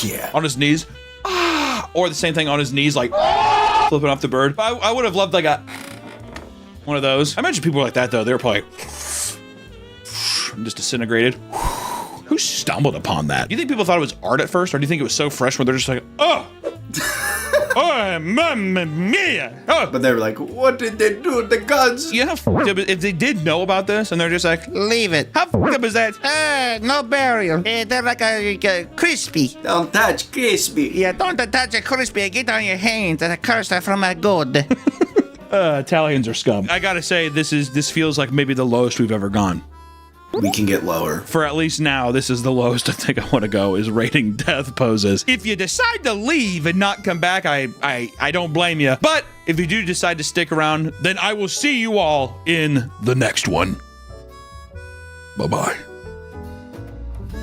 Yeah. On his knees. Or the same thing on his knees, like flipping off the bird. I would have loved like one of those. I imagine people were like that though. They were probably just disintegrated. Who stumbled upon that? Do you think people thought it was art at first, or do you think it was so fresh where they're just like, oh, oh, mamma mia. Oh. But they were like, what did they do with the guns? You know how fucked up if they did know about this and they're just like, Leave it. how fucked up is that? No burial. They're like a crispy. Don't touch crispy. Yeah, don't touch a crispy. Get on your hands and a curse from a god. Italians are scum. I gotta say, this feels like maybe the lowest we've ever gone. We can get lower. For at least now, this is the lowest I think I want to go, is rating death poses. If you decide to leave and not come back, I don't blame you. But if you do decide to stick around, then I will see you all in the next one. Bye-bye.